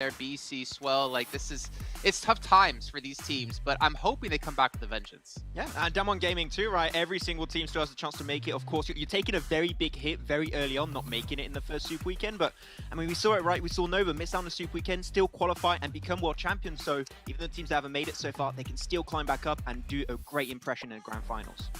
there, BC, Swell. Like it's tough times for these teams, but I'm hoping they come back with a vengeance. Yeah, and Damwon Gaming too, right? Every single team still has a chance to make it. Of course, you're taking a very big hit very early on, not making it in the first Super Weekend. But, I mean, we saw it, right? We saw Nova miss out on the Super Weekend, still qualify and become world champions. So even the teams that haven't made it so far, they can still climb back up and do a great impression in the Grand Finals.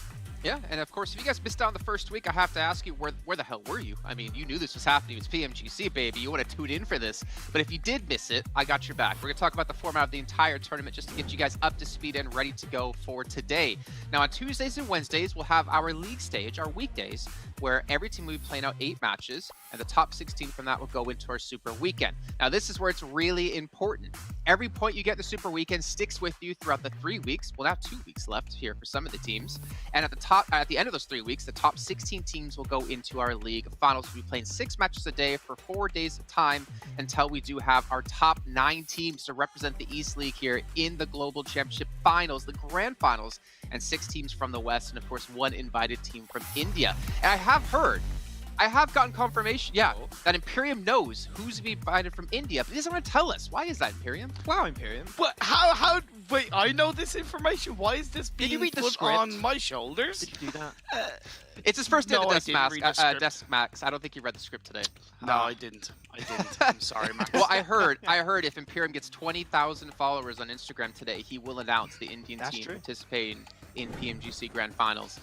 Yeah, and of course, if you guys missed out on the first week, I have to ask you, where the hell were you? I mean, you knew this was happening. It's PMGC, baby. You want to tune in for this. But if you did miss it, I got your back. We're going to talk about the format of the entire tournament just to get you guys up to speed and ready to go for today. Now, on Tuesdays and Wednesdays, we'll have our league stage, our weekdays, where every team will be playing out 8 matches, and the top 16 from that will go into our Super Weekend. Now, this is where it's really important. Every point you get in the Super Weekend sticks with you throughout the 3 weeks. We'll have 2 weeks left here for some of the teams. And at the end of those 3 weeks, the top 16 teams will go into our league finals. We'll be playing 6 matches a day for 4 days of time until we do have our top 9 teams to represent the East League here in the Global Championship Finals, the Grand Finals, and 6 teams from the West, and of course 1 invited team from India. And I have gotten confirmation, that Imperium knows who's to be invited from India, but he doesn't want to tell us. Why is that, Imperium? Wow, Imperium. But wait, I know this information. Why is this being put on my shoulders? Did you do that? It's his first day No, at I the didn't read the script. Desk Max. I don't think he read the script today. No, I didn't. I'm sorry, Max. Well, I heard if Imperium gets 20,000 followers on Instagram today, he will announce the Indian team participating in PMGC Grand Finals.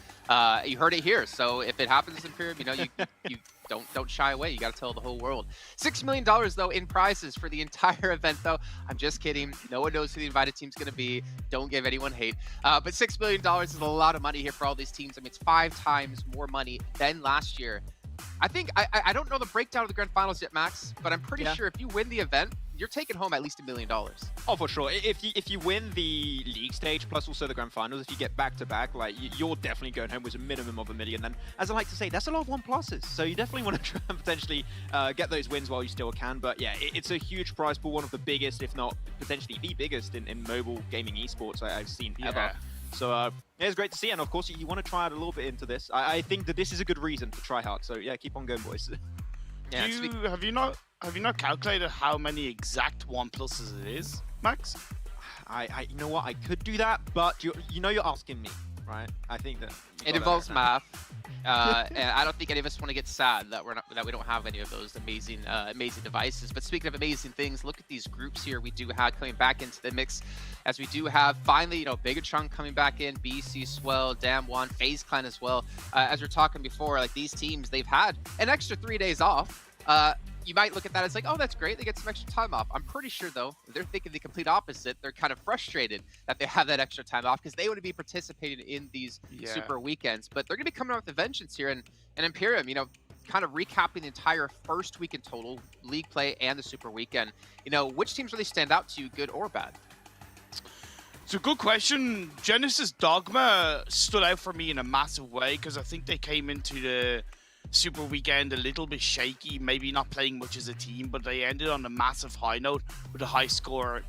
You heard it here. So if it happens, Imperium, you don't shy away. You got to tell the whole world. $6 million though in prizes for the entire event. Though I'm just kidding. No one knows who the invited team's going to be. Don't give anyone hate. But $6 million is a lot of money here for all these teams. I mean, it's 5 times more money than last year. I think I don't know the breakdown of the Grand Finals yet, Max, but I'm pretty sure if you win the event, you're taking home at least $1 million. Oh, for sure. If you win the league stage plus also the Grand Finals, if you get back-to-back, like you're definitely going home with a minimum of $1 million. And as I like to say, that's a lot of 1+s. So you definitely want to try and potentially get those wins while you still can. But yeah, it's a huge prize pool, one of the biggest, if not potentially the biggest in mobile gaming esports I've seen ever. So yeah, it's great to see, and of course you want to try out a little bit into this. I think that this is a good reason to try hard. So yeah, keep on going, boys. Yeah, Have you not calculated how many exact 1+s it is, Max? You know what? I could do that, but you're asking me, right? I think that it involves math, and I don't think any of us want to get sad that we don't have any of those amazing devices. But speaking of amazing things, look at these groups here we do have coming back into the mix, as we do have finally Bigger Chunk coming back in, BC, Swell, Damwon, FaZe Clan as well. As we are talking before, like these teams, they've had an extra 3 days off. You might look at that as like, oh, that's great. They get some extra time off. I'm pretty sure, though, they're thinking the complete opposite. They're kind of frustrated that they have that extra time off because they want to be participating in these Super Weekends. But they're going to be coming out with a vengeance here. And Imperium, kind of recapping the entire first week in total, league play and the Super Weekend. Which teams really stand out to you, good or bad? It's a good question. Genesis Dogma stood out for me in a massive way because I think they came into the Super Weekend a little bit shaky, maybe not playing much as a team, but they ended on a massive high note with a high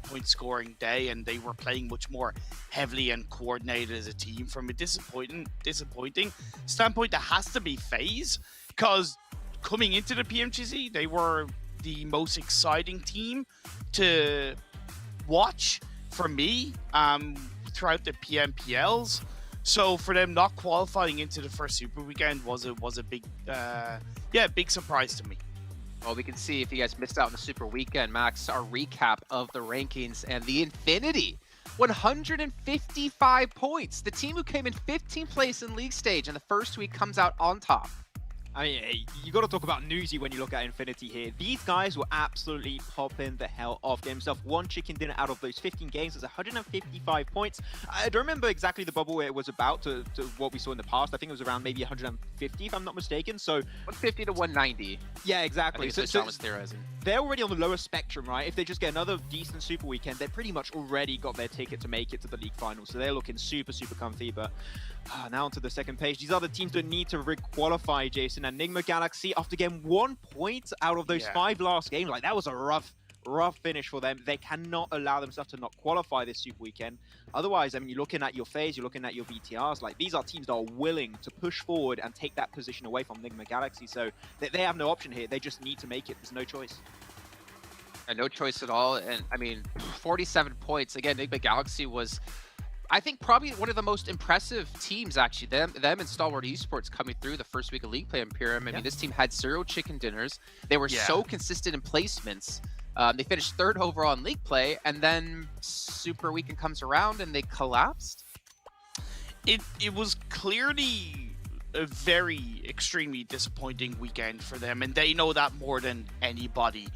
point scoring day, and they were playing much more heavily and coordinated as a team. From a disappointing standpoint, that has to be FaZe, because coming into the PMGC, they were the most exciting team to watch for me throughout the PMPLs. So for them not qualifying into the first Super Weekend was a big, big surprise to me. Well, we can see if you guys missed out on the Super Weekend, Max, our recap of the rankings and the Infinity. 155 points. The team who came in 15th place in league stage in the first week comes out on top. I mean, you got to talk about newsy when you look at Infinity here. These guys were absolutely popping the hell off. Getting himself 1 chicken dinner out of those 15 games. That's 155 points. I don't remember exactly the bubble where it was about to what we saw in the past. I think it was around maybe 150, if I'm not mistaken. So 150 to 190. Yeah, exactly. So John was theorizing. They're already on the lower spectrum, right? If they just get another decent Super Weekend, they're pretty much already got their ticket to make it to the league finals. So they're looking super, super comfy. But now onto the second page. These other teams don't need to re-qualify, Jason. And Enigma Galaxy, after getting 1 point out of those 5 last games, like that was a rough finish for them. They cannot allow themselves to not qualify this Super Weekend. Otherwise, I mean, you're looking at your FaZe, you're looking at your VTRs. Like, these are teams that are willing to push forward and take that position away from Enigma Galaxy. So they have no option here. They just need to make it. There's no choice. And no choice at all. And I mean, 47 points. Again, Enigma Galaxy was, I think, probably one of the most impressive teams, actually. Them and Stalwart Esports coming through the first week of League Play Imperium. I mean, this team had 0 chicken dinners. They were so consistent in placements. They finished 3rd overall in League Play, and then Super Weekend comes around and they collapsed. It was clearly a very extremely disappointing weekend for them, and they know that more than anybody.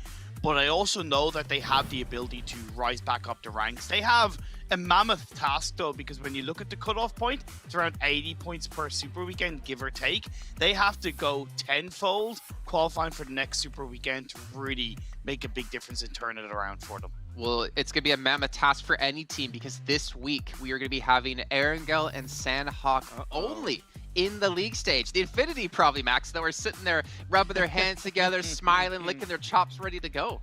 But I also know that they have the ability to rise back up the ranks. They have a mammoth task, though, because when you look at the cutoff point, it's around 80 points per Super Weekend, give or take. They have to go tenfold qualifying for the next Super Weekend to really make a big difference and turn it around for them. Well, it's going to be a mammoth task for any team, because this week we are going to be having Erangel and Sanhok only in the league stage. The Infinity probably, Max, though, are sitting there rubbing their hands together, smiling, licking their chops, ready to go.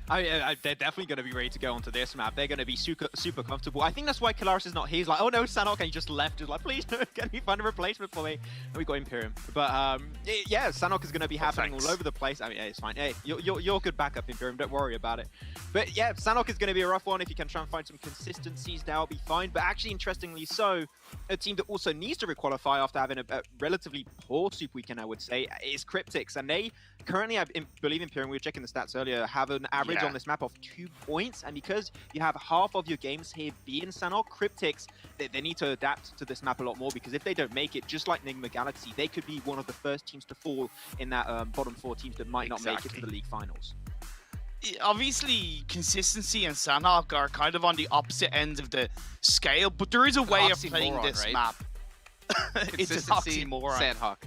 They're definitely going to be ready to go onto this map. They're going to be super comfortable. I think that's why Kalaris is not here. He's like, oh no, Sanhok, and he just left. He's like, please, can you find a replacement for me? And we got Imperium. But yeah, Sanhok is going to be happening all over the place. I mean, it's fine. Hey, you're good backup, Imperium. Don't worry about it. But yeah, Sanhok is going to be a rough one. If you can try and find some consistencies, that'll be fine. But actually, interestingly so, a team that also needs to requalify after having a relatively poor Super Weekend, I would say, is Cryptics. And they currently, I believe Imperium, we were checking the stats earlier, have an average on this map of 2 points. And because you have half of your games here being Sanhok, Cryptics, they need to adapt to this map a lot more, because if they don't make it, just like Enigma Galaxy, they could be one of the first teams to fall in that bottom 4 teams that might not make it to the league finals. Obviously, consistency and Sanhok are kind of on the opposite ends of the scale, but there is a way of playing this map. It's an oxymoron. Sanhok.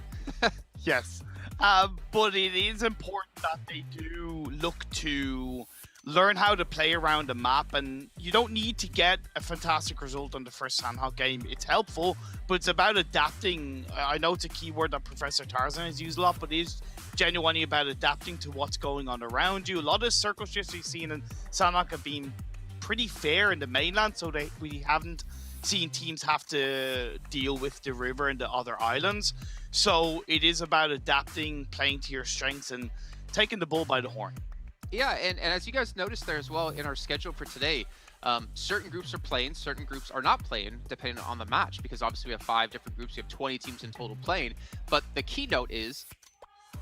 Yes. But it is important that they do look to learn how to play around the map, and you don't need to get a fantastic result on the first Sanhok game. It's helpful, but it's about adapting. I know it's a keyword that Professor Tarzan has used a lot, but it is genuinely about adapting to what's going on around you. A lot of circle shifts we've seen in Sanhok have been pretty fair in the mainland, so we haven't seen teams have to deal with the river and the other islands. So it is about adapting, playing to your strengths, and taking the bull by the horn. Yeah, and as you guys noticed there as well in our schedule for today, certain groups are playing, certain groups are not playing, depending on the match, because obviously we have 5 different groups, we have 20 teams in total playing. But the keynote is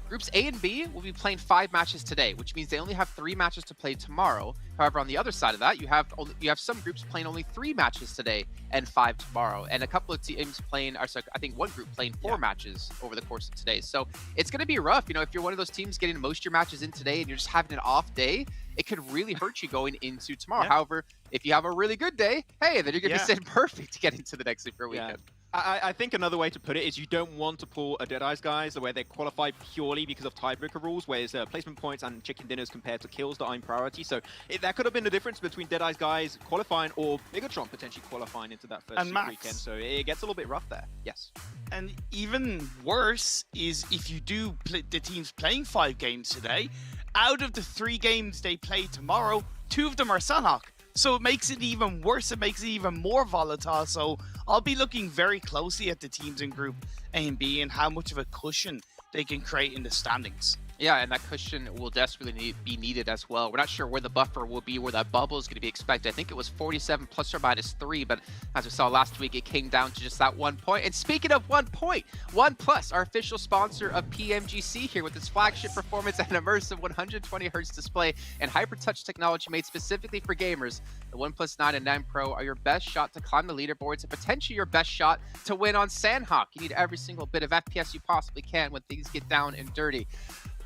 groups A and B will be playing 5 matches today, which means they only have 3 matches to play tomorrow. However, on the other side of that, you have some groups playing only 3 matches today and 5 tomorrow, and a couple of teams playing, or sorry, I think one group playing 4 matches over the course of today. So it's going to be rough. You know, if you're one of those teams getting most of your matches in today and you're just having an off day, it could really hurt you going into tomorrow. However, if you have a really good day, hey, then you're going to be sitting perfect to get into the next Super Weekend. I think another way to put it is you don't want to pull a Deadeyes guys where they qualify purely because of tiebreaker rules, where it's placement points and chicken dinners compared to kills that are in priority. So that could have been the difference between Deadeyes guys qualifying or Bigatron potentially qualifying into that first Super Weekend. So it gets a little bit rough there. Yes. And even worse is if you do the teams playing 5 games today, out of the 3 games they play tomorrow, 2 of them are Sanhok. So it makes it even worse. It makes it even more volatile. So I'll be looking very closely at the teams in Group A and B and how much of a cushion they can create in the standings. Yeah, and that cushion will desperately be needed as well. We're not sure where the buffer will be, where that bubble is going to be expected. I think it was 47 plus or minus 3, but as we saw last week, it came down to just that 1 point. And speaking of 1 point, OnePlus, our official sponsor of PMGC here with its flagship performance and immersive 120Hz display and HyperTouch technology made specifically for gamers. The OnePlus 9 and 9 Pro are your best shot to climb the leaderboards and potentially your best shot to win on Sanhok. You need every single bit of FPS you possibly can when things get down and dirty.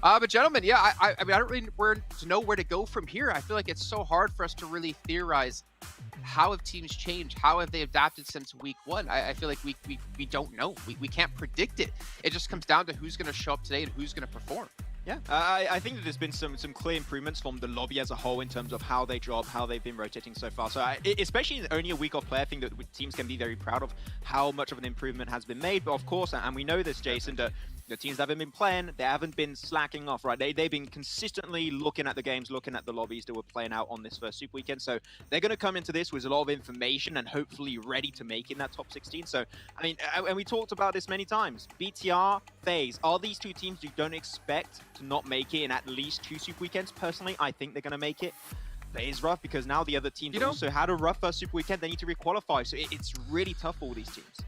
But gentlemen, yeah, I mean, I don't really know where to go from here. I feel like it's so hard for us to really theorize how have teams changed, how have they adapted since week 1. I feel like we don't know. We can't predict it. It just comes down to who's going to show up today and who's going to perform. Yeah, I think that there's been some clear improvements from the lobby as a whole in terms of how they drop, how they've been rotating so far. So especially in only a week off play, I think that teams can be very proud of how much of an improvement has been made. But of course, and we know this, Jason, that The teams that haven't been playing, they haven't been slacking off, right? They've been consistently looking at the games, looking at the lobbies that were playing out on this first Super Weekend. So they're going to come into this with a lot of information and hopefully ready to make in that top 16. So, I mean, and we talked about this many times. BTR, FaZe, are these two teams you don't expect to not make it in at least 2 Super Weekends? Personally, I think they're going to make it. But it's rough because now the other teams also had a rough first Super Weekend. They need to requalify. So it's really tough for all these teams.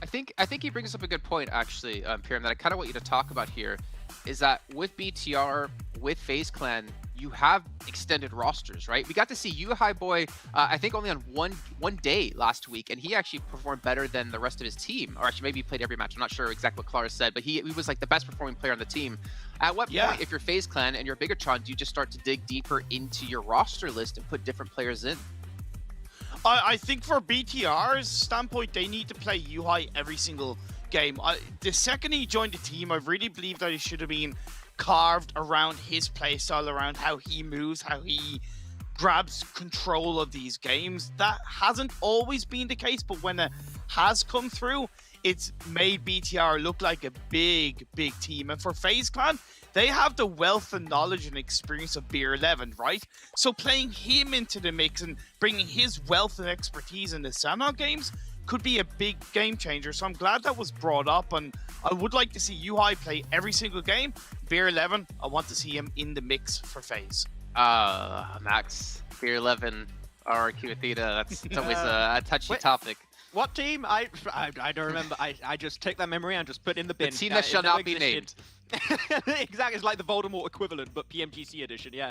I think he brings up a good point, actually, Pyram, that I kind of want you to talk about here, is that with BTR, with FaZe Clan, you have extended rosters, right? We got to see U-High Boy, I think only on one day last week, and he actually performed better than the rest of his team. Or actually, maybe he played every match. I'm not sure exactly what Clara said, but he was like the best performing player on the team. At what point, if you're FaZe Clan and you're Bigatron, do you just start to dig deeper into your roster list and put different players in? I think for BTR's standpoint, they need to play U-High every single game. The second he joined the team, I really believe that he should have been carved around his playstyle, around how he moves, how he grabs control of these games. That hasn't always been the case, but when it has come through, it's made BTR look like a big team. And for FaZe Clan, they have the wealth and knowledge and experience of Beer 11, right? So playing him into the mix and bringing his wealth and expertise in the Sanhok games could be a big game changer. So I'm glad that was brought up, and I would like to see U-High play every single game. Beer 11, I want to see him in the mix for FaZe. Max, Beer 11, or Cuathita, that's always a touchy topic. What team? I don't remember. I just take that memory and just put it in the bin. The team that shall not be named. Exactly, it's like the Voldemort equivalent, but PMGC edition, yeah.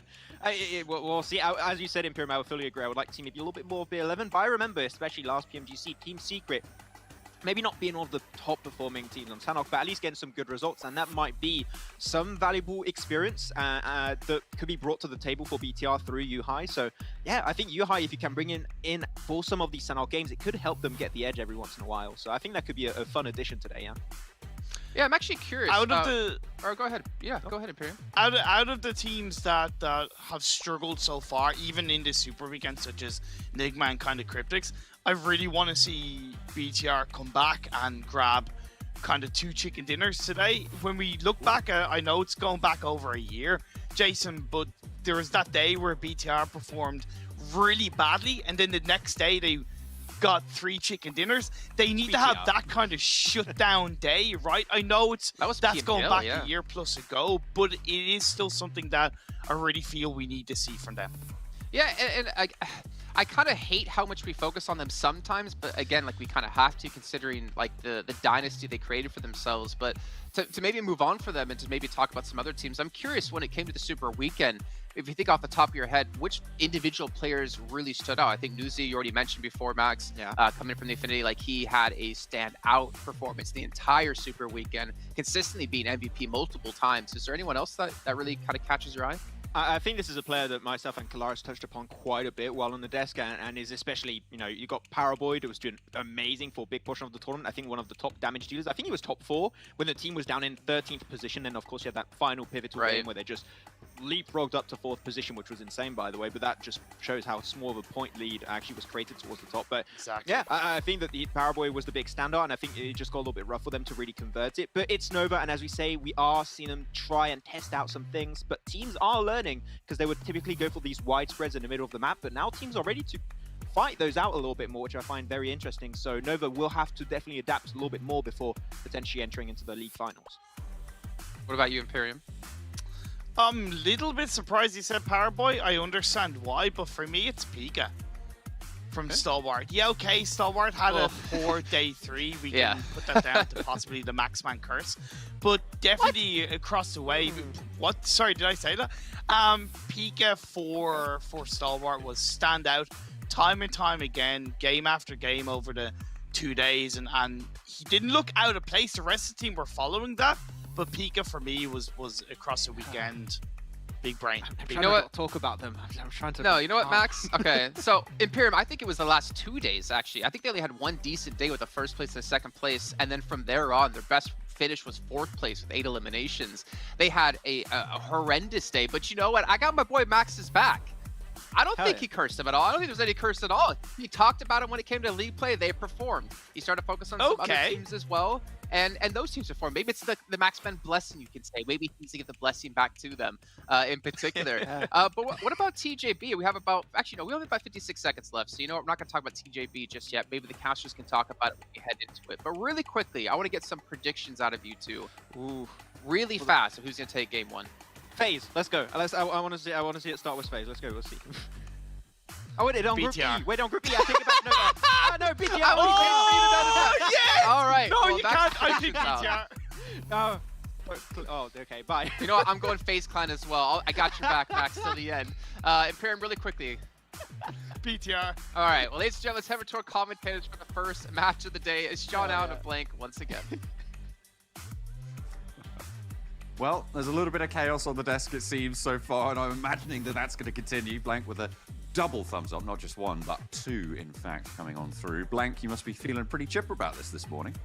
We'll see. As you said, Imperium, I would fully agree. I would like to see maybe a little bit more of B11, but I remember, especially last PMGC, Team Secret, maybe not being one of the top performing teams on Sanhok, but at least getting some good results, and that might be some valuable experience that could be brought to the table for BTR through U-High. So yeah, I think U-High, if you can bring in for some of these Sanhok games, it could help them get the edge every once in a while. So I think that could be a fun addition today, yeah. Yeah, I'm actually curious. Out of the... Or go ahead. Yeah, go ahead, Imperium. Out of the teams that have struggled so far, even in this Super Weekend, such as Nigma and kind of Cryptics, I really want to see BTR come back and grab kind of 2 chicken dinners today. When we look back, I know it's going back over a year, Jason, but there was that day where BTR performed really badly, and then the next day they got 3 chicken dinners. They need to have that kind of shutdown day, right? I know that's going back a year plus ago, but it is still something that I really feel we need to see from them. Yeah, and I kind of hate how much we focus on them sometimes, but again, like we kind of have to, considering like the dynasty they created for themselves. But to maybe move on for them and to maybe talk about some other teams, I'm curious when it came to the Super Weekend, if you think off the top of your head, which individual players really stood out? I think Nuzi, you already mentioned before, Max, coming from the Infinity, like he had a standout performance the entire Super Weekend, consistently being MVP multiple times. Is there anyone else that really kind of catches your eye? I think this is a player that myself and Kalaris touched upon quite a bit while on the desk, and is especially, you know, you got Paraboy that was doing amazing for a big portion of the tournament. I think one of the top damage dealers. I think he was top 4 when the team was down in 13th position. And of course, you had that final pivotal game where they just leapfrogged up to 4th position, which was insane, by the way. But that just shows how small of a point lead actually was created towards the top. But yeah, I think that the Paraboy was the big standout, and I think it just got a little bit rough for them to really convert it. But it's Nova, and as we say, we are seeing them try and test out some things. But teams are learning, because they would typically go for these wide spreads in the middle of the map, but now teams are ready to fight those out a little bit more, which I find very interesting. So Nova will have to definitely adapt a little bit more before potentially entering into the league finals. What about you, Imperium? I'm a little bit surprised you said Paraboy. I understand why, but for me, it's Pika from Stalwart. Yeah, okay, Stalwart had a poor day 3. We can put that down to possibly the Maxman curse. But definitely across the way. What? Sorry, did I say that? Pika for Stalwart was standout time and time again, game after game over the 2 days. And he didn't look out of place. The rest of the team were following that. But Pika for me was across the weekend. Big brain. You know what? Talk about them. I'm trying to. No, you know what, Max? Okay, so Imperium, I think it was the last 2 days actually. I think they only had 1 decent day with the 1st place and the 2nd place, and then from there on, their best finish was 4th place with 8 eliminations. They had a horrendous day, but you know what? I got my boy Max's back. I don't think he cursed him at all. I don't think there was any curse at all. He talked about it when it came to league play. They performed. He started to focus on some other teams as well. And those teams are formed. Maybe it's the Maxman blessing, you can say. Maybe he needs to get the blessing back to them in particular. But what about TJB? We have about, actually, no, we only have about 56 seconds left. So, you know what? We're not going to talk about TJB just yet. Maybe the casters can talk about it when we head into it. But really quickly, I want to get some predictions out of you two. Ooh. Really fast of who's going to take game one. FaZe, let's go. I want to see it start with FaZe. Let's go. Let's see. Oh, wait, on Group E. Wait, on Group E. I take it back. No, oh, no, BTR. Oh, yes! All right. No, well, you can't. I picked picked BTR. No. Oh, okay, bye. You know what? I'm going FaZe Clan as well. I got your back, Max, till the end. Imperium, really quickly. BTR. All right. Well, ladies and gentlemen, let's head over to our commentators for the first match of the day. It's Sean out of blank once again. Well, there's a little bit of chaos on the desk, it seems, so far, and I'm imagining that that's going to continue. Blank with a double thumbs up, not just one, but two, in fact, coming on through. Blank, you must be feeling pretty chipper about this morning.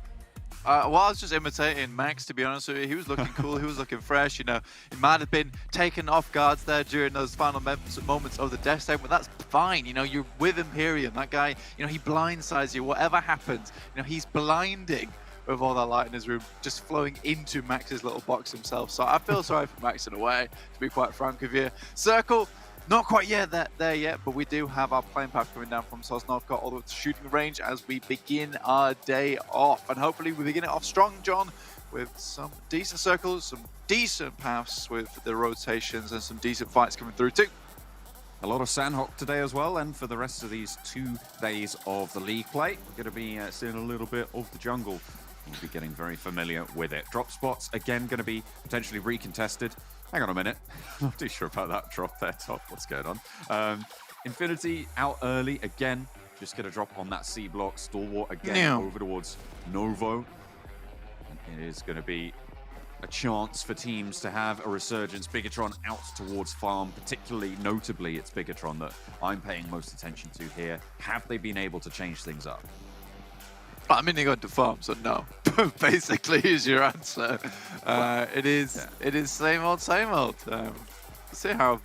Well, I was just imitating Max, to be honest with you. He was looking cool, he was looking fresh, you know. He might have been taken off guards there during those final moments of the death save, but that's fine, you know, you're with Imperium. That guy, you know, he blindsides you, whatever happens, you know, he's blinding with all that light in his room, just flowing into Max's little box himself. So I feel sorry for Max in a way, to be quite frank with you. Circle, not quite yet there yet, but we do have our plane path coming down from Sanhok, got all the way to shooting range as we begin our day off. And hopefully we begin it off strong, John, with some decent circles, some decent paths with the rotations, and some decent fights coming through too. A lot of Sanhok today as well, and for the rest of these 2 days of the league play, we're going to be seeing a little bit of the jungle. We'll be getting very familiar with it. Drop spots, again, going to be potentially recontested. Hang on a minute. I'm not too sure about that drop there, top. What's going on? Infinity out early again. Just get a drop on that C block. Stalwart again over towards Novo. And it is going to be a chance for teams to have a resurgence. Bigatron out towards farm, particularly notably it's Bigatron that I'm paying most attention to here. Have they been able to change things up? I mean, they got to farm, so no. Basically, is your answer. It is same old, same old. See how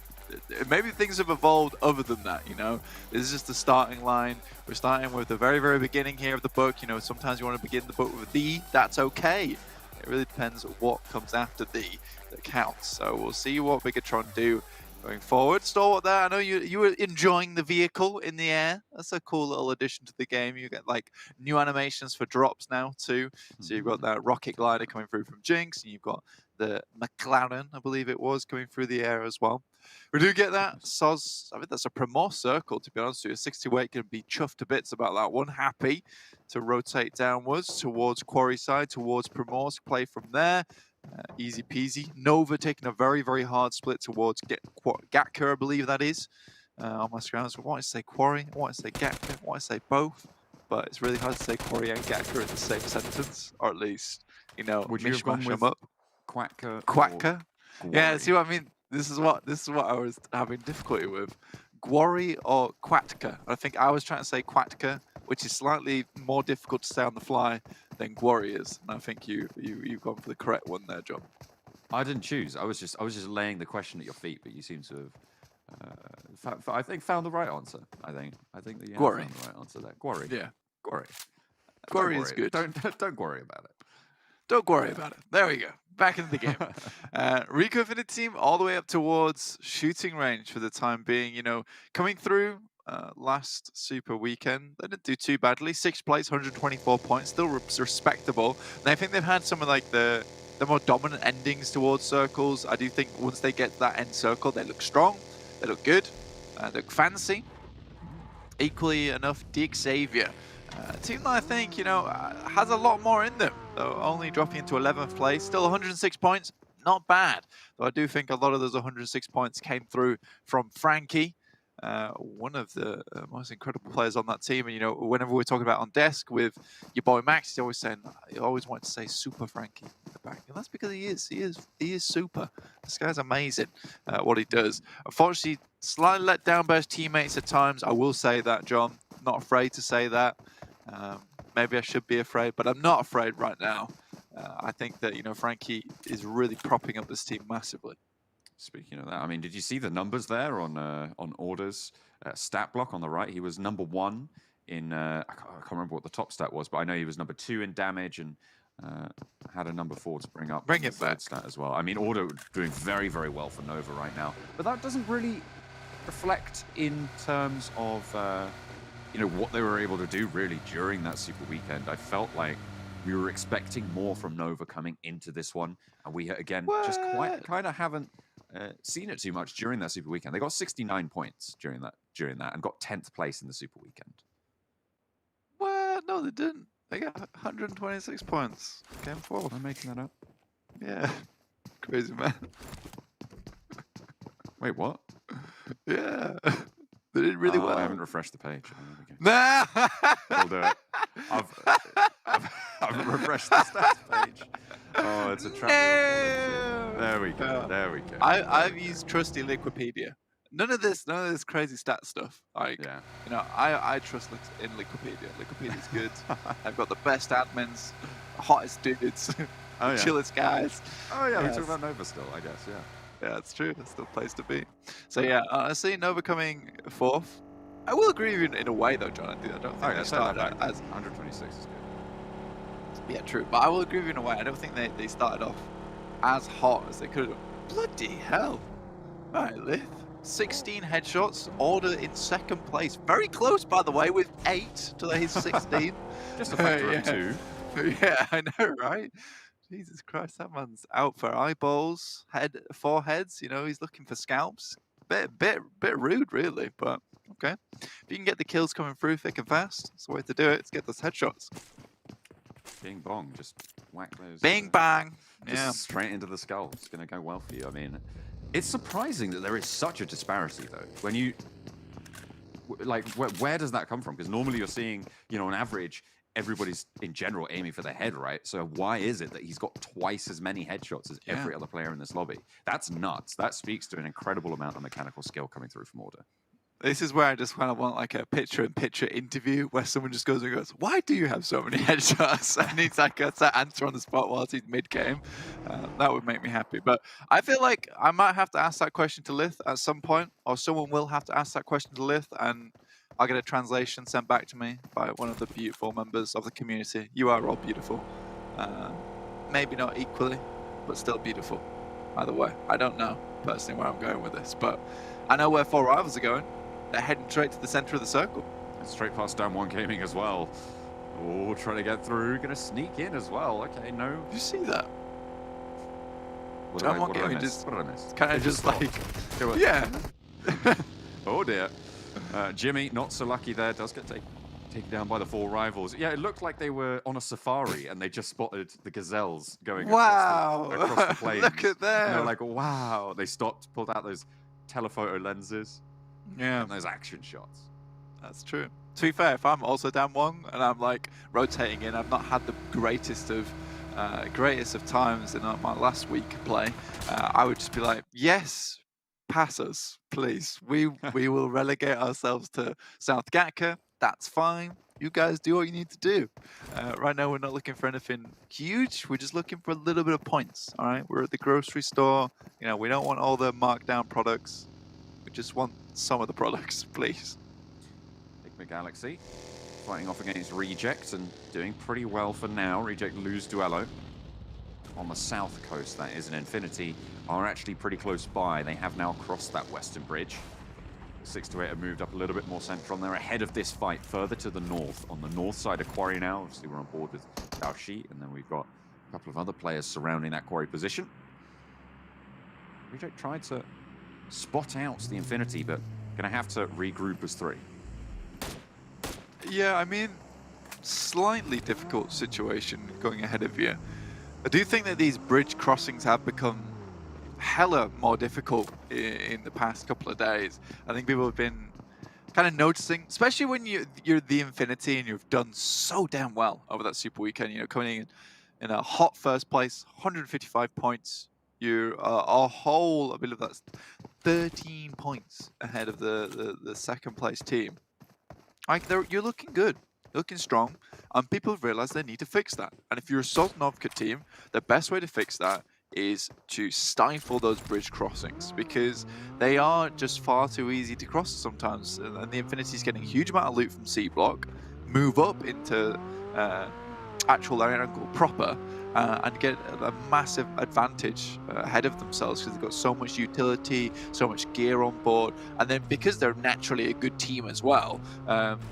maybe things have evolved other than that, you know. This is just the starting line. We're starting with the very, very beginning here of the book. You know, sometimes you want to begin the book with the. That's okay. It really depends what comes after the that counts. So we'll see what Bigatron do going forward. Stalwart there, I know you were enjoying the vehicle in the air. That's a cool little addition to the game. You get like new animations for drops now too. So you've got that rocket glider coming through from Jinx, and you've got the McLaren, I believe it was, coming through the air as well. We do get that. Soz, I think that's a Primor circle, to be honest with you. 68 can be chuffed to bits about that one. Happy to rotate downwards towards Quarry side, towards Primor's play from there. Easy peasy. Nova taking a very, very hard split towards Gatka, I believe that is. On my screens, I want to say Quarry, I want to say Gatka, I want to say both, but it's really hard to say Quarry and Gatka in the same sentence, or at least, you know, would you have gone with Quacker? Quacker? Yeah, see what I mean? This is what I was having difficulty with. Quarry or Quatka? I think I was trying to say Quatka, which is slightly more difficult to say on the fly than Quarry is. And I think you've gone for the correct one there, John. I didn't choose. I was just laying the question at your feet, but you seem to have, I think, found the right answer. I think that you Quarry. found the right answer there. Quarry. Yeah. Quarry. Quarry is good. Don't worry about it. Don't worry about it. There we go. Back into the game. Rico Infinity team all the way up towards shooting range for the time being. You know, coming through last Super Weekend, they didn't do too badly. 6th place, 124 points, still respectable. And I think they've had some of like the more dominant endings towards circles. I do think once they get to that end circle, they look strong, they look good, they look fancy. Equally enough, Dig Xavier. A team that I think, you know, has a lot more in them, though only dropping into 11th place. Still 106 points, not bad. Though I do think a lot of those 106 points came through from Frankie, one of the most incredible players on that team. And, you know, whenever we're talking about on desk with your boy Max, he's always saying, he always wanted to say Super Frankie in the back. And that's because he is super. This guy's amazing at what he does. Unfortunately, slightly let down by his teammates at times. I will say that, John. Not afraid to say that. Maybe I should be afraid, but I'm not afraid right now. I think that, you know, Frankie is really propping up this team massively. Speaking of that, I mean, did you see the numbers there on orders? Stat block on the right, he was number 1 in, I can't remember what the top stat was, but I know he was number 2 in damage and had a number 4 to bring up. Bring on the it third back. Stat as well. I mean, Order doing very, very well for Nova right now, but that doesn't really reflect in terms of you know, what they were able to do really during that Super Weekend. I felt like we were expecting more from Nova coming into this one, and we again just kind of haven't seen it too much during that Super Weekend. They got 69 points during that, and got 10th place in the Super Weekend. What? No, they didn't. They got 126 points. Game 4. Am I making that up? Yeah. Crazy, man. Wait, what? Yeah. They did really well. I haven't refreshed the page. Nah. We'll do it. I've refreshed the stats page. Oh, it's a trap. No. There we go. There we go. I've used trusty Wikipedia. None of this crazy stat stuff. Like, Yeah. you know, I trust in Wikipedia. Wikipedia's good. I've got the best admins, hottest dudes, Oh, yeah. chillest guys. Oh, yeah. Yes. We're talking about Nova still, I guess. Yeah. Yeah, that's true. That's the place to be. So yeah, honestly, Nova coming 4th. I will agree with you in a way, though, John. I don't think they started out as 126 is good. Yeah, true. But I will agree with you in a way. I don't think they started off as hot as they could have. Bloody hell. All right, Lith. 16 headshots. Order in 2nd place. Very close, by the way, with 8 to his 16. Just a factor Yeah. of 2. Yeah, I know, right? Jesus Christ, that man's out for eyeballs, foreheads. You know, he's looking for scalps. Bit rude, really. But okay, if you can get the kills coming through thick and fast, that's the way to do it. Let's get those headshots. Bing bong, just whack those. Bing bang. Just Yeah. straight into the skull. It's going to go well for you. I mean, it's surprising that there is such a disparity, though. When you like, where does that come from? Because normally you're seeing, you know, on average, everybody's in general aiming for the head, right? So why is it that he's got twice as many headshots as every other player in this lobby? That's nuts. That speaks to an incredible amount of mechanical skill coming through from Order. This is where I just kind of want like a picture-in-picture interview where someone just goes and goes, "Why do you have so many headshots?" And he's like, "That's that answer on the spot whilst he's mid-game." That would make me happy. But I feel like I might have to ask that question to Lith at some point, or someone will have to ask that question to Lith, and I'll get a translation sent back to me by one of the beautiful members of the community. You are all beautiful. Maybe not equally, but still beautiful. Either way, I don't know personally where I'm going with this, but I know where 4 rivals are going. They're heading straight to the center of the circle. And straight past Down One Gaming as well. Oh, trying to get through. Going to sneak in as well. Okay, no. Did you see that? What Down did One I Gaming miss? just What did I miss? kind of just like, Go on. yeah. Oh dear. Jimmy, not so lucky there. Does get taken down by the 4 rivals. Yeah, it looked like they were on a safari and they just spotted the gazelles going Wow. across the plains. Look at And they're them. like, wow. They stopped, pulled out those telephoto lenses Yeah, and those action shots. that's true. To be fair, if I'm also down 1 and I'm like rotating in, I've not had the greatest of times in my last week play. I would just be like, yes, pass us, please. We will relegate ourselves to South Gatka. That's fine. You guys do what you need to do. Right now, we're not looking for anything huge. We're just looking for a little bit of points. All right, we're at the grocery store. You know, we don't want all the markdown products. We just want some of the products, please. Big Galaxy fighting off against Reject and doing pretty well for now. Reject lose duello. On the south coast, that is, an Infinity are actually pretty close by. They have now crossed that western bridge. 6 to 8 have moved up a little bit more central, and they're ahead of this fight further to the north. On the north side of Quarry now, obviously we're on board with Daoshi, and then we've got a couple of other players surrounding that Quarry position. Reject tried to spot out the Infinity, but gonna have to regroup as 3. Yeah, I mean, slightly difficult situation going ahead of you. I do think that these bridge crossings have become hella more difficult in the past couple of days. I think people have been kind of noticing, especially when you're the Infinity and you've done so damn well over that Super Weekend. You know, coming in a hot first place, 155 points. You're a whole, I believe that's 13 points ahead of the second place team. Like, you're looking good, looking strong, and people have realized they need to fix that. And if you're a Soltanovka team, the best way to fix that is to stifle those bridge crossings, because they are just far too easy to cross sometimes. And the Infinity's getting a huge amount of loot from C block, move up into actual Erangel proper and get a massive advantage ahead of themselves because they've got so much utility, so much gear on board, and then because they're naturally a good team as well,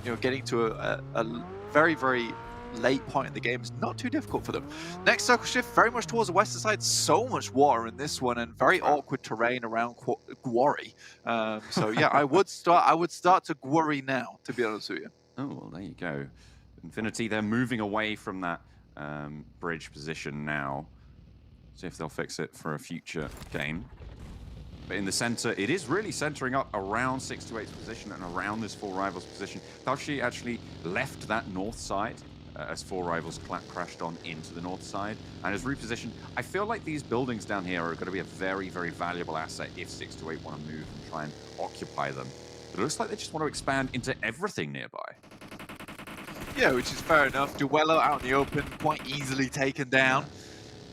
you know, getting to a very, very late point in the game is not too difficult for them. Next circle shift, very much towards the western side. So much water in this one, and very awkward terrain around Gwari. So yeah, I would start to Gwari now, to be honest with you. Oh, well, there you go. Infinity, they're moving away from that bridge position now. See if they'll fix it for a future game. But in the center, it is really centering up around 628's position and around this 4 Rivals position. Tashi actually left that north side as 4 Rivals crashed on into the north side and is repositioned. I feel like these buildings down here are going to be a very, very valuable asset if 628 want to move and try and occupy them. But it looks like they just want to expand into everything nearby. Yeah, which is fair enough. Duello out in the open, quite easily taken down.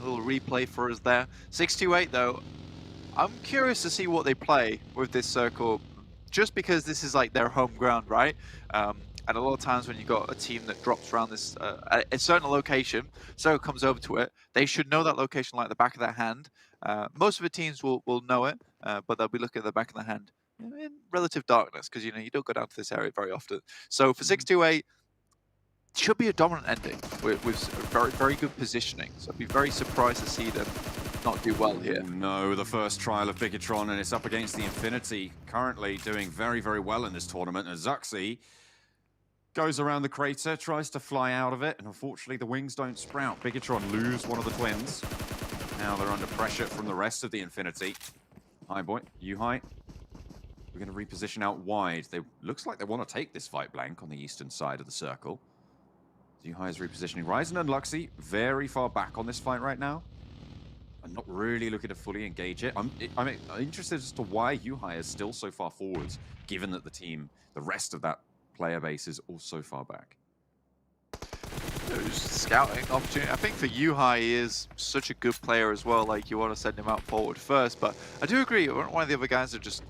A little replay for us there. 628 though, I'm curious to see what they play with this circle, just because this is like their home ground, right? And a lot of times when you've got a team that drops around this at a certain location, so comes over to it, they should know that location like the back of their hand. Most of the teams will know it, but they'll be looking at the back of their hand in relative darkness, because you know you don't go down to this area very often. So for 628, should be a dominant ending with very, very good positioning. So I'd be very surprised to see them not do well here. No, the first trial of Bigatron, and it's up against the Infinity, currently doing very, very well in this tournament. And Zuxi goes around the crater, tries to fly out of it, and unfortunately the wings don't sprout. Bigatron lose one of the twins. Now they're under pressure from the rest of the Infinity. Hi, boy. You hi. We're going to reposition out wide. They looks like they want to take this fight blank on the eastern side of the circle. Yuhai is repositioning. Ryzen and Luxy very far back on this fight right now. I'm not really looking to fully engage it. I'm interested as to why Yuhai is still so far forwards, given that the rest of that player base is also far back. Scouting opportunity. I think for Yuhai, he is such a good player as well. Like, you want to send him out forward first, but I do agree. One of the other guys are just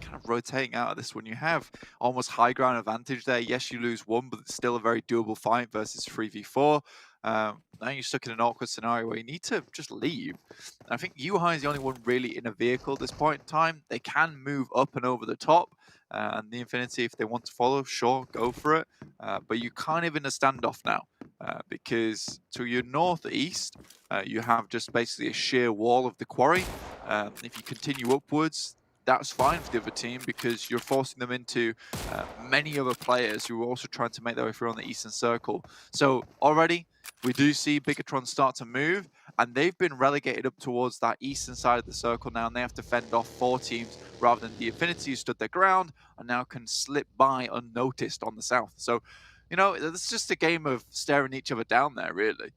kind of rotating out of this one. You have almost high ground advantage there. Yes, you lose one, but it's still a very doable fight versus 3v4. Now you're stuck in an awkward scenario where you need to just leave. And I think Yuhai is the only one really in a vehicle at this point in time. They can move up and over the top, and the Infinity, if they want to follow, sure, go for it. But you're kind of in a standoff now, because to your northeast, you have just basically a sheer wall of the quarry. If you continue upwards, that's fine for the other team, because you're forcing them into many other players who are also trying to make their way through on the eastern circle. So already we do see Bigatron start to move, and they've been relegated up towards that eastern side of the circle now, and they have to fend off 4 teams rather than the Infinity, who stood their ground and now can slip by unnoticed on the south. So, you know, it's just a game of staring each other down there, really.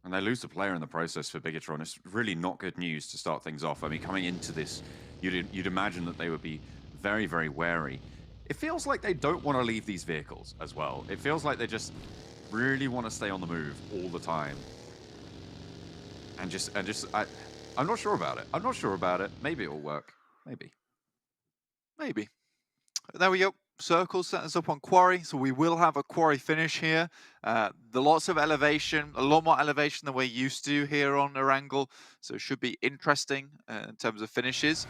And they lose a player in the process for Bigatron. It's really not good news to start things off. I mean, coming into this, you'd imagine that they would be very, very wary. It feels like they don't want to leave these vehicles as well. It feels like they just really want to stay on the move all the time. I'm not sure about it. I'm not sure about it. Maybe it'll work. Maybe. Maybe. There we go. Circle set us up on quarry, so we will have a quarry finish here. The lots of elevation, a lot more elevation than we're used to here on Erangel, so it should be interesting in terms of finishes.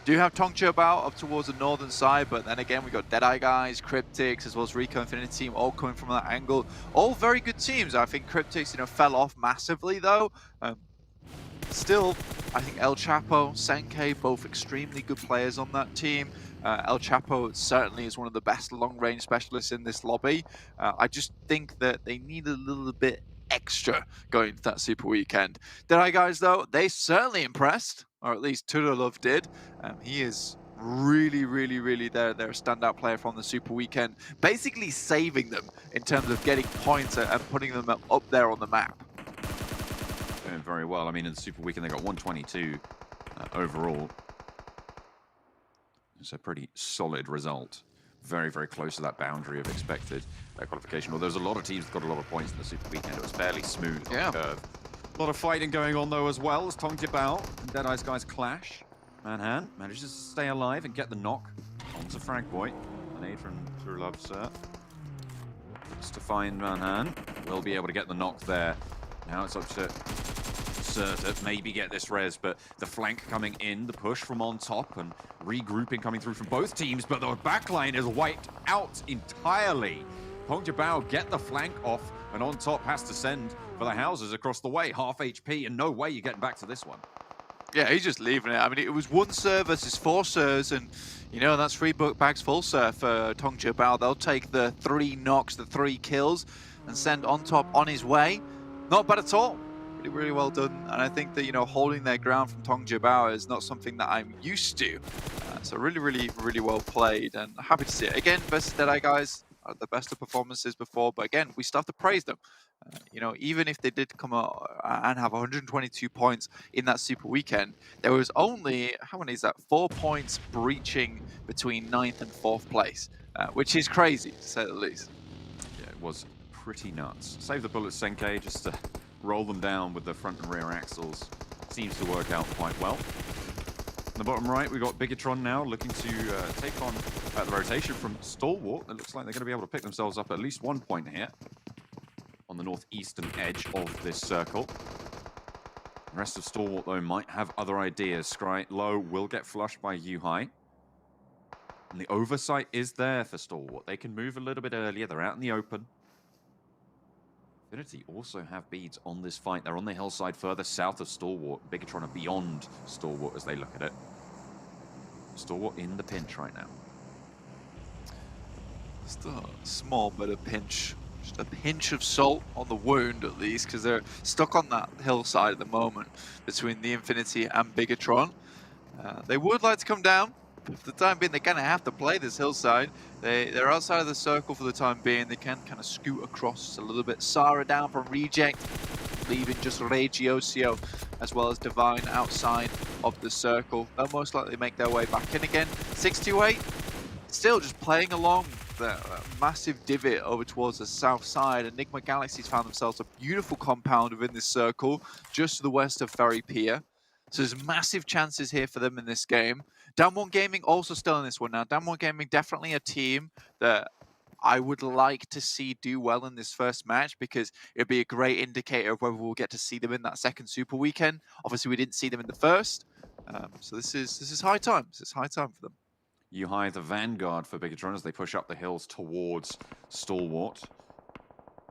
Do have Tongcha about up towards the northern side, but then again we got Deadeye guys, Cryptics, as well as Rico Infinity team, all coming from that angle. All very good teams. I think Cryptics, you know, fell off massively though. Still, I think El Chapo, Senkei, both extremely good players on that team. El Chapo certainly is one of the best long-range specialists in this lobby. I just think that they need a little bit extra going into that Super Weekend. Deadeye guys, though, they certainly impressed, or at least Tudorlove did. He is really, really, really their standout player from the Super Weekend, basically saving them in terms of getting points and putting them up there on the map. Doing very well. I mean, in the Super Weekend, they got 122 overall. It's a pretty solid result. Very, very close to that boundary of expected qualification. Although there's a lot of teams that got a lot of points in the Super Weekend. It was fairly smooth on the curve. A lot of fighting going on, though, as well, as Tongja Bao and Deadeye's guys clash. Manhan manages to stay alive and get the knock onto Frag Boy. An aid from True Love, sir. looks to find Manhan. Will be able to get the knock there. Now it's up to Serta, maybe get this res, but the flank coming in, the push from on top, and regrouping coming through from both teams, but the backline is wiped out entirely. PUBGMOBILE get the flank off, and on top has to send for the houses across the way. Half HP, and no way you're getting back to this one. Yeah, he's just leaving it. I mean, it was 1 serve versus 4 serves, and, you know, that's 3 book bags full serve for PUBGMOBILE. They'll take the 3 knocks, the 3 kills, and send on top on his way. Not bad at all. Really, really well done. And I think that, you know, holding their ground from PUBGMOBILE is not something that I'm used to. So really, really, really well played, and happy to see it. Again, versus Deadeye guys, are the best of performances before, but again, we still have to praise them. You know, even if they did come out and have 122 points in that super weekend, there was only, how many is that? 4 points breaching between 9th and 4th place, which is crazy, to say the least. Yeah, it was pretty nuts. Save the bullets, Senke, just to roll them down with the front and rear axles. Seems to work out quite well. In the bottom right, we've got Bigatron now looking to take on the rotation from Stalwart. It looks like they're going to be able to pick themselves up at least 1 point here on the northeastern edge of this circle. The rest of Stalwart, though, might have other ideas. Scry low will get flushed by Yuhai. And the oversight is there for Stalwart. They can move a little bit earlier. They're out in the open. Infinity also have beads on this fight. They're on the hillside further south of Stalwart. Bigatron are beyond Stalwart as they look at it. Stalwart in the pinch right now. Just a small bit of pinch. Just a pinch of salt on the wound, at least, because they're stuck on that hillside at the moment between the Infinity and Bigatron. They would like to come down. For the time being, they're going to have to play this hillside. They're outside of the circle for the time being. They can kind of scoot across a little bit. Sara down from Reject, leaving just Regiocio as well as Divine outside of the circle. They'll most likely make their way back in again. 628, still just playing along the massive divot over towards the south side. Enigma Galaxies found themselves a beautiful compound within this circle, just to the west of Ferry Pier. So there's massive chances here for them in this game. Down1 Gaming also still in this one now. Down1 Gaming definitely a team that I would like to see do well in this first match, because it'd be a great indicator of whether we'll get to see them in that second super weekend. Obviously, we didn't see them in the first, so this is high time. This is high time for them. Yuhai, the vanguard for Bigatron as they push up the hills towards Stalwart.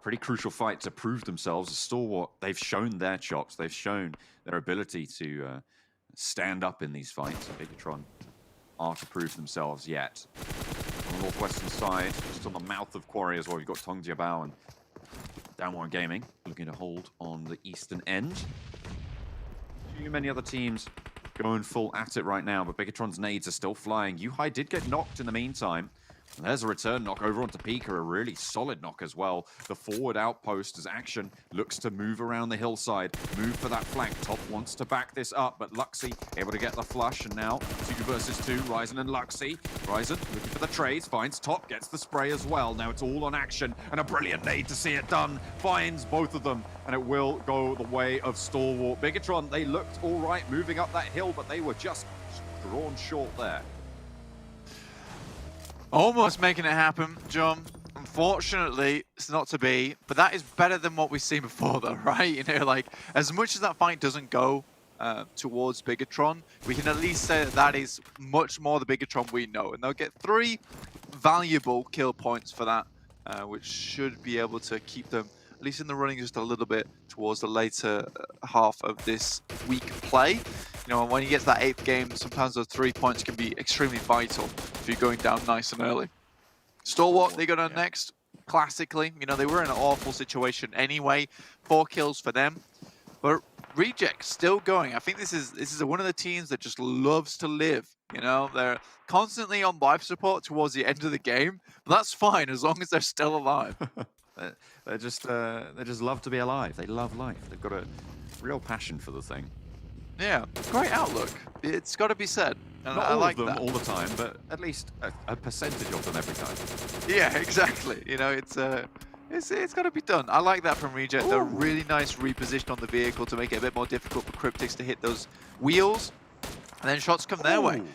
Pretty crucial fight to prove themselves. Stalwart, they've shown their chops. They've shown their ability to stand up in these fights. Bigatron are to prove themselves yet. On the northwestern side, just on the mouth of Quarry as well, you've got PUBGMOBILE and Down1 Gaming looking to hold on the eastern end. Too many other teams going full at it right now, but Bigatron's nades are still flying. Yuhai did get knocked in the meantime. And there's a return knock over onto Pika, a really solid knock as well. The forward outpost as Action looks to move around the hillside, move for that flank. Top wants to back this up, but Luxy able to get the flush, and now 2 versus 2, Ryzen and Luxy. Ryzen looking for the trades, finds Top, gets the spray as well. Now it's all on Action, and a brilliant nade to see it done. Finds both of them, and it will go the way of Stalwart. Bigatron, they looked all right moving up that hill, but they were just drawn short there. Almost making it happen, John. Unfortunately, it's not to be, but that is better than what we've seen before, though, right? You know, like, as much as that fight doesn't go towards Bigatron, we can at least say that that is much more the Bigatron we know, and they'll get 3 valuable kill points for that, which should be able to keep them at least in the running just a little bit towards the later half of this week play. You know, when you get to that 8th game, sometimes those 3 points can be extremely vital if you're going down nice and early. Stalwart, they go down next. Classically, you know, they were in an awful situation anyway. 4 kills for them. But Reject still going. I think this is one of the teams that just loves to live. You know, they're constantly on life support towards the end of the game. But that's fine as long as they're still alive. they just love to be alive. They love life. They've got a real passion for the thing. Yeah, great outlook. It's got to be said. And Not I all like of them that. all the time, but at least a percentage of them every time. Yeah, exactly. You know, it's got to be done. I like that from Reject. Ooh. They're really nice reposition on the vehicle to make it a bit more difficult for Cryptics to hit those wheels. And then shots come their way. Ooh.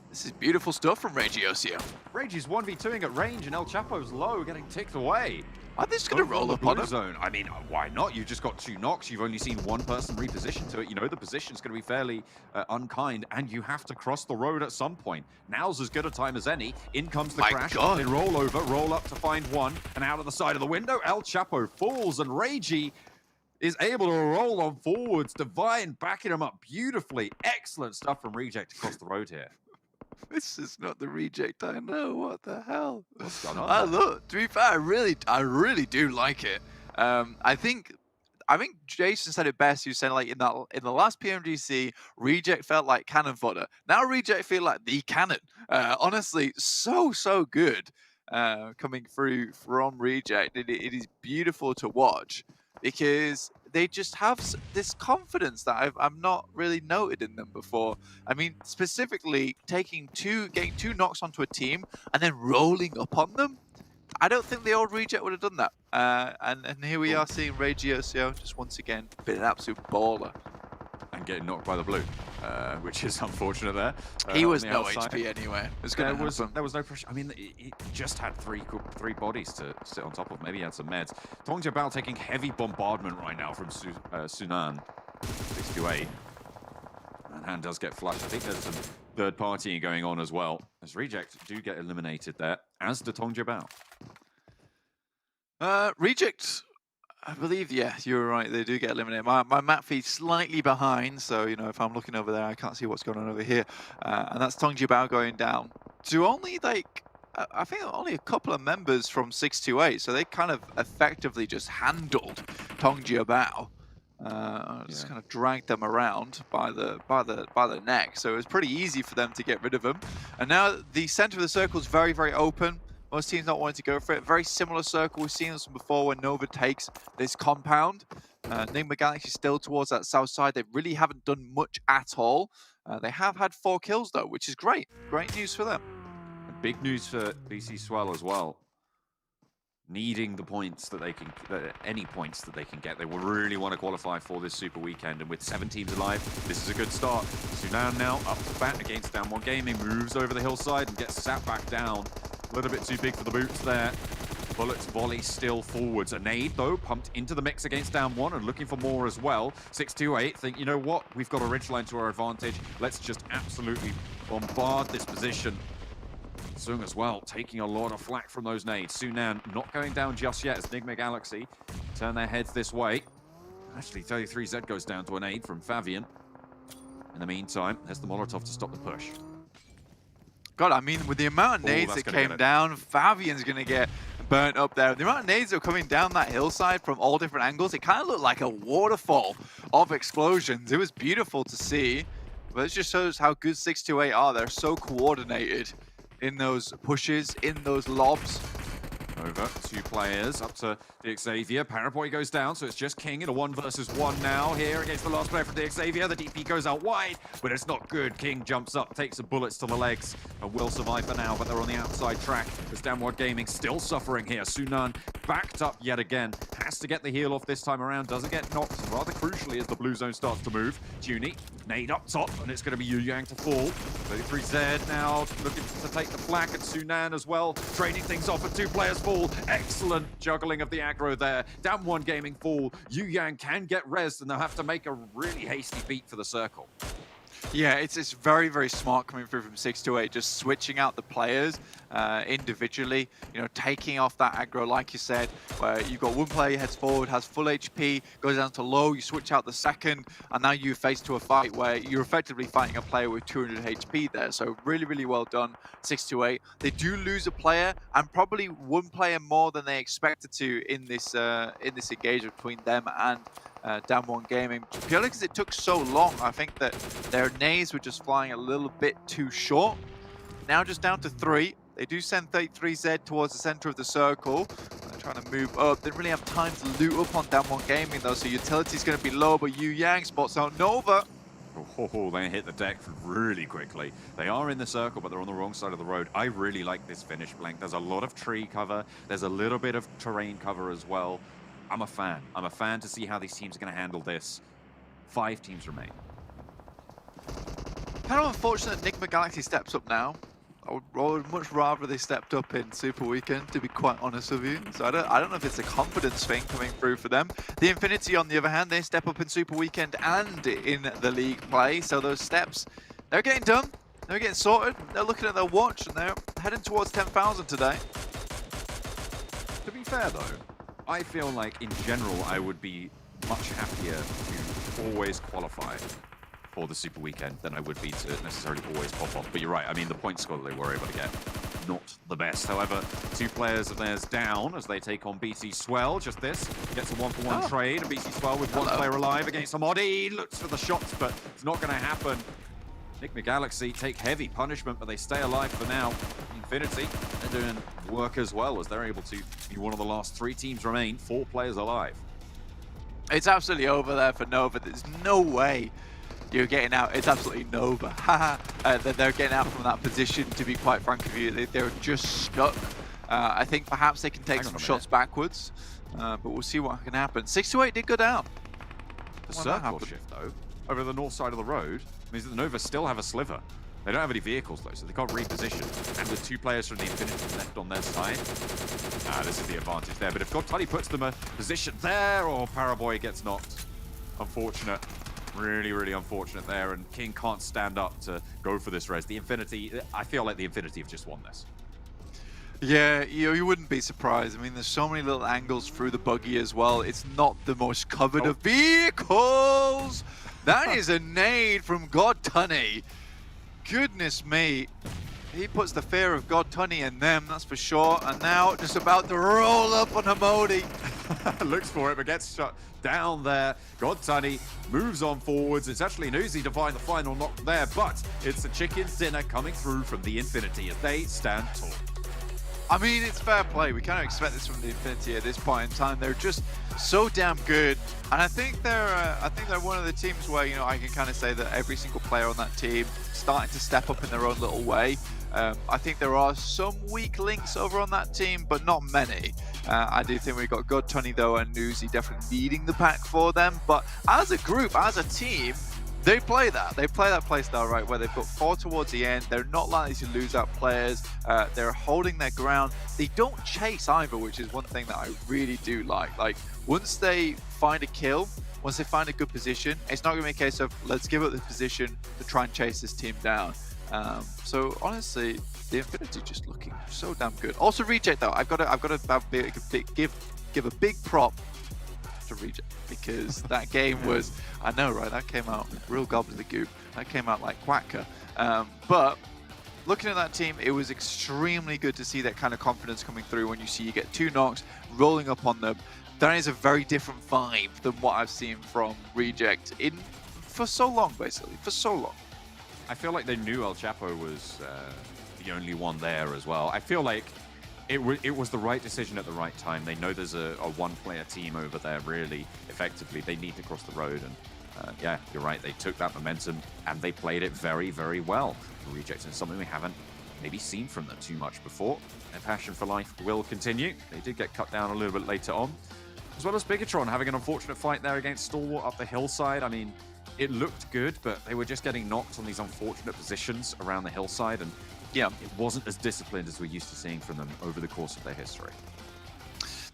This is beautiful stuff from Regiocio. Reggie's 1v2ing at range, and El Chapo's low, getting ticked away. Are they just going to Over roll on the up on blue him? zone. I mean, why not? You've just got 2 knocks. You've only seen one person reposition to it. You know the position's going to be fairly unkind, and you have to cross the road at some point. Now's as good a time as any. In comes the My crash. God. They roll over, roll up to find one, and out of the side of the window, El Chapo falls, and Reiji is able to roll on forwards. Divine backing him up beautifully. Excellent stuff from Reject across the road here. This is not the Reject I know. What the hell? What's going on I there? look. To be fair, I really do like it. I think Jason said it best. He was saying like in the last PMGC, Reject felt like cannon fodder. Now Reject feel like the cannon. Honestly, so good coming through from Reject. It is beautiful to watch because they just have this confidence that I've not really noted in them before. I mean, specifically getting 2 knocks onto a team and then rolling up on them. I don't think the old Reject would have done that. And here we are seeing Regiocio just once again being an absolute baller. And getting knocked by the blue, which is unfortunate there. He on was the no outside. HP anyway. There was no pressure. I mean, he just had three bodies to sit on top of. Maybe he had some meds. Tongja Bao taking heavy bombardment right now from Sunan. 628. And hand does get flushed. I think there's some third partying going on as well. As Reject do get eliminated there, as do Tongja Bao. Reject, I believe, yeah, you were right. They do get eliminated. My map feed's slightly behind, so you know if I'm looking over there, I can't see what's going on over here. And that's Tongja Bao going down to only like I think only a couple of members from 628, so they kind of effectively just handled Tongja Bao. Just kind of dragged them around by the neck, so it was pretty easy for them to get rid of them. And now the center of the circle is very open. Most teams not wanting to go for it. Very similar circle. We've seen this before when Nova takes this compound. Enigma Galaxy still towards that south side. They really haven't done much at all. They have had 4 kills though, which is great. Great news for them. Big news for BC Swell as well. Needing the points that they can, any points that they can get. They will really want to qualify for this Super Weekend, and with 7 teams alive, this is a good start. Sunan now up to bat against Down One Gaming, moves over the hillside and gets sat back down. A little bit too big for the boots there. Bullets volley still forwards. A nade, though, pumped into the mix against Down One and looking for more as well. 628 think, you know what? We've got a ridgeline to our advantage. Let's just absolutely bombard this position. Sung as well, taking a lot of flack from those nades. Sunan not going down just yet as Enigma Galaxy turn their heads this way. Actually, 33Z goes down to a nade from Fabian. In the meantime, there's the Molotov to stop the push. God, I mean, with the amount of nades that came down, Fabian's going to get burnt up there. The amount of nades that are coming down that hillside from all different angles, it kind of looked like a waterfall of explosions. It was beautiful to see, but it just shows how good 628 are. They're so coordinated in those pushes, in those lobs. Over 2 players up to the Xavier. Paraboy goes down, so it's just King in a 1 versus 1 now here against the last player from the Xavier. The DP goes out wide, but it's not good. King jumps up, takes some bullets to the legs, and will survive for now, but they're on the outside track. As Downward Gaming still suffering here. Sunan backed up yet again. Has to get the heal off this time around. Doesn't get knocked, rather crucially, as the blue zone starts to move. Junie, nade up top, and it's going to be Yu Yang to fall. 33Z now looking to take the flak, and Sunan as well, trading things off, and 2 players fall. Excellent juggling of the aggro there. Down One Gaming fall. Yu Yang can get rezzed, and they'll have to make a really hasty beat for the circle. Yeah, it's very smart coming through from 628, just switching out the players individually, you know, taking off that aggro, like you said, where you've got one player heads forward, has full HP, goes down to low, you switch out the second, and now you're faced to a fight where you're effectively fighting a player with 200 HP there. So really well done, 628. They do lose a player, and probably 1 player more than they expected to in this engagement between them and Down One Gaming, purely because it took so long. I think that their nades were just flying a little bit too short. Now just down to 3. They do send 33Z towards the center of the circle. They're trying to move up. They didn't really have time to loot up on Down One Gaming though, so utility's going to be low, but Yu Yang spots out Nova. Oh, they hit the deck really quickly. They are in the circle, but they're on the wrong side of the road. I really like this finish, Blank. There's a lot of tree cover. There's a little bit of terrain cover as well. I'm a fan. I'm a fan to see how these teams are going to handle this. 5 teams remain. Kind of unfortunate Enigma Galaxy steps up now. would much rather they stepped up in Super Weekend, to be quite honest with you. So I don't know if it's a confidence thing coming through for them. The Infinity, on the other hand, they step up in Super Weekend and in the league play. So those steps, they're getting done. They're getting sorted. They're looking at their watch and they're heading towards 10,000 today. To be fair, though, I feel like in general I would be much happier to always qualify for the Super Weekend than I would be to necessarily always pop off. But you're right, I mean, the point score that they were able to get, not the best. However, 2 players of theirs down as they take on BC Swell. Just this, gets a 1-for-1 trade, and BC Swell with 1 player alive against Amodi. Looks for the shots, but it's not going to happen. Enigma Galaxy take heavy punishment, but they stay alive for now. Infinity, they're doing work as well, as they're able to be one of the last 3 teams remain, 4 players alive. It's absolutely over there for Nova. There's no way you're getting out. It's absolutely Nova. They're getting out from that position, to be quite frank with you. They're just stuck. I think perhaps they can take some shots backwards, but we'll see what can happen. 6-8 did go down. The circle shift, though, over the north side of the road, means that the Nova still have a sliver. They don't have any vehicles, though, so they can't reposition. And with 2 players from the Infinity left on their side, this is the advantage there. But if GodTunny puts them a position there, or Paraboy gets knocked, unfortunate. Really, really unfortunate there, and King can't stand up to go for this res. The Infinity, I feel like the Infinity have just won this. Yeah, you wouldn't be surprised. I mean, there's so many little angles through the buggy as well. It's not the most covered of vehicles. That is a nade from GodTunny. Goodness me. He puts the fear of GodTunny in them, that's for sure. And now just about to roll up on Hamodi. Looks for it, but gets shut down there. GodTunny moves on forwards. It's actually an Uzi to find the final knock there, but it's a chicken dinner coming through from the Infinity as they stand tall. I mean, it's fair play. We kind of expect this from the Infinity at this point in time. They're just so damn good, and I think they're one of the teams where, you know, I can kind of say that every single player on that team starting to step up in their own little way. I think there are some weak links over on that team, but not many. I do think we've got GodTunny though and Nuzi definitely leading the pack for them. But as a group, as a team, they play that. They play that play style right, where they put 4 towards the end. They're not likely to lose out players. They're holding their ground. They don't chase either, which is one thing that I really do like. Like, once they find a kill, once they find a good position, it's not going to be a case of let's give up the position to try and chase this team down. So honestly, the Infinity just looking so damn good. Also, Reject though, I've got to give a big prop to Reject, because that game was, I know, right? That came out real gobbledygook. That came out like quacker. But looking at that team, it was extremely good to see that kind of confidence coming through when you get 2 knocks rolling up on them. That is a very different vibe than what I've seen from Reject for so long, basically, for so long. I feel like they knew El Chapo was the only one there as well. I feel like it was the right decision at the right time. They know there's a 1-player team over there, really, effectively. They need to cross the road, and yeah, you're right. They took that momentum, and they played it very, very well. Reject is something we haven't maybe seen from them too much before. Their passion for life will continue. They did get cut down a little bit later on, as well as Bigatron having an unfortunate fight there against Stalwart up the hillside. I mean, it looked good, but they were just getting knocked on these unfortunate positions around the hillside, and yeah, it wasn't as disciplined as we're used to seeing from them over the course of their history.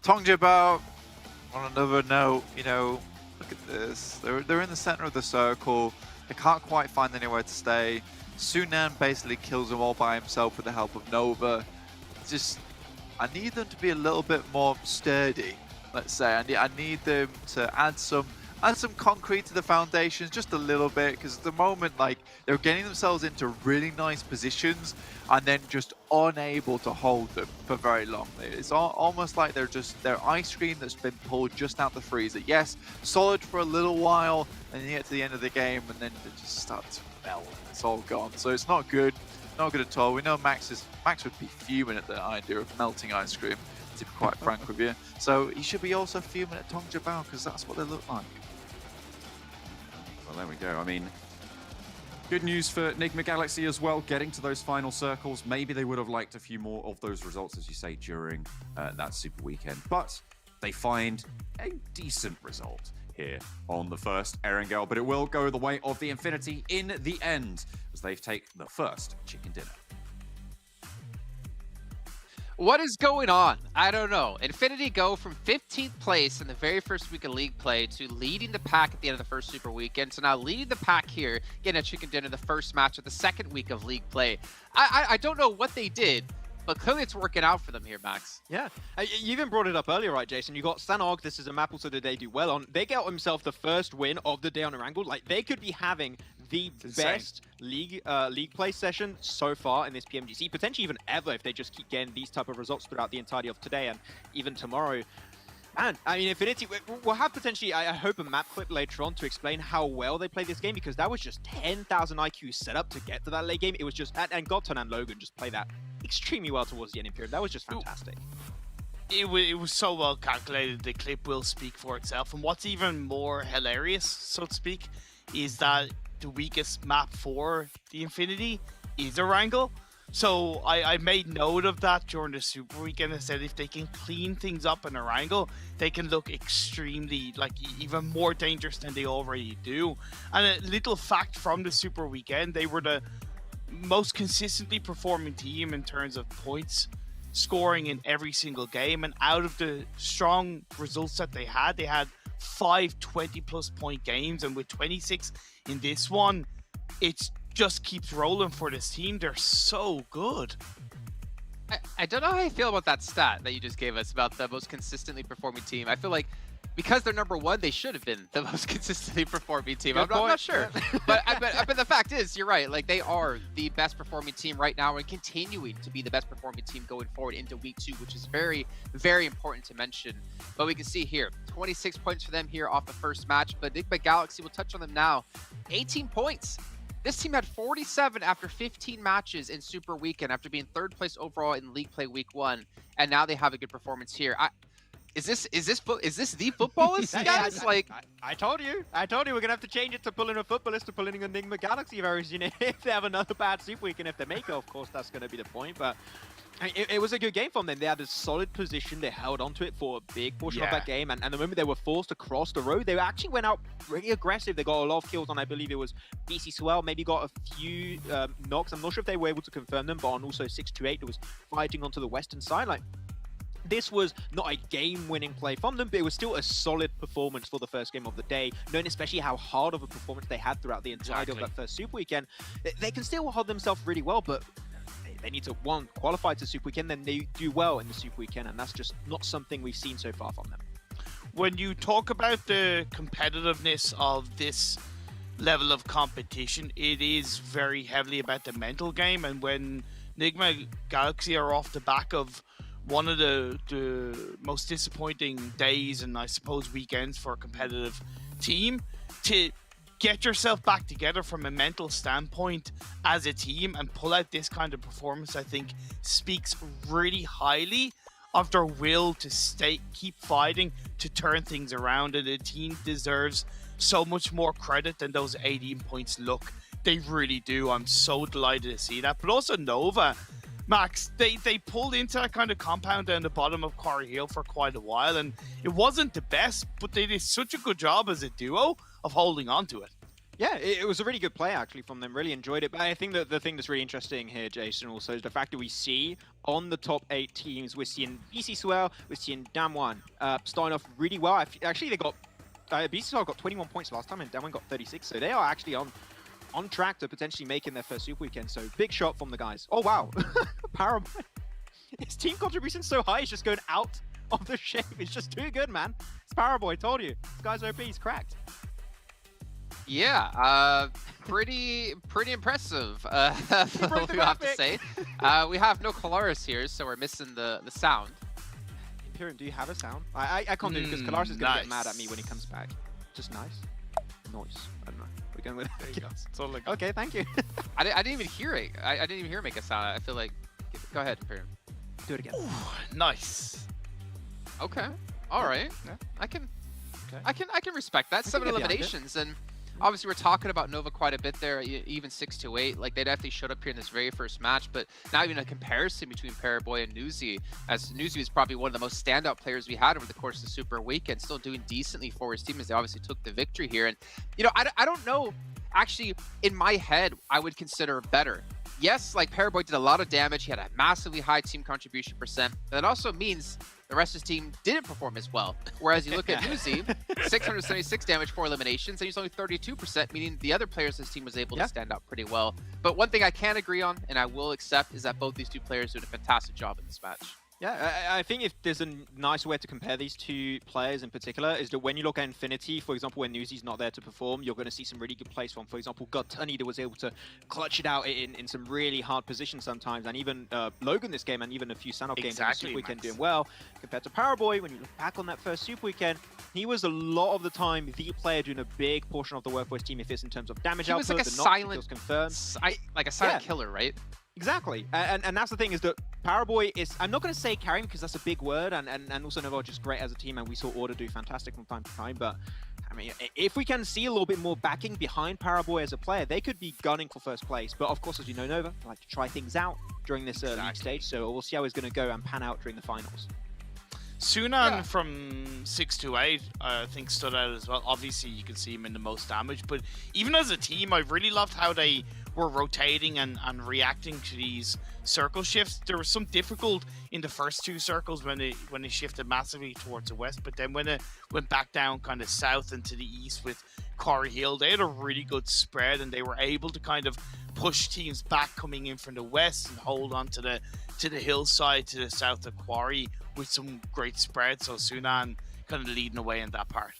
Tongjabao, on another note, you know, look at this. They're in the center of the circle. They can't quite find anywhere to stay. Sunan basically kills them all by himself with the help of Nova. Just, I need them to be a little bit more sturdy, let's say. I need them to add some concrete to the foundations just a little bit, because at the moment, like, they're getting themselves into really nice positions and then just unable to hold them for very long. It's almost like they're ice cream that's been pulled just out the freezer. Yes, solid for a little while, and you get to the end of the game and then it just starts to melt and it's all gone. So it's not good, not good at all. We know Max would be fuming at the idea of melting ice cream, to be quite frank with you. So he should be also fuming at Tongjabao, because that's what they look like. Well, there we go. I mean, good news for Enigma Galaxy as well, getting to those final circles. Maybe they would have liked a few more of those results, as you say, during that Super Weekend. But they find a decent result here on the first Erangel. But it will go the way of the Infinity in the end, as they take the first chicken dinner. What is going on? I don't know. Infinity go from 15th place in the very first week of league play to leading the pack at the end of the first Super Weekend. So now leading the pack here, getting a chicken dinner the first match of the second week of league play. I don't know what they did, but clearly it's working out for them here, Max. Yeah, you even brought it up earlier, right, Jason? You got Sanhok. This is a map also that they do well on. They get themselves the first win of the day on Erangel. Like, they could be having the best league play session so far in this PMGC, potentially even ever if they just keep getting these type of results throughout the entirety of today and even tomorrow. Man, I mean, Infinity, we'll have potentially, I hope, a map clip later on to explain how well they play this game, because that was just 10,000 IQ set up to get to that late game. It was just, and Godton and Logan just play that extremely well towards the ending period. That was just fantastic. It was so well calculated. The clip will speak for itself. And what's even more hilarious, so to speak, is that the weakest map for the Infinity is Erangel. So I made note of that during the Super Weekend. I said if they can clean things up in Erangel, they can look extremely, like, even more dangerous than they already do. And a little fact from the Super Weekend, they were the most consistently performing team in terms of points scoring in every single game. And out of the strong results that they had 5 20+ point games, and with 26 in this one, it just keeps rolling for this team. They're so good. I don't know how I feel about that stat that you just gave us about the most consistently performing team. I feel like because they're number one, they should have been the most consistently performing team. I'm not sure. but the fact is, you're right. Like, they are the best performing team right now and continuing to be the best performing team going forward into week 2, which is very, very important to mention. But we can see here, 26 points for them here off the first match. But Enigma Galaxy, we'll touch on them now. 18 points. This team had 47 after 15 matches in Super Weekend after being 3rd place overall in League Play Week 1. And now they have a good performance here. Is this the footballist, guys? I told you we're gonna have to change it to pulling a footballist to pulling an Enigma Galaxy very soon. If they have another bad Super Weekend, if they make it, of course, that's gonna be the point. But it was a good game from them. They had a solid position. They held onto it for a big portion of that game. And the moment they were forced to cross the road, they actually went out really aggressive. They got a lot of kills on, I believe it was BC Swell, maybe got a few knocks. I'm not sure if they were able to confirm them, but on also 628, it was fighting onto the western side. Like, this was not a game-winning play from them, but it was still a solid performance for the first game of the day, knowing especially how hard of a performance they had throughout the entirety of that first Super Weekend. They can still hold themselves really well, but they need to, one, qualify to Super Weekend, then they do well in the Super Weekend, and that's just not something we've seen so far from them. When you talk about the competitiveness of this level of competition, it is very heavily about the mental game. And when Enigma Galaxy are off the back of one of the most disappointing days and, I suppose, weekends for a competitive team, to get yourself back together from a mental standpoint as a team and pull out this kind of performance, I think speaks really highly of their will to keep fighting to turn things around. And the team deserves so much more credit than those 18 points look. They really do. I'm so delighted to see that. But also Nova, Max, they pulled into that kind of compound down the bottom of Quarry Hill for quite a while, and it wasn't the best, but they did such a good job as a duo of holding on to it. Yeah, it was a really good play, actually, from them. Really enjoyed it. But I think that the thing that's really interesting here, Jason, also is the fact that we see on the top 8 teams, we're seeing BC Swell, we're seeing Damwon starting off really well. Actually, they got BC Swell got 21 points last time, and Damwon got 36, so they are actually on track to potentially making their first Super Weekend. So big shot from the guys. Oh, wow. Paraboy. His team contribution so high, he's just going out of the shape. It's just too good, man. It's Paraboy, told you. This guy's OP, he's cracked. Yeah, pretty impressive. What we have to say. We have no Kalaris here, so we're missing the sound. Imperium, do you have a sound? I can't do it because Kalaris is going to get mad at me when he comes back. Just nice. Noise. I don't know. We're going with There you go. It's all like Okay, thank you. I didn't even hear it. I didn't even hear it make a sound. I feel like... Go ahead, Imperium. Do it again. Ooh, nice. Okay. All right. Yeah. I can respect that. 7 get behind it. eliminations, and obviously we're talking about Nova quite a bit there, even 6-8. Like, they definitely showed up here in this very first match, but not even a comparison between Paraboy and Newsy, as Newsy is probably one of the most standout players we had over the course of the Super Weekend, still doing decently for his team as they obviously took the victory here. And, you know, I don't know, actually, in my head, I would consider better yes, like Paraboy did a lot of damage. He had a massively high team contribution percent. That also means the rest of his team didn't perform as well. Whereas you look at Newsy, 676 damage, 4 eliminations, and he's only 32%, meaning the other players in his team was able to stand out pretty well. But one thing I can agree on, and I will accept, is that both these two players did a fantastic job in this match. Yeah, I think if there's a nice way to compare these two players in particular is that when you look at Infinity, for example, when Newsy's not there to perform, you're going to see some really good plays from, for example, Godtunny that was able to clutch it out in some really hard positions sometimes, and even Logan this game, and even a few Sanhok games in the Super Weekend doing well. Compared to Paraboy, when you look back on that first Super Weekend, he was a lot of the time the player doing a big portion of the work for his team if it's in terms of damage output, like a silent, like a silent killer, right? Exactly, and that's the thing is that Paraboy is, I'm not going to say carrying because that's a big word, and also Nova are just great as a team, and we saw Order do fantastic from time to time, but I mean, if we can see a little bit more backing behind Paraboy as a player, they could be gunning for first place. But of course, as you know, Nova like to try things out during this league stage, so we'll see how it's going to go and pan out during the finals. Sunan from 6 to 8, I think stood out as well. Obviously, you can see him in the most damage, but even as a team, I really loved how they were rotating and reacting to these circle shifts. There was some difficult in the first 2 circles when it shifted massively towards the west, but then when it went back down kind of south and to the east with Quarry Hill, they had a really good spread, and they were able to kind of push teams back coming in from the west and hold on to the hillside to the south of Quarry with some great spread. So Sunan kind of leading away in that part.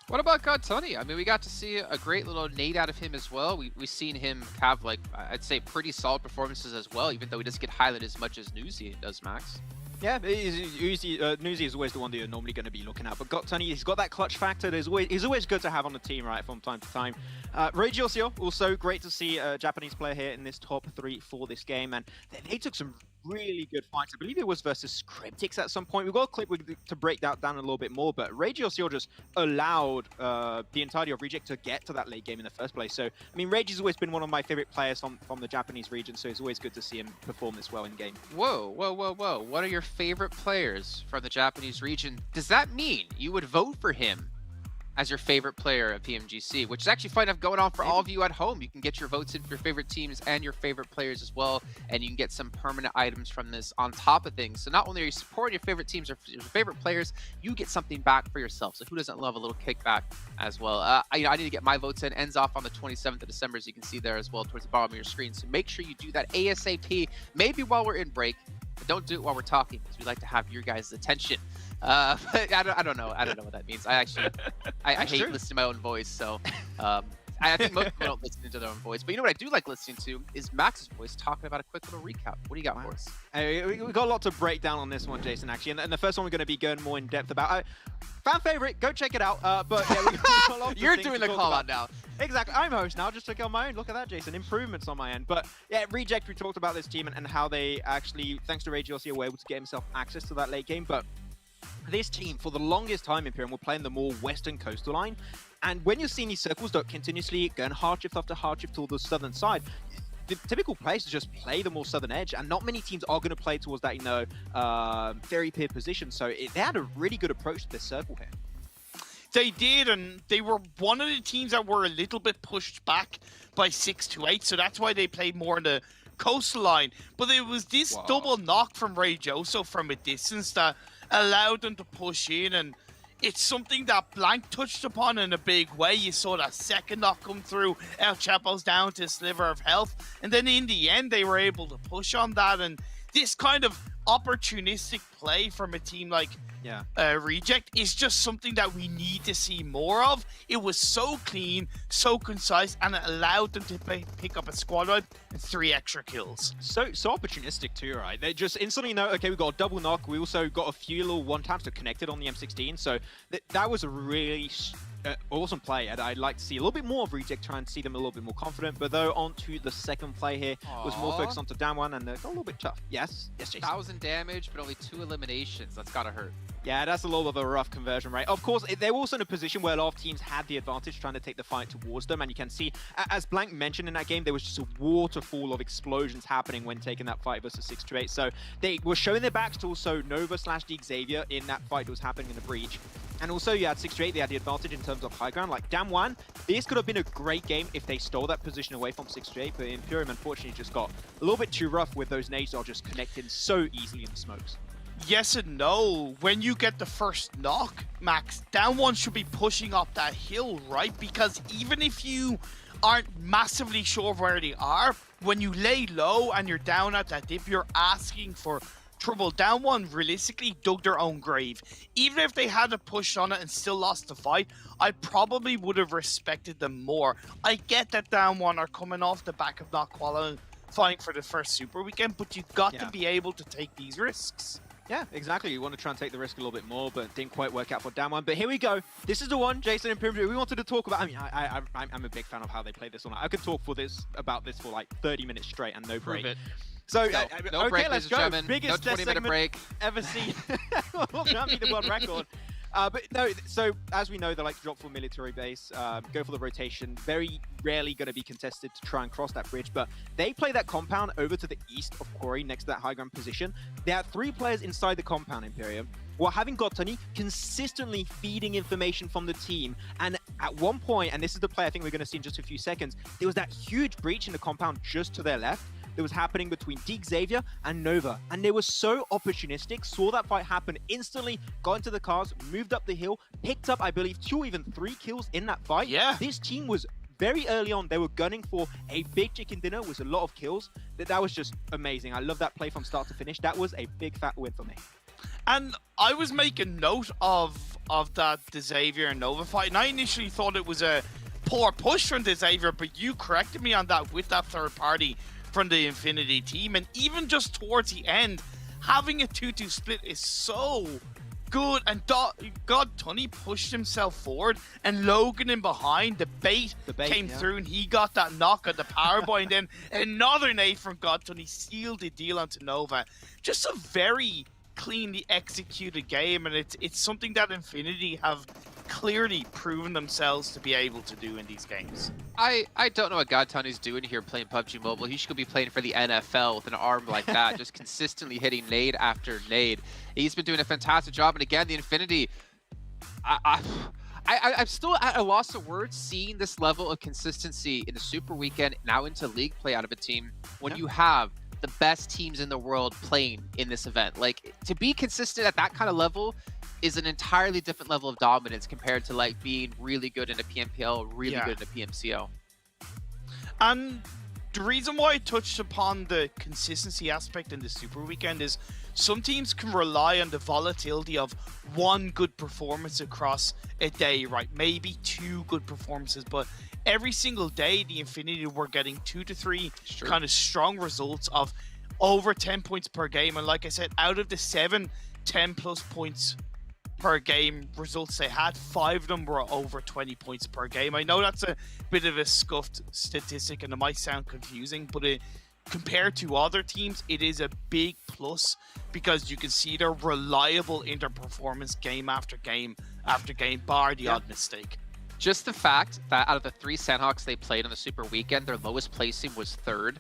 What about Godtunny? I mean, we got to see a great little nade out of him as well. We've seen him have, like, I'd say pretty solid performances as well, even though he doesn't get highlighted as much as Newsy does, Max. Yeah, Newsy is always the one that you're normally going to be looking at, but Godtunny, he's got that clutch factor that he's always good to have on the team, right, from time to time. Erangel, also great to see a Japanese player here in this top 3 for this game, and they took some really good fights. I believe it was versus Cryptics at some point. We've got a clip to break that down a little bit more, but Erangel just allowed the entirety of Reject to get to that late game in the first place. So, I mean, Rage has always been one of my favorite players from the Japanese region, so it's always good to see him perform this well in game. Whoa. What are your favorite players from the Japanese region? Does that mean you would vote for him as your favorite player at PMGC, which is actually fun enough going on for all of you at home. You can get your votes in for your favorite teams and your favorite players as well, and you can get some permanent items from this on top of things. So not only are you supporting your favorite teams or your favorite players, you get something back for yourself. So who doesn't love a little kickback as well? I need to get my votes in. Ends off on the 27th of December, as you can see there as well towards the bottom of your screen. So make sure you do that ASAP, maybe while we're in break, but don't do it while we're talking, because we like to have your guys' attention. But I don't know what that means. I hate listening to my own voice, so I think most people don't listen to their own voice. But you know what I do like listening to is Max's voice talking about a quick little recap. What do you got for us? We got a lot to break down on this one, Jason, actually. And the first one we're going to be going more in depth about. Fan favorite, go check it out. But yeah, we got a lot of You're doing the call out now. Exactly, I'm host now. Just took it on my own. Look at that, Jason. Improvements on my end. But yeah, Reject, we talked about this team and how they actually, thanks to Erangel, were able to get himself access to that late game. But this team, for the longest time, Imperium, were playing the more western coastal line. And when you're seeing these circles that continuously going hard shift after hard shift to the southern side, the typical place is just play the more southern edge, and not many teams are going to play towards that, very peer position. So they had a really good approach to this circle here. They did, and they were one of the teams that were a little bit pushed back by 6 to 8, so that's why they played more in the coastal line. But it was this double knock from Rayoso from a distance that allowed them to push in, and it's something that Blank touched upon in a big way. You saw that second knock come through, El Chapo's down to a sliver of health, and then in the end they were able to push on that. And this kind of opportunistic play from a team like Reject is just something that we need to see more of. It was so clean, so concise, and it allowed them to pick up a squad wipe and 3 extra kills. So opportunistic too, right? They just instantly know, okay, we got a double knock. We also got a few little one-taps that connected on the M16. So that was a really awesome play, and I'd like to see a little bit more of Reject, trying to see them a little bit more confident. But though, on to the second play here, was more focused onto down one, and got a little bit tough. Yes, Jason. 1,000 damage, but only 2 eliminations. That's gotta hurt. Yeah, that's a little bit of a rough conversion rate. Of course, they were also in a position where a lot of teams had the advantage trying to take the fight towards them, and you can see, as Blank mentioned in that game, there was just a waterfall of explosions happening when taking that fight versus 6 to 8. So they were showing their backs to also Nova / the Xavier in that fight that was happening in the breach. And also, you had 6-8, they had the advantage in terms of high ground. Like, Damwon, this could have been a great game if they stole that position away from 6-8, but Imperium unfortunately just got a little bit too rough with those nades all just connecting so easily in the smokes. Yes and no. When you get the first knock, Max, Damwon should be pushing up that hill, right? Because even if you aren't massively sure of where they are, when you lay low and you're down at that dip, you're asking for trouble. Damwon realistically dug their own grave. Even if they had to push on it and still lost the fight, I probably would have respected them more. I get that Damwon are coming off the back of not qualifying for the first Super Weekend, but you've got to be able to take these risks. Yeah, exactly. You want to try and take the risk a little bit more, but didn't quite work out for Damwon. But here we go. This is the one, Jason and Imperium, we wanted to talk about. I mean, I'm a big fan of how they play this one. I could talk about this for like 30 minutes straight and no break. So, no okay, break, let's ladies and go. gentlemen. Biggest No test 20-minute segment break. ever seen. Well, that be the world record. But no, so as we know, they like to drop for military base, go for the rotation. Very rarely going to be contested to try and cross that bridge. But they play that compound over to the east of Quarry, next to that high ground position. There are 3 players inside the compound, Imperium, while having Gotani consistently feeding information from the team. And at one point, and this is the play I think we're going to see in just a few seconds, there was that huge breach in the compound just to their left that was happening between Deke Xavier and Nova. And they were so opportunistic, saw that fight happen instantly, got into the cars, moved up the hill, picked up, I believe, 2 or even 3 kills in that fight. Yeah. This team was very early on, they were gunning for a big chicken dinner with a lot of kills. That was just amazing. I love that play from start to finish. That was a big fat win for me. And I was making note of that Xavier and Nova fight, and I initially thought it was a poor push from Xavier, but you corrected me on that with that third party from the Infinity team. And even just towards the end, having a 2-2 split is so good. And God, Tunney pushed himself forward, and Logan in behind, the bait came through, and he got that knock on the power boy, and then another nade from God Tunney sealed the deal onto Nova. Just a very cleanly executed game, and it's something that Infinity have clearly proven themselves to be able to do in these games. I don't know what God Tony's doing here playing PUBG Mobile. He should be playing for the NFL with an arm like that, just consistently hitting nade after nade. He's been doing a fantastic job, and again, the Infinity, I'm still at a loss of words seeing this level of consistency in the Super Weekend, now into league play out of a team, when you have the best teams in the world playing in this event. Like, to be consistent at that kind of level is an entirely different level of dominance compared to like being really good in a PMPL, really good in a PMCO. And the reason why I touched upon the consistency aspect in the Super Weekend is some teams can rely on the volatility of 1 good performance across a day, right? Maybe 2 good performances, but every single day, the Infinity were getting 2 to 3 kind of strong results of over 10 points per game. And like I said, out of the 7 10+ points per game results they had, 5 of them were over 20 points per game. I know that's a bit of a scuffed statistic and it might sound confusing, but compared to other teams, it is a big plus because you can see they're reliable in their performance game after game after game, bar the odd mistake. Just the fact that out of the 3 Sanhoks they played on the Super Weekend, their lowest placing was 3rd,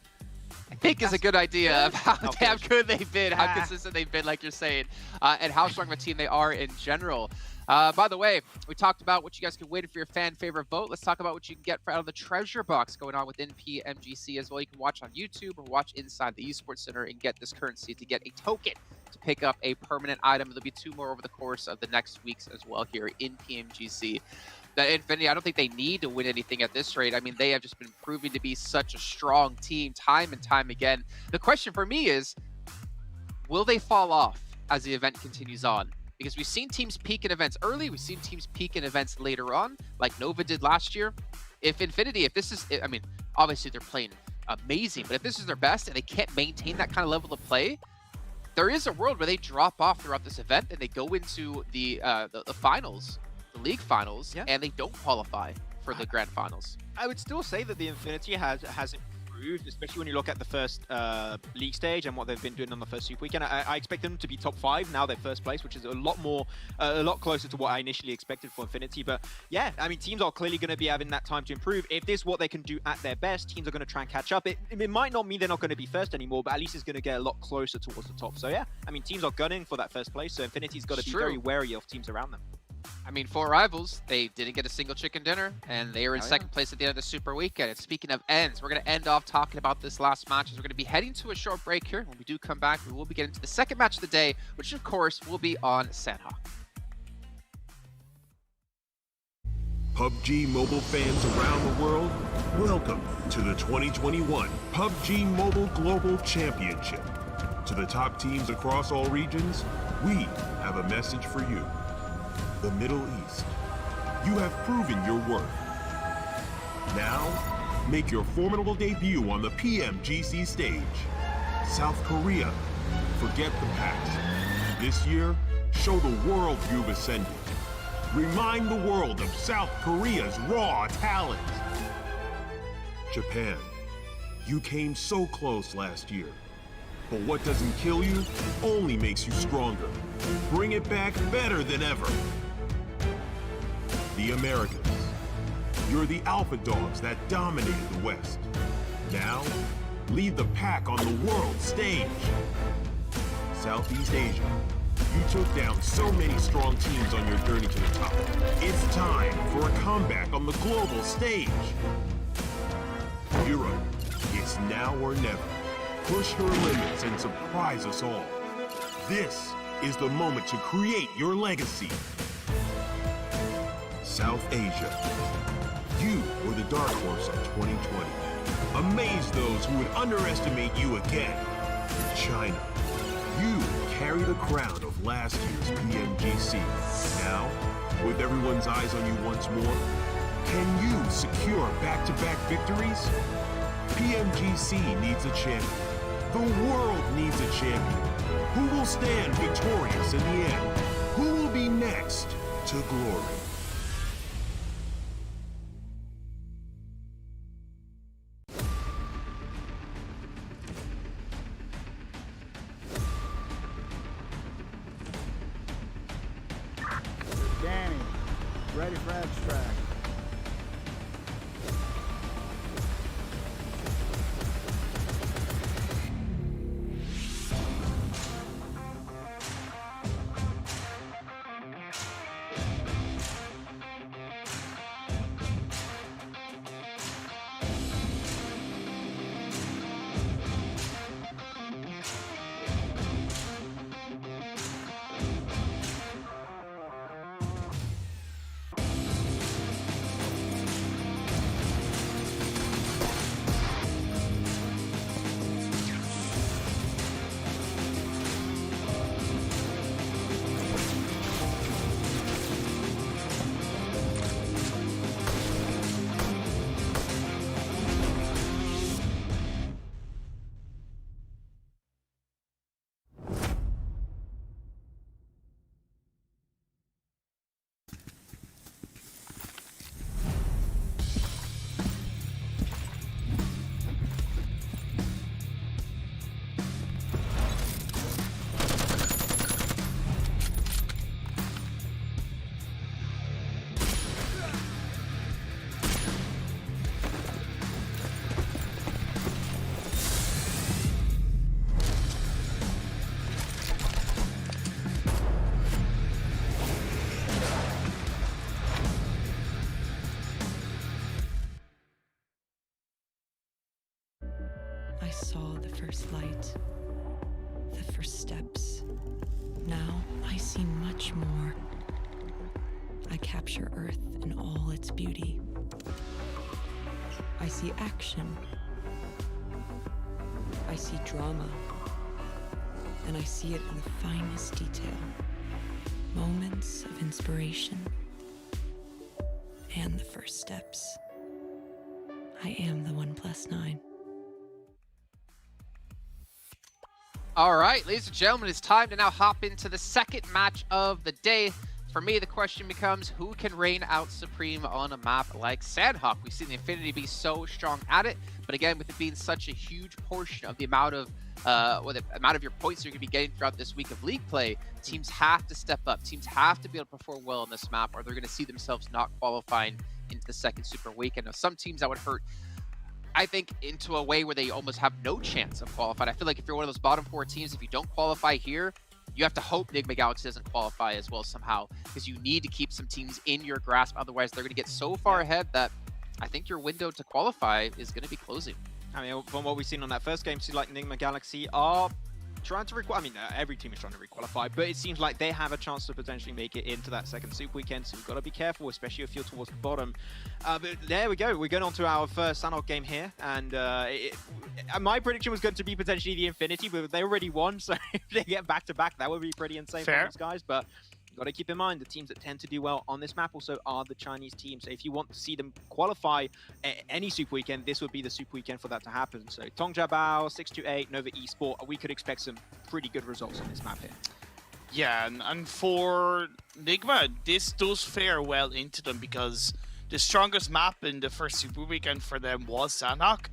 I think is a good idea of how damn good they've been, how consistent they've been, like you're saying, and how strong of a team they are in general. By the way, we talked about what you guys can win for your fan favorite vote. Let's talk about what you can get out of the treasure box going on within PMGC as well. You can watch on YouTube or watch inside the Esports Center and get this currency to get a token to pick up a permanent item. There'll be 2 more over the course of the next weeks as well here in PMGC. The Infinity, I don't think they need to win anything at this rate. I mean, they have just been proving to be such a strong team time and time again. The question for me is, will they fall off as the event continues on? Because we've seen teams peak in events early, we've seen teams peak in events later on, like Nova did last year. If Infinity, if this is, I mean, obviously they're playing amazing, but if this is their best and they can't maintain that kind of level of play, there is a world where they drop off throughout this event and they go into the finals, the league finals, and they don't qualify for the grand finals. I would still say that the Infinity has improved, especially when you look at the first league stage and what they've been doing on the first Super Weekend. I expect them to be top 5 now. They're first place, which is a lot closer to what I initially expected for Infinity. But yeah, I mean, teams are clearly going to be having that time to improve. If this is what they can do at their best, teams are going to try and catch up. It might not mean they're not going to be first anymore, but at least it's going to get a lot closer towards the top. So yeah, I mean, teams are gunning for that first place, so Infinity's got to be very wary of teams around them. I mean, for Rivals, they didn't get a single chicken dinner, and they are in Oh, yeah. second place at the end of the Super Weekend. And speaking of ends, we're going to end off talking about this last match, as we're going to be heading to a short break here. When we do come back, we will be getting to the second match of the day, which of course will be on Sanhok. PUBG Mobile fans around the world, welcome to the 2021 PUBG Mobile Global Championship. To the top teams across all regions, we have a message for you. The Middle East. You have proven your worth. Now, make your formidable debut on the PMGC stage. South Korea, forget the past. This year, show the world you've ascended. Remind the world of South Korea's raw talent. Japan, you came so close last year. But what doesn't kill you only makes you stronger. Bring it back better than ever. The Americans, you're the alpha dogs that dominated the West. Now, lead the pack on the world stage. Southeast Asia, you took down so many strong teams on your journey to the top. It's time for a comeback on the global stage. Europe, it's now or never. Push your limits and surprise us all. This is the moment to create your legacy. South Asia, you were the dark horse of 2020. Amaze those who would underestimate you again. China, you carry the crown of last year's PMGC. Now, with everyone's eyes on you once more, can you secure back-to-back victories? PMGC needs a champion. The world needs a champion. Who will stand victorious in the end? Who will be next to glory? Danny, ready for abstract. I saw the first light, the first steps. Now I see much more. I capture Earth in all its beauty. I see action. I see drama. And I see it in the finest detail. Moments of inspiration and the first steps. I am the 1+9. All right, ladies and gentlemen, it's time to now hop into the second match of the day. For me, the question becomes, who can reign out supreme on a map like Sanhok? We've seen the Infinity be so strong at it, but again, with it being such a huge portion of the amount of your points you're going to be getting throughout this week of league play, teams have to step up. Teams have to be able to perform well on this map, or they're going to see themselves not qualifying into the second Super Weekend. Now, some teams that would hurt, I think, into a way where they almost have no chance of qualifying. I feel like if you're one of those bottom four teams, if you don't qualify here, you have to hope Nigma Galaxy doesn't qualify as well somehow, because you need to keep some teams in your grasp. Otherwise, they're going to get so far ahead that I think your window to qualify is going to be closing. I mean, from what we've seen on that first game, seems like Nigma Galaxy are trying to I mean, every team is trying to requalify, but it seems like they have a chance to potentially make it into that second Super Weekend, so we've got to be careful, especially if you're towards the bottom. But there we go. We're going on to our first Sanhok game here, and my prediction was going to be potentially the Infinity, but they already won, so if they get back-to-back, that would be pretty insane for these guys, but got to keep in mind the teams that tend to do well on this map also are the Chinese teams. So if you want to see them qualify any Super Weekend, this would be the Super Weekend for that to happen. So Tongjabao, 628, Nova Esport, we could expect some pretty good results on this map here. Yeah, and for Nigma, this does fare well into them because the strongest map in the first Super Weekend for them was Sanhok,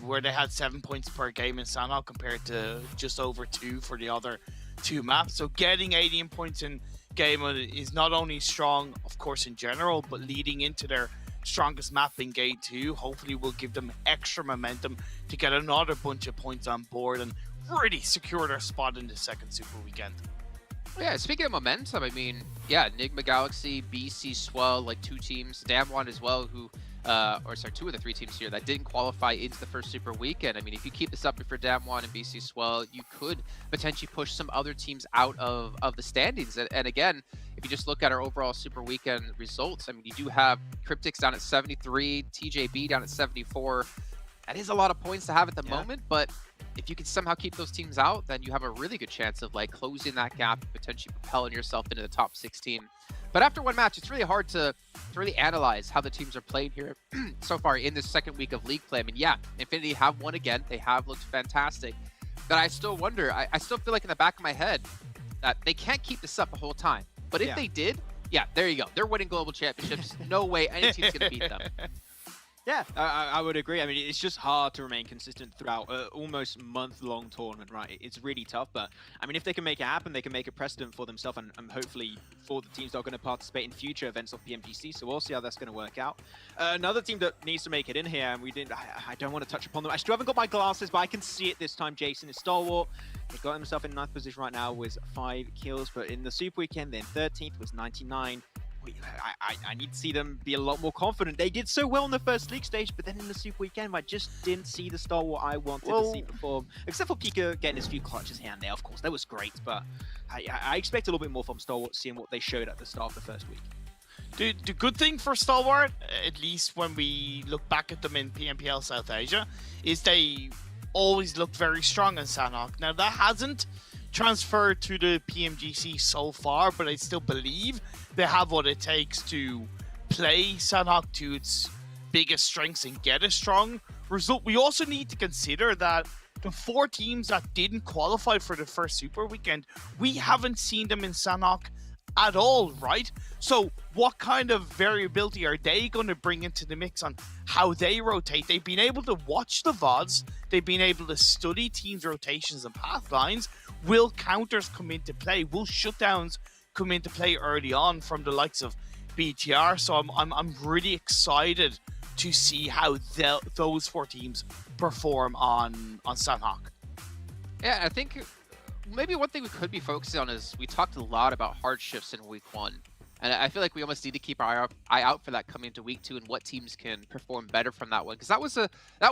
where they had 7 points per game in Sanhok compared to just over 2 for the other 2 maps. So getting 18 points in game is not only strong, of course, in general, but leading into their strongest map in Gate 2, hopefully will give them extra momentum to get another bunch of points on board and really secure their spot in the second Super Weekend. Yeah, speaking of momentum, I mean, yeah, Nigma Galaxy, BC Swell, like 2 teams, Damwon as well, who, or sorry, 2 of the 3 teams here that didn't qualify into the first Super Weekend. I mean, if you keep this up for Damwon and BC Swell, you could potentially push some other teams out of the standings. And again, if you just look at our overall Super Weekend results, I mean, you do have Cryptics down at 73, TJB down at 74. That is a lot of points to have at the moment, but if you can somehow keep those teams out, then you have a really good chance of like closing that gap and potentially propelling yourself into the top 16. But after one match, it's really hard to really analyze how the teams are playing here so far in this second week of league play. I mean, yeah, Infinity have won again. They have looked fantastic. But I still wonder, I still feel like in the back of my head that they can't keep this up the whole time. But if they did, yeah, there you go. They're winning global championships. No way any team's going to beat them. Yeah, I would agree. I mean, it's just hard to remain consistent throughout an almost month-long tournament, right? It's really tough, but I mean, if they can make it happen, they can make a precedent for themselves and hopefully for the teams that are going to participate in future events of PMGC, so we'll see how that's going to work out. Another team that needs to make it in here, and I don't want to touch upon them. I still haven't got my glasses, but I can see it this time. Jason is Stalwart. He got himself in 9th position right now with 5 kills, but in the Super Weekend, then 13th was 99. I need to see them be a lot more confident. They did so well in the first league stage, but then in the Super Weekend, I just didn't see the Stalwart I wanted to see perform. Except for Pika getting his few clutches here and there, of course. That was great, but I expect a little bit more from Stalwart, seeing what they showed at the start of the first week. The good thing for Stalwart, at least when we look back at them in PMPL South Asia, is they always looked very strong in Sanhok. Now, that hasn't transferred to the PMGC so far, but I still believe they have what it takes to play Sanhok to its biggest strengths and get a strong result. We also need to consider that the 4 teams that didn't qualify for the first Super Weekend, we haven't seen them in Sanhok at all, right? So what kind of variability are they going to bring into the mix on how they rotate? They've been able to watch the VODs. They've been able to study teams' rotations and path lines. Will counters come into play? Will shutdowns come into play early on from the likes of BTR? So I'm really excited to see how those 4 teams perform on Sanhok. Yeah, I think maybe one thing we could be focusing on is we talked a lot about hardships in week 1. And I feel like we almost need to keep our eye out for that coming into week 2 and what teams can perform better from that one. Because that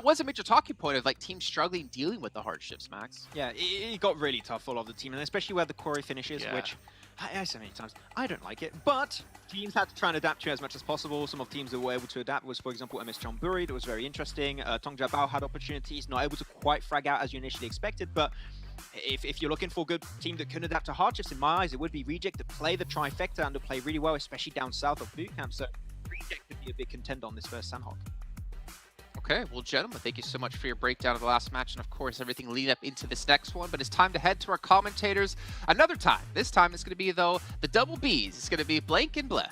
was a major talking point of like teams struggling dealing with the hardships, Max. Yeah, it got really tough for a lot of the team, and especially where the quarry finishes, which I say many times, I don't like it. But teams had to try and adapt to it as much as possible. Some of the teams that were able to adapt was, for example, MS Chonburi. That was very interesting. Tongjabao had opportunities, not able to quite frag out as you initially expected, but if you're looking for a good team that can adapt to hardships, in my eyes, it would be Reject to play the trifecta and to play really well, especially down south of bootcamp. So Reject could be a big contender on this first Sanhok. Okay, well, gentlemen, thank you so much for your breakdown of the last match and, of course, everything leading up into this next one. But it's time to head to our commentators another time. This time it's going to be, though, the double Bs. It's going to be Blank and Bleh.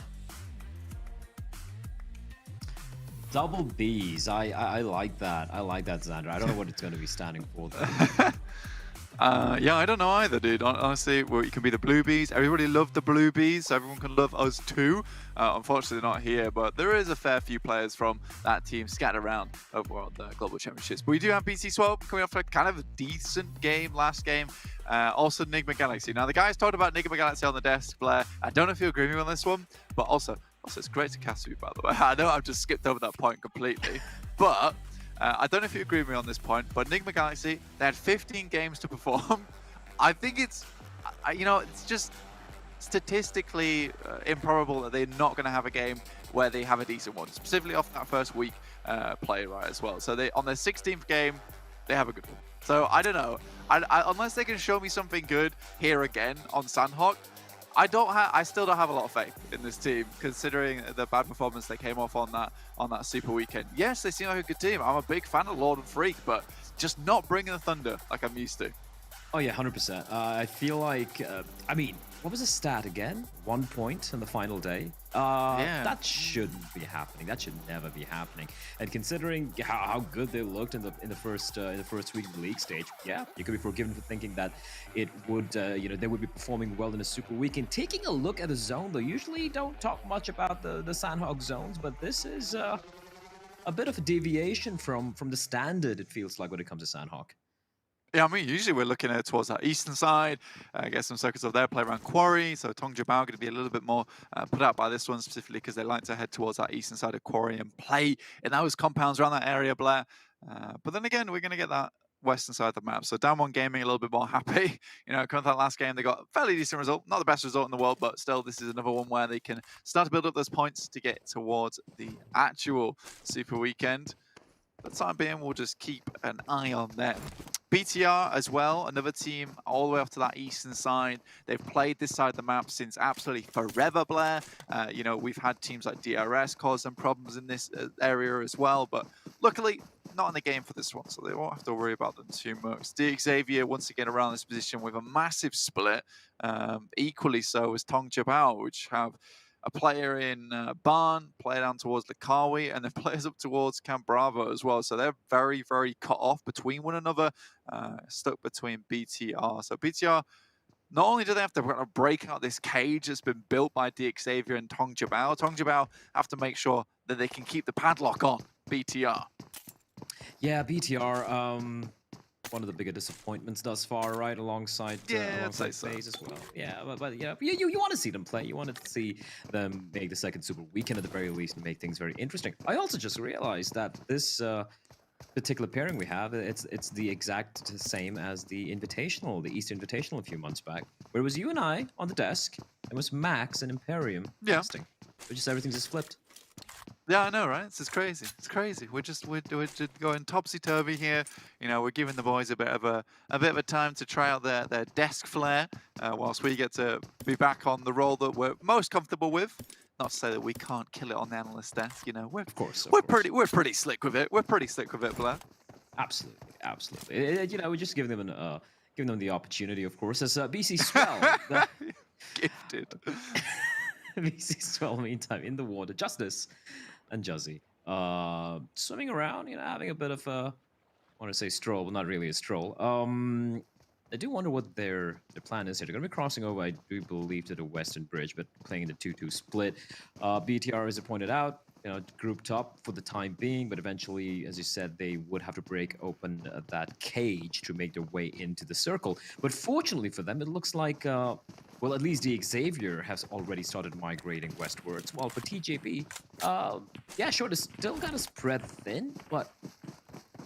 Double Bs. I like that. I like that, Xander. I don't know what it's going to be standing for, though. Yeah, I don't know either, dude. Honestly, well, you can be the Blue Bees. Everybody loved the Blue Bees, so everyone can love us too. Unfortunately, they're not here, but there is a fair few players from that team scattered around over on the Global Championships. But we do have BC Swell coming off a kind of a decent game last game. Also, Nigma Galaxy. Now, the guys talked about Nigma Galaxy on the desk, Blair. I don't know if you agree with me on this one, but also it's great to cast you, by the way. I know I've just skipped over that point completely, but I don't know if you agree with me on this point, but Nigma Galaxy, they had 15 games to perform. I think it's, it's just statistically improbable that they're not going to have a game where they have a decent one, specifically off that first week play, right, as well. So on their 16th game, they have a good one. So I don't know. Unless they can show me something good here again on Sanhok, I still don't have a lot of faith in this team, considering the bad performance they came off on that Super Weekend. Yes, they seem like a good team. I'm a big fan of Lord and Freak, but just not bringing the thunder like I'm used to. Oh yeah, 100%. I feel like, I mean, what was the stat again? 1 point on the final day. Yeah. That shouldn't be happening. That should never be happening. And considering how good they looked in the first week of the league stage, yeah, you could be forgiven for thinking that it would, they would be performing well in a Super Weekend. Taking a look at the zone, though, usually don't talk much about the Sanhok zones, but this is a bit of a deviation from the standard. It feels like when it comes to Sanhok. Yeah, I mean, usually we're looking at towards that eastern side, get some circuits over there, play around Quarry. So Tongjabao going to be a little bit more put out by this one, specifically because they like to head towards that eastern side of Quarry and play in those compounds around that area, Blair. But then again, we're going to get that western side of the map. So Down One Gaming a little bit more happy. Coming to that last game, they got a fairly decent result. Not the best result in the world, but still, this is another one where they can start to build up those points to get towards the actual Super Weekend. For the time being, we'll just keep an eye on them. BTR as well, another team all the way off to that eastern side. They've played this side of the map since absolutely forever, Blair. We've had teams like DRS cause them problems in this area as well, but luckily not in the game for this one, so they won't have to worry about them too much. Xavier once again around this position with a massive split. Equally so as Tongjabao, which have a player in Barn, player down towards Lakawi, and then players up towards Camp Bravo as well. So they're very, very cut off between one another, stuck between BTR. So BTR, not only do they have to break out this cage that's been built by Xavier and Tongjabao have to make sure that they can keep the padlock on BTR. Yeah, BTR, one of the bigger disappointments thus far, right? Alongside FaZe as well. Yeah, but you want to see them play. You want to see them make the second Super Weekend at the very least and make things very interesting. I also just realized that this particular pairing we have, it's the exact same as the Invitational, the East Invitational a few months back, where it was you and I on the desk. It was Max and Imperium testing. But just everything's just flipped. Yeah, I know, right? This is crazy. It's crazy. We're just going topsy-turvy here. We're giving the boys a bit of a time to try out their desk flair, whilst we get to be back on the role that we're most comfortable with. Not to say that we can't kill it on the analyst desk. We're pretty slick with it. We're pretty slick with it, Blair. Absolutely. We're just giving them the opportunity, of course, as BC Swell. Gifted. BC Swell, meantime, in the water. Justice and Juzzy swimming around, having a bit of a, I want to say stroll, but not really a stroll. I do wonder what their plan is here. They're going to be crossing over, I do believe, to the Western Bridge, but playing in the 2-2 split. BTR, as I pointed out, grouped up for the time being, but eventually, as you said, they would have to break open that cage to make their way into the circle. But fortunately for them, it looks like, well, at least the Xavier has already started migrating westwards. While for TJP, yeah, sure, they're still kind of spread thin, but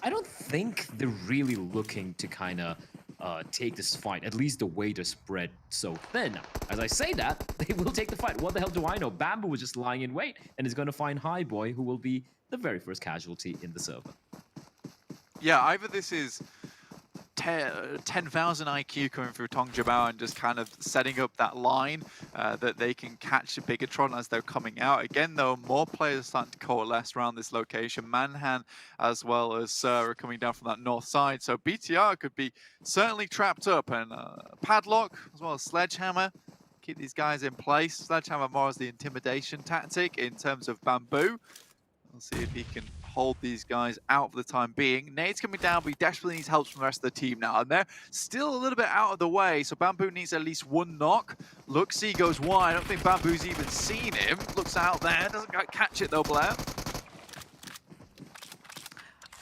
I don't think they're really looking to kind of take this fight, at least the way they're spread so thin. Now, as I say that, they will take the fight. What the hell do I know? Bamboo was just lying in wait and is going to find Highboy, who will be the very first casualty in the server. Yeah, either this is 10,000 IQ coming through Tongjabao and just kind of setting up that line that they can catch a Bigatron as they're coming out. Again, though, more players are starting to coalesce around this location. Manhan as well as Sir are coming down from that north side. So BTR could be certainly trapped up, and Padlock as well as Sledgehammer. Keep these guys in place. Sledgehammer more as the intimidation tactic in terms of Bamboo. We'll see if he can hold these guys out for the time being. Nade's coming down, but he desperately needs help from the rest of the team now. And they're still a little bit out of the way, so Bamboo needs at least one knock. Luxie goes wide. I don't think Bamboo's even seen him. Looks out there, doesn't quite catch it though, Blair.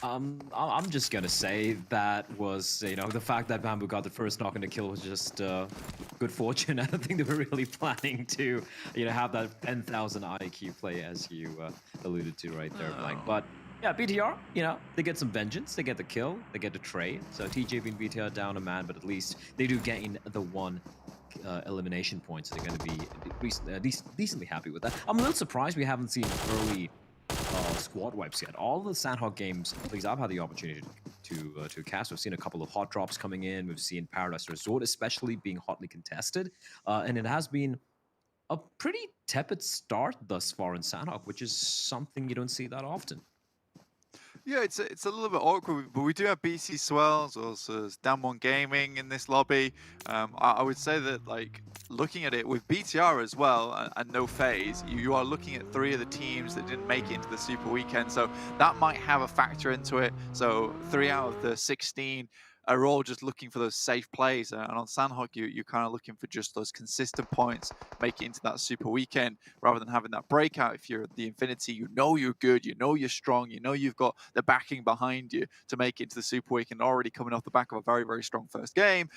I'm just gonna say that was, the fact that Bamboo got the first knock on the kill was just good fortune. I don't think they were really planning to, have that 10,000 IQ play as you alluded to right there, Blank. But yeah, BTR, they get some vengeance. They get the kill. They get the trade. So TJ being BTR down a man, but at least they do gain the one elimination point. So they're going to be decently happy with that. I'm a little surprised we haven't seen early squad wipes yet. All the Sanhok games, at least I've had the opportunity to cast. We've seen a couple of hot drops coming in. We've seen Paradise Resort especially being hotly contested. And it has been a pretty tepid start thus far in Sanhok, which is something you don't see that often. Yeah, it's a little bit awkward, but we do have BC Swells, also Damwon Gaming in this lobby. I would say that, like, looking at it with BTR as well and no phase, you are looking at 3 of the teams that didn't make it into the Super Weekend, so that might have a factor into it. So 3 out of the 16 are all just looking for those safe plays, and on Sanhok you're kind of looking for just those consistent points, make it into that Super Weekend rather than having that breakout. If you're the Infinity, you know you're good, you know you're strong, you know you've got the backing behind you to make it into the Super Weekend, already coming off the back of a very, very strong first game.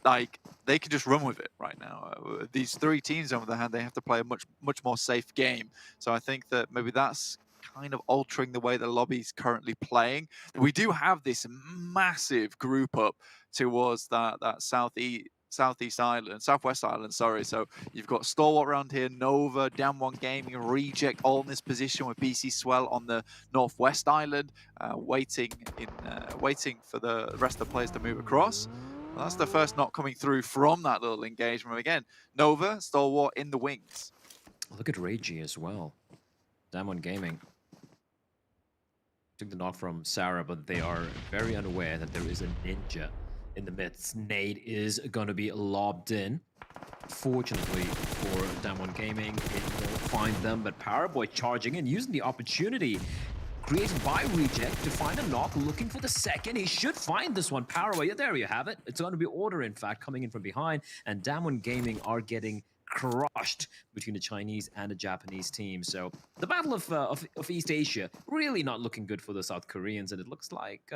Like, they can just run with it right now. These 3 teams, on the other hand, they have to play a much more safe game. So I think that maybe that's kind of altering the way the lobby's currently playing. We do have this massive group up towards that southwest island, sorry. So you've got Stalwart around here, Nova, Damwon Gaming, Reject, all in this position with BC Swell on the northwest island, waiting for the rest of the players to move across. Well, that's the first knock coming through from that little engagement. Again, Nova, Stalwart in the wings. Look at Reiji as well. Damwon Gaming took the knock from Sarah, but they are very unaware that there is a ninja in the midst. Nade is going to be lobbed in. Fortunately for Damwon Gaming, it won't find them, but Powerboy charging in, using the opportunity created by Reject to find a knock, looking for the second. He should find this one. Powerboy, yeah, there you have it. It's going to be Order, in fact, coming in from behind, and Damwon Gaming are getting crushed between the Chinese and the Japanese team. So the battle of East Asia really not looking good for the South Koreans, and it looks like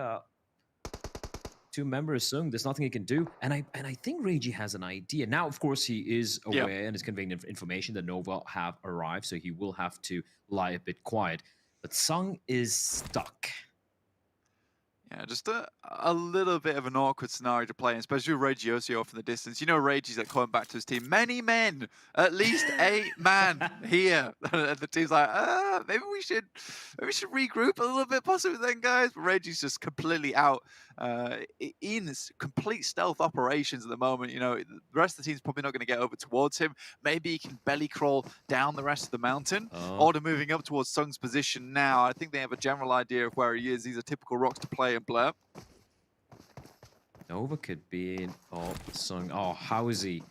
2 members Sung, there's nothing he can do. And I think Reiji has an idea. Now, of course, he is aware and is conveying information that Nova have arrived, so he will have to lie a bit quiet. But Sung is stuck. Yeah, just a little bit of an awkward scenario to play in, especially with Reiji Osio off in the distance. You know, Reiji's like coming back to his team. Many men, at least 8 man here. And the team's like, maybe we should regroup a little bit, possibly then, guys. But Reiji's just completely out in complete stealth operations at the moment. You know, the rest of the team's probably not going to get over towards him. Maybe he can belly crawl down the rest of the mountain. Order moving up towards Sung's position now. I think they have a general idea of where he is. These are typical rocks to play in Blair. Nova could be in. Oh, Sung. Oh, how is he?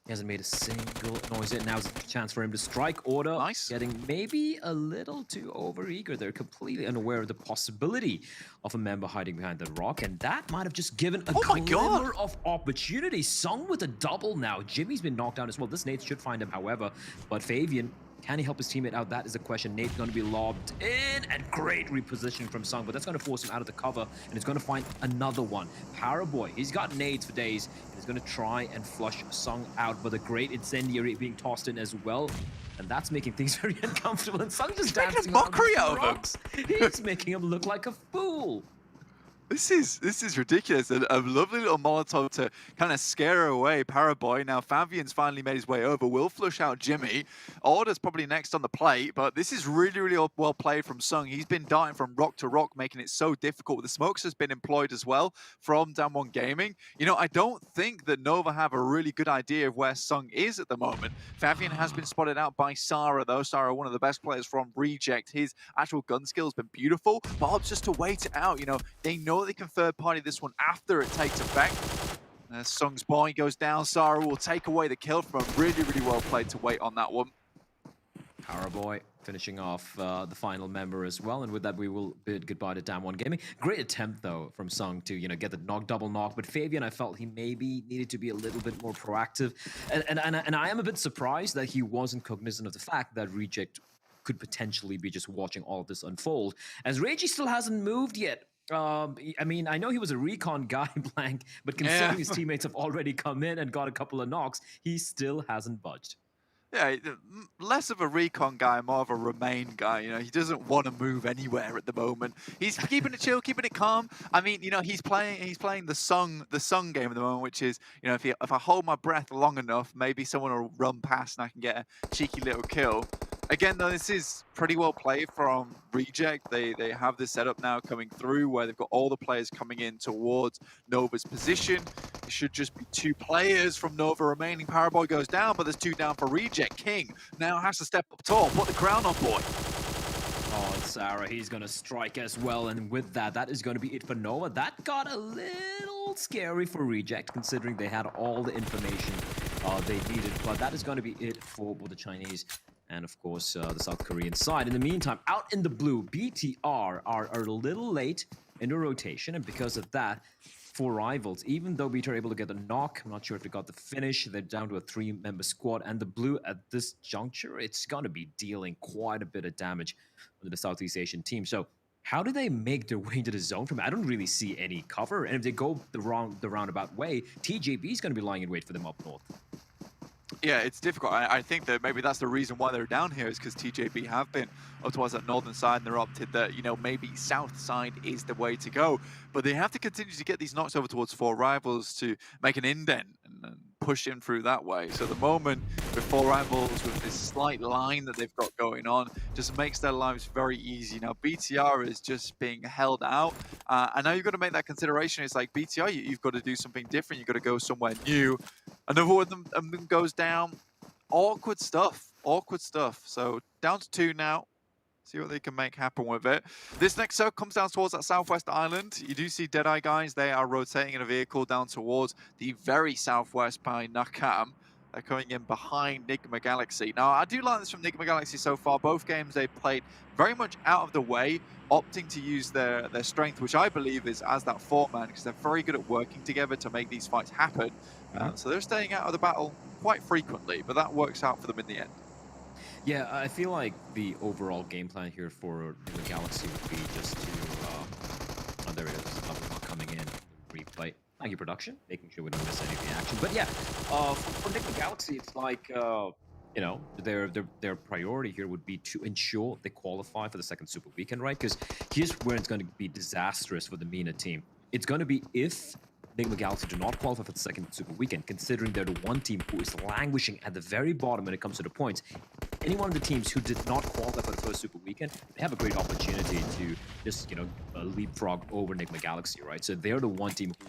He hasn't made a single noise yet. Now's a chance for him to strike. Order. Nice. Getting maybe a little too overeager. They're completely unaware of the possibility of a member hiding behind the rock, and that might have just given a glimmer of opportunity. Sung with a double now. Jimmy's been knocked down as well. This Nate should find him, however, but Fabian, can he help his teammate out? That is the question. Nate's going to be lobbed in, and great repositioning from Sung, but that's going to force him out of the cover, and he's going to find another one. Powerboy, he's got nades for days, and he's going to try and flush Sung out, but a great incendiary being tossed in as well, and that's making things very uncomfortable, and Sung just dancing making a mockery around out of rocks. He's making him look like a fool. This is ridiculous. A lovely little Molotov to kind of scare her away, Paraboy. Now, Fabian's finally made his way over. Will flush out Jimmy. Order's probably next on the plate, but this is really, really well played from Sung. He's been darting from rock to rock, making it so difficult. The smokes has been employed as well from Damwon Gaming. You know, I don't think that Nova have a really good idea of where Sung is at the moment. Fabian has been spotted out by Sarah, though. Sarah, one of the best players from Reject. His actual gun skill has been beautiful, but I'll just to wait it out. You know, they know they can third party this one after it takes effect. As Sung's point goes down, Sarah will take away the kill from him. Really, really well played to wait on that one. Powerboy finishing off the final member as well, and with that we will bid goodbye to Damwon Gaming. Great attempt though from Sung to get the double knock, but Fabian, I felt he maybe needed to be a little bit more proactive, and I am a bit surprised that he wasn't cognizant of the fact that Reject could potentially be just watching all of this unfold, as Reggie still hasn't moved yet. I mean, I know he was a recon guy, Blank, but considering his teammates have already come in and got a couple of knocks, he still hasn't budged. Yeah, less of a recon guy, more of a remain guy. He doesn't want to move anywhere at the moment. He's keeping it chill, keeping it calm. I mean, he's playing the Sung game at the moment, which is, if I hold my breath long enough, maybe someone will run past and I can get a cheeky little kill. Again, though, this is pretty well played from Reject. They have this setup now coming through where they've got all the players coming in towards Nova's position. It should just be 2 players from Nova remaining. Powerboy goes down, but there's 2 down for Reject. King now has to step up tall, put the crown on board. Oh, and Sarah, he's going to strike as well, and with that, that is going to be it for Nova. That got a little scary for Reject, considering they had all the information they needed, but that is going to be it for both the Chinese and, of course, the South Korean side. In the meantime, out in the blue, BTR are a little late in the rotation, and because of that, for Rivals, even though BTR are able to get a knock, I'm not sure if they got the finish, they're down to a 3-member squad, and the blue at this juncture, it's going to be dealing quite a bit of damage to the Southeast Asian team. So how do they make their way into the zone from it? I don't really see any cover, and if they go the roundabout way, TJB is going to be lying in wait for them up north. Yeah, it's difficult. I think that maybe that's the reason why they're down here, is because TJB have been up towards that northern side, and they're opted that, maybe south side is the way to go. But they have to continue to get these knocks over towards 4 Rivals to make an indent and push in through that way. So the moment with 4 Rivals, with this slight line that they've got going on, just makes their lives very easy. Now, BTR is just being held out. And now you've got to make that consideration. It's like, BTR, you've got to do something different. You've got to go somewhere new. Another one of them goes down. Awkward stuff. So down to 2 now. See what they can make happen with it. This next circle comes down towards that southwest island. You do see Deadeye guys. They are rotating in a vehicle down towards the very southwest by Nakam. They're coming in behind Nigma Galaxy. Now, I do like this from Nigma Galaxy so far. Both games they've played very much out of the way, opting to use their strength, which I believe is as that 4-man, because they're very good at working together to make these fights happen. So they're staying out of the battle quite frequently, but that works out for them in the end. Yeah, I feel like the overall game plan here for the Galaxy would be just to... oh, there it is. Not coming in. Replay. Thank you, production. Making sure we don't miss any of the action. But yeah, for the Galaxy, it's like... their priority here would be to ensure they qualify for the second Super Weekend, right? Because here's where it's going to be disastrous for the MENA team. It's going to be if Nigma Galaxy do not qualify for the second Super Weekend, considering they're the one team who is languishing at the very bottom when it comes to the points. Any one of the teams who did not qualify for the first Super Weekend, they have a great opportunity to just, leapfrog over Nigma Galaxy, right? So they're the one team who,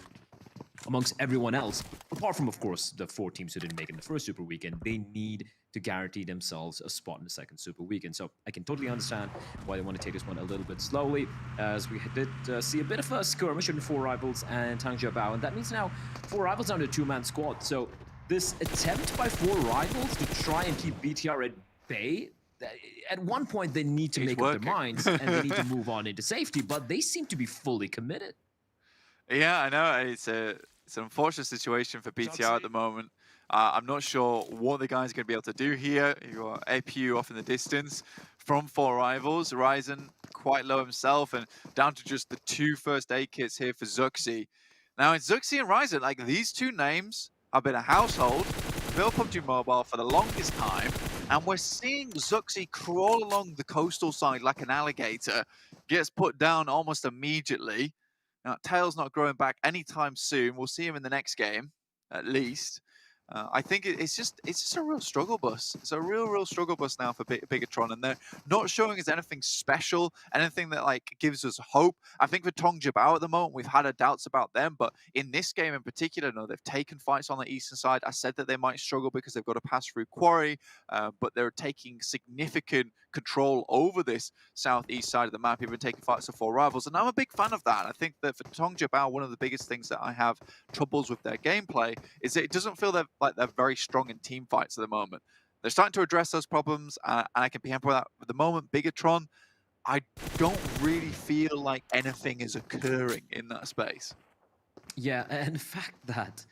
amongst everyone else, apart from, of course, the 4 teams who didn't make it in the first Super Weekend, they need to guarantee themselves a spot in the second Super Weekend. So I can totally understand why they want to take this one a little bit slowly, as we did see a bit of a skirmish between 4 Rivals and Tang Jiabao, and that means now 4 Rivals down to a 2-man squad. So this attempt by 4 Rivals to try and keep BTR at bay, at one point they need to make up their minds and they need to move on into safety, but they seem to be fully committed. Yeah, I know. It's an unfortunate situation for BTR at the moment. I'm not sure what the guys are going to be able to do here. You've got APU off in the distance from 4 Rivals. Ryzen quite low himself, and down to just the 2 first aid kits here for Zuxi. Now, it's Zuxi and Ryzen. Like, these 2 names have been a household for PUBG Mobile for the longest time, and we're seeing Zuxi crawl along the coastal side like an alligator, gets put down almost immediately. Now, Tail's not growing back anytime soon. We'll see him in the next game, at least. I think it's just a real struggle bus. It's a real struggle bus now for Bigatron, and they're not showing us anything special, anything that gives us hope. I think for Tong Jiabao at the moment, we've had our doubts about them, but in this game in particular, no, they've taken fights on the eastern side. I said that they might struggle because they've got to pass through Quarry, but they're taking significant control over this southeast side of the map. They've been taking fights of 4 Rivals, and I'm a big fan of that. I think that for Tong Jiabao, one of the biggest things that I have troubles with their gameplay is that it doesn't feel like they're very strong in team fights at the moment. they're starting to address those problems, and I can be happy with that. At the moment, Bigatron, I don't really feel like anything is occurring in that space. Yeah, and the fact that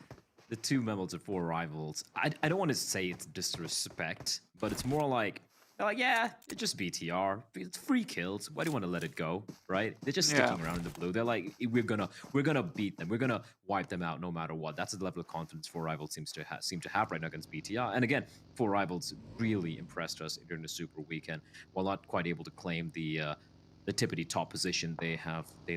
the two members of four rivals, I don't want to say it's disrespect, but it's more like, they're like, yeah, it's just BTR. It's free kills. Why do you want to let it go, right? They're just sticking around in the blue. They're like, we're gonna beat them. We're gonna wipe them out no matter what. That's the level of confidence four rivals seem to have right now against BTR. And again, four rivals really impressed us during the Super Weekend, while not quite able to claim the tippity top position. They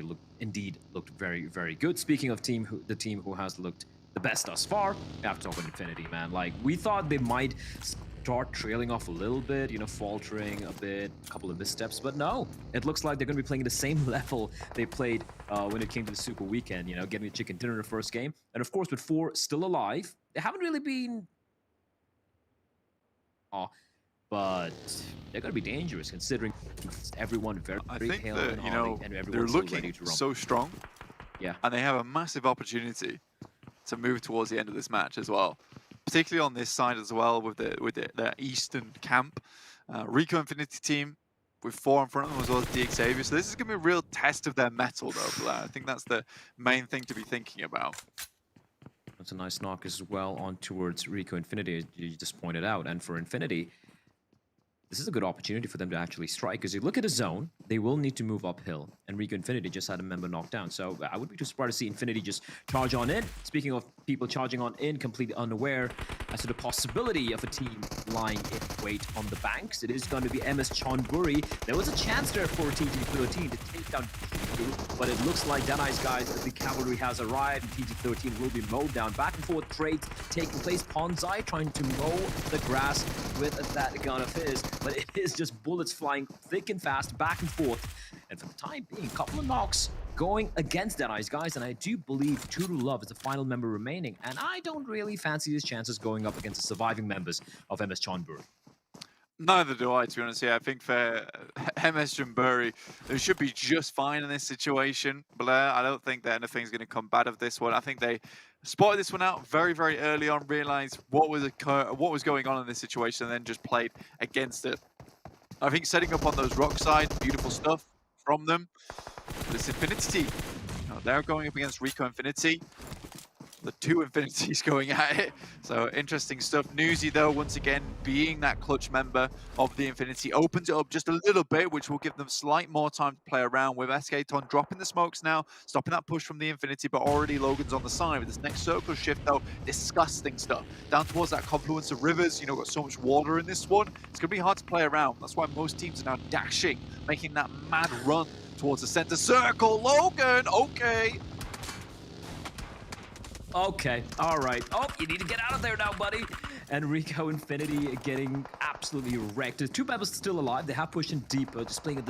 looked very, very good. Speaking of the team who has looked the best thus far, we have to talk about Infinity, man. Like, we thought they might start trailing off a little bit, you know, faltering a bit, a couple of missteps, but no, it looks like they're going to be playing at the same level they played when it came to the Super Weekend, you know, getting a chicken dinner in the first game. And of course, with four still alive, they haven't really been but they're going to be dangerous considering everyone very I think pale that, and you know, and they're everyone's still ready looking to run. so strong. Yeah. And they have a massive opportunity to move towards the end of this match as well. Particularly on this side as well with their eastern camp. Rico Infinity team with 4 in front of them as well as DX Xavier. So this is going to be a real test of their mettle though. I think that's the main thing to be thinking about. That's a nice knock as well on towards Rico Infinity, as you just pointed out. And for Infinity, this is a good opportunity for them to actually strike. Because you look at the zone, they will need to move uphill. And Rico Infinity just had a member knocked down. So I would be too surprised to see Infinity just charge on in. Speaking of people charging on in, completely unaware as to the possibility of a team lying in wait on the banks. It is going to be MS Chonburi. There was a chance there for TG13 to take down TG2, but it looks like that nice guys, the cavalry has arrived, and TG13 will be mowed down. Back and forth trades taking place. Ponzai trying to mow the grass with that gun of his, but it is just bullets flying thick and fast, back and forth. And for the time being, a couple of knocks going against Dead Eyes guys, and I do believe True to Love is the final member remaining, and I don't really fancy his chances going up against the surviving members of MS Chonburi. Neither do I, to be honest. Yeah, I think for MS Chonburi, they should be just fine in this situation. Blair, I don't think that anything's going to come bad of this one. I think they spotted this one out very, very early on, realized what was going on in this situation, and then just played against it. I think setting up on those rock sides, beautiful stuff from them. This Infinity team, they're going up against Rico Infinity. The two Infinities going at it. So interesting stuff. Newsy, though, once again, being that clutch member of the Infinity, opens it up just a little bit, which will give them slight more time to play around with Escaton dropping the smokes now, stopping that push from the Infinity, but already Logan's on the side with this next circle shift, though. Disgusting stuff. Down towards that confluence of rivers, you know, got so much water in this one. It's going to be hard to play around. That's why most teams are now dashing, making that mad run towards the center circle. Logan, okay. Okay, all right. Oh, you need to get out of there now, buddy. And Rico Infinity getting absolutely wrecked. The two members still alive. They have pushed in deeper, just playing at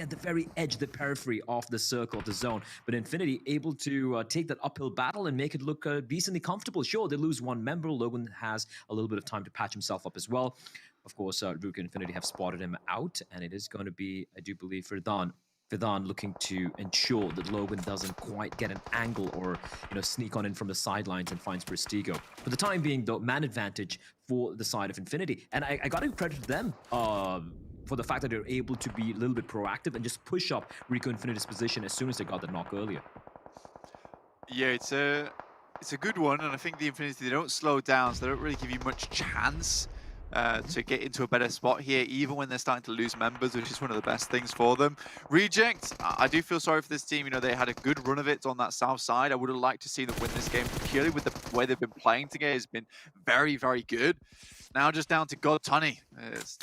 the very edge, the periphery of the circle, of the zone. But Infinity able to take that uphill battle and make it look decently comfortable. Sure, they lose one member. Logan has a little bit of time to patch himself up as well. Of course, Rico Infinity have spotted him out, and it is going to be, I do believe, Verdun looking to ensure that Logan doesn't quite get an angle or, you know, sneak on in from the sidelines and finds Prestigo. For the time being, though, man advantage for the side of Infinity. And I got to credit them for the fact that they're able to be a little bit proactive and just push up Rico Infinity's position as soon as they got the knock earlier. Yeah, it's a good one, and I think the Infinity, they don't slow down, so they don't really give you much chance to get into a better spot here, even when they're starting to lose members, which is one of the best things for them. Reject, I do feel sorry for this team. You know, they had a good run of it on that south side. I would have liked to see them win this game purely with the way they've been playing together. Has been very, very good. Now just down to God Tunny.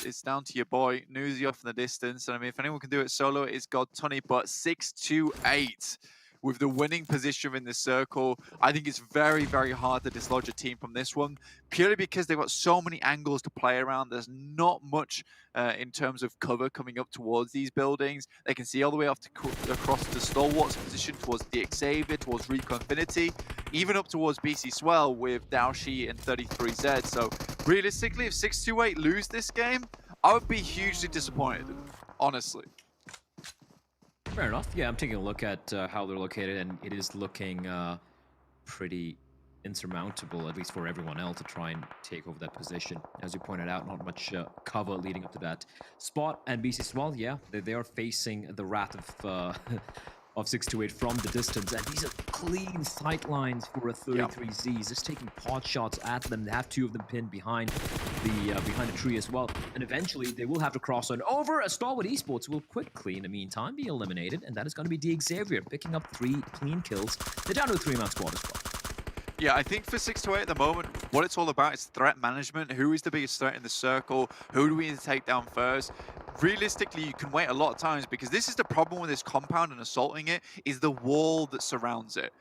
It's down to your boy, Newsy off in the distance. And I mean, if anyone can do it solo, it is God Tunny, but 6-2-8. With the winning position in this circle, I think it's very, very hard to dislodge a team from this one, purely because they've got so many angles to play around. There's not much in terms of cover coming up towards these buildings. They can see all the way off across the Stalwart's position towards DX Xavier, towards Rico Infinity, even up towards BC Swell with Daoshi and 33Z. So realistically, if 6-2-8 lose this game, I would be hugely disappointed, honestly. Fair enough. Yeah, I'm taking a look at how they're located, and it is looking pretty insurmountable, at least for everyone else, to try and take over that position. As you pointed out, not much cover leading up to that spot. And BC Swell, yeah, they are facing the wrath of of 628 from the distance, and these are clean sight lines for a 33Z. Just taking pot shots at them. They have two of them pinned behind the tree as well, and eventually they will have to cross on over. A Stalwart Esports will quickly, in the meantime, be eliminated, and that is going to be D Xavier picking up 3 clean kills. They're down to a 3-man squad as well. Yeah, I think for 628 at the moment, what it's all about is threat management. Who is the biggest threat in the circle? Who do we need to take down first? Realistically, you can wait a lot of times because this is the problem with this compound and assaulting it, is the wall that surrounds it.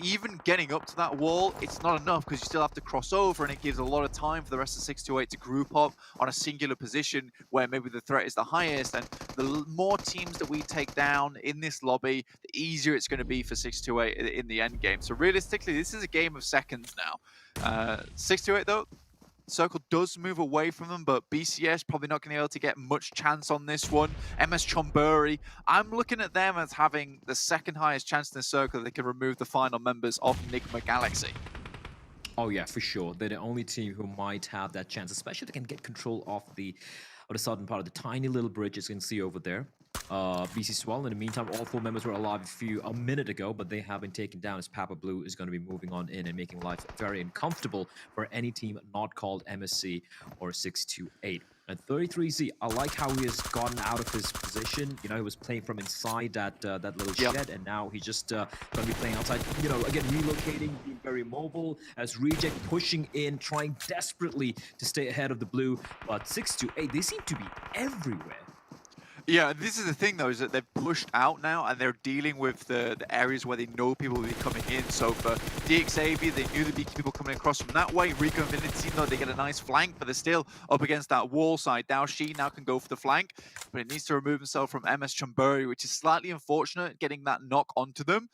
Even getting up to that wall, it's not enough because you still have to cross over, and it gives a lot of time for the rest of 628 to group up on a singular position where maybe the threat is the highest. And the more teams that we take down in this lobby, the easier it's going to be for 628 in the end game. So realistically, this is a game of seconds now. 628 though, Circle does move away from them, but BCS probably not going to be able to get much chance on this one. MS Chonburi, I'm looking at them as having the second highest chance in the circle that they can remove the final members of Enigma Galaxy. Oh yeah, for sure. They're the only team who might have that chance, especially if they can get control of the southern part of the tiny little bridge, as you can see over there. BC Swell, in the meantime, all 4 members were alive a minute ago, but they have been taken down as Papa Blue is going to be moving on in and making life very uncomfortable for any team not called MSC or 628. And 33Z, I like how he has gotten out of his position. You know, he was playing from inside that little shed, and now he's just going to be playing outside. You know, again, relocating, being very mobile, as Reject pushing in, trying desperately to stay ahead of the blue. But 628, they seem to be everywhere. Yeah, this is the thing though, is that they've pushed out now and they're dealing with the areas where they know people will be coming in. So for DXAV, they knew there'd be people coming across from that way. Rico and Infinity, though, they get a nice flank, but they're still up against that wall side. Now she now can go for the flank, but it needs to remove himself from MS Chonburi, which is slightly unfortunate, getting that knock onto them.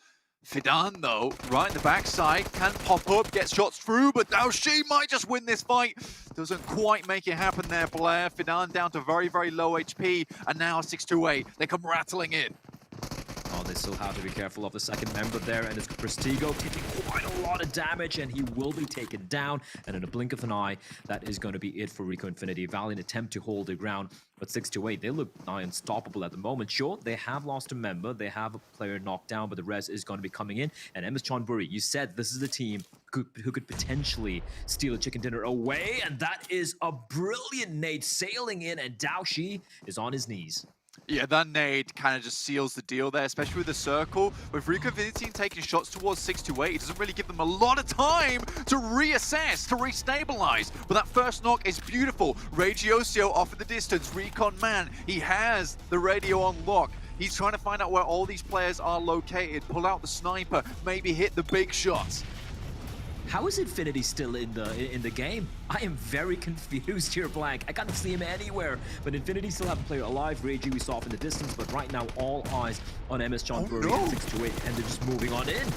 Fidan, though, right in the backside, can pop up, get shots through, but now she might just win this fight. Doesn't quite make it happen there, Blair. Fidan down to very, very low HP, and now 628, they come rattling in. Oh, they still have to be careful of the second member there, and it's Prestigo taking quite a lot of damage, and he will be taken down. And in a blink of an eye, that is going to be it for Rico Infinity. Valiant attempt to hold their ground, but 628, they look nigh unstoppable at the moment. Sure, they have lost a member, they have a player knocked down, but the rest is going to be coming in. And MS Chonburi, you said this is the team who could potentially steal a chicken dinner away, and that is a brilliant nade sailing in, and Daoshi is on his knees. Yeah, that nade kind of just seals the deal there, especially with the circle. With Rico Infinity taking shots towards 628, it doesn't really give them a lot of time to reassess, to restabilize. But that first knock is beautiful. Regiosio off in the distance. Recon man, he has the radio on lock. He's trying to find out where all these players are located, pull out the sniper, maybe hit the big shots. How is Infinity still in the game? I am very confused here, Blank. I can't see him anywhere, but Infinity still have a player alive. Regi we saw off in the distance, but right now all eyes on MS Chonburi at 628, and they're just moving on in.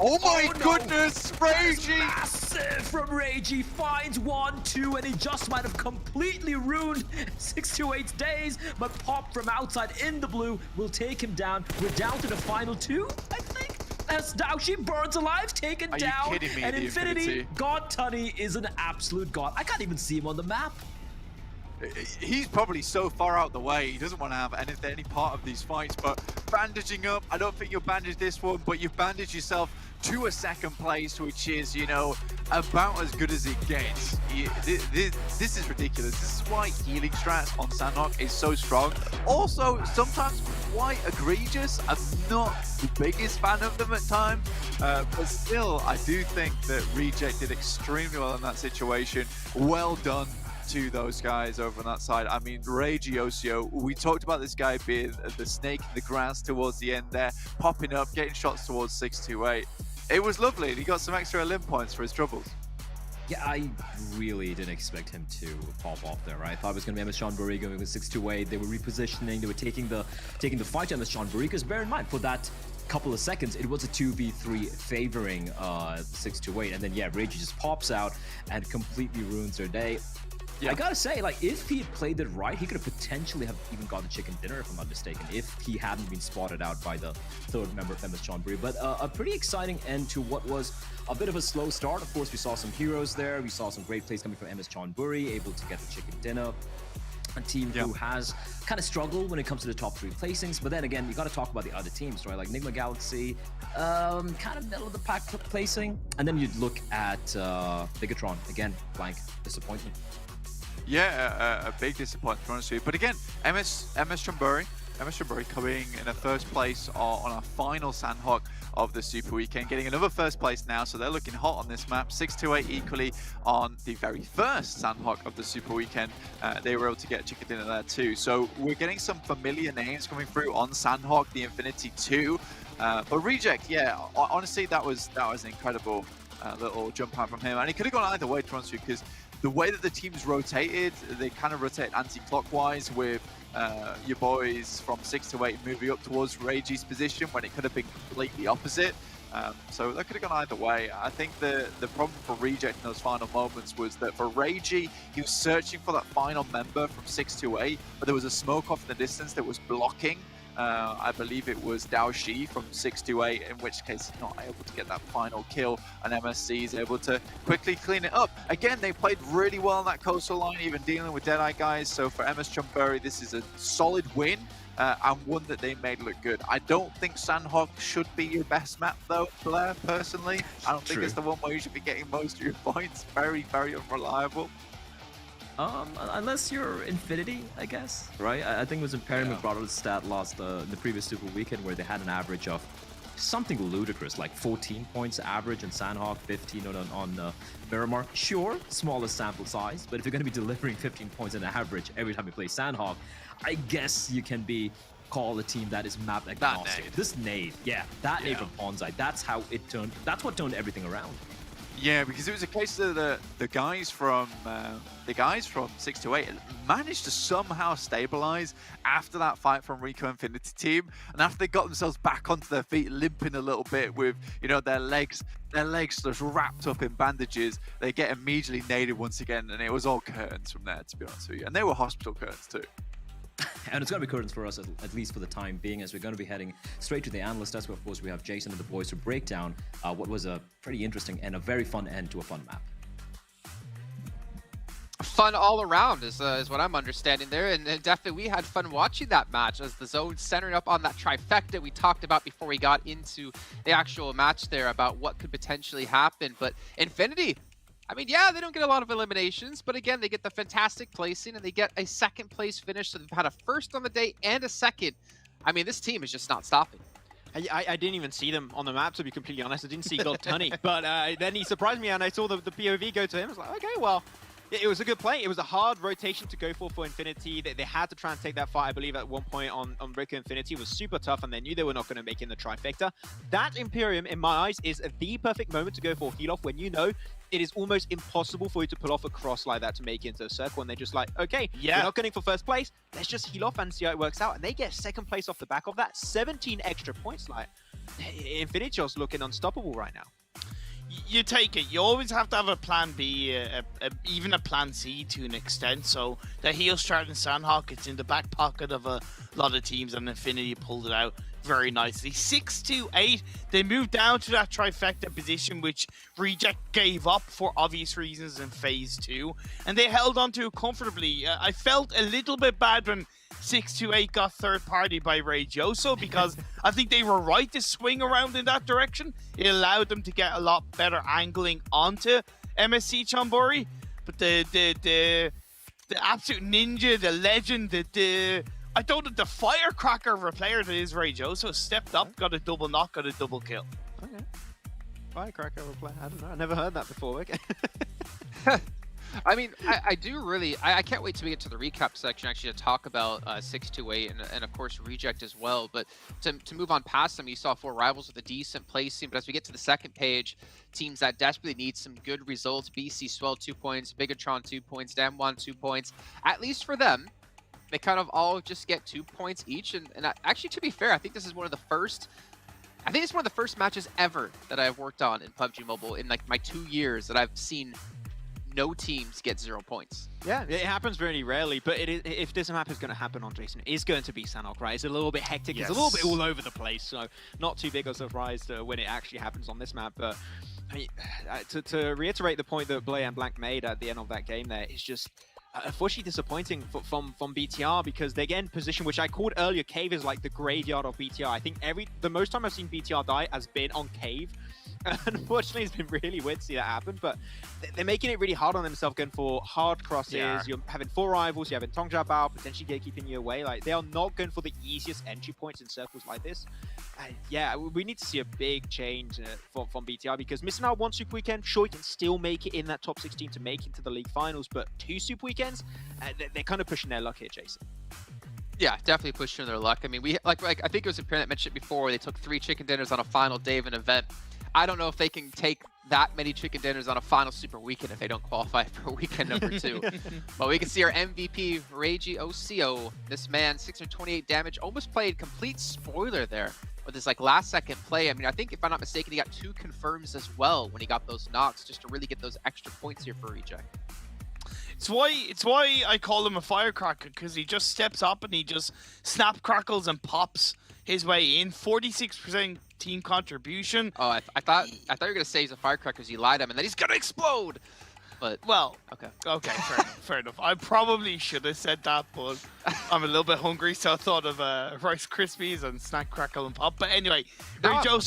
Oh my goodness, Regi! Massive from Regi, finds 1-2, and he just might have completely ruined 628's days, but Pop from outside in the blue will take him down. We're down to the final 2, I think. As Daoshi burns alive, taken down. Are you kidding me, and Infinity, God Tunny is an absolute god. I can't even see him on the map. He's probably so far out the way, he doesn't want to have any part of these fights, but bandaging up, I don't think you'll bandage this one, but you've bandaged yourself to a second place, which is, you know, about as good as it gets. This is ridiculous. This is why healing strats on Sanhok is so strong. Also, sometimes quite egregious. I'm not the biggest fan of them at times, but still, I do think that Reject did extremely well in that situation. Well done to those guys over on that side. I mean, Regiosio, we talked about this guy being the snake in the grass towards the end there, popping up, getting shots towards 628. It was lovely, and he got some extra limb points for his troubles. Yeah, I really didn't expect him to pop off there, right? I thought it was going to be MS Chonburi going with 628. They were repositioning, they were taking the fight to MS Chonburi, because bear in mind, for that couple of seconds, it was a 2v3 favoring 628, and then yeah, Regi just pops out and completely ruins their day. I gotta say, like, if he had played it right, he could have potentially have even got the chicken dinner, if I'm not mistaken, if he hadn't been spotted out by the third member of MS Chonburi. But a pretty exciting end to what was a bit of a slow start. Of course, we saw some heroes there. We saw some great plays coming from MS Chonburi, able to get the chicken dinner. A team who has kind of struggled when it comes to the top 3 placings, but then again, you got to talk about the other teams, right? Like Nigma Galaxy, kind of middle of the pack placing, and then you'd look at Bigatron again, blank disappointment. Yeah, a big disappointment, honestly. But again, MS Chonburi coming in a first place on our final Sanhok of the Super Weekend, getting another first place now, so they're looking hot on this map. 6-2-8 equally on the very first Sanhok of the Super Weekend. They were able to get chicken dinner there too. So we're getting some familiar names coming through on Sanhok, the Infinity 2. But Reject, yeah, honestly, that was an incredible little jump out from him. And it could have gone either way, to be honest with you, because the way that the teams rotated, they kind of rotate anti-clockwise with your boys from 6-8 moving up towards Reiji's position when it could have been completely opposite. So that could have gone either way. I think the problem for Reject in those final moments was that for Reiji, he was searching for that final member from 6-8, but there was a smoke off in the distance that was blocking. I believe it was Dao Shi from 6-8, in which case he's not able to get that final kill, and MSC is able to quickly clean it up. Again, they played really well on that coastal line, even dealing with Deadeye guys, so for MS Chonburi, this is a solid win, and one that they made look good. I don't think Sanhok should be your best map though, Blair, personally. I don't think it's the one where you should be getting most of your points. Very, very unreliable. Unless you're Infinity, I guess, right? I think it was in Perry McBrothers' stat last the previous Super Weekend where they had an average of something ludicrous, like 14 points average in Sanhok, 15 on Miramar. Sure, smallest sample size, but if you're going to be delivering 15 points in average every time you play Sanhok, I guess you can be called a team that is map agnostic. This nade, that nade from Ponzai, that's how it turned. That's what turned everything around. Yeah, because it was a case that the guys from 6-8 managed to somehow stabilize after that fight from Rico Infinity team, and after they got themselves back onto their feet, limping a little bit with their legs just wrapped up in bandages, they get immediately naded once again, and it was all curtains from there, to be honest with you, and they were hospital curtains too. And it's going to be curtains for us, at least for the time being, as we're going to be heading straight to the analyst desk. Of course, we have Jason and the boys to break down what was a pretty interesting and a very fun end to a fun map. Fun all around is what I'm understanding there, and definitely we had fun watching that match as the zone centered up on that trifecta we talked about before we got into the actual match there about what could potentially happen. But Infinity, I mean, yeah, they don't get a lot of eliminations, but again, they get the fantastic placing and they get a second place finish. So they've had a first on the day and a second. I mean, this team is just not stopping. I didn't even see them on the map, to be completely honest. I didn't see God Tunny, but then he surprised me and I saw the POV go to him. I was like, okay, well, it was a good play. It was a hard rotation to go for Infinity. They had to try and take that fight, I believe, at one point on Rico Infinity. It was super tough, and they knew they were not going to make it in the trifecta. That Imperium, in my eyes, is the perfect moment to go for heal off when you know it is almost impossible for you to pull off a cross like that to make it into a circle, and they're just like, okay, we're not going for first place. Let's just heal off and see how it works out. And they get second place off the back of that. 17 extra points. Like, Infinity's looking unstoppable right now. You take it. You always have to have a plan B, even a plan C to an extent. So the heal strat in Sanhok, it's in the back pocket of a lot of teams, and Infinity pulled it out very nicely. 6-8, they moved down to that trifecta position, which Reject gave up for obvious reasons in Phase 2, and they held on to it comfortably. I felt a little bit bad when 6-8 got third party by Reigioso, because I think they were right to swing around in that direction. It allowed them to get a lot better angling onto MSC Chonburi, but the absolute ninja, the legend, I thought that the firecracker of a player that is Reigioso stepped up, got a double knock, got a double kill. Okay. Firecracker of a player. I don't know. I never heard that before. Okay. I mean, I do really, I can't wait till we get to the recap section actually to talk about 6-8 and of course Reject as well. But to move on past them, you saw 4 rivals with a decent placing. But as we get to the second page, teams that desperately need some good results: BC Swell 2 points, Bigatron 2 points, Damwon 2 points. At least for them, they kind of all just get 2 points each. And actually, to be fair, I think this is one of the first. I think it's one of the first matches ever that I've worked on in PUBG Mobile in like my 2 years that I've seen no teams get 0 points. Yeah, it happens very rarely, but if this map is going to happen on Jason, it is going to be Sanhok, right? It's a little bit hectic, it's a little bit all over the place, so not too big a surprise when it actually happens on this map. But I mean, to reiterate the point that Blay and Blank made at the end of that game there, it's just unfortunately disappointing from BTR, because they get in position, which I called earlier, Cave is like the graveyard of BTR. I think the most time I've seen BTR die has been on Cave. Unfortunately, it's been really weird to see that happen, but they're making it really hard on themselves, going for hard crosses. Yeah. You're having 4 rivals, you're having Tongjia Bao, potentially gatekeeping you away. Like, they are not going for the easiest entry points in circles like this. Yeah, we need to see a big change from BTR, because missing out 1 Super Weekend, sure, you can still make it in that top 16 to make it into the league finals, but 2 Super Weekends, they're kind of pushing their luck here, Jason. Yeah, definitely pushing their luck. I mean, we like I think it was a parent that mentioned it before, they took 3 chicken dinners on a final day of an event. I don't know if they can take that many chicken dinners on a final Super Weekend if they don't qualify for weekend number 2. But we can see our MVP, Reiji Ocio. This man, 628 damage, almost played complete spoiler there with his like last second play. I mean, I think if I'm not mistaken, he got 2 confirms as well when he got those knocks, just to really get those extra points here for Reiji. It's why I call him a firecracker, because he just steps up and he just snap, crackles, and pops his way in. 46% team contribution. Oh, I thought you were gonna say he's a firecracker because you lied to him, and then he's gonna explode. But well, okay, fair enough. I probably should have said that, but I'm a little bit hungry, so I thought of Rice Krispies and snack, crackle, and pop. But anyway, Joe,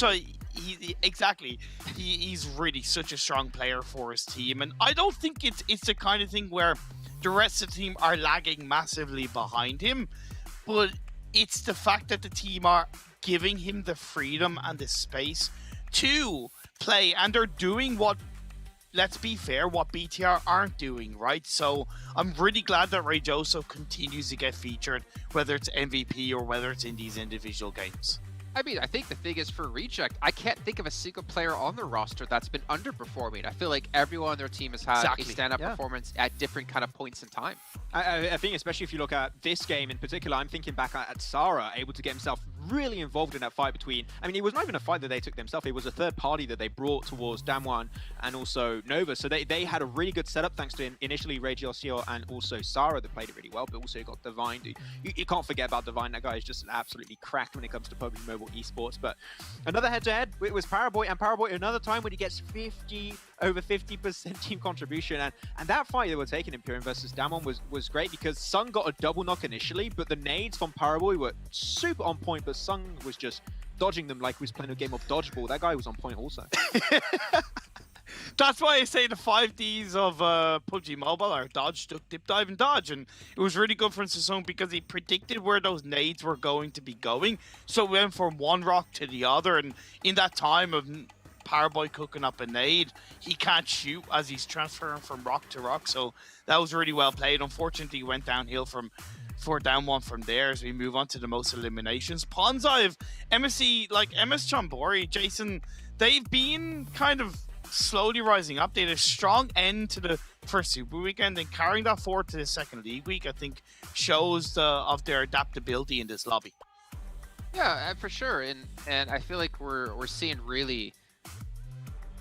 he's really such a strong player for his team, and I don't think it's the kind of thing where the rest of the team are lagging massively behind him, but it's the fact that the team are giving him the freedom and the space to play, and they're doing what, let's be fair, what BTR aren't doing, right? So I'm really glad that Ray Joseph continues to get featured, whether it's MVP or whether it's in these individual games. I mean, I think the thing is for Reject, I can't think of a single player on the roster that's been underperforming. I feel like everyone on their team has had a stand-up performance at different kind of points in time. I think especially if you look at this game in particular, I'm thinking back at Sarah, able to get himself really involved in that fight between, I mean, it was not even a fight that they took themselves, it was a third party that they brought towards Damwon and also Nova. So they had a really good setup thanks to initially Reggie Osio and also Sarah that played it really well, but also you got Divine. You can't forget about Divine. That guy is just absolutely cracked when it comes to PUBG Mobile esports. But another head-to-head, it was Paraboy, and Paraboy another time when he gets over 50% team contribution, and that fight they were taking in Purin versus Damwon was great, because Sung got a double knock initially, but the nades from Paraboy were super on point, but Sung was just dodging them like he was playing a game of dodgeball. That guy was on point also. That's why I say the 5Ds of PUBG Mobile are dodge, duck, dip, dive, and dodge. And it was really good for Sasson because he predicted where those nades were going to be going. So we went from one rock to the other. And in that time of Powerboy cooking up a nade, he can't shoot as he's transferring from rock to rock. So that was really well played. Unfortunately, he went downhill for down one from there as we move on to the most eliminations. Ponzive, MSC, like MS Chambori, Jason, they've been kind of slowly rising up. They had a strong end to the first Super Weekend, and carrying that forward to the second League Week, I think, shows of their adaptability in this lobby. Yeah, for sure. And I feel like we're seeing really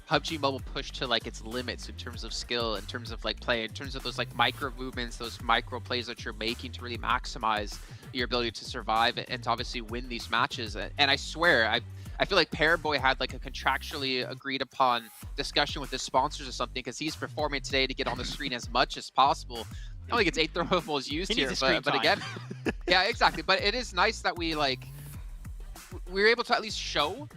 PUBG Mobile push to like its limits in terms of skill, in terms of like play, in terms of those like micro movements, those micro plays that you're making to really maximize your ability to survive and to obviously win these matches. And I swear, I feel like Paraboy had like a contractually agreed upon discussion with his sponsors or something, because he's performing today to get on the screen as much as possible. I only gets 8 throwables used here, but again, yeah, exactly. But it is nice that we were able to at least show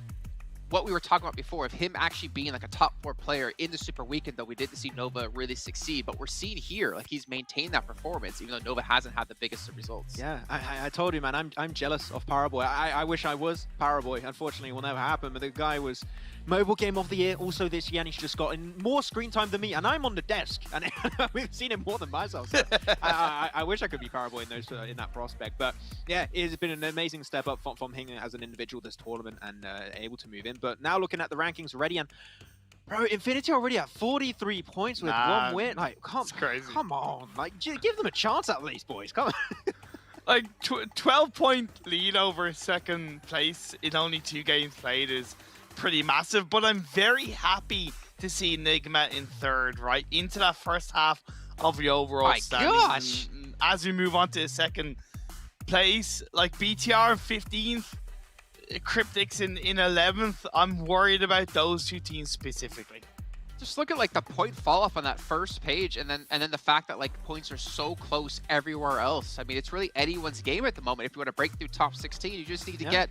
what we were talking about before of him actually being like a top 4 player in the Super Weekend, though we didn't see Nova really succeed. But we're seeing here, like, he's maintained that performance, even though Nova hasn't had the biggest of results. Yeah, I told you, man, I'm jealous of Paraboy. I wish I was Paraboy. Unfortunately, it will never happen, but the guy was Mobile Game of the Year also this year, and he's just gotten more screen time than me, and I'm on the desk, and we've seen him more than myself. So I wish I could be Paraboy in that prospect, but yeah, it's been an amazing step up from him as an individual this tournament and able to move in. But now looking at the rankings already, and bro, Infinity already at 43 points with 1 win. Like, come on, like give them a chance at least, boys. Come on. Like 12-point lead over second place in only 2 games played is pretty massive, but I'm very happy to see Enigma in third, right? Into that first half of the overall My standings. gosh! And as we move on to the second place, like BTR in 15th, Cryptics in 11th, I'm worried about those two teams specifically. Just look at like the point fall off on that first page, and then the fact that like points are so close everywhere else. I mean, it's really anyone's game at the moment. If you want to break through top 16, you just need to get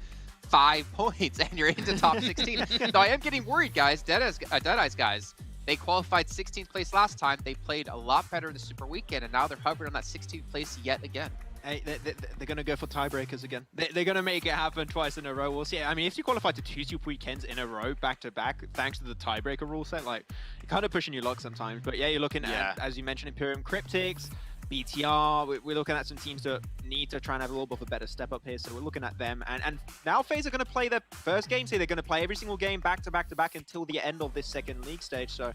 5 points, and you're into top 16. Though I am getting worried, guys. Deadeye's guys. They qualified 16th place last time. They played a lot better in the Super Weekend, and now they're hovering on that 16th place yet again. Hey, they're going to go for tiebreakers again. They're going to make it happen twice in a row. We'll see. I mean, if you qualify to 2 Super Weekends in a row, back-to-back, thanks to the tiebreaker rule set, like, you're kind of pushing your luck sometimes. But yeah, you're looking at, as you mentioned, Imperium Cryptics, BTR. We're looking at some teams that need to try and have a little bit of a better step up here. So we're looking at them. And now FaZe are going to play their first game. So they're going to play every single game back-to-back until the end of this second league stage. So,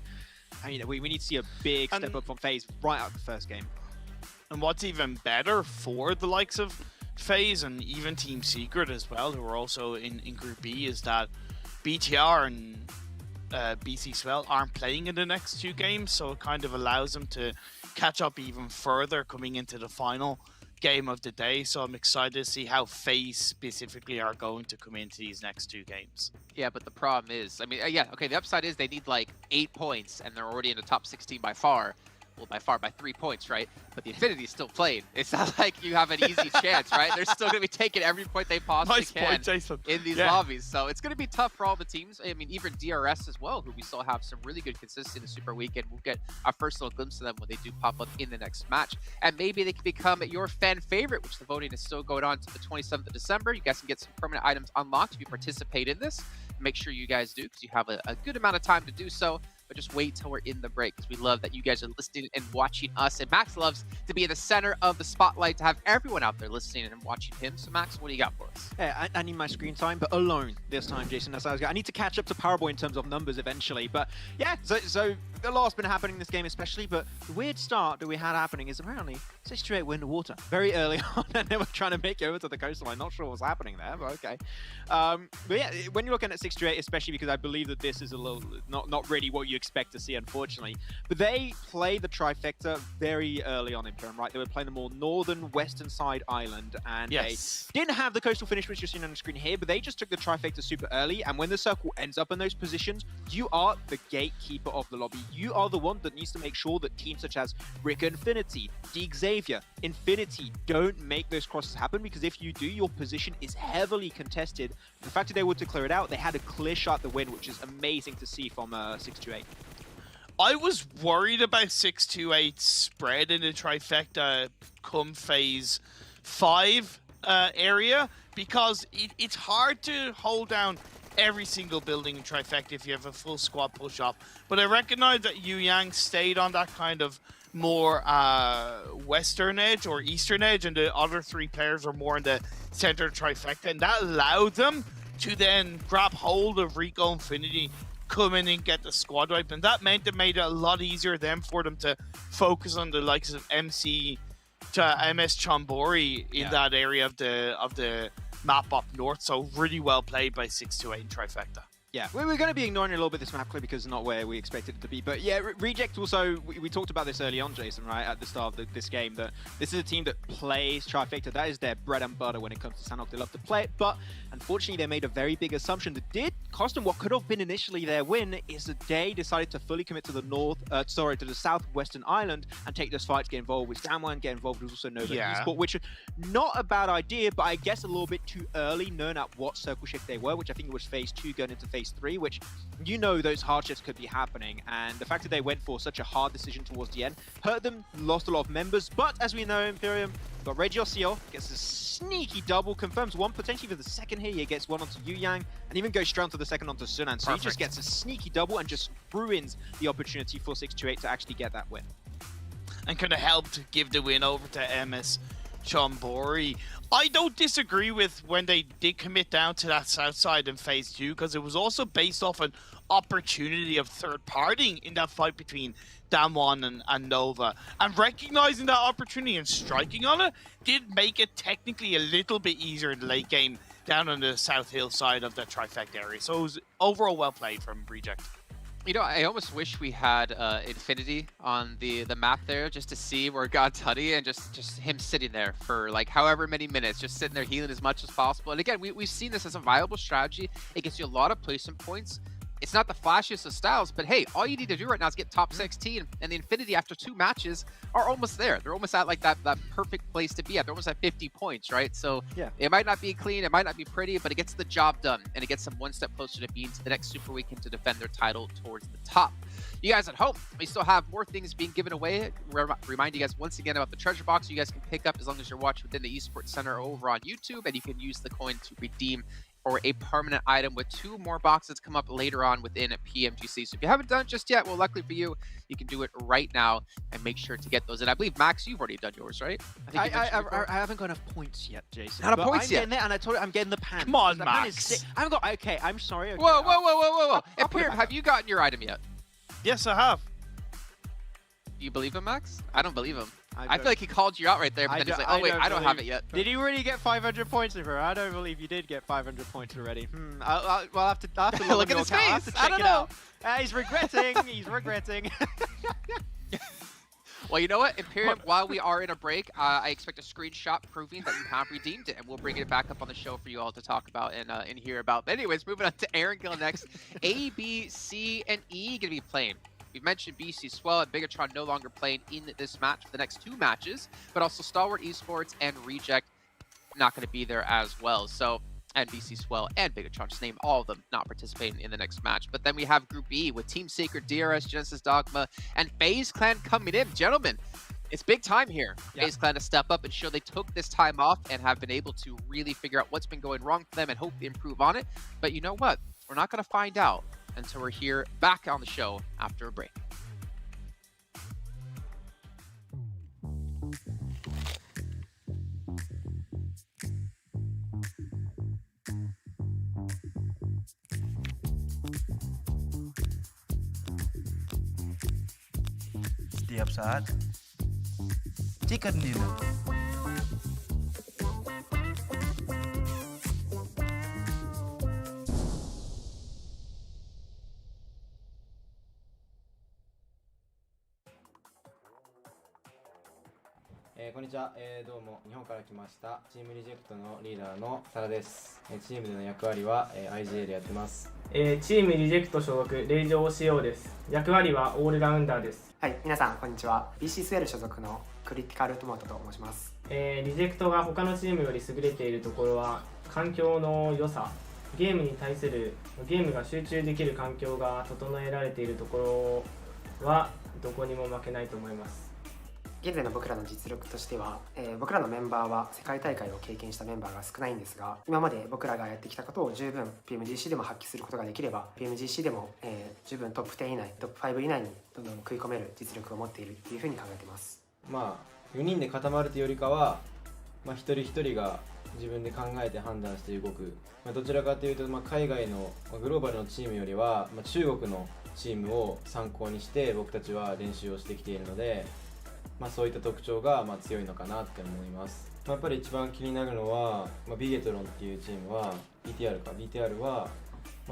I mean, we need to see a big step up from FaZe right out of the first game. And what's even better for the likes of FaZe and even Team Secret as well, who are also in Group B, is that BTR and BC Swell aren't playing in the next 2 games, so it kind of allows them to catch up even further coming into the final game of the day. So I'm excited to see how FaZe specifically are going to come into these next 2 games. Yeah, but the problem is, I mean, the upside is they need like 8 points, and they're already in the top 16 by far. Well, by 3 points, right? But the Infinity is still playing. It's not like you have an easy chance, right? They're still going to be taking every point they possibly can in these lobbies. So it's going to be tough for all the teams. I mean, even DRS as well, who we still have some really good consistency in the Super Weekend. We'll get our first little glimpse of them when they do pop up in the next match. And maybe they can become your fan favorite, which the voting is still going on to the 27th of December. You guys can get some permanent items unlocked if you participate in this. Make sure you guys do, because you have a good amount of time to do so. But just wait till we're in the break, because we love that you guys are listening and watching us. And Max loves to be in the center of the spotlight, to have everyone out there listening and watching him. So Max, what do you got for us? Hey, I need my screen time, but alone this time, Jason. That's how I need to catch up to Powerboy in terms of numbers eventually. But yeah, so a lot's been happening in this game especially, but the weird start that we had happening is apparently 6-8 were in the water very early on, and they were trying to make it over to the coastline. Not sure what's happening there, but okay. But yeah, when you're looking at 6-8, especially because I believe that this is a little not really what you expect to see, unfortunately. But they play the trifecta very early on in Imperium, right? They were playing the more northern, western side island, and they didn't have the coastal finish, which you're seeing on the screen here, but they just took the trifecta super early, and when the circle ends up in those positions, you are the gatekeeper of the lobby. You are the one that needs to make sure that teams such as Rick Infinity, Dig Xavier, Infinity don't make those crosses happen, because if you do, your position is heavily contested. The fact that they were to clear it out, they had a clear shot the win, which is amazing to see from 6-8. I was worried about 6-8 spread in the trifecta come phase 5 area, because it's hard to hold down every single building in trifecta if you have a full squad push up. But I recognize that Yu Yang stayed on that kind of more western edge or eastern edge, and the other 3 players are more in the center trifecta, and that allowed them to then grab hold of Rico Infinity, come in and get the squad wipe, and that meant it made it a lot easier then for them to focus on the likes of MC to MS Chambori in that area of the map up north. So really well played by 6-8 in trifecta. Yeah, we're going to be ignoring a little bit this map clip because it's not where we expected it to be. But yeah, Reject also, we talked about this early on, Jason, right, at the start of this game, that this is a team that plays Trifecta. That is their bread and butter when it comes to Sanhok. They love to play it, but unfortunately they made a very big assumption that did cost them what could have been initially their win, is that they decided to fully commit to the to the southwestern island and take those fights, get involved with Damwon, get involved with also Nova Esport, which is not a bad idea, but I guess a little bit too early, knowing at what circle shift they were, which I think it was phase 2 going into phase 3, which those hardships could be happening, and the fact that they went for such a hard decision towards the end hurt them, lost a lot of members. But as we know, Imperium got Regiosio, gets a sneaky double, confirms one potentially for the second here. He gets one onto Yu Yang and even goes straight onto the second onto Sunan. So he just gets a sneaky double and just ruins the opportunity for 6-8 to actually get that win. And kind of helped give the win over to MS Chambori. I don't disagree with when they did commit down to that south side in phase 2, because it was also based off an opportunity of third partying in that fight between Damwon and Nova. And recognizing that opportunity and striking on it did make it technically a little bit easier in the late game down on the South Hill side of the trifecta area. So it was overall well played from Reject. You know, I almost wish we had Infinity on the map there just to see where God Tutty and just him sitting there for like however many minutes, just sitting there healing as much as possible. And again, we've seen this as a viable strategy. It gets you a lot of placement points. It's not the flashiest of styles, but hey, all you need to do right now is get top 16, and the Infinity after 2 matches are almost there. They're almost at like that perfect place to be at. They're almost at 50 points, right? So Yeah. it might not be clean, it might not be pretty, but it gets the job done, and it gets them one step closer to being to the next Super Weekend to defend their title towards the top. You guys at home, we still have more things being given away. Remind you guys once again about the treasure box you guys can pick up as long as you're watching within the Esports Center over on YouTube, and you can use the coin to redeem or a permanent item with 2 more boxes come up later on within PMGC. So if you haven't done it just yet, well, luckily for you, you can do it right now and make sure to get those. And I believe, Max, you've already done yours, right? I haven't got enough points yet, Jason. Not enough but points I'm yet. Getting there, and I told you I'm getting the pan. Come on, The pan is Max. sick. I haven't got. Okay, I'm sorry. Okay, Whoa. I'll put it Imperium, back have up. you gotten your item yet? Yes, I have. Do you believe him, Max? I don't believe him. I don't- feel like he called you out right there, but I then he's don't- like, oh, wait, don't I don't have it believe- yet. Did you really get 500 points in her? I don't believe you did get 500 points already. I'll have to log Look on at your his account. I'll have face. to I check don't it know. out. He's regretting. He's regretting. Well, you know what, Imperium, while we are in a break, I expect a screenshot proving that you have redeemed it, and we'll bring it back up on the show for you all to talk about and hear about. But anyways, moving on to Erangel next. A, B, C, and E going to be playing. We've mentioned BC Swell and Bigatron no longer playing in this match for the next 2 matches, but also Stalwart Esports and Reject not going to be there as well. So, and BC Swell and Bigatron, just name all of them not participating in the next match. But then we have Group E with Team Sacred, DRS, Genesis Dogma, and FaZe Clan coming in. Gentlemen, it's big time here. Yeah. FaZe Clan to step up and show they took this time off and have been able to really figure out what's been going wrong for them and hope to improve on it. But you know what? We're not going to find out until we're here back on the show after a break. Setiap saat, chicken dinner. こんにちは、どうも日本から来ましたチームリジェクトのリーダーのタラです。チームでの役割は、IGA でやってます。チームリジェクト所属令状 CO です。役割はオールラウンダーです。はい、皆さんこんにちは。BC スウェル所属のクリティカルトマトと申します。リジェクトが他のチームより優れているところは環境の良さ、ゲームに対するゲームが集中できる環境が整えられているところはどこにも負けないと思います。現在の僕らの実力としては、僕らのメンバーは世界大会を経験したメンバーが少ないんですが、今まで僕らがやってきたことを十分 PMGC でも発揮することができれば PMGC でも、十分トップ10以内トップ5以内にどんどん食い込める実力を持っているというふうに考えています。まあ4人で固まるというよりかは、一人一人が自分で考えて判断して動く、どちらかというと、海外のグローバルのチームよりは、中国のチームを参考にして僕たちは練習をしてきているので、そういった特徴が強いのかなって思います。やっぱり一番気になるのは、ビゲトロンっていうチームは BTR は、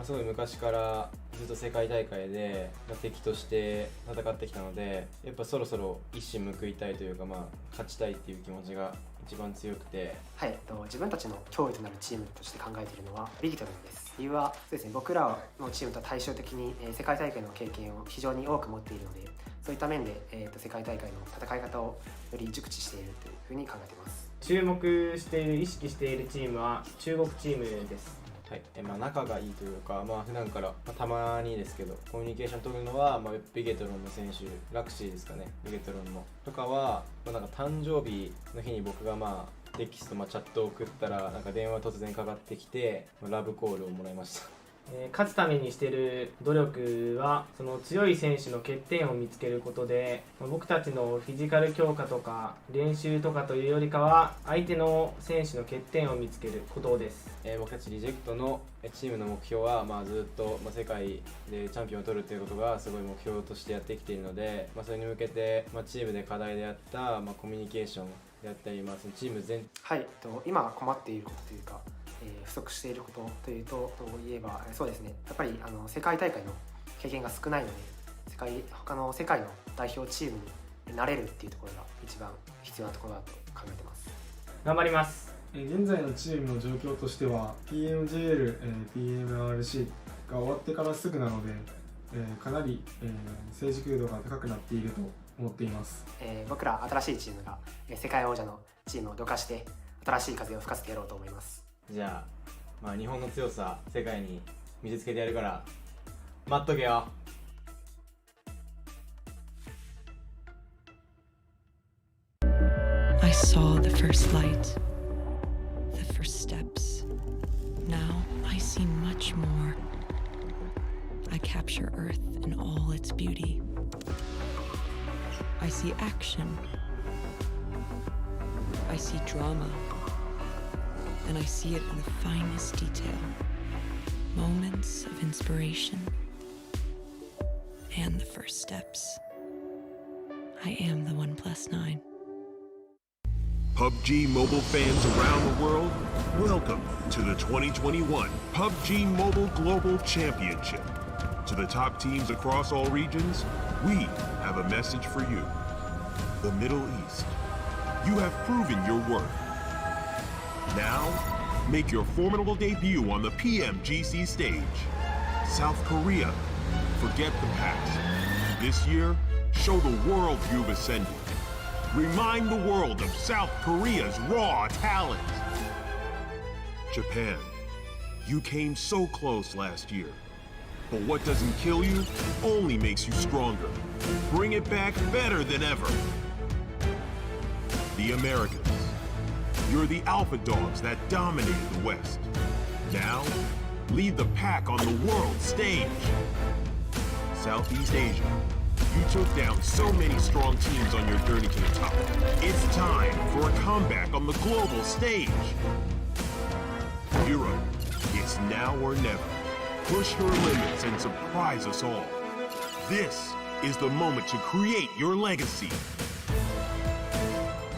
すごい昔からずっと世界大会で敵として戦ってきたので、やっぱそろそろ一矢報いたいというか、勝ちたいっていう気持ちが一番強くて、はい、自分たちの脅威となるチームとして考えているのはビギトルンです。理由はそうですね、僕らのチームとは対照的に、世界大会の経験を非常に多く持っているので、そういった面で、世界大会の戦い方をより熟知しているというふうに考えています。注目している、意識しているチームは中国チームです。はい、仲がいいというか、普段から、たまにですけどコミュニケーション取るのは、ビゲトロンの選手、ラクシーですかね、ビゲトロンのとかは、なんか誕生日の日に僕がテキスト、チャットを送ったらなんか電話突然かかってきて、ラブコールをもらいました。勝つためにしている努力はその強い選手の欠点を見つけることで、僕たちのフィジカル強化とか練習とかというよりかは相手の選手の欠点を見つけることです。僕たちリジェクトのチームの目標は、ずっと世界でチャンピオンを取るということがすごい目標としてやってきているので、それに向けて、チームで課題であった、コミュニケーションであったり、チーム全はい、今困っていることというか不足していることというといえばそうですね、やっぱり世界大会の経験が少ないので、他の世界の代表チームになれるっていうところが一番必要なところだと考えてます。頑張ります。現在のチームの状況としては PMJL、PMRC が終わってからすぐなので、かなり、成熟度が高くなっていると思っています。僕ら新しいチームが世界王者のチームをどかして新しい風を吹かせてやろうと思います。じゃあ、日本の強さ世界に見せつけてやるから待っとけよ。I saw the first light, the first steps. Now I see much more. I capture Earth in all its beauty. I see action. I see drama. And I see it in the finest detail. Moments of inspiration. And the first steps. I am the 1+9. PUBG Mobile fans around the world, welcome to the 2021 PUBG Mobile Global Championship. To the top teams across all regions, we have a message for you. The Middle East. You have proven your worth. Now, make your formidable debut on the PMGC stage. South Korea, forget the past. This year, show the world you've ascended. Remind the world of South Korea's raw talent. Japan, you came so close last year. But what doesn't kill you only makes you stronger. Bring it back better than ever. The Americans, you're the alpha dogs that dominated the West. Now, lead the pack on the world stage. Southeast Asia, you took down so many strong teams on your journey to the top. It's time for a comeback on the global stage. Europe, it's now or never. Push your limits and surprise us all. This is the moment to create your legacy.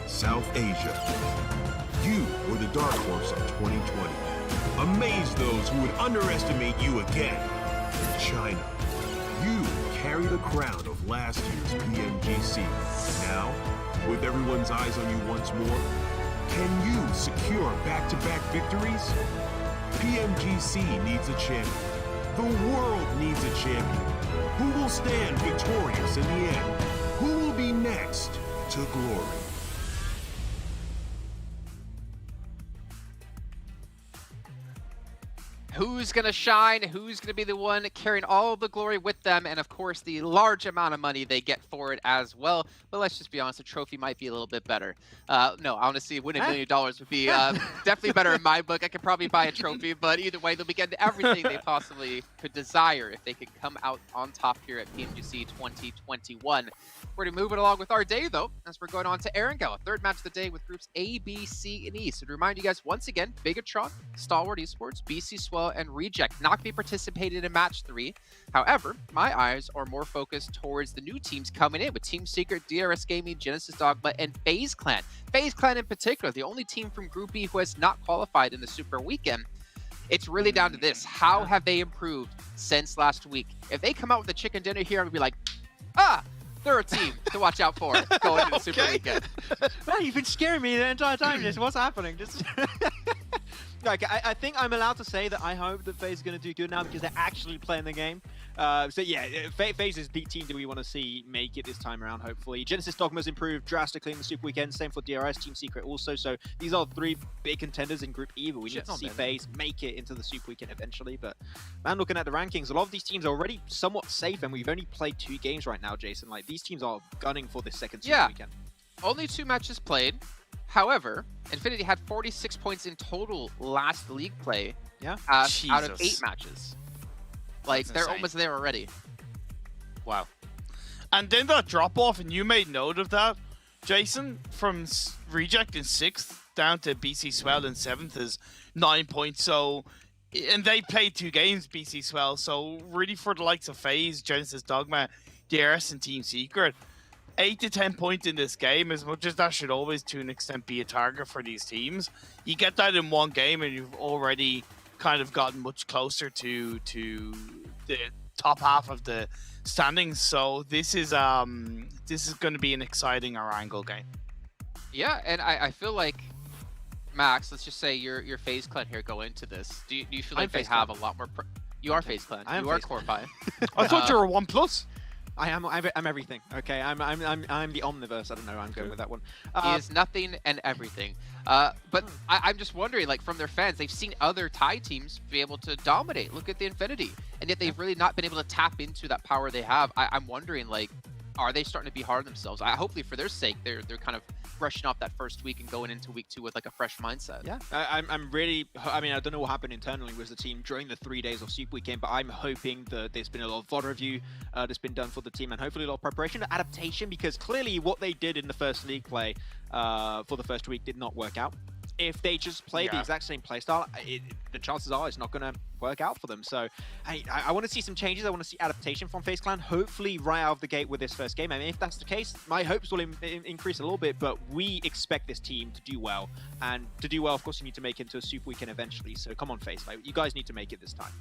South Asia, you were the dark horse of 2020. Amaze those who would underestimate you again. China, you carry the crown of last year's PMGC. Now, with everyone's eyes on you once more, can you secure back-to-back victories? PMGC needs a champion. The world needs a champion. Who will stand victorious in the end? Who will be next to glory? Who's going to shine? Who's going to be the one carrying all the glory with them? And of course, the large amount of money they get for it as well. But let's just be honest, the trophy might be a little bit better. No, honestly, winning $1 million would be definitely better in my book. I could probably buy a trophy, but either way, they'll be getting everything they possibly could desire if they could come out on top here at PMGC 2021. We're going to move it along with our day, though, as we're going on to Erangel, third match of the day with groups A, B, C, and E. So to remind you guys, once again, Bigatron, Stalwart Esports, BC Swell, and Reject not be participating in match 3. However, my eyes are more focused towards the new teams coming in with Team Secret, DRS Gaming, Genesis Dogma, and FaZe Clan. FaZe Clan in particular, the only team from Group B who has not qualified in the Super Weekend. It's really down to this. How have they improved since last week? If they come out with a chicken dinner here, I'm going to be like, they're a team to watch out for going into the Super Weekend. Man, you've been scaring me the entire time. Just what's happening? Just like, I think I'm allowed to say that I hope that FaZe is going to do good now because they're actually playing the game. So yeah, FaZe is the team that we want to see make it this time around, hopefully. Genesis Dogma's improved drastically in the Super Weekend. Same for DRS, Team Secret also. So these are 3 big contenders in Group E, but we need to see FaZe make it into the Super Weekend eventually. But man, looking at the rankings, a lot of these teams are already somewhat safe, and we've only played 2 games right now, Jason. Like, these teams are gunning for this second Super Weekend. Only 2 matches played. However, Infinity had 46 points in total last league play out of 8 matches. Like, they're almost there already. Wow. And then that drop-off, and you made note of that, Jason, from Reject in 6th down to BC Swell in 7th is 9 points. So, and they played 2 games, BC Swell. So, really for the likes of FaZe, Genesis Dogma, DRS, and Team Secret, 8 to 10 points in this game, as much as that should always to an extent be a target for these teams. You get that in 1 game and you've already kind of gotten much closer to the top half of the standings. So this is going to be an exciting Erangel game. Yeah, and I feel like, Max, let's just say you're FaZe Clan here going into this. Do you feel like they have a lot more... You are FaZe Clan. You are Corpy. I thought you were 1+. I'm everything. Okay, I'm the omniverse. I don't know. I'm going with that one. He is nothing and everything. But I'm just wondering, like, from their fans, they've seen other Thai teams be able to dominate. Look at the Infinity, and yet they've really not been able to tap into that power they have. I'm wondering, like, are they starting to be hard on themselves? Hopefully, for their sake, they're kind of brushing off that first week and going into week 2 with like a fresh mindset. Yeah, I'm really. I mean, I don't know what happened internally with the team during the 3 days of Super Weekend, but I'm hoping that there's been a lot of VOD review that's been done for the team, and hopefully a lot of preparation, adaptation, because clearly what they did in the first league play for the first week did not work out. If they just play the exact same playstyle, the chances are it's not going to work out for them. So I want to see some changes. I want to see adaptation from FaZe Clan, hopefully right out of the gate with this first game. I mean, if that's the case, my hopes will increase a little bit, but we expect this team to do well. And to do well, of course, you need to make it into a Super Weekend eventually. So come on, FaZe, like, you guys need to make it this time.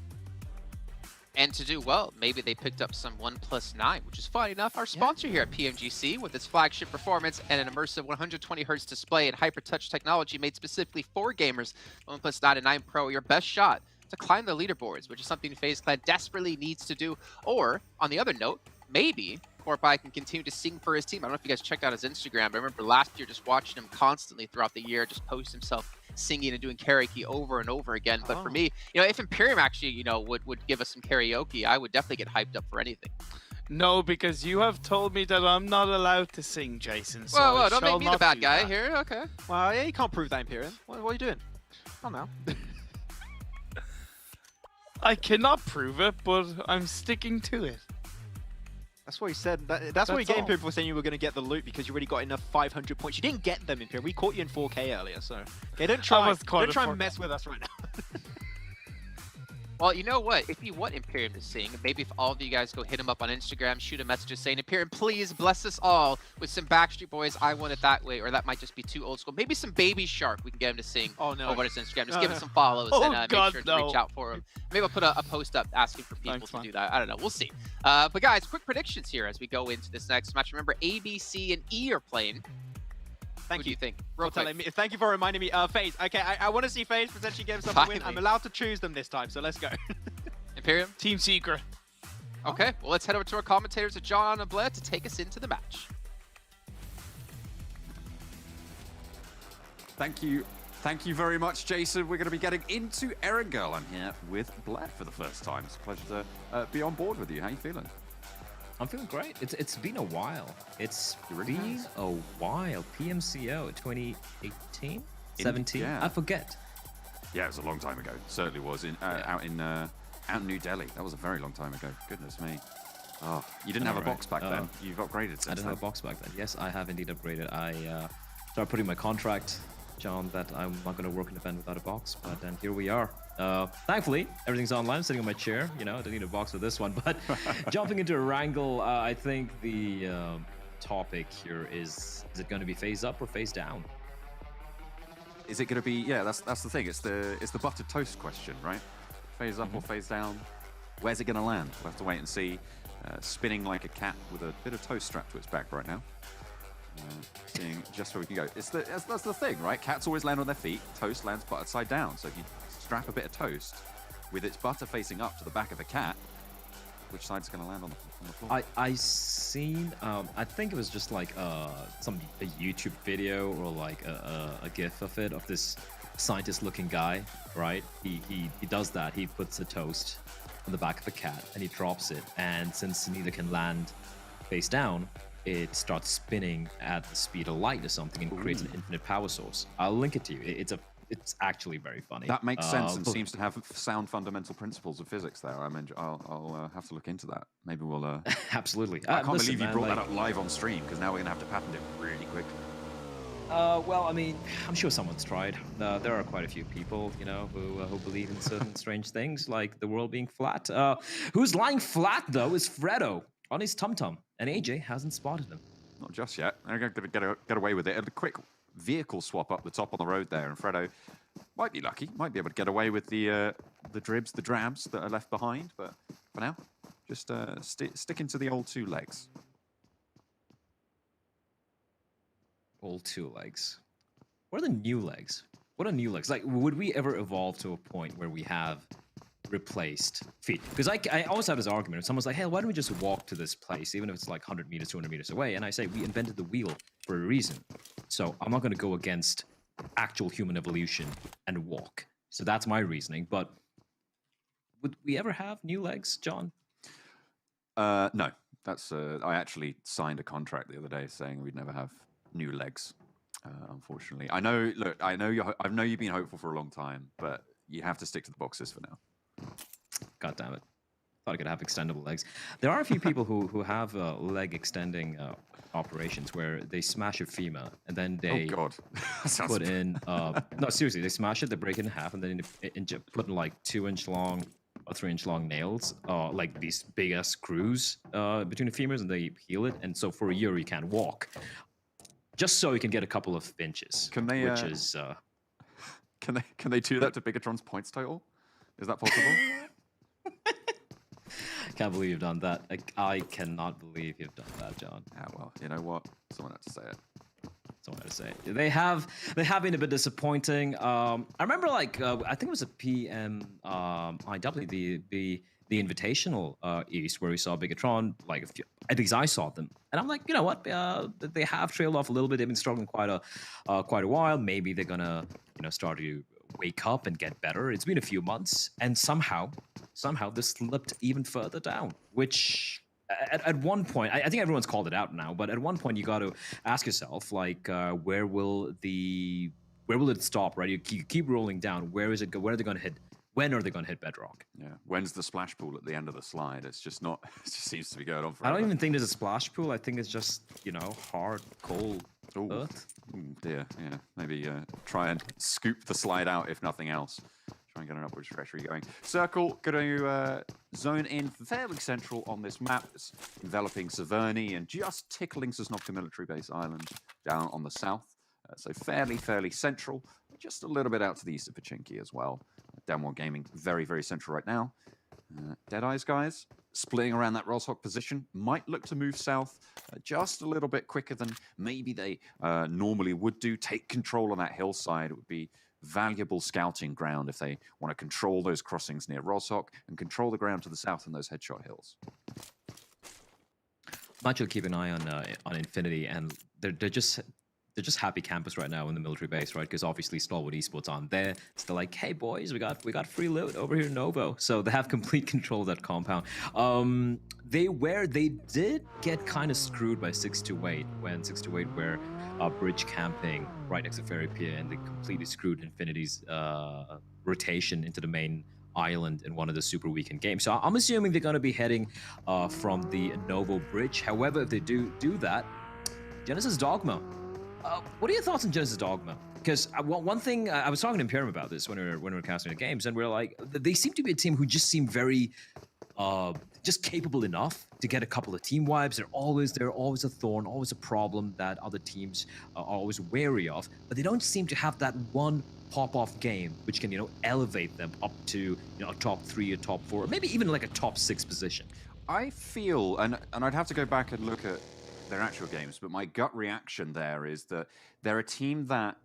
And to do well, maybe they picked up some 1+9, which is fine enough. Our sponsor here at PMGC, with its flagship performance and an immersive 120Hz display and hyper-touch technology made specifically for gamers, 1+9 and 9 Pro, your best shot to climb the leaderboards, which is something FaZe Clan desperately needs to do. Or, on the other note, maybe Corpy can continue to sing for his team. I don't know if you guys checked out his Instagram, but I remember last year just watching him constantly throughout the year, just post himself singing and doing karaoke over and over again. But for me, you know, if Imperium actually, you know, would give us some karaoke, I would definitely get hyped up for anything. No, because you have told me that I'm not allowed to sing, Jason. So whoa, don't make me the bad guy here. Okay. Well, yeah, you can't prove that, Imperium. What are you doing? Come on now. I cannot prove it, but I'm sticking to it. That's what he said. That's what he gave Imperium for saying you were going to get the loot, because you already got enough 500 points. You didn't get them, Imperium. We caught you in 4K earlier, so okay, don't try and mess with us right now. Well, you know what? If you want Imperium to sing, maybe if all of you guys go hit him up on Instagram, shoot a message saying, Imperium, please bless us all with some Backstreet Boys, I Want It That Way, or that might just be too old school. Maybe some Baby Shark, we can get him to sing over on his Instagram. Just give him some follows and make sure to reach out for him. Maybe I'll put a post up asking for people to do that. I don't know. We'll see. But guys, quick predictions here as we go into this next match. Remember, A, B, C, and E are playing. Who do you think? Thank you for reminding me. FaZe. Okay, I want to see FaZe potentially get himself a win. I'm allowed to choose them this time, so let's go. Imperium? Team Secret. Okay, well, let's head over to our commentators at John and Blair to take us into the match. Thank you. Thank you very much, Jason. We're going to be getting into Erangel. I'm here with Blair for the first time. It's a pleasure to be on board with you. How are you feeling? I'm feeling great. It's been a while. It's been a while. PMCO 2018? 17? Yeah. I forget. Yeah, it was a long time ago. Certainly was out in New Delhi. That was a very long time ago. Goodness me. Oh, you didn't have a box back then. You've upgraded since I didn't have a box back then. Yes, I have indeed upgraded. I started putting my contract, John, that I'm not going to work an event without a box. But then here we are. Thankfully, everything's online. I'm sitting on my chair. You know, I don't need a box for this one. But jumping into Erangel, I think the topic here is it going to be phase up or phase down? Is it going to be? Yeah, that's the thing. It's the buttered toast question, right? Phase up or phase down? Where's it going to land? We'll have to wait and see. Spinning like a cat with a bit of toast strapped to its back right now. Seeing just where we can go. That's the thing, right? Cats always land on their feet. Toast lands buttered side down. So if you strap a bit of toast with its butter facing up to the back of a cat, which side's going to land on the floor? I seen, I think it was just like a YouTube video or like a GIF of it, of this scientist-looking guy, right? He does that. He puts a toast on the back of a cat and he drops it. And since neither can land face down, it starts spinning at the speed of light or something and creates an infinite power source. I'll link it to you. It's actually very funny. That makes sense and seems to have sound fundamental principles of physics there. I'll have to look into that. Maybe we'll... Absolutely. I can't believe you brought that up live on stream, because now we're going to have to patent it really quickly. Well, I mean, I'm sure someone's tried. There are quite a few people, you know, who believe in certain strange things, like the world being flat. Who's lying flat, though, is Fredo on his tum-tum, and AJ hasn't spotted him. Not just yet. They're going to get away with it. A quick vehicle swap up the top on the road there, and Fredo might be lucky, might be able to get away with the dribs, the drabs that are left behind, but for now, Just sticking to the old 2 legs. All 2 legs. What are the new legs? What are new legs? Like, would we ever evolve to a point where we have replaced feet? Because I always have this argument. If someone's like, hey, why don't we just walk to this place, even if it's like 100 meters, 200 meters away? And I say, we invented the wheel for a reason. So I'm not going to go against actual human evolution and walk. So that's my reasoning. But would we ever have new legs, John? No. That's I actually signed a contract the other day saying we'd never have new legs. Unfortunately, I know. Look, I know you've been hopeful for a long time, but you have to stick to the boxes for now. God damn it! Thought I could have extendable legs. There are a few people who have leg extending operations where they smash a femur and then they put in. No, seriously, they smash it, they break it in half, and then put in like 2-inch long or 3-inch long nails, like these big ass screws between the femurs, and they heal it. And so for a year you can't walk. Just so you can get a couple of inches. Can they? Which is. Can they do that to Bigatron's points total? Is that possible? Can't believe you've done that. I cannot believe you've done that, John. Yeah, well, you know what? Someone had to say it. Someone had to say it. They have been a bit disappointing. I remember, like, I think it was a PMIW, the Invitational East, where we saw Bigatron, like, at least I saw them. And I'm like, you know what? They have trailed off a little bit. They've been struggling quite a while. Maybe they're gonna, start to wake up and get better. It's been a few months, and somehow this slipped even further down. Which, at one point, I think everyone's called it out now. But at one point, you got to ask yourself, like, where will it stop? Right? You keep rolling down. Where is it go? Where are they gonna hit? When are they going to hit bedrock? Yeah. When's the splash pool at the end of the slide? It's just not. It just seems to be going on forever. I don't even think there's a splash pool. I think it's just hard, cold earth. Ooh, dear. Yeah. Maybe try and scoop the slide out if nothing else. Try and get an upward trajectory going. Circle going to zone in fairly central on this map. It's enveloping Severny and just tickling Sosnovka Military Base Island down on the south. So fairly central. Just a little bit out to the east of Pachinki as well. Downward Gaming, very central right now. Deadeye's guys, splitting around that Roshok position, might look to move south just a little bit quicker than maybe they normally would do. Take control on that hillside. It would be valuable scouting ground if they want to control those crossings near Roshok and control the ground to the south in those headshot hills. Might you keep an eye on Infinity, and they're just happy campus right now in the military base, right? Because obviously Smallwood Esports on there. It's still like, hey boys, we got free loot over here in Novo. So they have complete control of that compound. They did get kind of screwed by 628 when 628 were bridge camping right next to Ferry Pier, and they completely screwed Infinity's rotation into the main island in one of the super weekend games. So I'm assuming they're going to be heading from the Novo bridge. However, if they do that, Genesis Dogma. What are your thoughts on Genesis Dogma? Because one thing, I was talking to Imperium about this when we were casting the games, and we're like, they seem to be a team who just seem very, just capable enough to get a couple of team wipes. They're always a thorn, always a problem that other teams are always wary of, but they don't seem to have that one pop-off game which can, elevate them up to, a top 3, a top 4, or maybe even like a top 6 position. I feel, and I'd have to go back and look at their actual games, but my gut reaction there is that they're a team that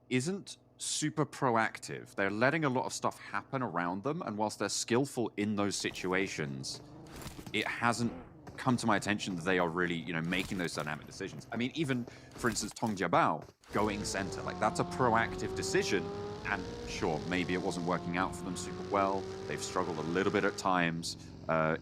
isn't super proactive. They're letting a lot of stuff happen around them, and whilst they're skillful in those situations, it hasn't come to my attention that they are really, making those dynamic decisions. I mean, even, for instance, Tong Jiabao going center, like, that's a proactive decision, and sure, maybe it wasn't working out for them super well. They've struggled a little bit at times.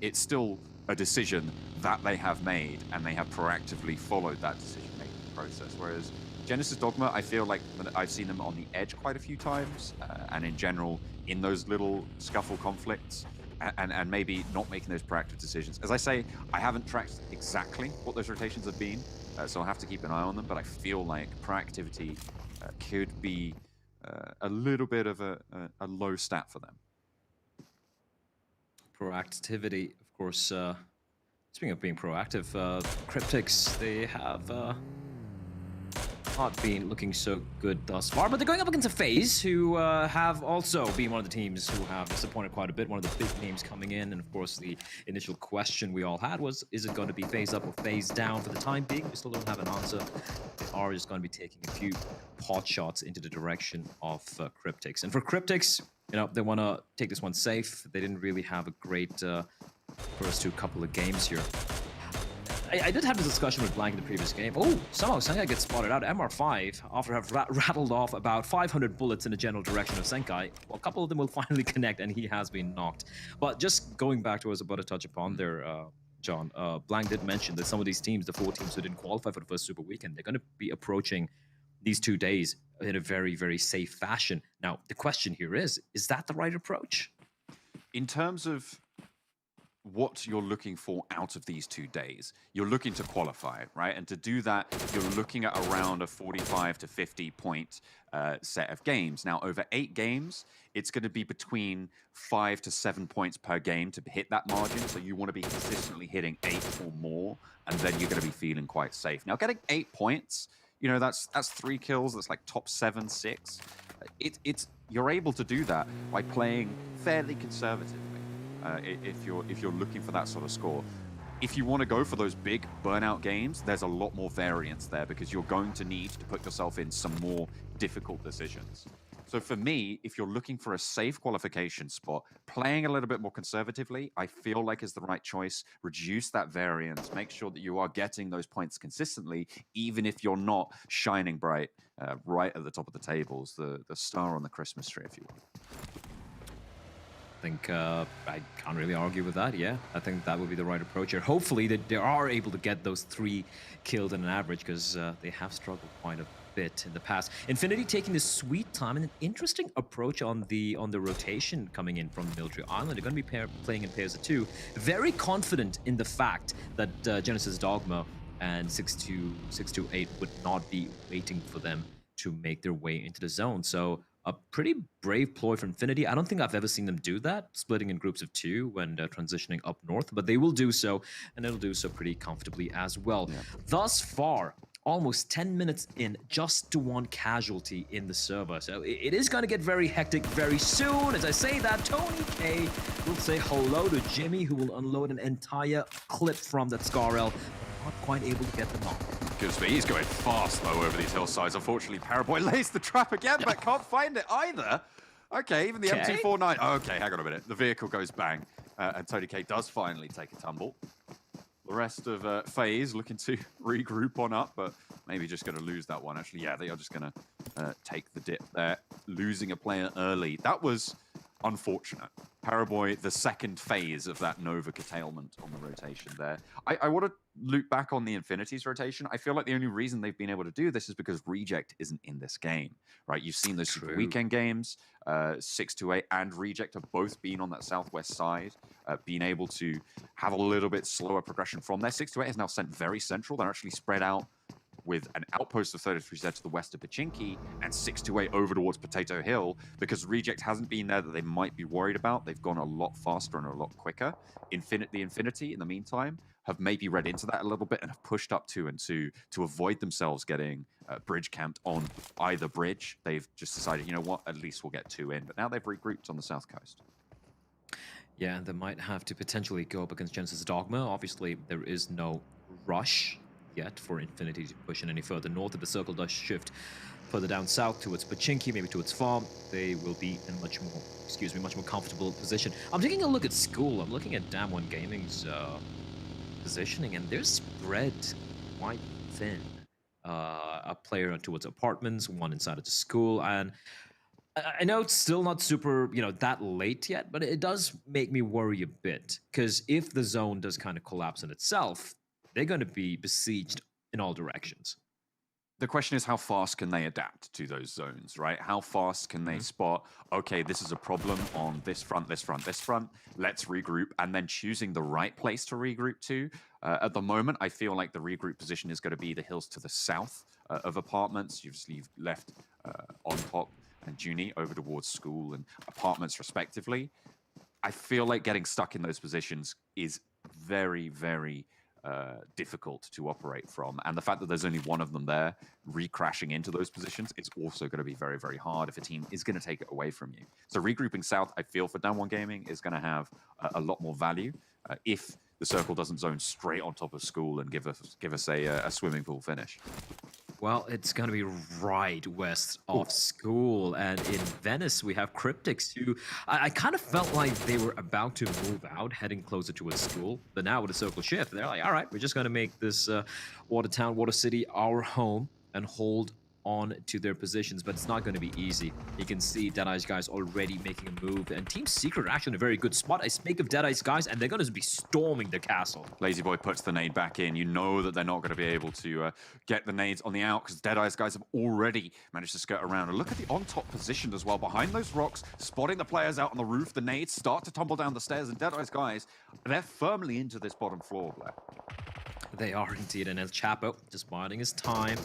It's still a decision that they have made, and they have proactively followed that decision-making process. Whereas Genesis Dogma, I feel like I've seen them on the edge quite a few times, and in general, in those little scuffle conflicts, and maybe not making those proactive decisions. As I say, I haven't tracked exactly what those rotations have been, so I'll have to keep an eye on them, but I feel like proactivity could be a little bit of a low stat for them. Proactivity, of course. Speaking of being proactive, Cryptics, they have not been looking so good thus far, but they're going up against a FaZe who have also been one of the teams who have disappointed quite a bit. One of the big names coming in, and of course the initial question we all had was, is it going to be FaZe up or FaZe down? For the time being, we still don't have an answer. They are just going to be taking a few pot shots into the direction of Cryptix. And for Cryptix, you know, they want to take this one safe. They didn't really have a great first couple of games here. I did have this discussion with Blank in the previous game. Oh, somehow Senkai gets spotted out. MR5, after have rattled off about 500 bullets in the general direction of Senkai, well, a couple of them will finally connect, and he has been knocked. But just going back to what I was about to touch upon there, John, Blank did mention that some of these teams, the 4 teams who didn't qualify for the first Super Weekend, they're going to be approaching these 2 days in a very, very safe fashion. Now, the question here is that the right approach? In terms of what you're looking for out of these 2 days, you're looking to qualify, right? And to do that, you're looking at around a 45 to 50 point set of games. Now, over 8 games, it's going to be between 5 to 7 points per game to hit that margin. So you want to be consistently hitting 8 or more, and then you're going to be feeling quite safe. Now, getting 8 points, you know, that's 3 kills. That's like top 7, 6. You're able to do that by playing fairly conservatively. If you're looking for that sort of score. If you want to go for those big burnout games, there's a lot more variance there because you're going to need to put yourself in some more difficult decisions. So for me, if you're looking for a safe qualification spot, playing a little bit more conservatively, I feel like is the right choice. Reduce that variance, make sure that you are getting those points consistently, even if you're not shining bright right at the top of the tables, the star on the Christmas tree, if you will. I think I can't really argue with that. Yeah, I think that would be the right approach here. Hopefully they are able to get those 3 killed in an average, because they have struggled quite a bit in the past. Infinity taking this sweet time and an interesting approach on the rotation coming in from Military Island. They're going to be playing in pairs of 2. Very confident in the fact that Genesis Dogma and 628 would not be waiting for them to make their way into the zone. So a pretty brave ploy from Infinity. I don't think I've ever seen them do that, splitting in groups of 2 when transitioning up north, but they will do so, and it'll do so pretty comfortably as well. Yeah. Thus far, almost 10 minutes in, just to 1 casualty in the server. So it is going to get very hectic very soon. As I say that, Tony K will say hello to Jimmy, who will unload an entire clip from that Scarrel. Not quite able to get the knock. Goodness me, he's going fast though over these hillsides. Unfortunately, Paraboy lays the trap again, but can't find it either. Okay, even the M249. Okay, hang on a minute. The vehicle goes bang, and Tony K does finally take a tumble. The rest of FaZe looking to regroup on up, but maybe just going to lose that one. Actually, yeah, they are just going to take the dip there, losing a player early. That was unfortunate. Paraboy, the second phase of that Nova curtailment on the rotation there. I want to loop back on the Infinity's rotation. I feel like the only reason they've been able to do this is because Reject isn't in this game, right? You've seen those Super Weekend games. 628 and Reject have both been on that southwest side, being able to have a little bit slower progression from there. 628 is now sent very central. They're actually spread out with an outpost of 33Z to the west of Pachinki and 628 over towards Potato Hill, because Reject hasn't been there that they might be worried about. They've gone a lot faster and a lot quicker. The Infinity, in the meantime, have maybe read into that a little bit and have pushed up 2 and 2 to avoid themselves getting bridge camped on either bridge. They've just decided, you know what, at least we'll get 2 in. But now they've regrouped on the south coast. Yeah, they might have to potentially go up against Genesis Dogma. Obviously, there is no rush yet for Infinity to push in any further north. If the circle does shift further down south towards Pachinki, maybe towards Farm, they will be in much more comfortable position. I'm taking a look at School. I'm looking at Dam 1 Gaming's positioning, and they're spread quite thin. A player towards apartments, 1 inside of the school, and I know it's still not super, that late yet, but it does make me worry a bit, because if the zone does kind of collapse in itself, they're going to be besieged in all directions. The question is, how fast can they adapt to those zones, right? How fast can they spot, okay, this is a problem on this front, this front, this front, let's regroup, and then choosing the right place to regroup to. At the moment, I feel like the regroup position is going to be the hills to the south of apartments. You've left On Top and Junie over towards school and apartments, respectively. I feel like getting stuck in those positions is very, very difficult to operate from. And the fact that there's only one of them there, re-crashing into those positions, it's also going to be very, very hard if a team is going to take it away from you. So regrouping south, I feel, for Down One Gaming is going to have a lot more value if the circle doesn't zone straight on top of school and give us a swimming pool finish. Well, it's going to be right west of school. And in Venice, we have Cryptics, who I kind of felt like they were about to move out, heading closer towards school. But now with the circle shift, they're like, all right, we're just going to make this Water Town, Water City our home and hold on to their positions, but it's not going to be easy. You can see Deadeye's guys already making a move, and Team Secret are actually in a very good spot. I speak of Deadeye's guys, and they're going to be storming the castle. Lazy Boy puts the nade back in. You know that they're not going to be able to get the nades on the out, because Deadeye's guys have already managed to skirt around. And look at the on-top position as well, behind those rocks, spotting the players out on the roof. The nades start to tumble down the stairs, and Deadeye's guys, they're firmly into this bottom floor, Blair. They are indeed, and El Chapo just biding his time.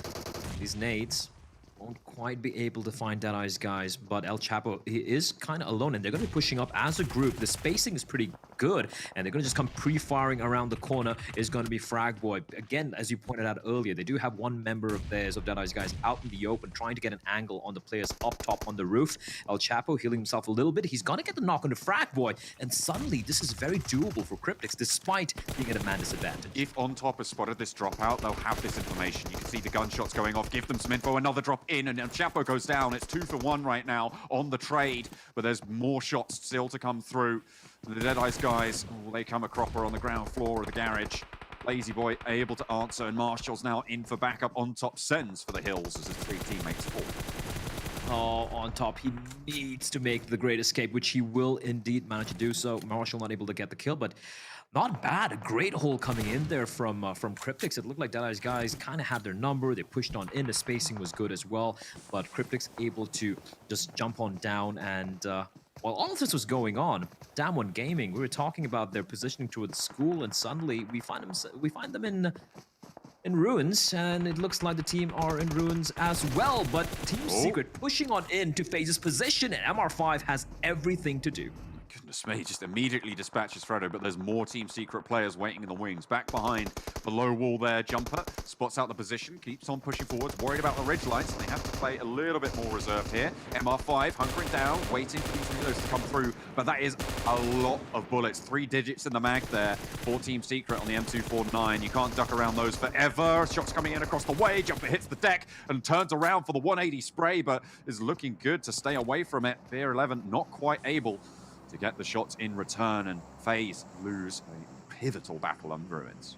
These nades won't quite be able to find Deadeye's guys, but El Chapo, he is kind of alone, and they're going to be pushing up as a group. The spacing is pretty good, and they're going to just come pre-firing around the corner. Is going to be Frag Boy. Again, as you pointed out earlier, they do have one member of theirs, of Deadeye's guys, out in the open, trying to get an angle on the players up top on the roof. El Chapo healing himself a little bit. He's going to get the knock on the Frag Boy, and suddenly this is very doable for Cryptics, despite being at a man disadvantage. If On Top has spotted this dropout, they'll have this information. You can see the gunshots going off, give them some info, another drop in, and El Chapo goes down. It's 2 for 1 right now on the trade, but there's more shots still to come through. The Deadeye's guys, they come a cropper on the ground floor of the garage. Lazy Boy able to answer, and Marshall's now in for backup. On Top sends for the hills as his 3 teammates fall. Oh, On Top, he needs to make the great escape, which he will indeed manage to do so. Marshall not able to get the kill, but not bad. A great hole coming in there from Cryptics. It looked like Deadeye's guys kind of had their number. They pushed on in. The spacing was good as well, but Cryptics able to just jump on down. And while all of this was going on, Down One Gaming, we were talking about their positioning towards school, and suddenly we find them in ruins, and it looks like the team are in ruins as well. But Team Secret pushing on in to FaZe's position, and MR5 has everything to do. Goodness me, just immediately dispatches Freddo, but there's more Team Secret players waiting in the wings. Back behind the low wall there, Jumper spots out the position, keeps on pushing forwards, worried about the ridge lights, and they have to play a little bit more reserved here. MR5 hunkering down, waiting for these reloads to come through, but that is a lot of bullets. 3 digits in the mag there for Team Secret on the M249. You can't duck around those forever. Shots coming in across the way, Jumper hits the deck and turns around for the 180 spray, but is looking good to stay away from it. Beer 11 not quite able to get the shots in return, and FaZe lose a pivotal battle on Ruins.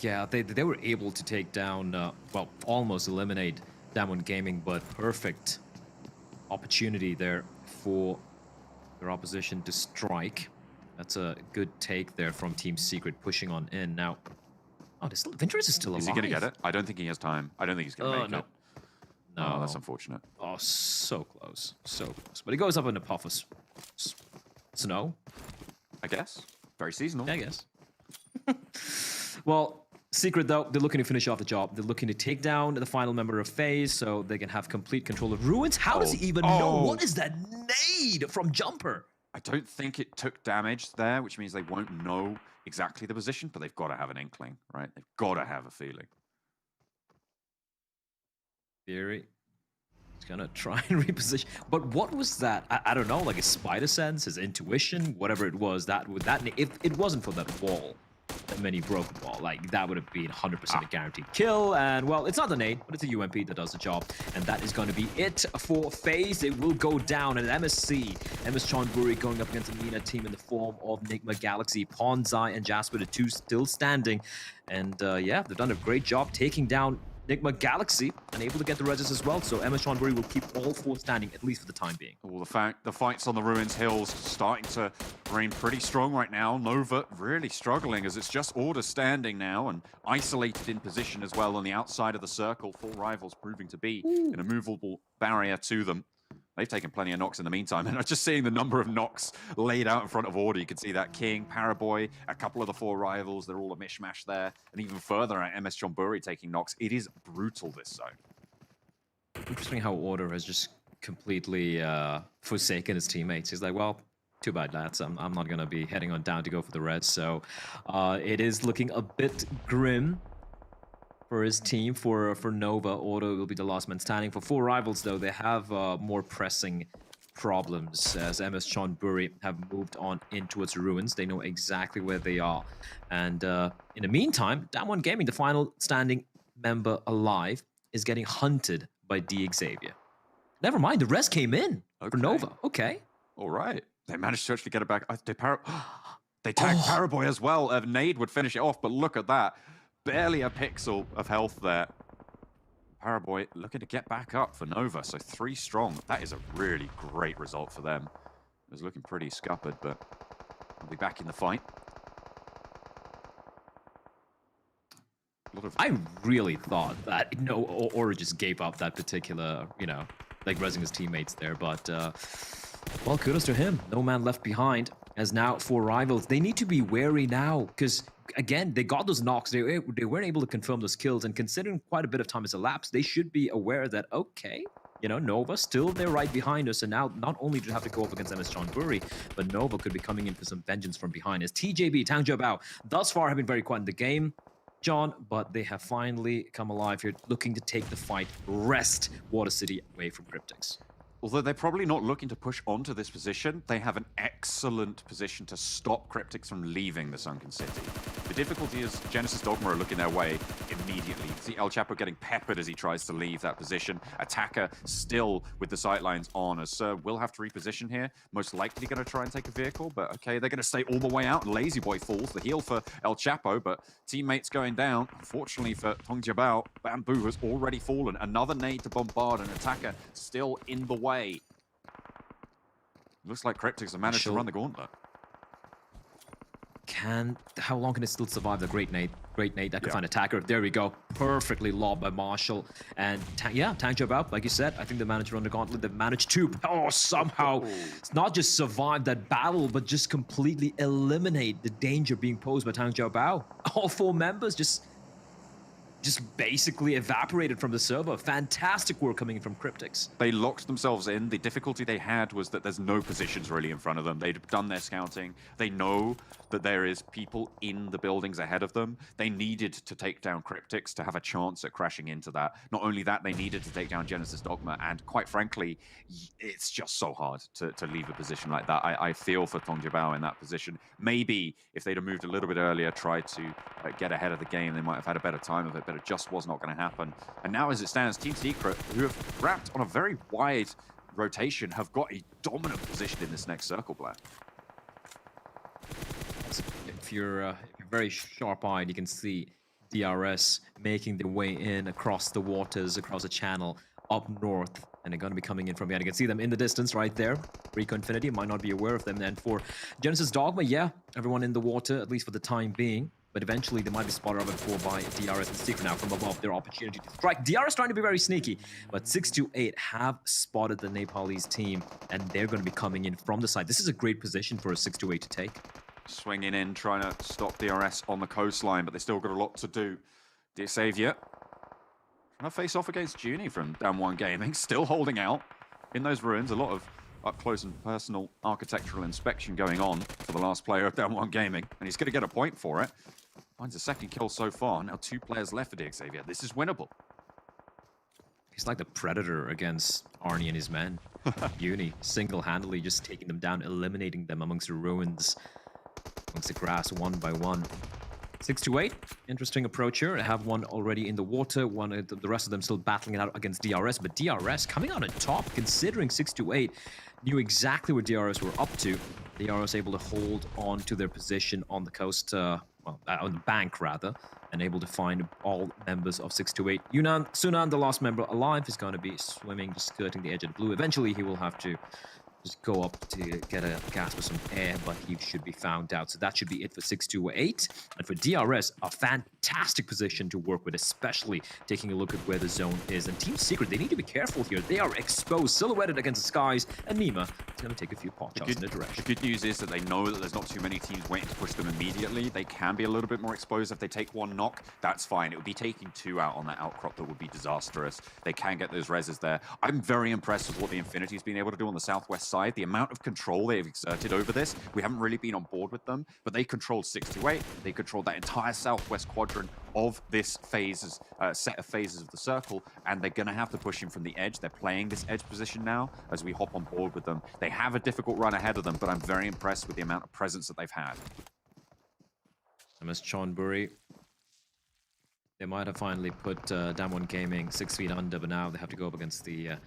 Yeah, they were able to take down, well, almost eliminate Down One Gaming, but perfect opportunity there for their opposition to strike. That's a good take there from Team Secret, pushing on in. Now, oh, Venturous is still alive. Is he going to get it? I don't think he has time. I don't think he's going to make it. No. Oh, that's unfortunate. Oh, so close. So close. But he goes up in a puff of snow, I guess. Very seasonal. I guess. Well, Secret, though, they're looking to finish off the job. They're looking to take down the final member of FaZe so they can have complete control of Ruins. How does he even know? What is that nade from Jumper? I don't think it took damage there, which means they won't know exactly the position, but they've got to have an inkling, right? They've got to have a feeling. Theory. He's gonna try and reposition. But what was that? I don't know, like his spider sense, his intuition, whatever it was, if it wasn't for that wall, that many broke the wall, like that would have been 100% a guaranteed kill. And well, it's not a nade, but it's a UMP that does the job. And that is going to be it for FaZe. It will go down. And MSC, MS Chonburi going up against a MENA team in the form of Nigma Galaxy, Ponzai and Jasper, the 2 still standing. And yeah, they've done a great job taking down Nigma Galaxy and able to get the reses as well. So MS Chonburi will keep all 4 standing, at least for the time being. Well, the fights on the Ruins Hills starting to reign pretty strong right now. Nova really struggling as it's just Order standing now and isolated in position as well on the outside of the circle. 4 rivals proving to be an immovable barrier to them. They've taken plenty of knocks in the meantime, and just seeing the number of knocks laid out in front of Order, you can see that King, Paraboy, a couple of the 4 rivals, they're all a mishmash there, and even further at MS Chonburi taking knocks. It is brutal, this zone. Interesting how Order has just completely forsaken his teammates. He's like, well, Too bad, lads. I'm not gonna be heading on down to go for the res. So it is looking a bit grim for his team. For Nova, Auto will be the last man standing. For Four Rivals, though, they have more pressing problems as MS Chonburi have moved on in towards ruins. They know exactly where they are. And in the meantime, Damwon Gaming, the final standing member alive, is getting hunted by D Xavier. Never mind, the rest came in for Nova. Okay. All right. They managed to actually get it back. They tagged Paraboy as well. Nade would finish it off, but look at that. Barely a pixel of health there. Paraboy looking to get back up for Nova, so 3 strong. That is a really great result for them. It was looking pretty scuppered, but they'll be back in the fight. I really thought that Aura just gave up that particular, like resing his teammates there, but well, kudos to him. No man left behind. As now for Rivals, they need to be wary now because again, they got those knocks. They weren't able to confirm those kills, and considering quite a bit of time has elapsed, they should be aware that okay, Nova still there right behind us, and now not only do they have to go up against MS Chonburi, but Nova could be coming in for some vengeance from behind. As TJB, Tang Jiabao, thus far have been very quiet in the game, John, but they have finally come alive here, looking to take the fight, wrest Water City away from Cryptics. Although they're probably not looking to push onto this position, they have an excellent position to stop Cryptics from leaving the Sunken City. The difficulty is Genesis Dogma are looking their way immediately. You see El Chapo getting peppered as he tries to leave that position. Attacker still with the sightlines on, as Sir will have to reposition here. Most likely going to try and take a vehicle, but okay, they're going to stay all the way out. Lazy Boy falls, the heal for El Chapo, but teammates going down. Unfortunately for Tong Jiabao, Bamboo has already fallen. Another nade to bombard, an Attacker still in the way. Looks like Cryptics have managed to run the gauntlet. How long can it still survive the Great Nade? Great Nade, that could find Attacker. There we go. Perfectly lobbed by Marshall. And Tang Jiabao, like you said, I think they managed to run the gauntlet. They managed to, somehow, it's not just survive that battle, but just completely eliminate the danger being posed by Tang Jiabao. All 4 members just basically evaporated from the server. Fantastic work coming in from Cryptics. They locked themselves in. The difficulty they had was that there's no positions really in front of them. They'd done their scouting. They know that there is people in the buildings ahead of them. They needed to take down Cryptics to have a chance at crashing into that. Not only that, they needed to take down Genesis Dogma. And quite frankly, it's just so hard to leave a position like that. I feel for Tong Jiabao in that position. Maybe if they'd have moved a little bit earlier, tried to get ahead of the game, they might have had a better time of it, but it just was not going to happen. And now as it stands, Team Secret, who have wrapped on a very wide rotation, have got a dominant position in this next circle, Black. If you're very sharp-eyed, you can see DRS making their way in across the waters, across the channel, up north, and they're going to be coming in from behind. You can see them in the distance right there. Rico Infinity might not be aware of them. And for Genesis Dogma, yeah, everyone in the water, at least for the time being. But eventually, they might be spotted up at 4 by DRS and Secret now from above. Their opportunity to strike. DRS trying to be very sneaky, but 628 have spotted the Nepalese team, and they're going to be coming in from the side. This is a great position for a 628 to take. Swinging in, trying to stop DRS on the coastline, but they still got a lot to do. Dear Savior, trying to face off against Junie from Damwon Gaming, still holding out in those ruins. A lot of up-close and personal architectural inspection going on for the last player of Damwon Gaming, and he's going to get a point for it. Finds a second kill so far. Now 2 players left for Dear Xavier. This is winnable. He's like the Predator against Arnie and his men. Uni, single-handedly just taking them down, eliminating them amongst the ruins, amongst the grass, one by one. 628, interesting approach here. I have one already in the water, the rest of them still battling it out against DRS, but DRS coming out on top, considering 628 knew exactly what DRS were up to. DRS able to hold on to their position on the coast, on the bank rather, and able to find all members of 628. Sunan, the last member alive, is going to be swimming, just skirting the edge of the blue. Eventually, he will have to just go up to get a gasp of some air, but he should be found out. So that should be it for 628. And for DRS, a fantastic position to work with, especially taking a look at where the zone is. And Team Secret, they need to be careful here. They are exposed, silhouetted against the skies, and Nima is them take a few pot shots in the direction. The good news is that they know that there's not too many teams waiting to push them immediately. They can be a little bit more exposed. If they take one knock, that's fine. It would be taking two out on that outcrop that would be disastrous. They can get those reses there. I'm very impressed with what the Infinity's been able to do on the southwest side. The amount of control they've exerted over this, we haven't really been on board with them, but they controlled 628. They controlled that entire southwest quadrant of this phases, set of phases of the circle, and they're going to have to push him from the edge. They're playing this edge position now as we hop on board with them. They have a difficult run ahead of them, but I'm very impressed with the amount of presence that they've had. MS Chonburi. They might have finally put Damwon Gaming 6 feet under, but now they have to go up against the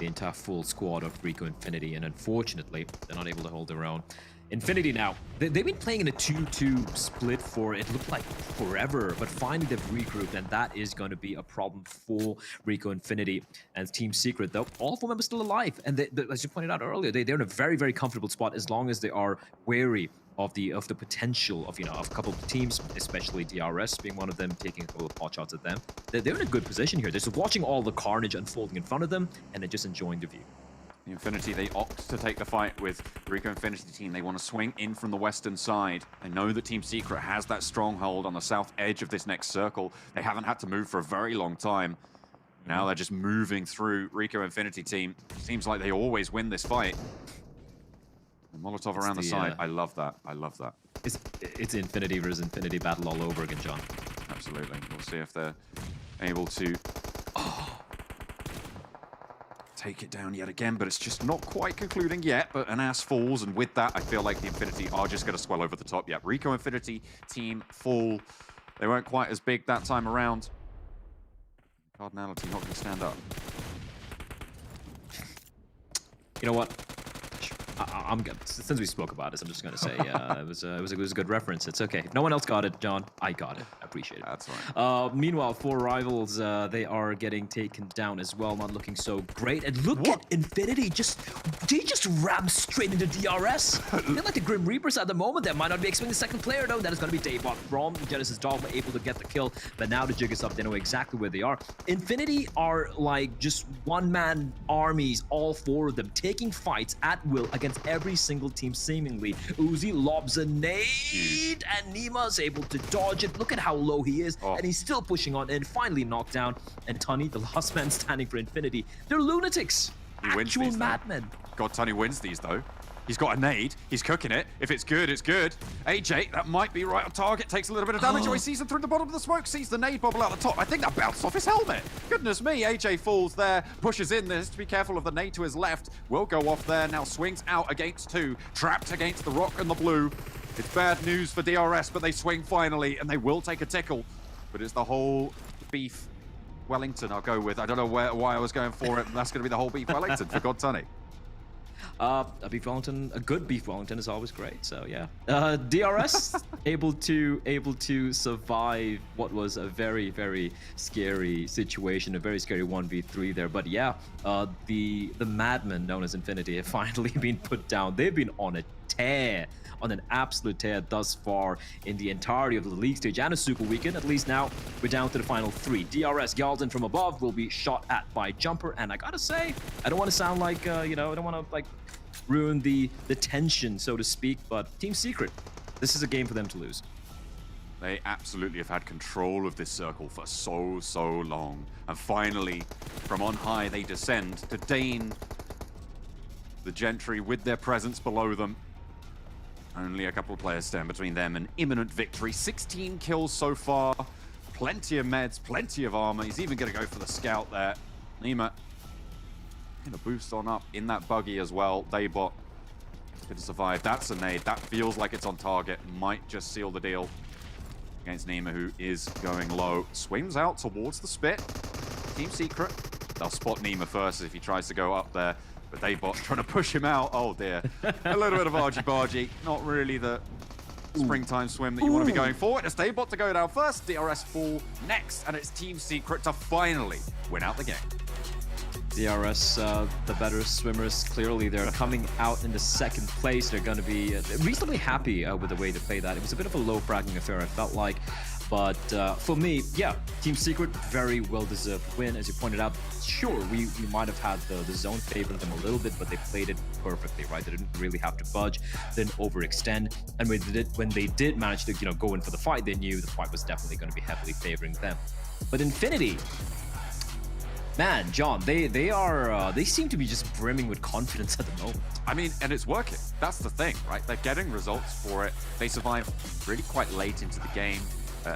entire full squad of Rico Infinity, and unfortunately, they're not able to hold their own. Infinity now, they've been playing in a 2-2 split for, it looked like forever, but finally they've regrouped, and that is going to be a problem for Rico Infinity and Team Secret, though. All 4 members still alive, and as you pointed out earlier, they're in a very, very comfortable spot as long as they are wary of the potential of, of a couple of teams, especially DRS being one of them, taking a couple of pot shots at them. They're in a good position here. They're just watching all the carnage unfolding in front of them, and they're just enjoying the view. The Infinity, they opt to take the fight with Rico Infinity team. They want to swing in from the western side. They know that Team Secret has that stronghold on the south edge of this next circle. They haven't had to move for a very long time. Now they're just moving through Rico Infinity team. Seems like they always win this fight. The Molotov around the side. I love that. I love that. It's Infinity versus Infinity battle all over again, John. Absolutely. We'll see if they're able to take it down yet again, but it's just not quite concluding yet. But an ass falls, and with that, I feel like the Infinity are just going to swell over the top. Yeah, Rico Infinity team fall. They weren't quite as big that time around. Cardinality not going to stand up. You know what? I'm good. Since we spoke about this, I'm just going to say it was a good reference. It's okay. If no one else got it, John, I got it. I appreciate it. That's right. Meanwhile, 4 rivals, they are getting taken down as well. Not looking so great. And look at Infinity. They just ram straight into DRS. They're like the Grim Reapers at the moment. They might not be expecting the second player, though. That is going to be Daybot from Genesis Dogma, able to get the kill. But now the jig is up. They know exactly where they are. Infinity are like just one-man armies, all 4 of them, taking fights at will against every single team seemingly. Uzi lobs a nade, and Nima's able to dodge it. Look at how low he is, and he's still pushing on in. Finally knocked down, and Tunny, the last man standing for Infinity. They're lunatics. Actual madmen. God, Tunny wins these, though. He's got a nade. He's cooking it. If it's good, it's good. AJ, that might be right on target. Takes a little bit of damage. Oh, he sees him through the bottom of the smoke. Sees the nade bubble out the top. I think that bounced off his helmet. Goodness me. AJ falls there. Pushes in. There's to be careful of the nade to his left. Will go off there. Now swings out against 2. Trapped against the rock and the blue. It's bad news for DRS, but they swing finally, and they will take a tickle. But it's the whole beef Wellington I'll go with. I don't know why I was going for it. That's going to be the whole beef Wellington for God Tunny. A beef Wellington, a good beef Wellington is always great. So yeah, DRS able to survive what was a very, very scary situation, a very scary 1v3 there. But yeah, the madmen known as Infinity have finally been put down. They've been on a tear, on an absolute tear thus far in the entirety of the league stage and a super weekend. At least now we're down to the final 3. DRS Galden from above will be shot at by Jumper, and I gotta say, I don't want to sound like I don't want to like ruin the tension, so to speak, but Team Secret, this is a game for them to lose. They absolutely have had control of this circle for so long, and finally from on high they descend to deign the Gentry with their presence below them. Only a couple of players stand between them and imminent victory. 16 kills so far, plenty of meds, plenty of armor. He's even going to go for the scout there. Nima gonna boost on up in that buggy as well. Daybot gonna survive. That's a nade. That feels like it's on target. Might just seal the deal against Nima, who is going low. Swims out towards the spit. Team Secret, they'll spot Nima first if he tries to go up there. But Daybot trying to push him out. Oh dear. A little bit of argy-bargy. Not really the springtime swim that you want to be going for. It's Daybot to go down first. DRS fall next. And it's Team Secret to finally win out the game. DRS, the better swimmers, clearly they're coming out in the 2nd place. They're going to be reasonably happy with the way they play that. It was a bit of a low fragging affair, I felt like. But for me, yeah, Team Secret, very well-deserved win. As you pointed out, sure, we might have had the zone favoring them a little bit, but they played it perfectly, right? They didn't really have to budge, didn't overextend. And when they did manage to, go in for the fight, they knew the fight was definitely going to be heavily favoring them. But Infinity, man, John, they seem to be just brimming with confidence at the moment. I mean, and it's working. That's the thing, right? They're getting results for it. They survive really quite late into the game.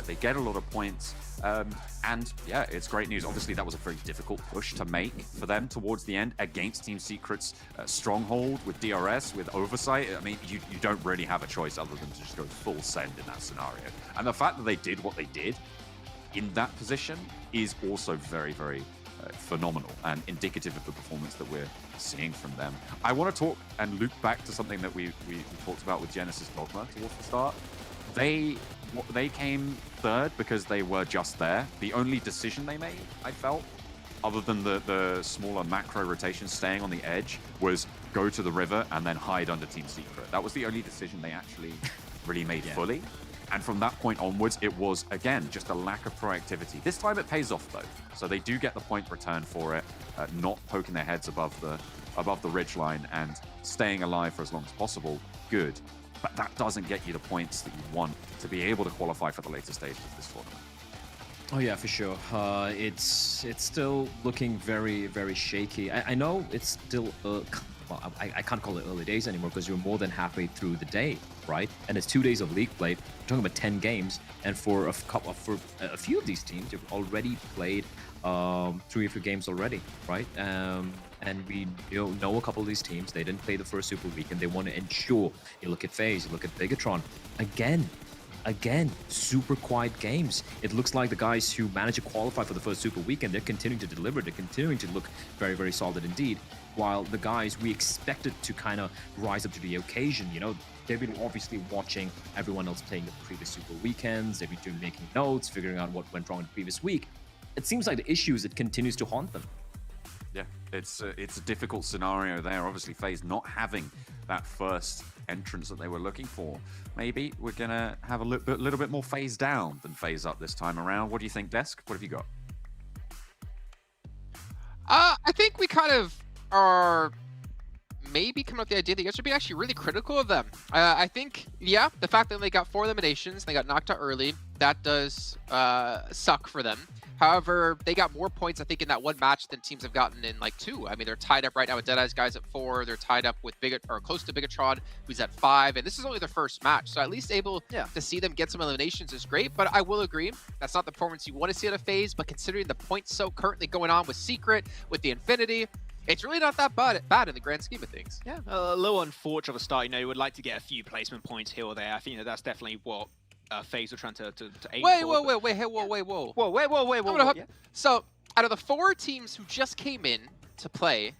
They get a lot of points. And yeah, it's great news. Obviously, that was a very difficult push to make for them towards the end against Team Secret's stronghold with DRS, with Oversight. I mean, you don't really have a choice other than to just go full send in that scenario. And the fact that they did what they did in that position is also very, very phenomenal and indicative of the performance that we're seeing from them. I want to talk and loop back to something that we talked about with Genesis Dogma towards the start. They came third because they were just there. The only decision they made, I felt, other than the smaller macro rotation staying on the edge, was go to the river and then hide under Team Secret. That was the only decision they actually really made fully. And from that point onwards, it was, again, just a lack of proactivity. This time it pays off, though. So they do get the point return for it, not poking their heads above the ridgeline and staying alive for as long as possible. Good. But that doesn't get you the points that you want to be able to qualify for the later stages of this tournament. Oh yeah, for sure. It's still looking very, very shaky. I know it's still well, I can't call it early days anymore because you're more than halfway through the day, right? And it's 2 days of league play. We're talking about 10 games, and for a few of these teams, they've already played 3 or 4 games already, right? And we know a couple of these teams. They didn't play the first Super Weekend. They want to ensure. You look at FaZe, you look at Bigatron. Again, super quiet games. It looks like the guys who managed to qualify for the first Super Weekend, they're continuing to deliver. They're continuing to look very, very solid indeed. While the guys we expected to kind of rise up to the occasion, they've been obviously watching everyone else playing the previous Super Weekends. They've been making notes, figuring out what went wrong in the previous week. It seems like the issue is it continues to haunt them. Yeah, it's a difficult scenario there. Obviously, FaZe not having that first entrance that they were looking for. Maybe we're going to have a little bit more FaZe down than FaZe up this time around. What do you think, Desk? What have you got? I think we kind of are maybe coming up with the idea that you guys should be actually really critical of them. I think, yeah, the fact that they got 4 eliminations, they got knocked out early, that does suck for them. However, they got more points, I think, in that one match than teams have gotten in like 2. I mean, they're tied up right now with Deadeye's guys at 4. They're tied up with close to Bigatron, who's at 5. And this is only their first match. So at least able to see them get some eliminations is great. But I will agree, that's not the performance you want to see out of FaZe. But considering the points so currently going on with Secret, with the Infinity, it's really not that bad in the grand scheme of things. Yeah, a little unfortunate of a start. You would like to get a few placement points here or there. I think that's definitely what FaZe are trying to aim for. Whoa. Yeah. So, out of the 4 teams who just came in to play,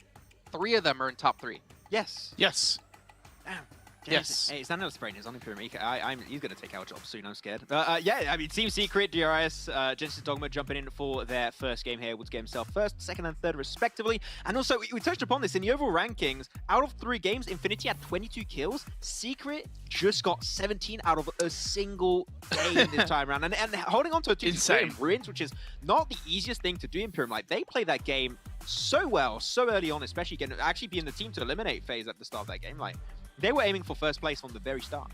3 of them are in top 3. Yes. Damn. Yes. Hey, Sanhok's brain is on him. He's going to take our job soon, I'm scared. Yeah, I mean, Team Secret, DRS, Genesis Dogma jumping in for their first game here. Would get himself first, second, and third, respectively. And also, we touched upon this in the overall rankings. Out of 3 games, Infinity had 22 kills. Secret just got 17 out of a single game this time around. And holding on to a 2-3 in Ruins, which is not the easiest thing to do in Pyram. Like, they play that game so well, so early on, especially actually being the team to eliminate FaZe at the start of that game. Like, they were aiming for first place from the very start.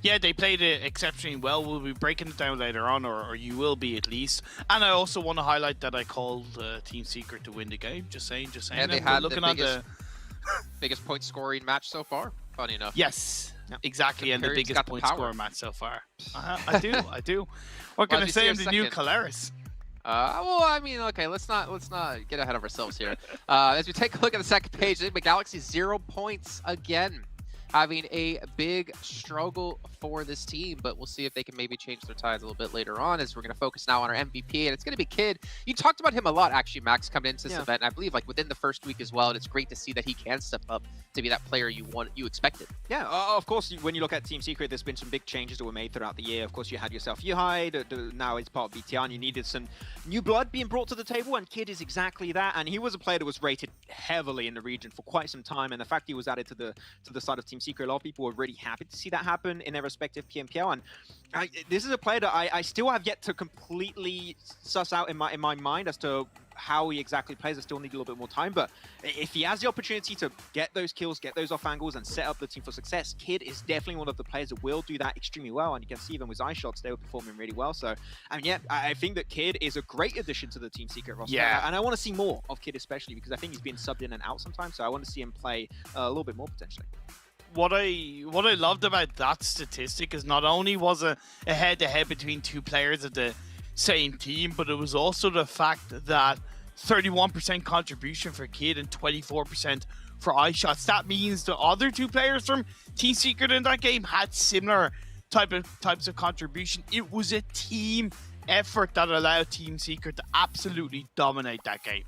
Yeah, they played it exceptionally well. We'll be breaking it down later on, or you will be at least. And I also want to highlight that I called Team Secret to win the game. Just saying. And they had the biggest point scoring match so far, funny enough. Yes, exactly, and the biggest point scoring match so far. I do. What can I say? I'm the new Caleris. Well, I mean, okay, let's not get ahead of ourselves here. As we take a look at the second page, I think the Galaxy 0 points again, having a big struggle for this team, but we'll see if they can maybe change their tides a little bit later on, as we're going to focus now on our MVP, and it's going to be Kid. You talked about him a lot, actually, Max, coming into this event, and I believe like within the first week as well, and it's great to see that he can step up to be that player you expected. Yeah, of course, when you look at Team Secret, there's been some big changes that were made throughout the year. Of course, you had yourself Yuhai, now he's part of BTR, and you needed some new blood being brought to the table, and Kid is exactly that, and he was a player that was rated heavily in the region for quite some time, and the fact he was added to the side of Team Secret. A lot of people were really happy to see that happen in their respective PMPL. And this is a player that I still have yet to completely suss out in my mind as to how he exactly plays. I still need a little bit more time, but if he has the opportunity to get those kills, get those off angles, and set up the team for success, Kid is definitely one of the players that will do that extremely well. And you can see even with eye shots, they were performing really well. So, I mean, yeah, I think that Kid is a great addition to the Team Secret roster. Yeah. And I want to see more of Kid, especially because I think he's been subbed in and out sometimes. So I want to see him play a little bit more potentially. What I loved about that statistic is not only was a head-to-head between two players of the same team, but it was also the fact that 31% contribution for Kid and 24% for eye shots. That means the other two players from Team Secret in that game had similar types of contribution. It was a team effort that allowed Team Secret to absolutely dominate that game.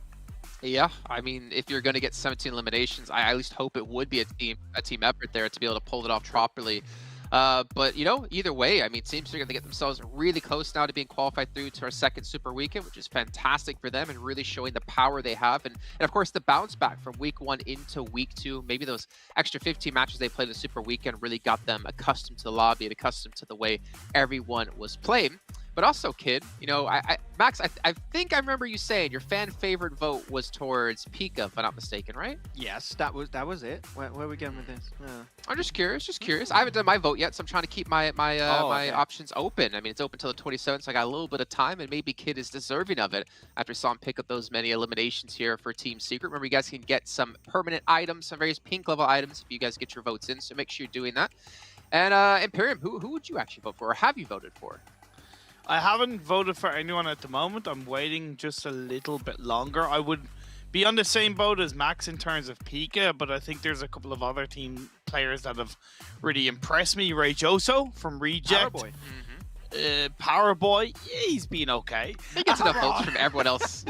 Yeah, I mean, if you're going to get 17 eliminations, I at least hope it would be a team effort there to be able to pull it off properly. But, you know, either way, I mean, teams are going to get themselves really close now to being qualified through to our second Super Weekend, which is fantastic for them and really showing the power they have. And of course, the bounce back from week 1 into week 2, maybe those extra 15 matches they played the Super Weekend really got them accustomed to the lobby and accustomed to the way everyone was playing. But also, Kid, you know, Max, I think I remember you saying your fan favorite vote was towards Pika, if I'm not mistaken, right? Yes, that was it. Where are we going with this? I'm just curious. I haven't done my vote yet, so I'm trying to keep my Okay. options open. I mean, it's open till the 27th, so I got a little bit of time, and maybe Kid is deserving of it after I saw him pick up those many eliminations here for Team Secret. Remember, you guys can get some permanent items, some various pink level items if you guys get your votes in, so make sure you're doing that. And Imperium, who would you actually vote for, or have you voted for? I haven't voted for anyone at the moment. I'm waiting just a little bit longer. I would be on the same boat as Max in terms of Pika, but I think there's a couple of other team players that have really impressed me. Ray Joso from Reject. Powerboy. Powerboy, yeah, he's been okay. He gets enough votes from everyone else.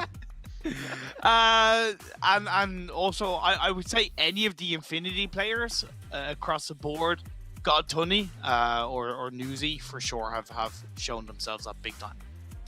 And also, I would say any of the Infinity players across the board, God Tunny or Newsy for sure have shown themselves up big time.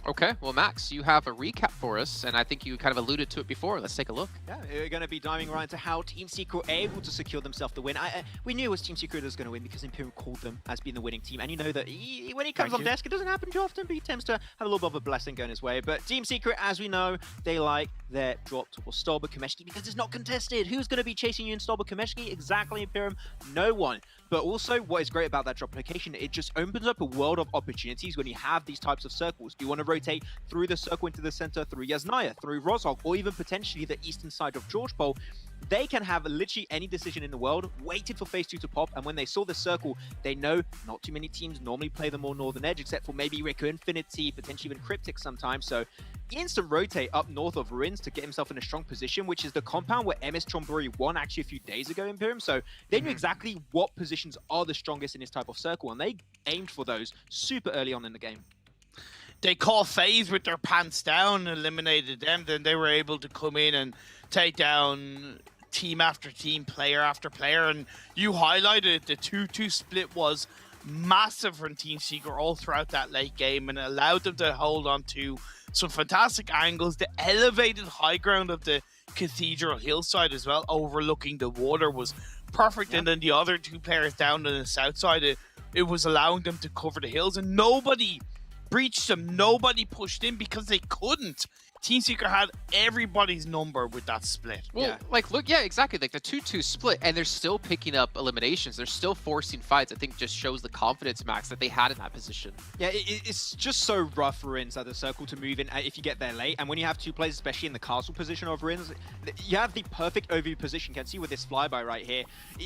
Okay, well, Max, you have a recap for us, and I think you kind of alluded to it before. Let's take a look. Yeah, we're going to be diving right into how Team Secret were able to secure themselves the win. We knew it was Team Secret that was going to win because Imperium called them as being the winning team. And you know that when he comes on desk, it doesn't happen too often, but he tends to have a little bit of a blessing going his way. But Team Secret, as we know, they like their drop towards Stolba Kameshki because it's not contested. Who's going to be chasing you in Stolba Kameshki? Exactly, Imperium. No one. But also, what is great about that drop location, it just opens up a world of opportunities when you have these types of circles. Do you want to rotate through the circle into the center, through Yasnaya, through Rozhog, or even potentially the eastern side of George Bowl? They can have literally any decision in the world, waited for phase 2 to pop, and when they saw the circle, they know not too many teams normally play the more northern edge, except for maybe Rico Infinity, potentially even Cryptic sometimes. So instant rotate up north of Ruins to get himself in a strong position, which is the compound where MS Trombori won actually a few days ago in Imperium. So they knew exactly what positions are the strongest in this type of circle, and they aimed for those super early on in the game. They call phase with their pants down, eliminated them, then they were able to come in and take down team after team, player after player, and you highlighted the 2-2 split was massive from Team Secret all throughout that late game, and it allowed them to hold on to some fantastic angles. The elevated high ground of the Cathedral hillside as well, overlooking the water, was perfect. And then the other two players down on the south side, it was allowing them to cover the hills, and nobody breached them, nobody pushed in because they couldn't. Team Secret had everybody's number with that split. Well, like, look, yeah, exactly. Like the 2-2 split, and they're still picking up eliminations. They're still forcing fights. I think just shows the confidence, Max, that they had in that position. Yeah, it's just so rough for Rins at the circle to move in if you get there late. And when you have two players, especially in the castle position of Rins, you have the perfect overview position. You can see with this flyby right here,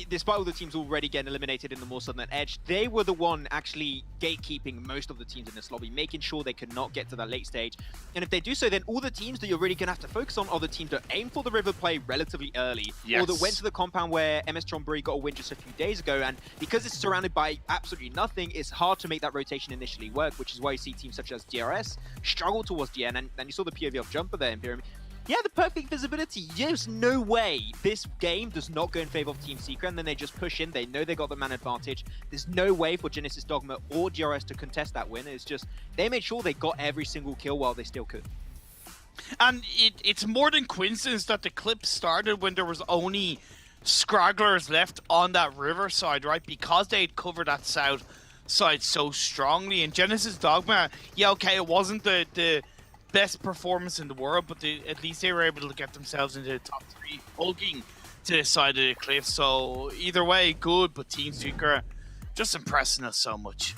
despite all the teams already getting eliminated in the more southern edge, they were the one actually gatekeeping most of the teams in this lobby, making sure they could not get to that late stage. And if they do so, then all the teams that you're really going to have to focus on are the teams that aim for the river play relatively early, or that went to the compound where MS Trombury got a win just a few days ago. And because it's surrounded by absolutely nothing, it's hard to make that rotation initially work, which is why you see teams such as DRS struggle towards the end. And you saw the POV of Jumper there, Imperium. Yeah, the perfect visibility. There's no way this game does not go in favor of Team Secret, and then they just push in. They know they got the man advantage. There's no way for Genesis Dogma or DRS to contest that win. It's just they made sure they got every single kill while they still could. And it's more than coincidence that the clip started when there was only scragglers left on that riverside, right? Because they'd covered that south side so strongly. And Genesis Dogma, yeah, okay, it wasn't the best performance in the world, but at least they were able to get themselves into the top 3, hulking to the side of the cliff. So either way, good, but Team Secret just impressing us so much.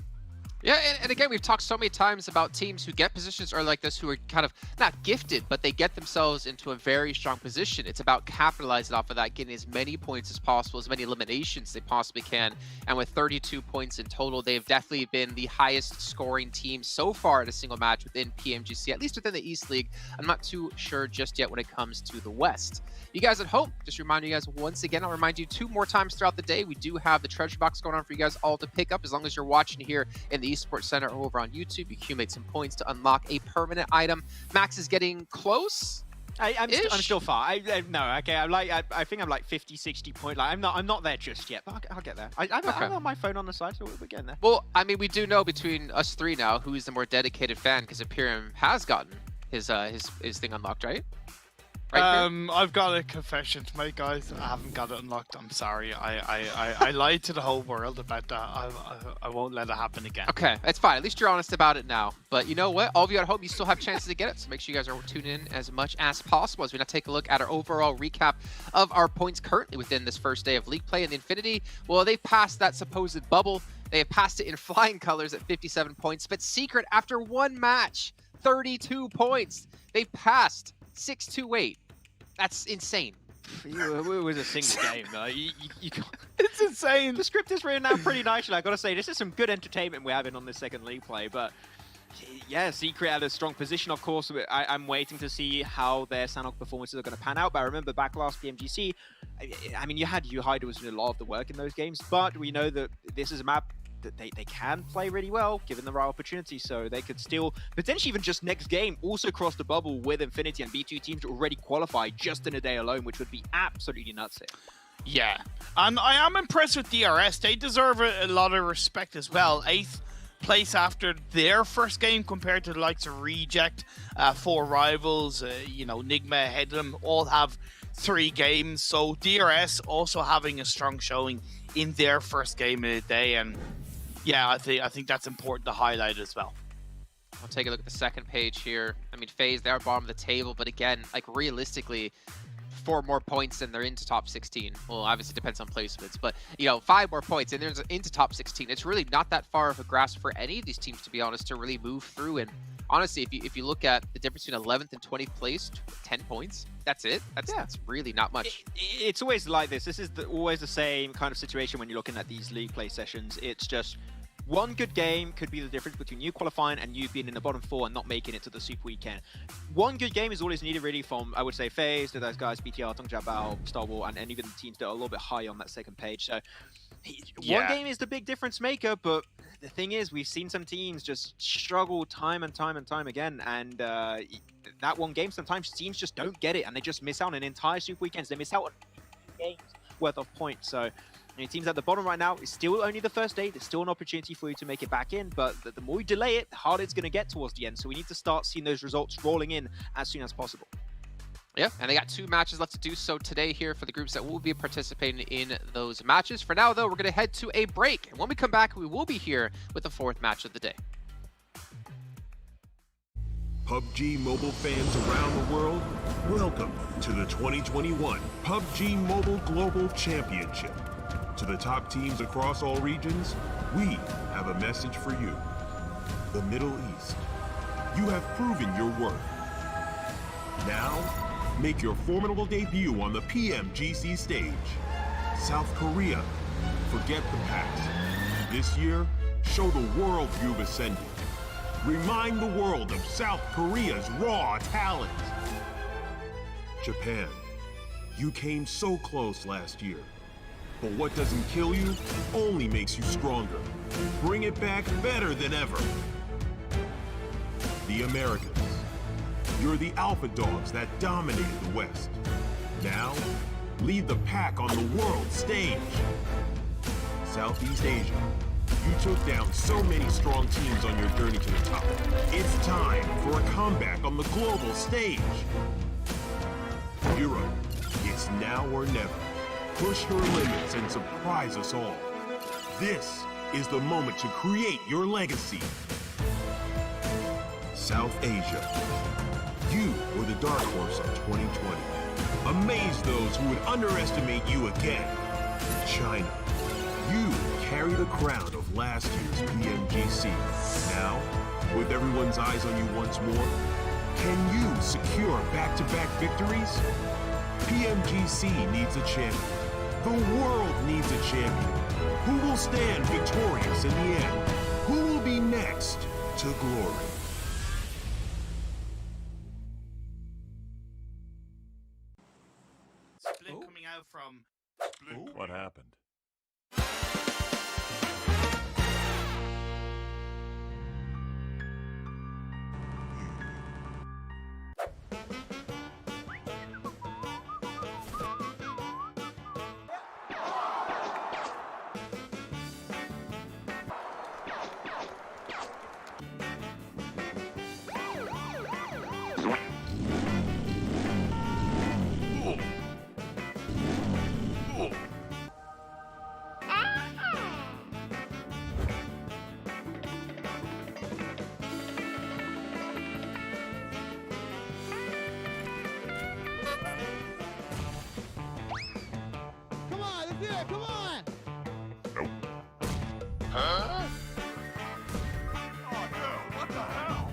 Yeah, and again, we've talked so many times about teams who get positions or like this who are kind of not gifted, but they get themselves into a very strong position. It's about capitalizing off of that, getting as many points as possible, as many eliminations they possibly can. And with 32 points in total, they've definitely been the highest scoring team so far in a single match within PMGC, at least within the East League. I'm not too sure just yet when it comes to the West. You guys at home, just remind you guys once again, I'll remind you 2 more times throughout the day, we do have the treasure box going on for you guys all to pick up. As long as you're watching here in the Esports Center or over on YouTube, you accumulate some points to unlock a permanent item. Max is getting close. I'm still far. No, okay. I think I'm like 50, 60 point. Like I'm not there just yet, but I'll get there. I'm on my phone on the side, so we're getting there. Well, I mean, we do know between us 3 now who is the more dedicated fan, because Imperium has gotten his thing unlocked, right? I've got a confession to make, guys. I haven't got it unlocked. I'm sorry. I lied to the whole world about that. I won't let it happen again. Okay, it's fine. At least you're honest about it now. But you know what? All of you at home, you still have chances to get it. So make sure you guys are tuning in as much as possible as we now take a look at our overall recap of our points currently within this first day of League play. In the Infinity, well, they've passed that supposed bubble. They have passed it in flying colors at 57 points. But Secret, after 1 match, 32 points. They've passed 6-2-8. That's insane. It was a single game, though. It's insane. The script is written out pretty nicely. I gotta say, this is some good entertainment we're having on this second League play. But yeah, Secret had a strong position, of course. I'm waiting to see how their Sanhok performances are going to pan out. But I remember back last PMGC, I mean, you had Yuhai was doing a lot of the work in those games. But we know that this is a map that they can play really well, given the right opportunity. So they could still, potentially even just next game, also cross the bubble with Infinity and B2 teams already qualified just in a day alone, which would be absolutely nuts here. Yeah, and I am impressed with DRS. They deserve a lot of respect as well. 8th place after their first game compared to the likes of Reject, 4 Rivals, you know, Nigma ahead of them, all have 3 games. So DRS also having a strong showing in their first game of the day. And yeah, I think that's important to highlight as well. I'll take a look at the second page here. I mean, FaZe, they're bottom of the table, but again, like realistically, 4 more points and they're into top 16. Well, obviously it depends on placements, but you know, 5 more points and they're into top 16. It's really not that far of a grasp for any of these teams, to be honest, to really move through. And honestly, if you look at the difference between 11th and 20th place, 10 points. That's it. That's really not much. It's always like this. This is always the same kind of situation when you're looking at these League play sessions. It's just one good game could be the difference between you qualifying and you being in the bottom 4 and not making it to the Super Weekend. One good game is always needed, really, from, I would say, FaZe to those guys, BTR, Tongjabao, Star Wars, and even the teams that are a little bit higher on that second page. So one game is the big difference maker, but the thing is, we've seen some teams just struggle time and time again, and that one game, sometimes teams just don't get it, and they just miss out on entire Super Weekends. They miss out on games worth of points. So teams at the bottom right now, it's still only the first day. There's still an opportunity for you to make it back in, but the more you delay it, the harder it's going to get towards the end. So we need to start seeing those results rolling in as soon as possible. Yeah, and they got 2 matches left to do so today here for the groups that will be participating in those matches. For now, though, we're going to head to a break. And when we come back, we will be here with the 4th match of the day. PUBG Mobile fans around the world, welcome to the 2021 PUBG Mobile Global Championship. To the top teams across all regions, we have a message for you. The Middle East. You have proven your worth. Now, make your formidable debut on the PMGC stage. South Korea, forget the past. This year, show the world you've ascended. Remind the world of South Korea's raw talent. Japan, you came so close last year. But what doesn't kill you only makes you stronger. Bring it back better than ever. The Americans. You're the alpha dogs that dominated the West. Now, lead the pack on the world stage. Southeast Asia. You took down so many strong teams on your journey to the top. It's time for a comeback on the global stage. Europe, it's now or never. push your limits and surprise us all. This is the moment to create your legacy. South Asia. You were the dark horse of 2020. Amaze those who would underestimate you again. China. You carry the crown of last year's PMGC. Now, with everyone's eyes on you once more, can you secure back-to-back victories? PMGC needs a champion. The world needs a champion. Who will stand victorious in the end? Who will be next to glory? Split coming out from Blue. What happened? Come on, let's do it. Come on. Huh? Oh no! What the hell?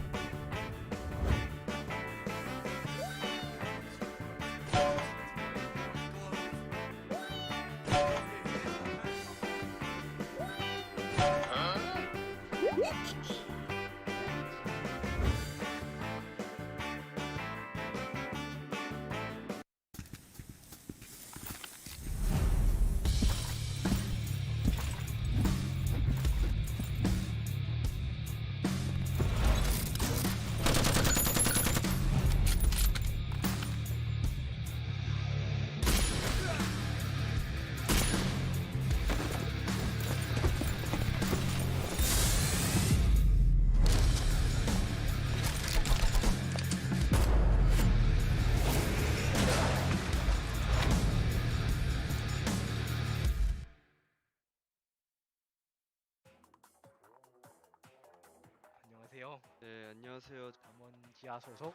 안녕하세요. 네, 안녕하세요. 담원 기아 소속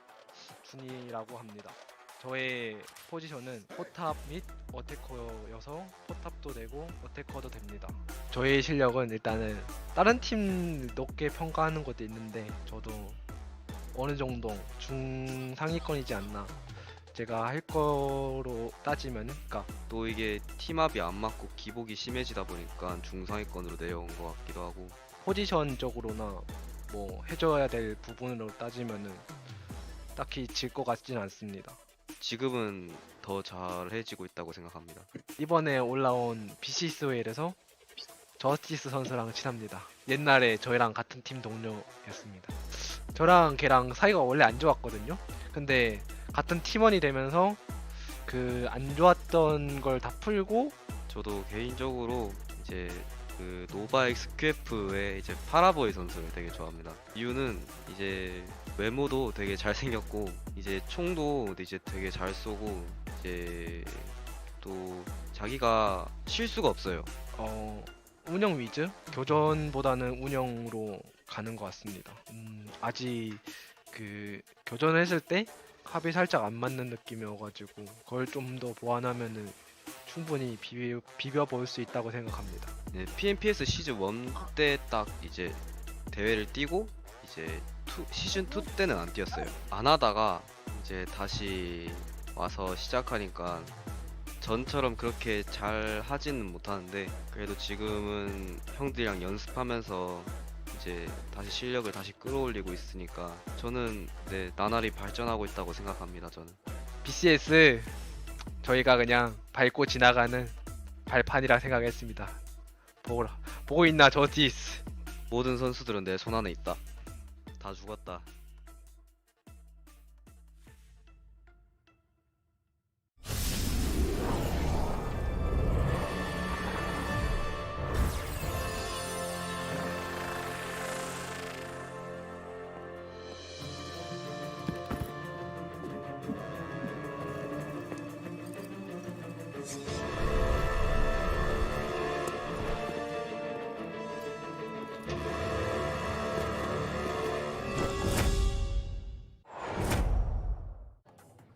준이라고 합니다. 저의 포지션은 포탑 및 어태커여서 포탑도 되고 어태커도 됩니다. 저의 실력은 일단은 다른 팀 높게 평가하는 것도 있는데 저도 어느 정도 중상위권이지 않나. 제가 할 거로 따지면, 그러니까 또 이게 팀합이 안 맞고 기복이 심해지다 보니까 중상위권으로 내려온 것 같기도 하고. 포지션적으로나 뭐 해줘야 될 부분으로 따지면은 딱히 질 것 같지는 않습니다. 지금은 더 잘해지고 있다고 생각합니다. 이번에 올라온 BC 스웨일에서 저스티스 선수랑 친합니다. 옛날에 저희랑 같은 팀 동료였습니다. 저랑 걔랑 사이가 원래 안 좋았거든요. 근데 같은 팀원이 되면서 그 안 좋았던 걸 다 풀고. 저도 개인적으로 이제 그 노바엑 스퀘프의 이제 파라보이 선수를 되게 좋아합니다. 이유는 이제 외모도 되게 잘생겼고 이제 총도 이제 되게 잘 쏘고 이제 또 자기가 실수가 없어요. 운영 위즈? 교전보다는 운영으로 가는 것 같습니다. 아직 그 교전을 했을 때 합이 살짝 안 맞는 느낌이어가지고 그걸 좀 더 보완하면은 충분히 비벼볼 수 있다고 생각합니다. 네, PMPS 시즌 1 때 딱 이제 대회를 뛰고 이제 시즌 2 때는 안 뛰었어요. 안 하다가 이제 다시 와서 시작하니까 전처럼 그렇게 잘 하지는 못하는데 그래도 지금은 형들이랑 연습하면서 이제 다시 실력을 다시 끌어올리고 있으니까 저는 네, 나날이 발전하고 있다고 생각합니다. 저는 BCS 저희가 그냥 밟고 지나가는 발판이라 생각했습니다. 보고 있나 저스티스. 모든 선수들은 내 손 안에 있다. 다 죽었다.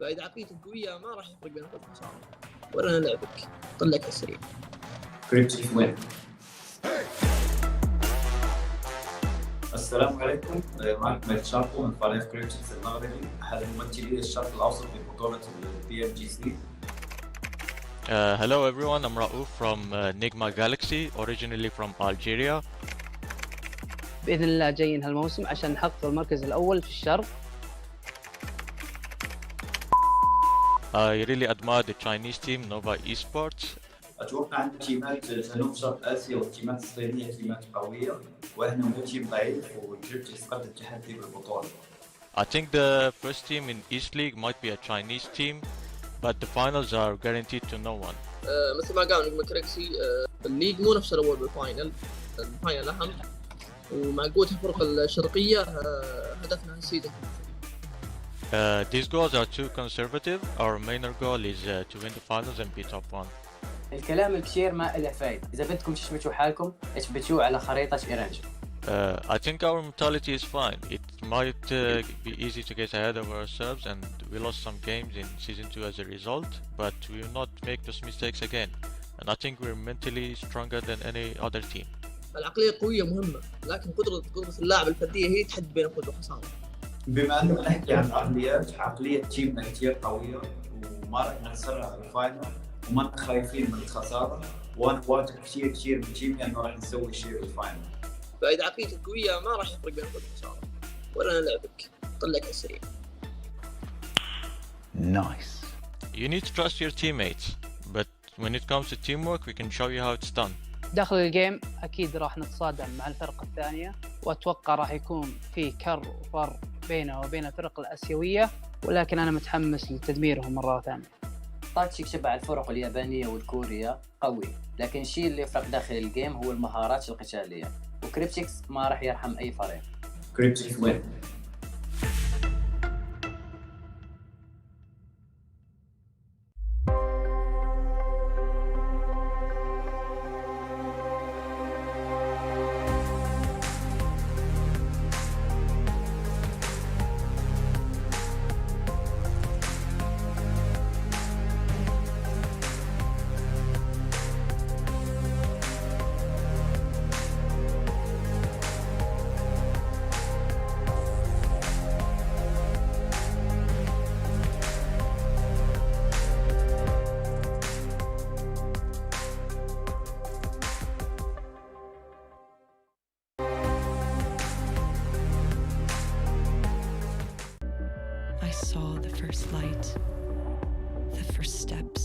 فإذا عقليتك قوية ما راح يفرق بين الفوز والخسارة ولا لعبك طلعك السريع. كريبتشيك وين؟ السلام عليكم، معكم الشاركو من فريق كريبتشيك المغربي، أحد ممثلي الشرق الأوسط في بطولة PMGC. Hello everyone, I'm Raouf from Nigma Galaxy, originally from Algeria. بإذن الله جايين هالموسم عشان نحقق المركز الأول في الشرق. I really admire the Chinese team, Nova Esports. أتوقع أن تيمات جنوب شرق آسيا والتيمات الصينية تيمات قوية، وإحنا مو تيم ضعيف وكريبتشيك قد التحدي بالبطولة. I think the first team in East League might be a Chinese team, but the finals are guaranteed to no one. مثل ما قال نجم كريكسي الليج مو نفس الأول بالفاينل، الفاينل أهم، ومع قوة الفرق الشرقية هدفنا السيزون. These goals are too conservative. Our main goal is to win the finals and be top one. الكلام الكثير ما له فايدة. إذا بدكم تشبتوا حالكم اثبتوه على خريطة إيرانجل. I think our mentality is fine. It might be easy to get ahead of ourselves, and we lost some games in Season 2 as a result, but we will not make those mistakes again. And I think we're mentally stronger than any other team. العقلية قوية مهمة، لكن قدرة اللاعب الفردية هي تحدد بين الفوز والخسارة. بما أننا نحكي عن عقليات، عقلية تيمنا كثير قوية وما راح نتسرع بالفاينل وما خايفين من الخسارة، وأنا واثق كثير من تيمي أنه راح نسوي شيء بالفاينل. فإذا عقليتك قوية ما راح يفرق بين الفوز والخسارة ولا لعبك طلعك السريع. Nice. You need to trust your teammates, but when it comes to teamwork, we can show you how it's done. داخل الجيم أكيد راح نتصادم مع الفرق الثانية، وأتوقع راح يكون في كر وفر بينه وبين الفرق الآسيوية، ولكن أنا متحمس لتدميرهم مرة ثانية. تاكتيك شبه الفرق اليابانية والكورية قوي، لكن الشيء اللي يفرق داخل الجيم هو المهارات القتالية، وكريبتشيكس ما راح يرحم أي فريق. كريبتشيكس وين؟ I saw the first light, the first steps.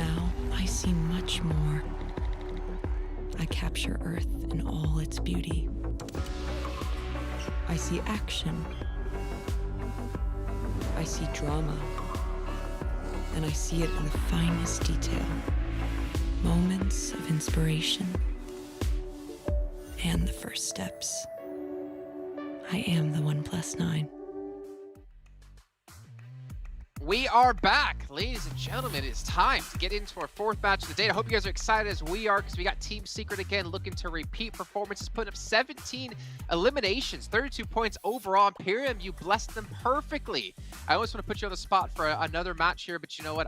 Now I see much more. I capture Earth in all its beauty. I see action. I see drama. And I see it in the finest detail. Moments of inspiration. And the first steps. I am the 1+9. We are back, ladies and gentlemen. It's time to get into our fourth match of the day. I hope you guys are excited as we are, because we got Team Secret again looking to repeat performances, putting up 17 eliminations, 32 points overall. Imperium, you blessed them perfectly. I always want to put you on the spot for another match here, but you know what?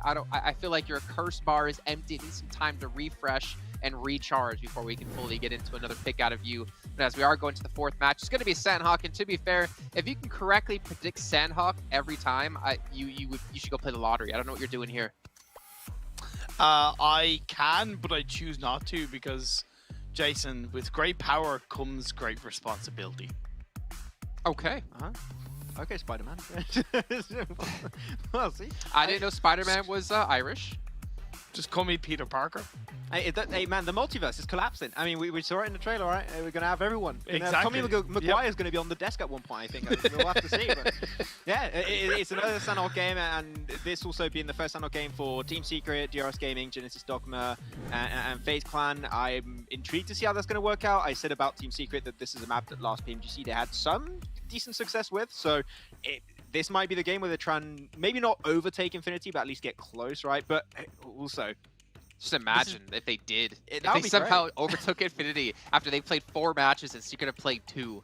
I feel like your curse bar is empty. It needs some time to refresh and recharge before we can fully get into another pick out of you. But as we are going to the fourth match, it's going to be Sanhok. And to be fair, if you can correctly predict Sanhok every time, you should go play the lottery. I don't know what you're doing here. I can, but I choose not to, because Jason, with great power comes great responsibility. Okay. Okay, Spider-Man. Well, see. I didn't know Spider-Man was Irish. Just call me Peter Parker. Hey man, the multiverse is collapsing. I mean, we saw it in the trailer, right? We're going to have everyone. Exactly. Tommy Maguire is going to be on the desk at one point, I think. We'll have to see. But yeah, it's another Sanhok game, and this also being the first Sanhok game for Team Secret, DRS Gaming, Genesis Dogma, and FaZe Clan. I'm intrigued to see how that's going to work out. I said about Team Secret that this is a map that last PMGC they had some decent success with, so this might be the game where they're trying, maybe not overtake Infinity, but at least get close, right? But also, just imagine if they did. If that they would be somehow great. overtook Infinity after they played 4 matches and Secret have played 2.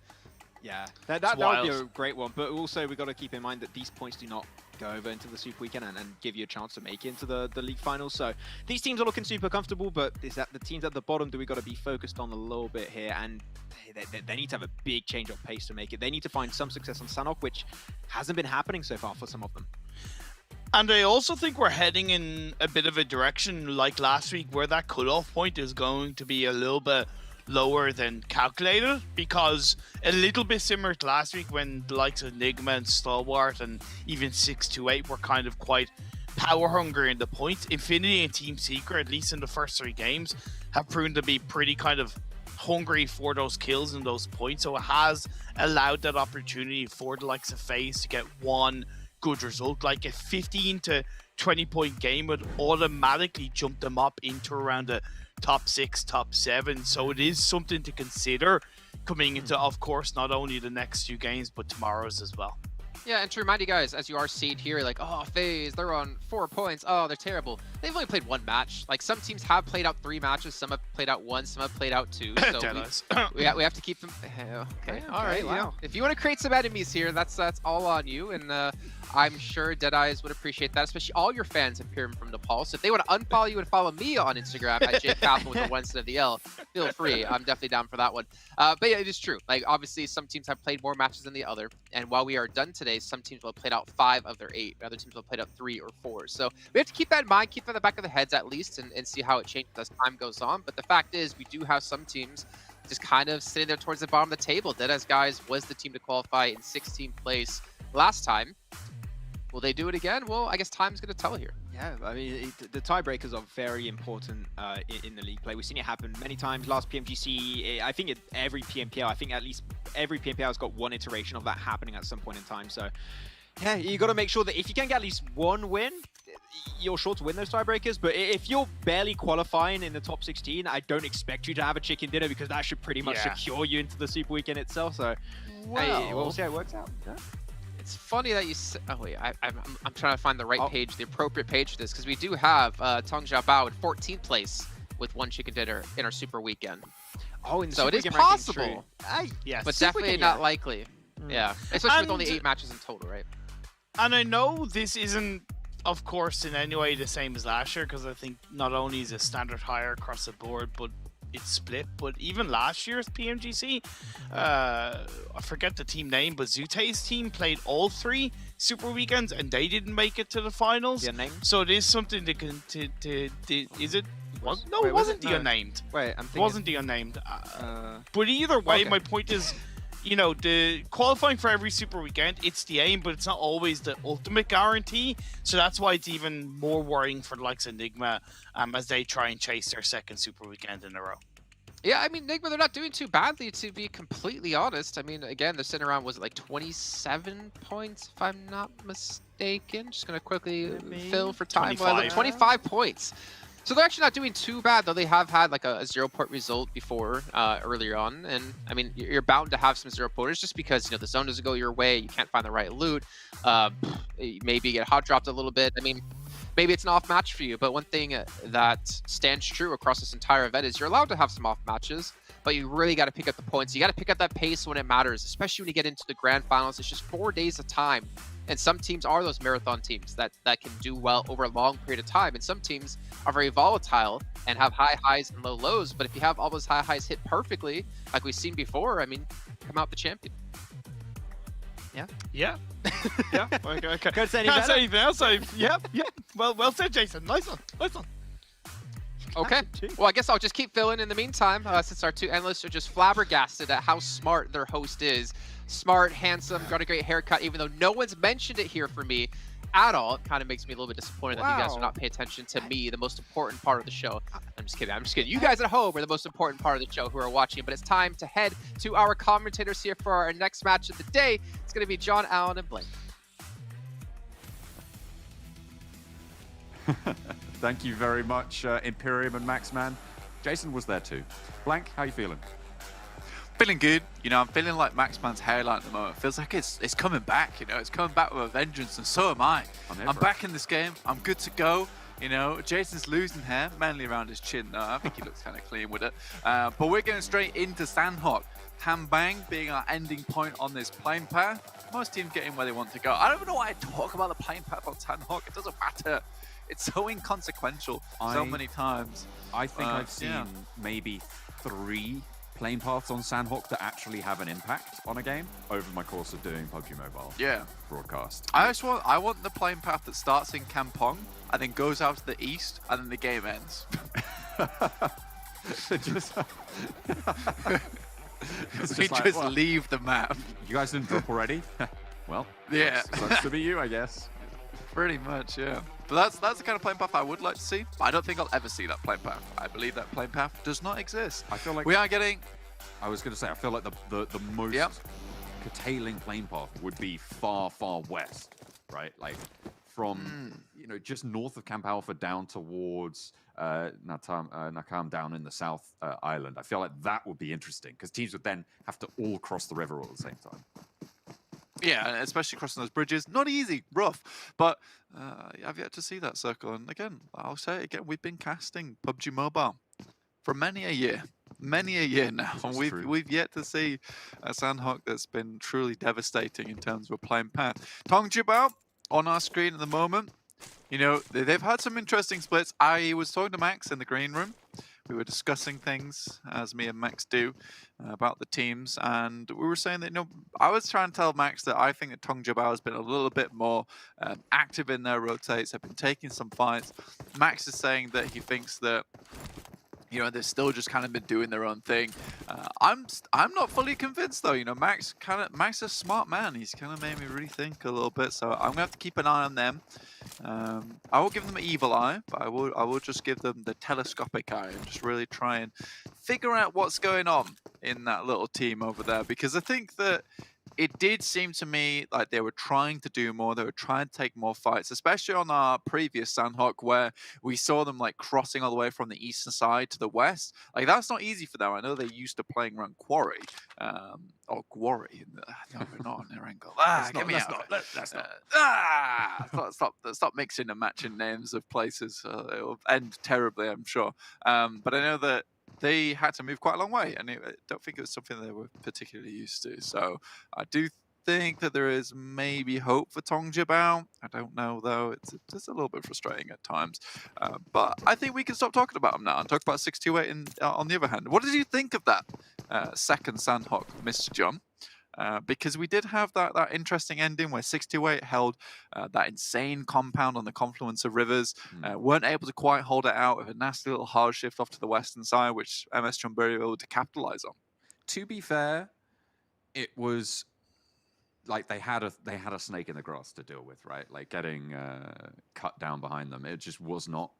Yeah, that would be a great one. But also, we've got to keep in mind that these points do not go over into the Super Weekend and give you a chance to make it into the league finals. So these teams are looking super comfortable, but is that the teams at the bottom do we got to be focused on a little bit here? And they need to have a big change of pace to make it. They need to find some success on Sanhok, which hasn't been happening so far for some of them. And I also think we're heading in a bit of a direction like last week where that cutoff point is going to be a little bit lower than calculated, because a little bit similar to last week when the likes of Enigma and Stalwart and even 628 were kind of quite power hungry in the points. Infinity and Team Secret, at least in the first 3 games, have proven to be pretty kind of hungry for those kills and those points, so it has allowed that opportunity for the likes of FaZe to get one good result. Like a 15 to 20 point game would automatically jump them up into around the top 6, top 7. So it is something to consider coming into, of course, not only the next 2 games, but tomorrow's as well. Yeah, and to remind you guys, as you are seeing here, like, oh, FaZe, they're on 4 points. Oh, they're terrible. They've only played 1 match. Like, some teams have played out 3 matches. Some have played out 1. Some have played out 2. So we have to keep them. Okay, all right. Wow. Yeah. If you want to create some enemies here, that's all on you. And I'm sure Deadeyes would appreciate that, especially all your fans in Pyramid from Nepal. So if they want to unfollow you and follow me on Instagram at JCalvin with the 1 instead of the L, feel free. I'm definitely down for that one. But yeah, it is true. Like, obviously, some teams have played more matches than the other. And while we are done today, some teams will have played out 5 of their 8. Other teams will have played out 3 or 4. So we have to keep that in mind, keep that in the back of the heads at least, and see how it changes as time goes on. But the fact is, we do have some teams just kind of sitting there towards the bottom of the table. Deadeyes guys was the team to qualify in 16th place last time. Will they do it again? Well, I guess time's going to tell here. Yeah, I mean, the tiebreakers are very important in the league play. We've seen it happen many times. Last PMGC, I think every PMPL, I think at least every PMPL has got 1 iteration of that happening at some point in time. So, yeah, you got to make sure that if you can get at least 1 win, you're sure to win those tiebreakers. But if you're barely qualifying in the top 16, I don't expect you to have a chicken dinner, because that should pretty much secure you into the Super Weekend itself. So, hey, we'll see how it works out. Yeah. It's funny that you said. Oh wait, I'm trying to find the right page, the appropriate page for this, because we do have Tong Xiaobao in 14th place with 1 chicken dinner in our Super Weekend. Oh, in the so Super it is Weekend possible. Yes, but definitely not likely. Yeah, especially with only 8 matches in total, right? And I know this isn't, of course, in any way the same as last year, because I think not only is it standard higher across the board, but it's split. But even last year's PMGC, I forget the team name, but Zute's team played all 3 Super Weekends and they didn't make it to the finals. The Unnamed? So it is something to is it? No, Wait, it wasn't the Unnamed. Wait, I'm thinking. It wasn't the Unnamed. But either way, my point is, you know, the qualifying for every Super Weekend, it's the aim, but it's not always the ultimate guarantee. So that's why it's even more worrying for the likes of Enigma as they try and chase their 2nd Super Weekend in a row. Yeah, I mean, Enigma, they're not doing too badly, to be completely honest. I mean, again, they're sitting around, was it like 27 points, if I'm not mistaken? Just going to quickly fill for time. 25 points. So they're actually not doing too bad, though. They have had like a 0-point result before earlier on. And I mean, you're bound to have some 0-pointers just because, you know, the zone doesn't go your way. You can't find the right loot. Maybe get hot dropped a little bit. I mean, maybe it's an off match for you. But one thing that stands true across this entire event is you're allowed to have some off matches, but you really got to pick up the points. You got to pick up that pace when it matters, especially when you get into the grand finals. It's just 4 days of time. And some teams are those marathon teams that can do well over a long period of time. And some teams are very volatile and have high highs and low lows. But if you have all those high highs hit perfectly, like we've seen before, I mean, come out the champion. Yeah. Yeah. Yeah. Okay. Can't say anything else. Yeah. Well said, Jason. Nice one. Okay. Well, I guess I'll just keep filling in the meantime, since our 2 analysts are just flabbergasted at how smart their host is. Smart, handsome, got a great haircut, even though no one's mentioned it here for me at all. It kind of makes me a little bit disappointed that you guys are not paying attention to me, the most important part of the show. I'm just kidding. You guys at home are the most important part of the show who are watching, but it's time to head to our commentators here for our next match of the day. It's going to be John, Allen, and Blake. Thank you very much, Imperium and Maxman. Jason was there too. Blank, how you feeling? Feeling good. You know, I'm feeling like Maxman's hairline at the moment. It feels like it's coming back, you know. It's coming back with a vengeance, and so am I. I'm back in this game. I'm good to go. You know, Jason's losing hair, mainly around his chin though. I think he looks kind of clean with it. But we're going straight into Sanhok. Bang being our ending point on this plane path. Most teams getting where they want to go. I don't even know why I talk about the plane path on Sanhok. It doesn't matter. It's so inconsequential so many times. I think I've seen maybe 3 plane paths on Sanhok that actually have an impact on a game over my course of doing PUBG Mobile broadcast. I want the plane path that starts in Kampong and then goes out to the east and then the game ends. We just leave the map. You guys didn't drop already? Well, sucks to be you, I guess. Pretty much, yeah. But that's the kind of plane path I would like to see. I don't think I'll ever see that plane path. I believe that plane path does not exist. I feel like we are getting. I was going to say, I feel like the most curtailing plane path would be far west, right? Like from you know, just north of Camp Alpha down towards Nakam down in the South Island. I feel like that would be interesting because teams would then have to all cross the river all at the same time. Yeah, especially crossing those bridges. Not easy, rough, but I've yet to see that circle. And again, I'll say it again, we've been casting PUBG Mobile for many a year now. And we've yet to see a Sanhok that's been truly devastating in terms of a playing path. Tongjibao on our screen at the moment. You know, they've had some interesting splits. I was talking to Max in the green room. We were discussing things, as me and Max do, about the teams, and we were saying that, you know, I was trying to tell Max that I think that Tongjibao has been a little bit more active in their rotates, have been taking some fights. Max is saying that he thinks that, you know, they've still just kind of been doing their own thing. I'm not fully convinced though. You know, Max is a smart man. He's kind of made me rethink a little bit. So I'm gonna have to keep an eye on them. I will give them an evil eye, but I will just give them the telescopic eye and just really try and figure out what's going on in that little team over there. Because I think that it did seem to me like they were trying to do more. They were trying to take more fights, especially on our previous Sanhok, where we saw them like crossing all the way from the eastern side to the west. Like that's not easy for them. I know they're used to playing around Quarry, or Quarry. No, we're not on Erangel. Get me out. Let's not. Stop mixing and matching names of places. It will end terribly, I'm sure. But I know that they had to move quite a long way, and I don't think it was something they were particularly used to. So I do think that there is maybe hope for Tongjibao. I don't know, though. It's just a little bit frustrating at times. But I think we can stop talking about them now and talk about 628 on the other hand. What did you think of that second Sanhok, Mr. John? Because we did have that interesting ending where 628 held that insane compound on the confluence of rivers, weren't able to quite hold it out with a nasty little hard shift off to the western side, which MS Chonburi were able to capitalize on. To be fair, it was like they had a snake in the grass to deal with, right? Like getting cut down behind them. It just was not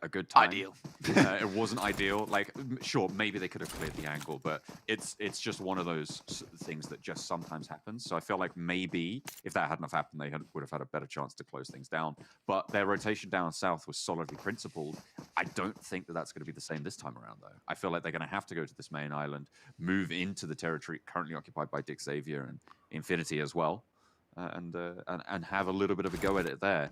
a good time. Ideal. It wasn't ideal. Like, sure, maybe they could have cleared the angle, but it's just one of those things that just sometimes happens. So I feel like maybe if that hadn't have happened, they would have had a better chance to close things down. But their rotation down south was solidly principled. I don't think that that's going to be the same this time around, though. I feel like they're going to have to go to this main island, move into the territory currently occupied by Dick Xavier and Infinity as well, and have a little bit of a go at it there.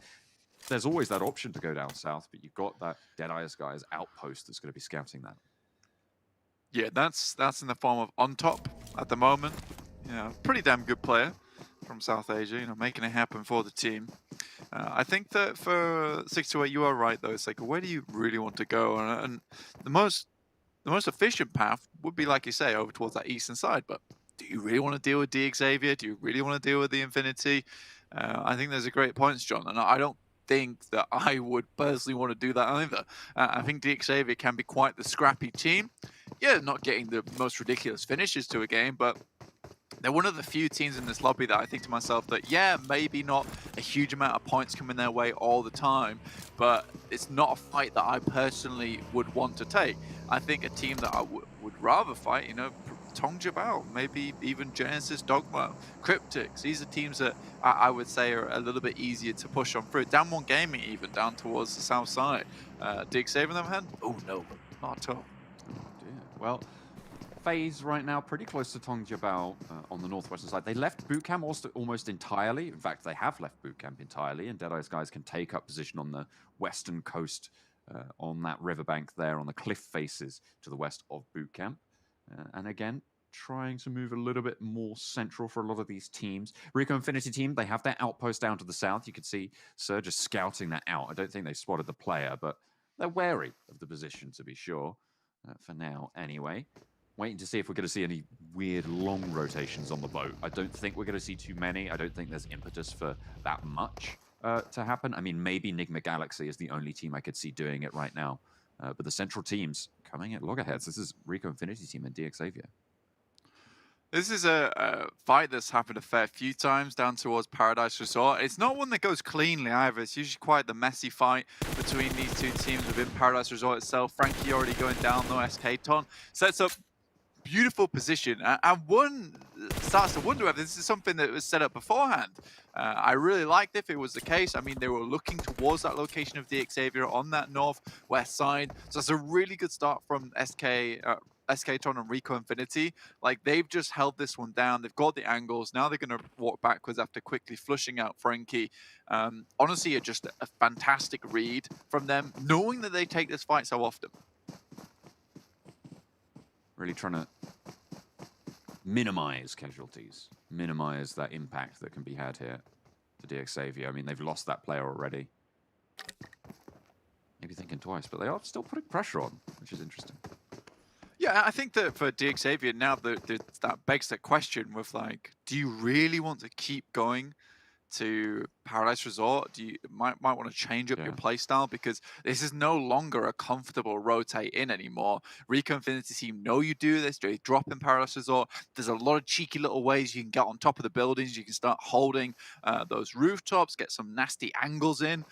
There's always that option to go down south, but you've got that Deadeye's guy's outpost that's going to be scouting that. Yeah, that's in the form of On Top at the moment. You know, pretty damn good player from South Asia, you know, making it happen for the team. I think that for 628, you are right, though. It's like, where do you really want to go? And the most efficient path would be, like you say, over towards that eastern side. But do you really want to deal with D Xavier? Do you really want to deal with the Infinity? I think there's a great points, John, and I don't think that I would personally want to do that either. I think D Xavier can be quite the scrappy team. Yeah, not getting the most ridiculous finishes to a game, but they're one of the few teams in this lobby that I think to myself that, yeah, maybe not a huge amount of points coming their way all the time, but it's not a fight that I personally would want to take. I think a team that I would rather fight, you know, Tongjibao, maybe even Genesis, Dogma, Cryptics. These are teams that I would say are a little bit easier to push on through. Down One Gaming even, down towards the south side. Dig saving them hand? Oh no, not at all. Oh dear. Well, FaZe right now pretty close to Tongjabao on the northwestern side. They left boot camp almost entirely. In fact, they have left boot camp entirely, and Deadeye's guys can take up position on the western coast on that riverbank there on the cliff faces to the west of boot camp. And again, trying to move a little bit more central for a lot of these teams. Rico Infinity team, they have their outpost down to the south. You can see Sir just scouting that out. I don't think they spotted the player, but they're wary of the position to be sure, for now anyway. Waiting to see if we're going to see any weird long rotations on the boat. I don't think we're going to see too many. I don't think there's impetus for that much to happen. I mean, maybe Nigma Galaxy is the only team I could see doing it right now. But the central teams coming at loggerheads. This is Rico Infinity team and DXavier. This is a fight that's happened a fair few times down towards Paradise Resort. It's not one that goes cleanly either. It's usually quite the messy fight between these two teams within Paradise Resort itself. Frankie already going down though. SK Ton sets up beautiful position, and one starts to wonder if this is something that was set up beforehand. I really liked if it was the case. I mean, they were looking towards that location of DXavier on that northwest side, so it's a really good start from SK Ton and Rico Infinity. Like, they've just held this one down. They've got the angles. Now they're going to walk backwards after quickly flushing out Frankie. Honestly, just a fantastic read from them, knowing that they take this fight so often. Really trying to minimize casualties, minimize that impact that can be had here for DXavier. I mean, they've lost that player already. Maybe thinking twice, but they are still putting pressure on, which is interesting. Yeah, I think that for DXavier now, that begs the question with, like, do you really want to keep going to Paradise Resort? Do you might want to change up your playstyle, because this is no longer a comfortable rotate in anymore. Rico Infinity team know you do this. They drop in Paradise Resort. There's a lot of cheeky little ways you can get on top of the buildings. You can start holding those rooftops, get some nasty angles in.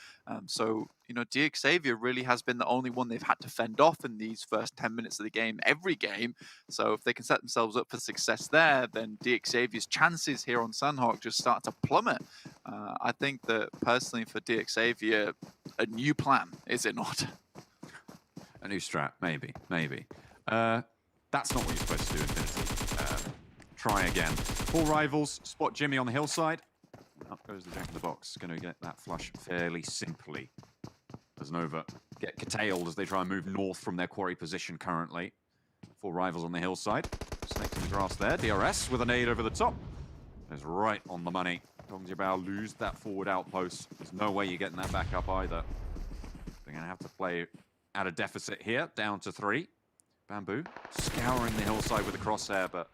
So, you know, DXavier really has been the only one they've had to fend off in these first 10 minutes of the game, every game. So if they can set themselves up for success there, then DXavier's chances here on Sanhok just start to plummet. I think that personally for DXavier, a new plan is in order. A new strat, maybe. That's not what you're supposed to do, Infinity. Try again. 4 rivals, spot Jimmy on the hillside. Up goes the Jack in the Box. Going to get that flush fairly simply. As Nova get curtailed as they try and move north from their quarry position currently. 4 rivals on the hillside. Snakes in the grass there. DRS with a nade over the top. Is right on the money. Tongjabao lose that forward outpost. There's no way you're getting that back up either. They're going to have to play at a deficit here, down to 3. Bamboo scouring the hillside with a crosshair, but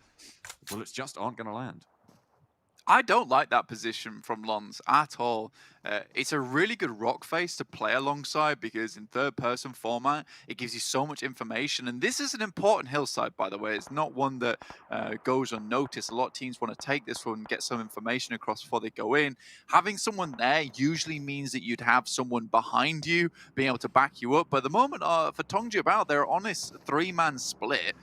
the bullets just aren't going to land. I don't like that position from Lons at all. It's a really good rock face to play alongside, because in third-person format, it gives you so much information. And this is an important hillside, by the way. It's not one that goes unnoticed. A lot of teams want to take this one and get some information across before they go in. Having someone there usually means that you'd have someone behind you being able to back you up. But at the moment, for Tongjabao, they're on this 3-man split.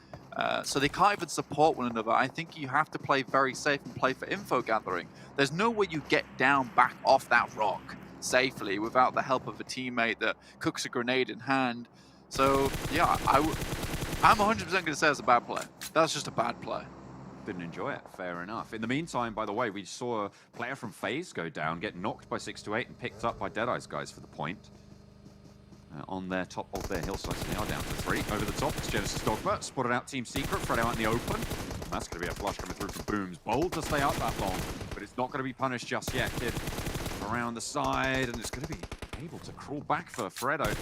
So they can't even support one another. I think you have to play very safe and play for info gathering. There's no way you get down back off that rock safely without the help of a teammate that cooks a grenade in hand. So yeah, I'm 100% going to say it's a bad play. That's just a bad play. Didn't enjoy it, fair enough. In the meantime, by the way, we saw a player from FaZe go down, get knocked by 628 and picked up by Deadeye's guys for the point. On their top of their hillside, so they are down to 3. Over the top, it's Genesis Dogma, spotted out Team Secret, Fred out in the open. And that's going to be a flush coming through from Booms. Bold to stay up that long, but it's not going to be punished just yet. Kid around the side, and it's going to be able to crawl back for Fredo.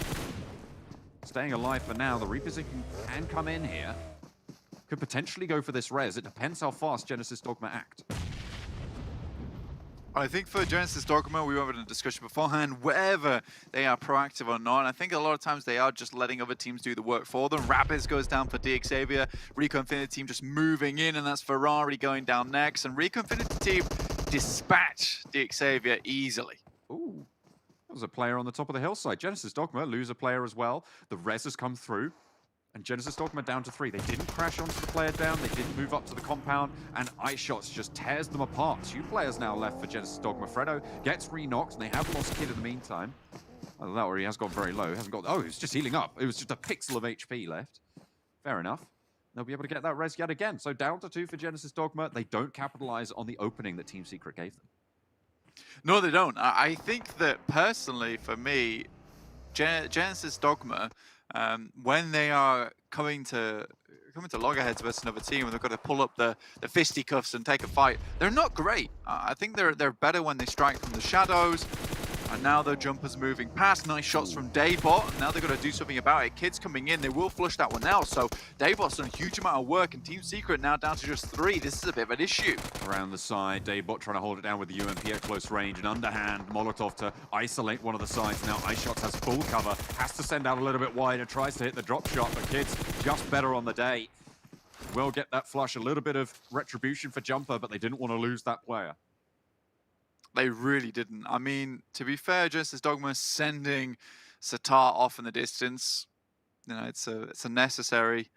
Staying alive for now. The reposition can come in here. Could potentially go for this res. It depends how fast Genesis Dogma act. I think for Genesis Dogma, we were having a discussion beforehand, whether they are proactive or not. And I think a lot of times they are just letting other teams do the work for them. Rapids goes down for DXavier. Rico Infinity team just moving in, and that's Ferrari going down next. And Rico Infinity team dispatch DXavier easily. Ooh, that was a player on the top of the hillside. Genesis Dogma lose a player as well. The res has come through. And Genesis Dogma down to 3. They didn't crash onto the player down. They didn't move up to the compound. And Ice Shots just tears them apart. 2 players now left for Genesis Dogma. Fredo gets re-knocked, and they have lost Kid in the meantime. Either that or he has gone very low. He hasn't got... Oh, he was just healing up. It was just a pixel of HP left. Fair enough. they'll be able to get that res yet again. So down to 2 for Genesis Dogma. They don't capitalize on the opening that Team Secret gave them. No, they don't. I think that personally, for me, Genesis Dogma, when they are coming to loggerheads versus another team and they've got to pull up the fisticuffs and take a fight, they're not great. I think they're better when they strike from the shadows. And now the jumper's moving past. Nice shots from Daybot. Now they've got to do something about it. Kids coming in. They will flush that one out. So Daybot's done a huge amount of work. And Team Secret now down to just 3. This is a bit of an issue. Around the side, Daybot trying to hold it down with the UMP at close range. An underhand Molotov to isolate one of the sides. Now iShots has full cover. Has to send out a little bit wider. Tries to hit the drop shot. But Kids just better on the day. Will get that flush. A little bit of retribution for Jumper, but they didn't want to lose that player. They really didn't. I mean, to be fair, Genesis Dogma sending Satar off in the distance, you know, it's a necessary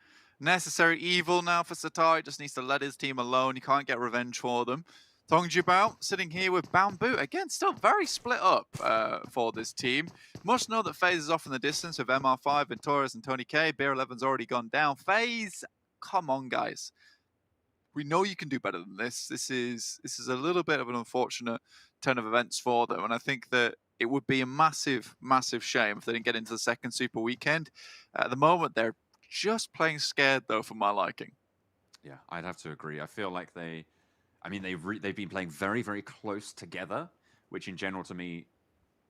evil now for Satar. He just needs to let his team alone. He can't get revenge for them. Tongjibao sitting here with Bamboo. Again, still very split up for this team. Must know that FaZe is off in the distance with MR5 and Torres and Tony K. Beer 11's already gone down. FaZe, come on, guys. We know you can do better than this. This is a little bit of an unfortunate turn of events for them, and I think that it would be a massive, massive shame if they didn't get into the second Super Weekend. At the moment, they're just playing scared, though, for my liking. Yeah, I'd have to agree. I feel like they've been playing very, very close together, which in general to me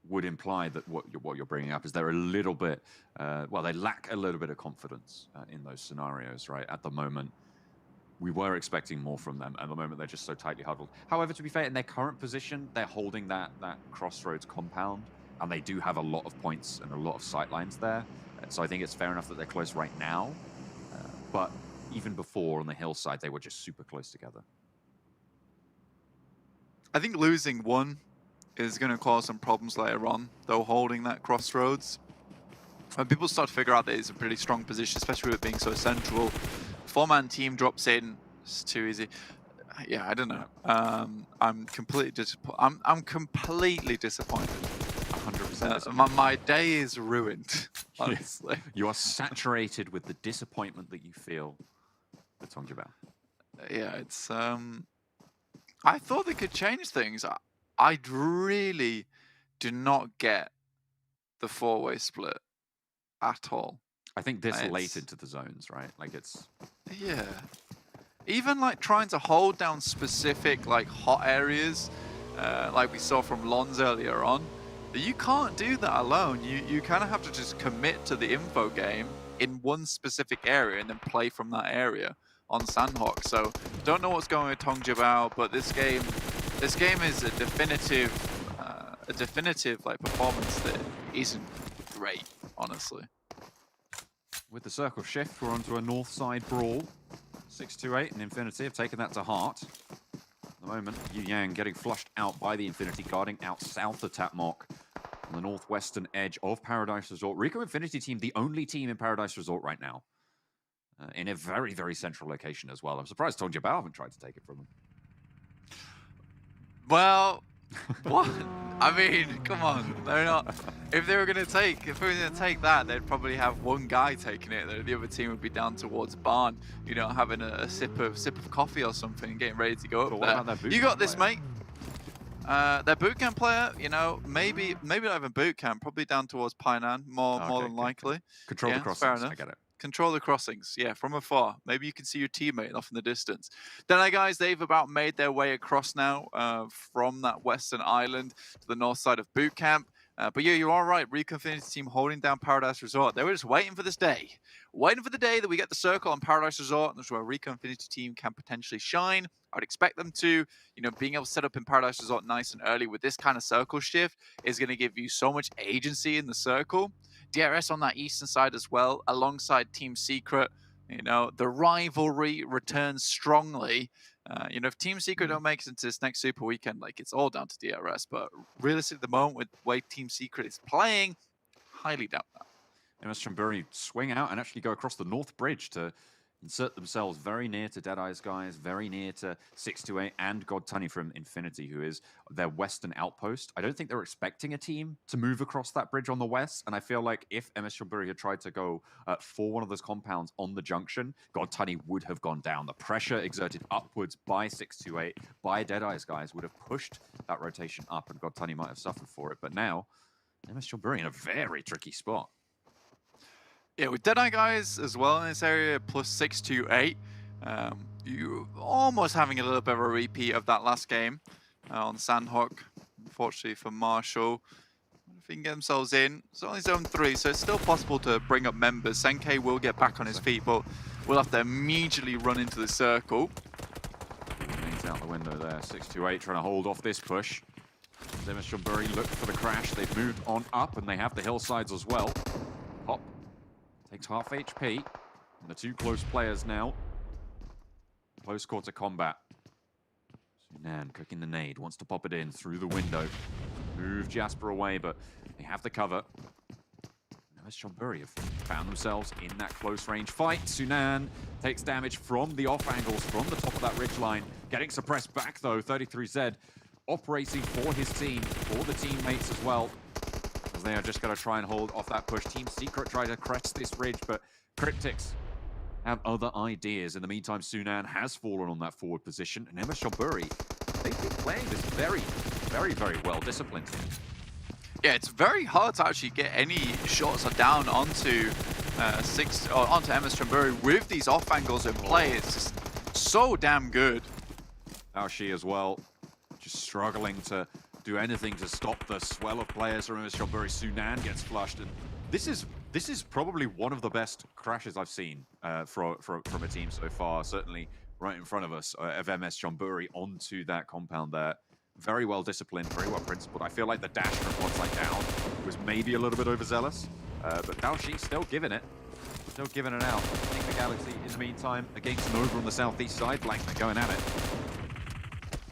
would imply that what you're bringing up is they're a little bit, they lack a little bit of confidence in those scenarios, right? At the moment. We were expecting more from them. At the moment, they're just so tightly huddled. However, to be fair, in their current position, they're holding that Crossroads compound, and they do have a lot of points and a lot of sightlines there. So I think it's fair enough that they're close right now. But even before, on the hillside, they were just super close together. I think losing one is going to cause some problems later on, though, holding that Crossroads. When people start to figure out that it's a pretty strong position, especially with it being so central, 4-man team drops in. It's too easy. Yeah, I don't know. I'm completely disappointed. I'm completely disappointed. 100%. My day is ruined, honestly. You are saturated with the disappointment that you feel with Tongjibao. Yeah, it's... I thought they could change things. I really do not get the 4-way split at all. I think this late into the zones, right? Like it's... Yeah. Even like trying to hold down specific like hot areas, like we saw from Lons earlier on, you can't do that alone. You kind of have to just commit to the info game in one specific area and then play from that area on Sanhok. So don't know what's going on with Tongjibao, but this game is a definitive like performance that isn't great, honestly. With the circle shift, we're onto a north side brawl. 628 and Infinity have taken that to heart. At the moment, Yu Yang getting flushed out by the Infinity, guarding out south of Tapmok on the northwestern edge of Paradise Resort. Rico Infinity team, the only team in Paradise Resort right now. In a very, very central location as well. I'm surprised Tongjibao haven't tried to take it from them. Well, what? I mean, come on. They're not. If we were gonna take that, they'd probably have one guy taking it. The other team would be down towards Barn, you know, having a sip of coffee or something, and getting ready to go up there. You got this, mate. Their bootcamp player, you know, maybe not even bootcamp, probably down towards Painan, more than likely. Control the crossings. Fair enough. I get it. Control the crossings, yeah, from afar. Maybe you can see your teammate off in the distance. Then, guys, they've about made their way across now from that western island to the north side of boot camp. But yeah, you are right. Rico Infinity team holding down Paradise Resort. They were just waiting for this day. Waiting for the day that we get the circle on Paradise Resort. And that's where Rico Infinity team can potentially shine. I'd expect them to, you know, being able to set up in Paradise Resort nice and early with this kind of circle shift is going to give you so much agency in the circle. DRS on that eastern side as well, alongside Team Secret. You know, the rivalry returns strongly. You know, if Team Secret don't make it into this next Super Weekend, like, it's all down to DRS. But realistically, at the moment, with the way Team Secret is playing, highly doubt that. MS Chamburi swing out and actually go across the North Bridge to insert themselves very near to Deadeye's guys, very near to 628 and God Tunny from Infinity, who is their western outpost. I don't think they're expecting a team to move across that bridge on the west, and I feel like if MS Shamburi had tried to go for one of those compounds on the junction, God Tunny would have gone down. The pressure exerted upwards by 628, by Deadeye's guys, would have pushed that rotation up, and God Tunny might have suffered for it. But now, MS Shamburi in a very tricky spot. Yeah, with Deadeye guys as well in this area, plus 628, you're almost having a little bit of a repeat of that last game on Sanhok. Unfortunately for Marshall, if they can get themselves in, it's only zone 3, so it's still possible to bring up members. Senke will get back on his feet, but we'll have to immediately run into the circle. Names out the window there, 628 trying to hold off this push. MS Shamburi look for the crash. They've moved on up, and they have the hillsides as well. Pop takes half HP, and the two close players now. Close quarter combat. Sunan cooking the nade, wants to pop it in through the window. Move Jasper away, but they have the cover. MS Shamburi have found themselves in that close range fight. Sunan takes damage from the off angles, from the top of that ridgeline. Getting suppressed back though, 33Z operating for his team, for the teammates as well. They are just going to try and hold off that push. Team Secret try to crest this ridge, but Cryptics have other ideas. In the meantime, Sunan has fallen on that forward position, and MS Shamburi, they've been playing this very, very, very well disciplined. Yeah, it's very hard to actually get any shots down onto onto MS Shamburi with these off angles in play. It's just so damn good. Aoshi as well, just struggling to do anything to stop the swell of players from MS Shamburi. Sunan gets flushed, and this is probably one of the best crashes I've seen from a team so far. Certainly right in front of us of MS Shamburi onto that compound there. Very well disciplined, very well principled. I feel like the dash from one side down was maybe a little bit overzealous, but Daoshi still giving it. Still giving it out. I think the Galaxy, in the meantime, against Nova on the southeast side. Blank, they're going at it.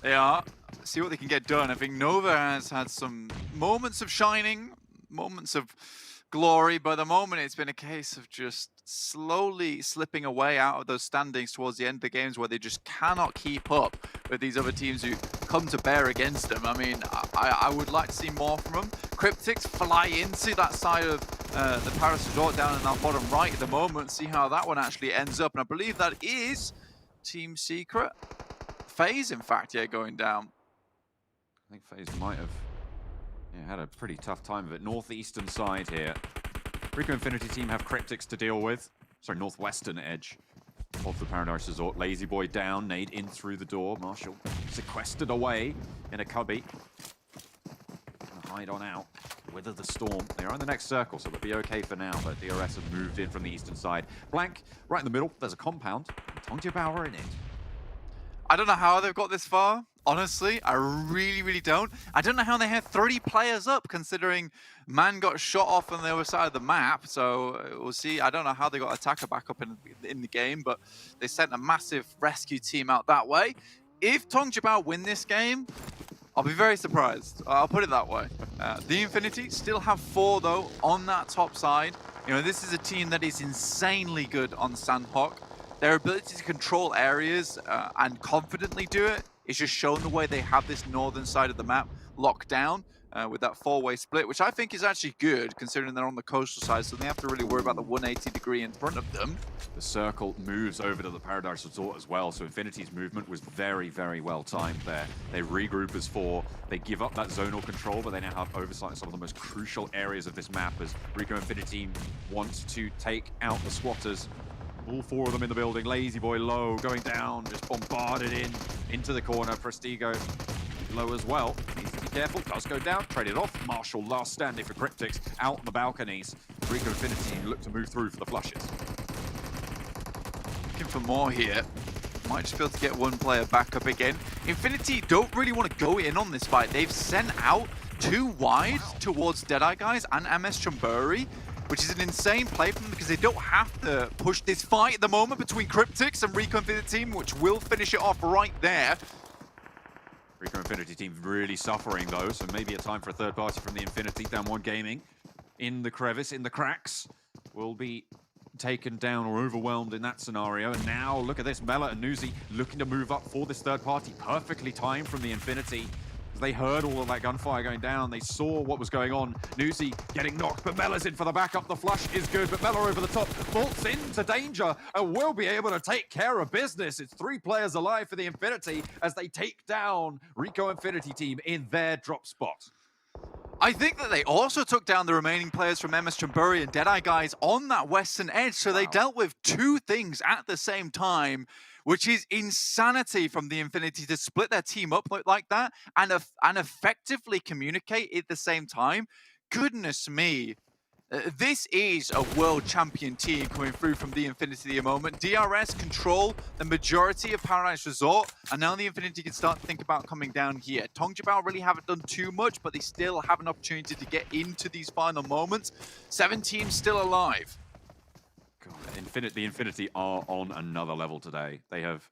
They are. See what they can get done. I think Nova has had some moments of shining, moments of glory, but at the moment it's been a case of just slowly slipping away out of those standings towards the end of the games, where they just cannot keep up with these other teams who come to bear against them. I mean, I would like to see more from them. Cryptics fly into that side of the Paris Resort down in that bottom right at the moment, see how that one actually ends up, and I believe that is Team Secret. FaZe, in fact, yeah, going down. I think FaZe might have had a pretty tough time of it. Northeastern side here. Rico Infinity team have Cryptics to deal with. Sorry, northwestern edge of the Paradise Resort. Lazy Boy down, nade in through the door. Marshall sequestered away in a cubby. Gonna hide on out. Wither the storm. They are in the next circle, so they'll be okay for now, but DRS have moved in from the eastern side. Blank, right in the middle, there's a compound. Tongja Bauer in it. I don't know how they've got this far. Honestly, I really don't. I don't know how they had 30 players up, considering Man got shot off on the other side of the map. So we'll see. I don't know how they got Attacker back up in the game, but they sent a massive rescue team out that way. If Tongjabao win this game, I'll be very surprised. I'll put it that way. The Infinity still have 4, though, on that top side. You know, this is a team that is insanely good on Sanhok. Their ability to control areas and confidently do it is just shown the way they have this northern side of the map locked down with that 4-way split, which I think is actually good considering they're on the coastal side, so they have to really worry about the 180 degree in front of them. The circle moves over to the Paradise Resort as well, so Infinity's movement was very, very well timed there. They regroup as 4, they give up that zonal control, but they now have oversight on some of the most crucial areas of this map as Rico Infinity wants to take out the squatters. All 4 of them in the building. Lazy Boy low, going down, just bombarded into the corner. Prestigo low as well. Needs to be careful, does go down, traded off. Marshall last standing for Cryptics out on the balconies. Rico Infinity look to move through for the flushes. Looking for more here. Might just be able to get one player back up again. Infinity don't really want to go in on this fight. They've sent out 2 wide towards Deadeye guys and MS Chamburi, which is an insane play from them because they don't have to push this fight at the moment between Cryptics and Rico Infinity team, which will finish it off right there. Rico Infinity team really suffering though, so maybe a time for a third party from the Infinity. Down 1 Gaming in the crevice, in the cracks, will be taken down or overwhelmed in that scenario. And now look at this, Mela and Nuzi looking to move up for this third party. Perfectly timed from the Infinity. They heard all of that gunfire going down. They saw what was going on. Nuzi getting knocked, but Mela's in for the backup. The flush is good, but Mela over the top vaults into danger and will be able to take care of business. It's 3 players alive for the Infinity as they take down Rico Infinity team in their drop spot. I think that they also took down the remaining players from MS Chamburi and Deadeye guys on that western edge, so they dealt with 2 things at the same time, which is insanity from the Infinity to split their team up like that and effectively communicate at the same time. Goodness me. This is a world champion team coming through from the Infinity at the moment. DRS control the majority of Paradise Resort, and now the Infinity can start to think about coming down here. Tongjabao really haven't done too much, but they still have an opportunity to get into these final moments. 7 teams still alive. God, the Infinity are on another level today. They have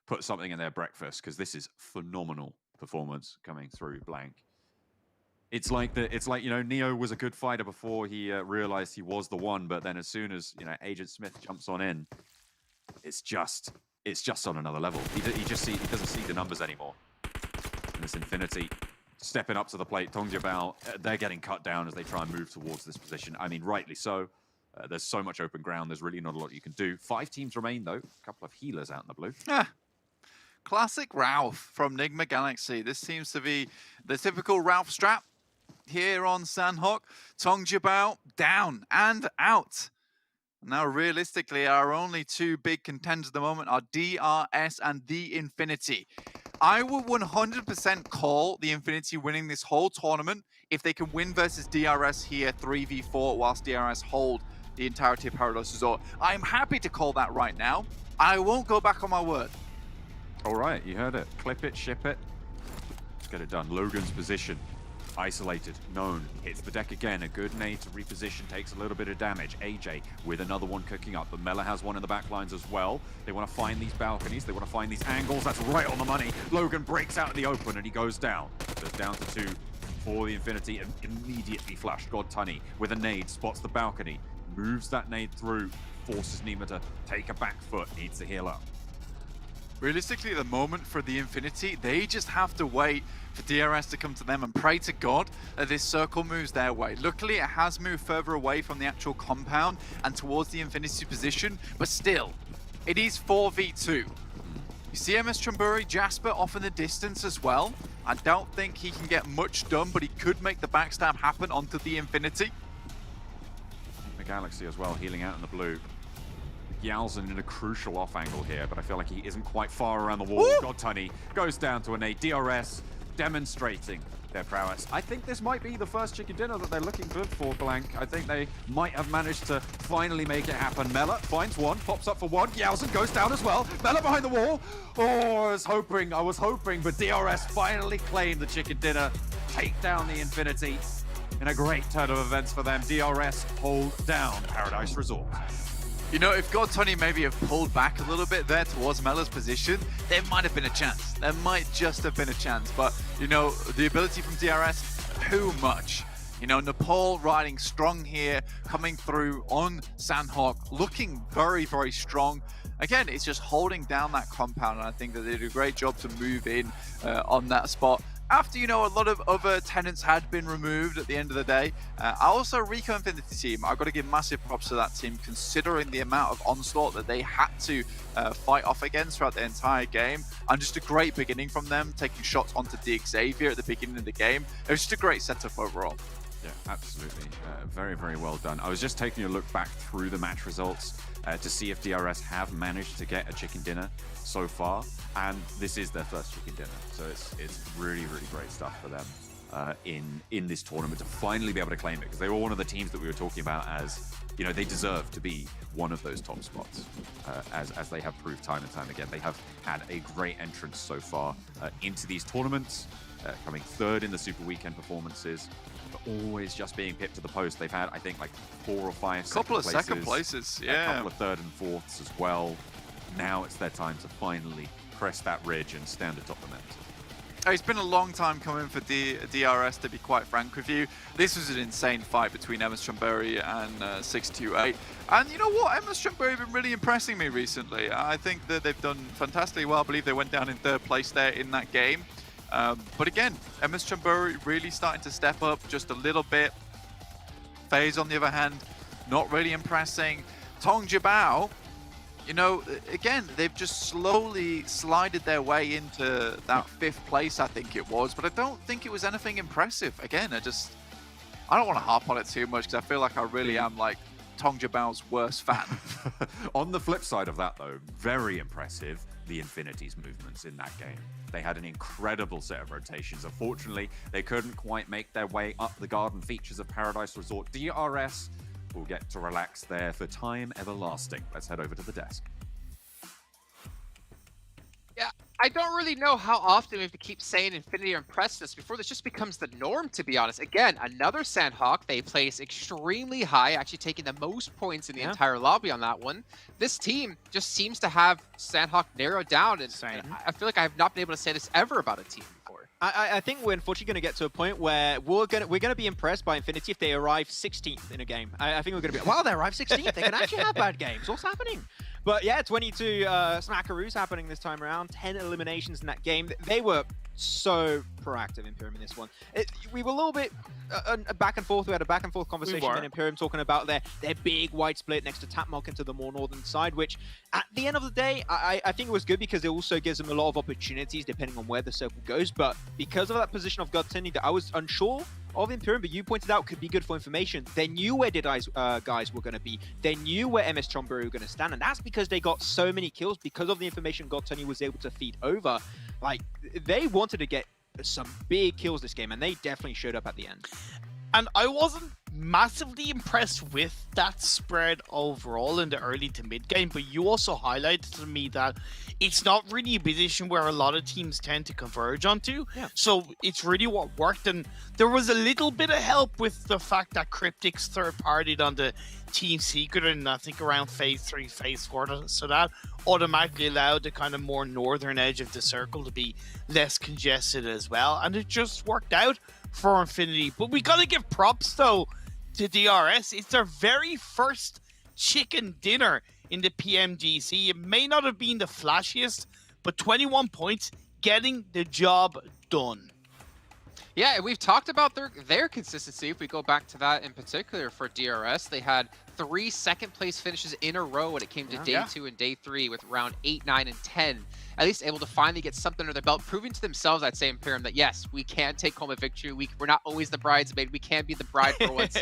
put something in their breakfast because this is phenomenal performance coming through Blank. It's like you know, Neo was a good fighter before he realized he was the one, but then as soon as, you know, Agent Smith jumps on in, it's just on another level. He doesn't see the numbers anymore. And this Infinity stepping up to the plate. Tongjabao, they're getting cut down as they try and move towards this position. I mean, rightly so. There's so much open ground. There's really not a lot you can do. 5 teams remain, though. A couple of healers out in the blue. Classic Ralph from Nigma Galaxy. This seems to be the typical Ralph strap here on Sanhok. Tongjabao down and out. Now, realistically, our only 2 big contenders at the moment are DRS and the Infinity. I would 100% call the Infinity winning this whole tournament if they can win versus DRS here 3v4 whilst DRS hold the entirety of Paradise Resort. I'm happy to call that right now. I won't go back on my word. All right, you heard it. Clip it, ship it. Let's get it done. Logan's position. Isolated, known, hits the deck again. A good nade to reposition, takes a little bit of damage. AJ with another one cooking up, but Mela has one in the back lines as well. They want to find these balconies, they want to find these angles. That's right on the money. Logan breaks out in the open and he goes down. So it's down to 2 for the Infinity and immediately flashed. God Tunny with a nade, spots the balcony, moves that nade through, forces Nima to take a back foot, needs to heal up. Realistically, at the moment for the Infinity, they just have to wait for DRS to come to them and pray to God that this circle moves their way. Luckily, it has moved further away from the actual compound and towards the Infinity position, but still, it is 4v2. You see MS Chamburi, Jasper off in the distance as well. I don't think he can get much done, but he could make the backstab happen onto the Infinity. The Galaxy as well, healing out in the blue. Yalzin in a crucial off angle here, but I feel like he isn't quite far around the wall. God Tunny goes down to a nade. DRS demonstrating their prowess. I think this might be the first chicken dinner that they're looking good for, Blank. I think they might have managed to finally make it happen. Mela finds one, pops up for one. Yalzin goes down as well. Mela behind the wall. Oh, I was hoping, but DRS finally claimed the chicken dinner. Take down the Infinity in a great turn of events for them. DRS hold down Paradise Resort. You know, if God Tony maybe have pulled back a little bit there towards Mela's position, there might have been a chance. There might just have been a chance. But, you know, the ability from DRS, too much. You know, Nepal riding strong here, coming through on Sanhok, looking very, very strong. Again, it's just holding down that compound, and I think that they did a great job to move in on that spot. After, you know, a lot of other tenants had been removed at the end of the day. Also, Rico Infinity team, I've got to give massive props to that team, considering the amount of onslaught that they had to fight off against throughout the entire game. And just a great beginning from them, taking shots onto the Xavier at the beginning of the game. It was just a great setup overall. Yeah, absolutely. Very, very well done. I was just taking a look back through the match results to see if DRS have managed to get a chicken dinner so far, and this is their first chicken dinner. So it's really, really great stuff for them in this tournament to finally be able to claim it, because they were one of the teams that we were talking about as, you know, they deserve to be one of those top spots, as they have proved time and time again. They have had a great entrance so far into these tournaments, coming third in the Super Weekend performances, but always just being pipped to the post. They've had, I think, like 4 or 5 second places, yeah. A couple of third and fourths as well. Now it's their time to finally crest that ridge and stand atop the mountain. It's been a long time coming for DRS, to be quite frank with you. This was an insane fight between Emma Strumberry and 628. And you know what? Emma Strumberry have been really impressing me recently. I think that they've done fantastically well. I believe they went down in 3rd place there in that game. But again, Emma Strumberry really starting to step up just a little bit. FaZe, on the other hand, not really impressing. Tong Jabao, you know, again, they've just slowly slided their way into that 5th place, I think it was. But I don't think it was anything impressive. Again, I don't want to harp on it too much because I feel like I really am like Tong Jabao's worst fan. On the flip side of that, though, very impressive, the Infinity's movements in that game. They had an incredible set of rotations. Unfortunately, they couldn't quite make their way up the garden features of Paradise Resort. DRS will get to relax there for time everlasting. Let's head over to the desk. Yeah, I don't really know how often we have to keep saying Infinity are impressed us before this just becomes the norm, to be honest. Again, another Sanhok. They place extremely high, actually taking the most points in the entire lobby on that one. This team just seems to have Sanhok narrowed down, and I feel like I have not been able to say this ever about a team before. I think we're unfortunately going to get to a point where we're going to be impressed by Infinity if they arrive 16th in a game. I think we're going to be, wow, they arrived 16th. They can actually have bad games. What's happening? But yeah, 22 smackaroos happening this time around. 10 eliminations in that game. They were so proactive, Imperium, in this one. We were a little bit back and forth. We had a back and forth conversation with Imperium talking about their big white split next to Tapmok into the more northern side, which at the end of the day, I think it was good because it also gives them a lot of opportunities depending on where the circle goes. But because of that position of Godtini that I was unsure of Imperium, but you pointed out could be good for information. They knew where guys were going to be. They knew where MS Chombury were going to stand, and that's because they got so many kills because of the information Godtini was able to feed over. Like, they wanted to get some big kills this game, and they definitely showed up at the end. And I wasn't massively impressed with that spread overall in the early to mid game, but you also highlighted to me that it's not really a position where a lot of teams tend to converge onto. So it's really what worked, and there was a little bit of help with the fact that Cryptic's third-partied on the Team Secret, and I think around phase 3, phase 4, so that automatically allowed the kind of more northern edge of the circle to be less congested as well, and it just worked out for Infinity. But we gotta give props though to DRS. It's their very first chicken dinner in the PMGC. It may not have been the flashiest, but 21 points, getting the job done. Yeah, we've talked about their consistency. If we go back to that in particular for DRS, they had 3 second-place finishes in a row when it came to day 2 and day 3 with round 8, 9, and 10. At least able to finally get something under their belt, proving to themselves, I'd say, Imperium, that yes, we can take home a victory. We're not always the bridesmaid. We can be the bride for once.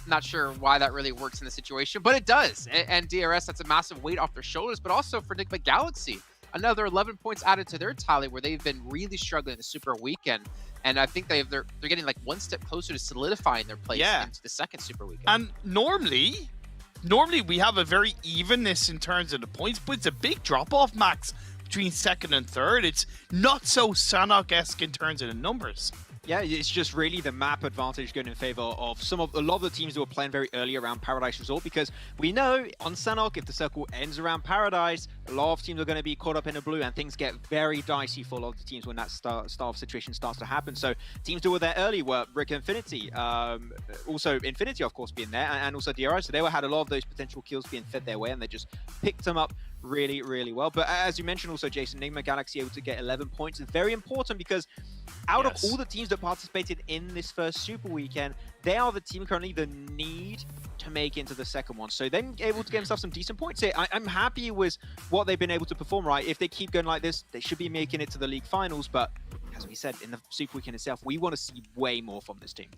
Not sure why that really works in the situation, but it does. And DRS, that's a massive weight off their shoulders, but also for Enigma Galaxy, another 11 points added to their tally where they've been really struggling the Super Weekend. And I think they're getting like one step closer to solidifying their place into the second Super Weekend. And normally we have a very evenness in terms of the points, but it's a big drop-off, Max, between second and third. It's not so Sanhok-esque in terms of the numbers. Yeah, it's just really the map advantage going in favor of a lot of the teams that were playing very early around Paradise Resort, because we know on Sanhok, if the circle ends around Paradise, a lot of teams are going to be caught up in the blue, and things get very dicey for a lot of the teams when that style of situation starts to happen. So teams that were there early were Rick Infinity, also Infinity, of course, being there, and also DRS. So they had a lot of those potential kills being fed their way, and they just picked them up really, really well. But as you mentioned also, Jason, Enigma Galaxy able to get 11 points is very important because out of all the teams that participated in this first Super Weekend, they are the team currently that need to make into the second one. So then able to get themselves some decent points here. I'm happy with what they've been able to perform, right? If they keep going like this, they should be making it to the league finals. But as we said, in the Super Weekend itself, we want to see way more from this team.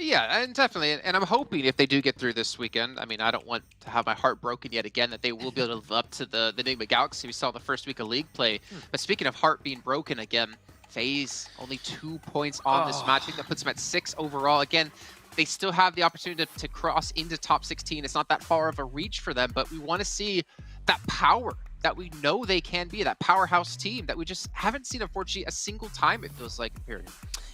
Yeah, and definitely. And I'm hoping if they do get through this weekend, I mean, I don't want to have my heart broken yet again, that they will be able to live up to the Enigma Galaxy we saw the first week of league play. But speaking of heart being broken again, FaZe only 2 points on this match. I think that puts them at 6 overall. Again, they still have the opportunity to cross into top 16. It's not that far of a reach for them, but we want to see that power that we know they can be, that powerhouse team that we just haven't seen, unfortunately, a single time, it feels like, Imperium.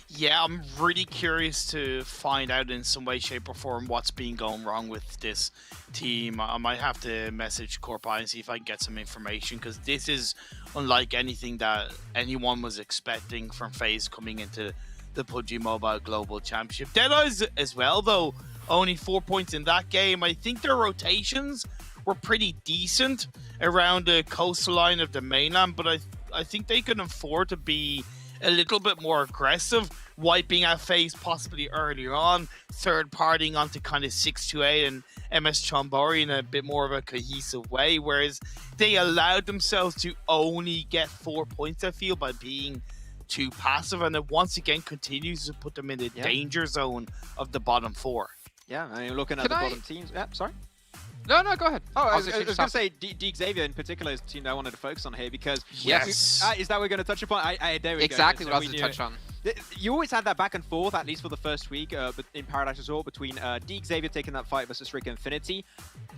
Yeah, I'm really curious to find out in some way, shape, or form what's been going wrong with this team. I might have to message Corpai and see if I can get some information, because this is unlike anything that anyone was expecting from FaZe coming into the PUBG Mobile Global Championship. Deadeyes as well, though, only 4 points in that game. I think their rotations were pretty decent around the coastline of the mainland, but I think they can afford to be a little bit more aggressive, wiping out FaZe possibly earlier on, third partying onto kind of 628 and MS Chombori in a bit more of a cohesive way, whereas they allowed themselves to only get 4 points, I feel, by being too passive, and it once again continues to put them in the danger zone of the bottom 4. Yeah, I mean, looking at the bottom teams. Yeah, sorry. No, go ahead. Oh, I was going to say Deek Xavier in particular is the team that I wanted to focus on here, because is that we're going to touch upon? There we go. Exactly what I was going to touch on. You always had that back and forth, at least for the first week, but in Paradise Resort, between Deek Xavier taking that fight versus Rick Infinity.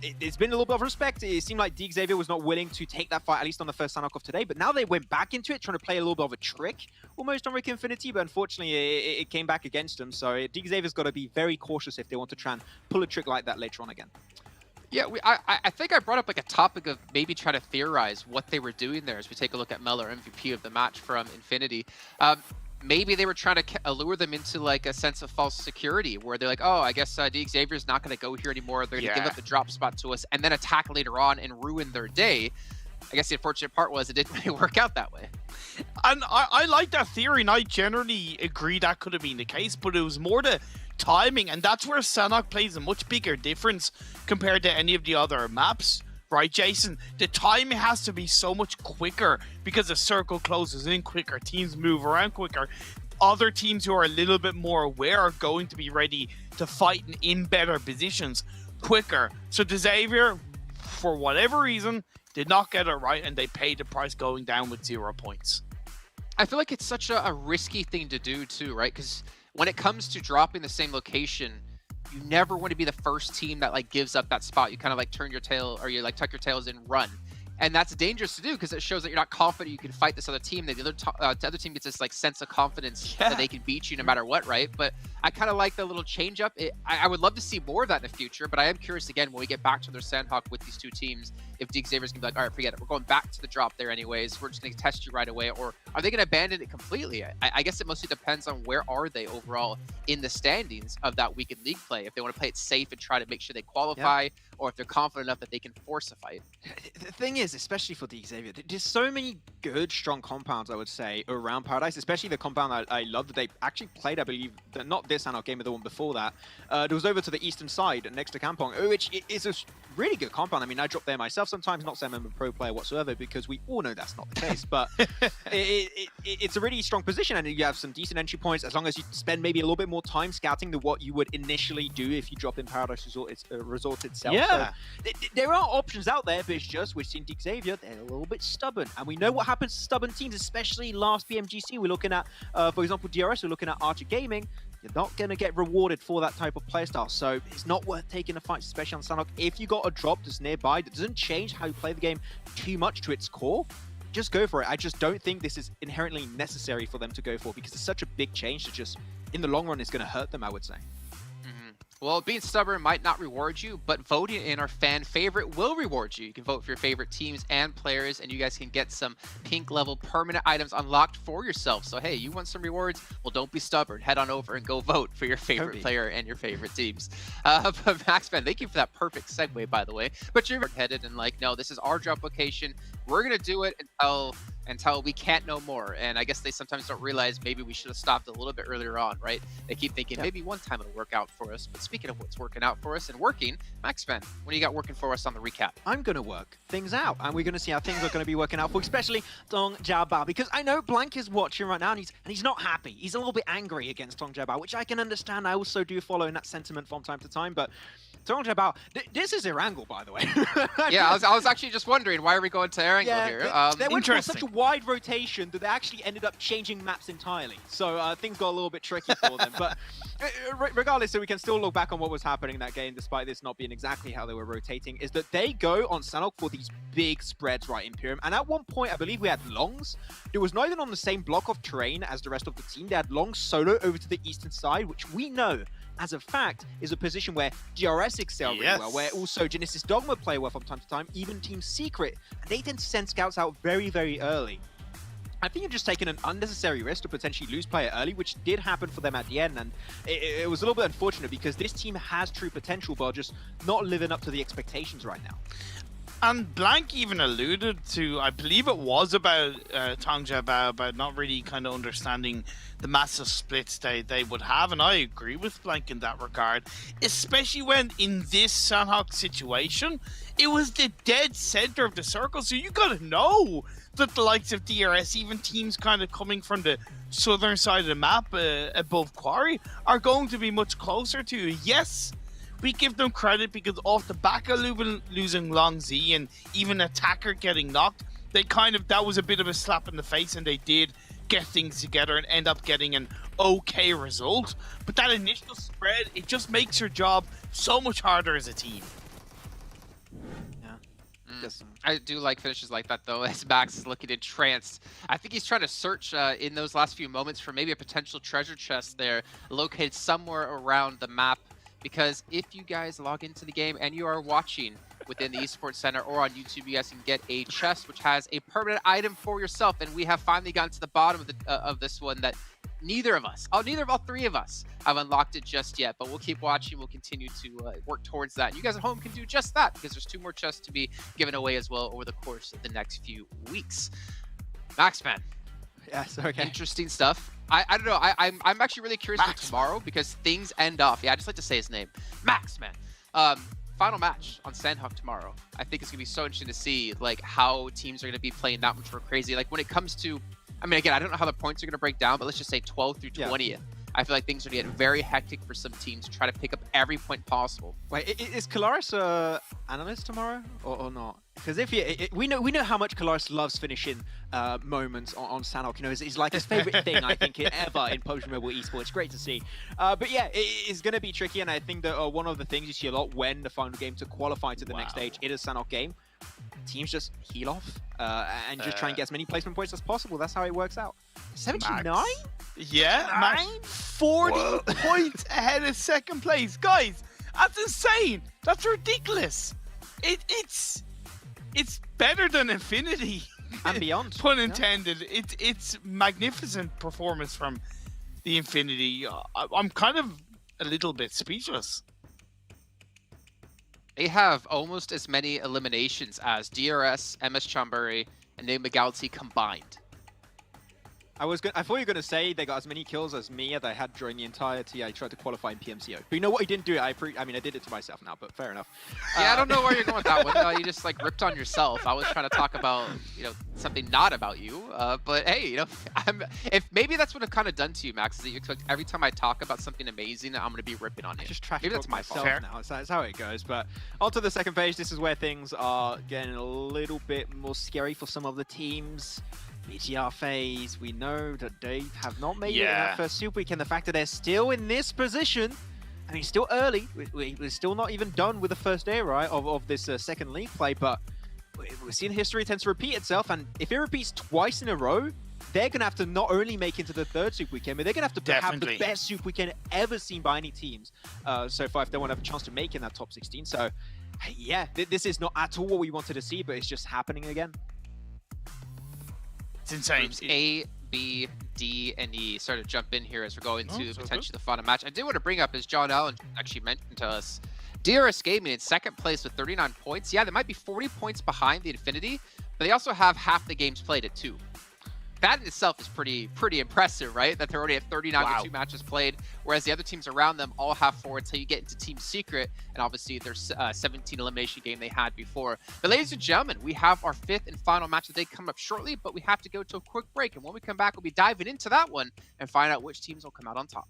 It's been a little bit of respect. It seemed like Deek Xavier was not willing to take that fight, at least on the first Sanhok of today, but now they went back into it, trying to play a little bit of a trick, almost on Rick Infinity, but unfortunately it came back against him, so Deek Xavier's got to be very cautious if they want to try and pull a trick like that later on again. Yeah, I think I brought up like a topic of maybe trying to theorize what they were doing there as we take a look at Meller, MVP of the match from Infinity. Maybe they were trying to allure them into like a sense of false security, where they're like, oh, I guess Deek Xavier's not going to go here anymore. They're going to give up the drop spot to us and then attack later on and ruin their day. I guess the unfortunate part was it didn't really work out that way. And I like that theory, and I generally agree that could have been the case, but it was more the timing, and that's where Sanhok plays a much bigger difference compared to any of the other maps, right, Jason? The timing has to be so much quicker because the circle closes in quicker, teams move around quicker. Other teams who are a little bit more aware are going to be ready to fight in better positions quicker. So Xavier, for whatever reason, did not get it right, and they paid the price going down with 0 points. I feel like it's such a risky thing to do too, right? Because when it comes to dropping the same location, you never want to be the first team that like gives up that spot. You kind of like turn your tail, or you like tuck your tails and run. And that's dangerous to do because it shows that you're not confident you can fight this other team. That the other team gets this like sense of confidence that they can beat you no matter what, right? But I kind of like the little change up. I would love to see more of that in the future, but I am curious again when we get back to their Sanhok with these two teams, if Deek Xavier's gonna be like, all right, forget it. We're going back to the drop there anyways. We're just gonna test you right away, or are they gonna abandon it completely? I guess it mostly depends on where are they overall in the standings of that weekend league play. If they want to play it safe and try to make sure they qualify, or if they're confident enough that they can force a fight. The thing is, especially for Deek Xavier, there's so many good, strong compounds, I would say, around Paradise, especially the compound I love that they actually played, I believe, not this Sanhok game, but the one before that. It was over to the eastern side, next to Kampong, which is a really good compound. I mean, I drop there myself sometimes, not saying I'm a pro player whatsoever, because we all know that's not the case, but it's a really strong position, and you have some decent entry points, as long as you spend maybe a little bit more time scouting than what you would initially do if you drop in Paradise Resort itself. Yeah. Yeah. So, there are options out there, but it's just we've seen Deek Xavier, they're a little bit stubborn. And we know what happens to stubborn teams, especially last PMGC. We're looking at, for example, DRS, we're looking at Archer Gaming. You're not going to get rewarded for that type of playstyle. So it's not worth taking the fights, especially on Sanhok. If you got a drop that's nearby that doesn't change how you play the game too much to its core, just go for it. I just don't think this is inherently necessary for them to go for, because it's such a big change that just, in the long run, is going to hurt them, I would say. Well, being stubborn might not reward you, but voting in our fan favorite will reward you. You can vote for your favorite teams and players, and you guys can get some pink level permanent items unlocked for yourself. So, hey, you want some rewards? Well, don't be stubborn. Head on over and go vote for your favorite player and your favorite teams. But Maxman, thank you for that perfect segue, by the way. But you're headed and like, no, this is our drop location. We're going to do it until we can't no more. And I guess they sometimes don't realize maybe we should have stopped a little bit earlier on, right? They keep thinking maybe one time it'll work out for us. But speaking of what's working out for us and working, Maxman, what do you got working for us on the recap? I'm going to work things out, and we're going to see how things are going to be working out for especially Tong Jiabao, because I know Blank is watching right now, and he's not happy. He's a little bit angry against Tong Jiabao, which I can understand. I also do follow in that sentiment from time to time, but Tong Jiabao, this is Erangel, by the way. Yeah, I was actually just wondering, why are we going to Erangel here? They went for such a wide rotation that they actually ended up changing maps entirely. So things got a little bit tricky for them. But regardless, so we can still look back on what was happening in that game, despite this not being exactly how they were rotating, is that they go on Sanhok for these big spreads right Imperium. And at one point, I believe we had Longs. It was not even on the same block of terrain as the rest of the team. They had Longs solo over to the eastern side, which we know, as a fact, is a position where DRS excel really well, where also Genesis Dogma play well from time to time, even Team Secret. And they tend to send scouts out very, very early. I think you're just taking an unnecessary risk to potentially lose player early, which did happen for them at the end, and it was a little bit unfortunate because this team has true potential, but just not living up to the expectations right now. And Blank even alluded to, I believe it was about Tongja about not really kind of understanding the massive splits they would have, and I agree with Blank in that regard, especially when in this Sanhok situation, it was the dead center of the circle, so you gotta know that the likes of DRS, even teams kind of coming from the southern side of the map above Quarry, are going to be much closer to you. Yes, we give them credit because off the back of losing Long Z and even Attacker getting knocked, that was a bit of a slap in the face, and they did get things together and end up getting an okay result. But that initial spread, it just makes your job so much harder as a team. I do like finishes like that, though, as Max is looking entranced. I think he's trying to search in those last few moments for maybe a potential treasure chest there, located somewhere around the map. Because if you guys log into the game and you are watching within the Esports Center or on YouTube, you guys can get a chest which has a permanent item for yourself. And we have finally gotten to the bottom of this one that neither of all three of us have unlocked it just yet. But we'll keep watching. We'll continue to work towards that. You guys at home can do just that because there's 2 more chests to be given away as well over the course of the next few weeks. Max, man. Yes, okay. Interesting stuff. I don't know. I'm actually really curious for tomorrow because things end off. Yeah, I just like to say his name. Max, man. Final match on Sanhok tomorrow. I think it's gonna be so interesting to see like how teams are gonna be playing that much more crazy. Like when it comes to, I mean, again, I don't know how the points are gonna break down, but let's just say 12th through 20th. I feel like things are gonna get very hectic for some teams to try to pick up every point possible. Wait, is Kalaris analyst tomorrow or not? Because if we know how much Kalaris loves finishing moments on Sanhok. You know, it's like his favorite thing I think ever in PUBG Mobile esports. It's great to see. But yeah, it's gonna be tricky, and I think that one of the things you see a lot when the final game to qualify to the next stage, it is Sanhok game. Teams just heal off and just try and get as many placement points as possible. That's how it works out. 79? Yeah, Max. 40 points ahead of second place. Guys, that's insane. That's ridiculous. It's better than Infinity. And beyond. Pun intended. Yeah. It's magnificent performance from the Infinity. I'm kind of a little bit speechless. They have almost as many eliminations as DRS, MS Chonburi, and Enigma Galaxy combined. I thought you were going to say they got as many kills as me as I had during the entire I tried to qualify in PMCO. But you know what? He didn't do it. I mean, I did it to myself now, but fair enough. Yeah, I don't know where you're going with that one. You just like ripped on yourself. I was trying to talk about, something not about you. But hey, if maybe that's what I've kind of done to you, Max, is that you expect every time I talk about something amazing, I'm going to be ripping on you. Just trash maybe that's my fault now. That's how it goes. But on to the second page. This is where things are getting a little bit more scary for some of the teams. BTR phase, we know that they have not made it in that first Super Weekend. The fact that they're still in this position, I mean, still early. We're still not even done with the first day, right, of this second league play, but we're seeing history tends to repeat itself, and if it repeats twice in a row, they're going to have to not only make it to the third Super Weekend, but they're going to have to have the best Super Weekend ever seen by any teams so far if they want to have a chance to make it in that top 16. So, yeah, this is not at all what we wanted to see, but it's just happening again. It's insane. Groups A, B, D, and E sort of jump in here as we're going to potentially the final match. I did want to bring up, as John Allen actually mentioned to us, DRS Gaming in second place with 39 points. Yeah, they might be 40 points behind the Infinity, but they also have half the games played at 2. That in itself is pretty impressive, right? That they're already at 39 with 2 matches played, whereas the other teams around them all have 4 until you get into Team Secret, and obviously there's 17 elimination game they had before. But ladies and gentlemen, we have our 5th and final match of the day coming up shortly, but we have to go to a quick break, and when we come back, we'll be diving into that one and find out which teams will come out on top.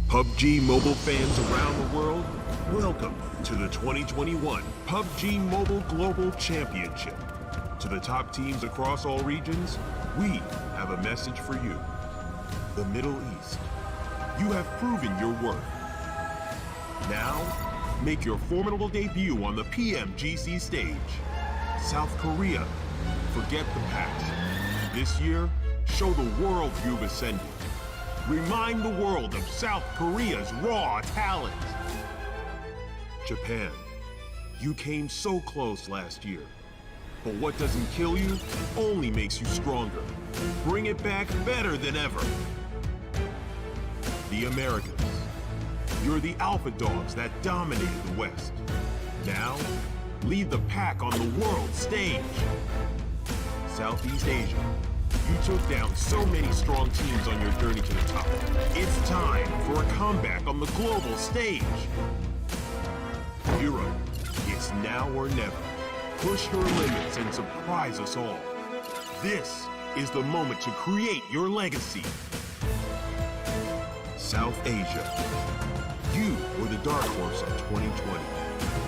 PUBG Mobile fans around the world, welcome to the 2021 PUBG Mobile Global Championship. To the top teams across all regions, we have a message for you. The Middle East. You have proven your worth. Now, make your formidable debut on the PMGC stage. South Korea, forget the past. This year, show the world you've ascended. Remind the world of South Korea's raw talent. Japan, you came so close last year. But what doesn't kill you only makes you stronger. Bring it back better than ever. The Americas, you're the alpha dogs that dominated the West. Now, lead the pack on the world stage. Southeast Asia, you took down so many strong teams on your journey to the top. It's time for a comeback on the global stage. Europe, it's now or never. Push your limits and surprise us all. This is the moment to create your legacy. South Asia, you were the dark horse of 2020.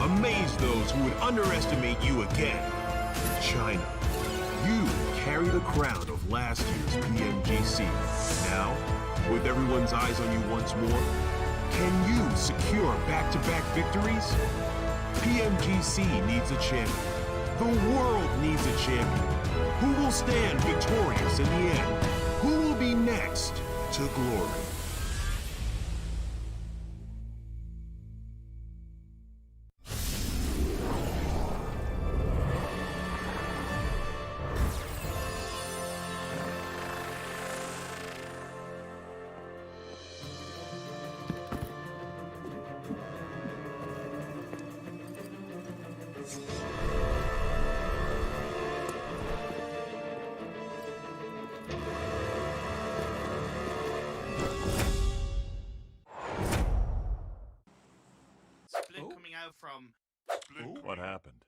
Amaze those who would underestimate you again. China, you carry the crown of last year's PMGC. Now, with everyone's eyes on you once more, can you secure back-to-back victories? PMGC needs a champion. The world needs a champion. Who will stand victorious in the end? Who will be next to glory? Split coming out from. What happened?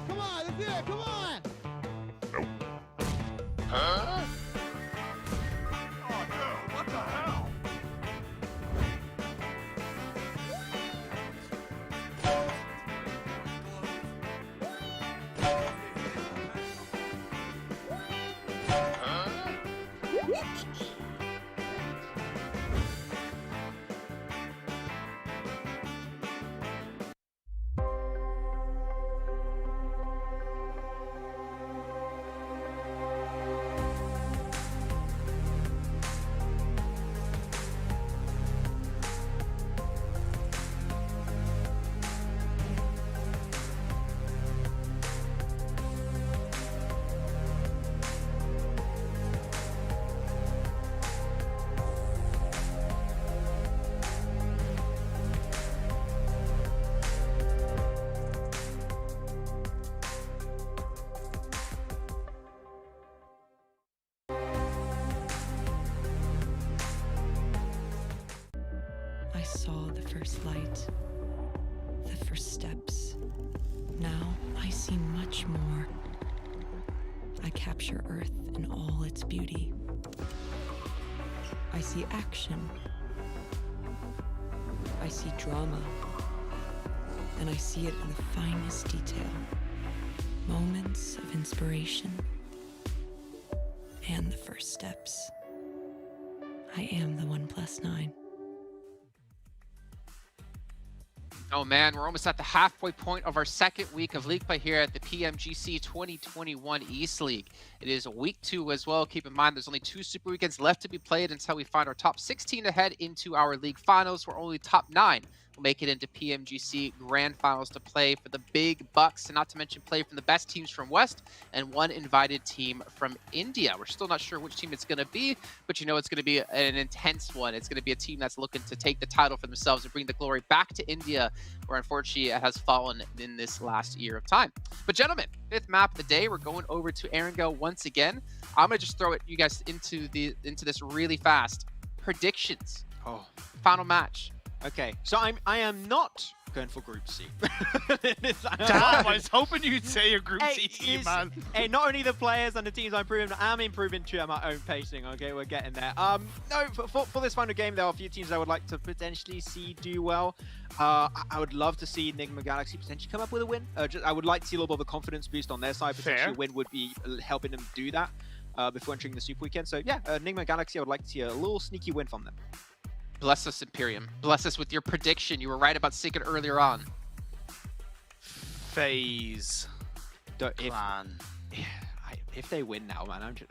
Come on, let's hear it, come on! Huh? Oh no, what the hell? I saw the first light, the first steps. Now I see much more. I capture Earth in all its beauty. I see action. I see drama. And I see it in the finest detail. Moments of inspiration and the first steps. I am the 1+9. Oh man, we're almost at the halfway point of our second week of League Play here at the PMGC 2021 East League. It is week 2 as well. Keep in mind there's only 2 Super Weekends left to be played until we find our top 16 to head into our league finals, where only top 9 will make it into PMGC Grand Finals to play for the big bucks, and not to mention play from the best teams from West and one invited team from India. We're still not sure which team it's going to be, but you know it's going to be an intense one. It's going to be a team that's looking to take the title for themselves and bring the glory back to India, where unfortunately it has fallen in this last year of time. But gentlemen, 5th map of the day, we're going over to Erangel once again. I'm going to just throw it you guys into this really fast. Predictions. Oh. Final match. Okay, so I am not going for Group C. Damn, I was hoping you'd say your Group C team, man. Hey, not only the players and the teams I'm improving, I'm improving too at my own pacing. Okay, we're getting there. No, for this final game, there are a few teams I would like to potentially see do well. I would love to see Enigma Galaxy potentially come up with a win. I would like to see a little bit of a confidence boost on their side. Potentially a win would be helping them do that before entering the Super Weekend. So yeah, Enigma Galaxy, I would like to see a little sneaky win from them. Bless us, Imperium. Bless us with your prediction. You were right about Secret earlier on. FaZe Clan. If they win now, man, I'm just...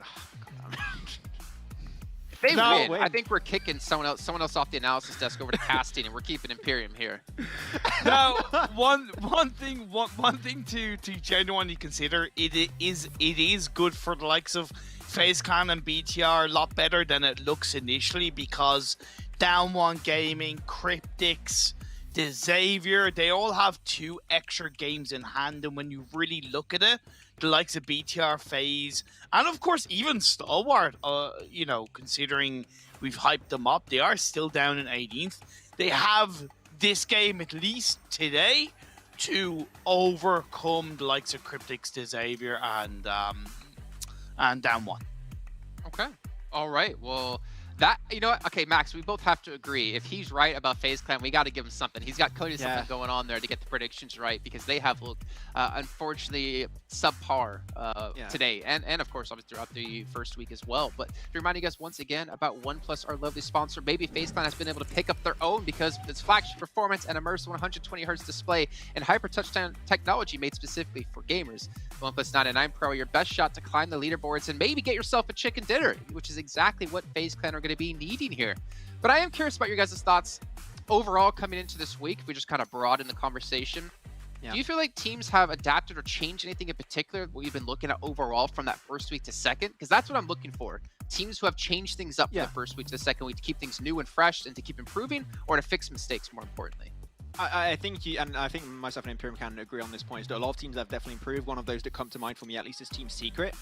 If they win, I think we're kicking someone else off the analysis desk over to casting, and we're keeping Imperium here. Now, one thing to genuinely consider, it is good for the likes of FaZe Clan and BTR a lot better than it looks initially, because Down One Gaming, Cryptics, the Xavier, they all have 2 extra games in hand, and when you really look at it, the likes of BTR, FaZe, and of course even Stalwart, you know, considering we've hyped them up, they are still down in 18th. They have this game, at least today, to overcome the likes of Cryptics, the Xavier, and Down One. Okay. All right. Well, that, you know what? Okay, Max, we both have to agree. If he's right about FaZe Clan, we got to give him something. He's got Cody something going on there to get the predictions right, because they have looked, unfortunately, subpar today. And of course, obviously throughout the first week as well. But to remind you guys once again about OnePlus, our lovely sponsor, maybe FaZe Clan has been able to pick up their own because of its flagship performance and immersive 120Hz display and hyper touchdown technology made specifically for gamers. OnePlus 99 Pro, your best shot to climb the leaderboards and maybe get yourself a chicken dinner, which is exactly what FaZe Clan are going to be needing here. But I am curious about your guys' thoughts overall coming into this week. If we just kind of broaden the conversation, do you feel like teams have adapted or changed anything in particular what you've been looking at overall from that first week to second? Because that's what I'm looking for. Teams who have changed things up from the first week to the second week to keep things new and fresh and to keep improving, or to fix mistakes, more importantly. I think I think myself and Imperium can agree on this point, is that a lot of teams have definitely improved. One of those that come to mind for me at least is Team Secret.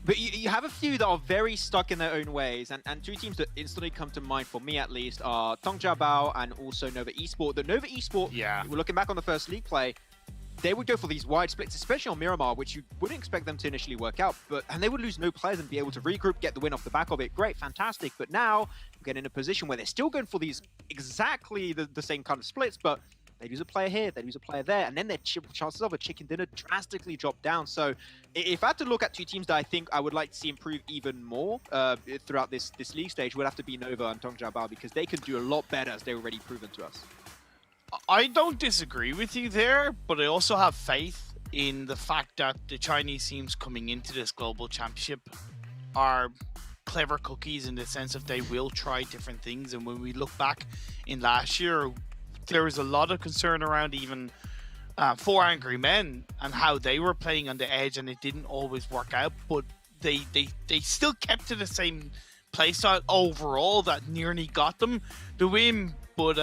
But you have a few that are very stuck in their own ways, and 2 teams that instantly come to mind for me at least are Tongjiabao and also Nova Esport. The Nova Esport, we're looking back on the first league play, they would go for these wide splits, especially on Miramar, which you wouldn't expect them to initially work out, and they would lose no players and be able to regroup, get the win off the back of it. Great, fantastic. But now we're getting in a position where they're still going for these exactly the same kind of splits, but they lose a player here, they lose a player there, and then their chances of a chicken dinner drastically drop down. So if I had to look at 2 teams that I think I would like to see improve even more throughout this league stage, it would have to be Nova and Tongjiabao, because they can do a lot better, as they've already proven to us. I don't disagree with you there, but I also have faith in the fact that the Chinese teams coming into this global championship are clever cookies, in the sense of they will try different things. And when we look back in last year, there was a lot of concern around even 4 Angry Men and how they were playing on the edge, and it didn't always work out, but they still kept to the same playstyle overall that nearly got them the win, but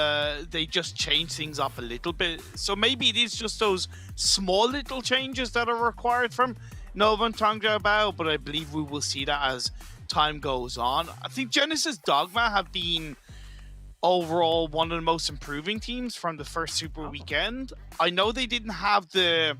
they just changed things up a little bit. So maybe it is just those small little changes that are required from Nova and Tongjiabao, but I believe we will see that as time goes on. I think Genesis Dogma have been overall one of the most improving teams from the first Super Weekend. I know they didn't have the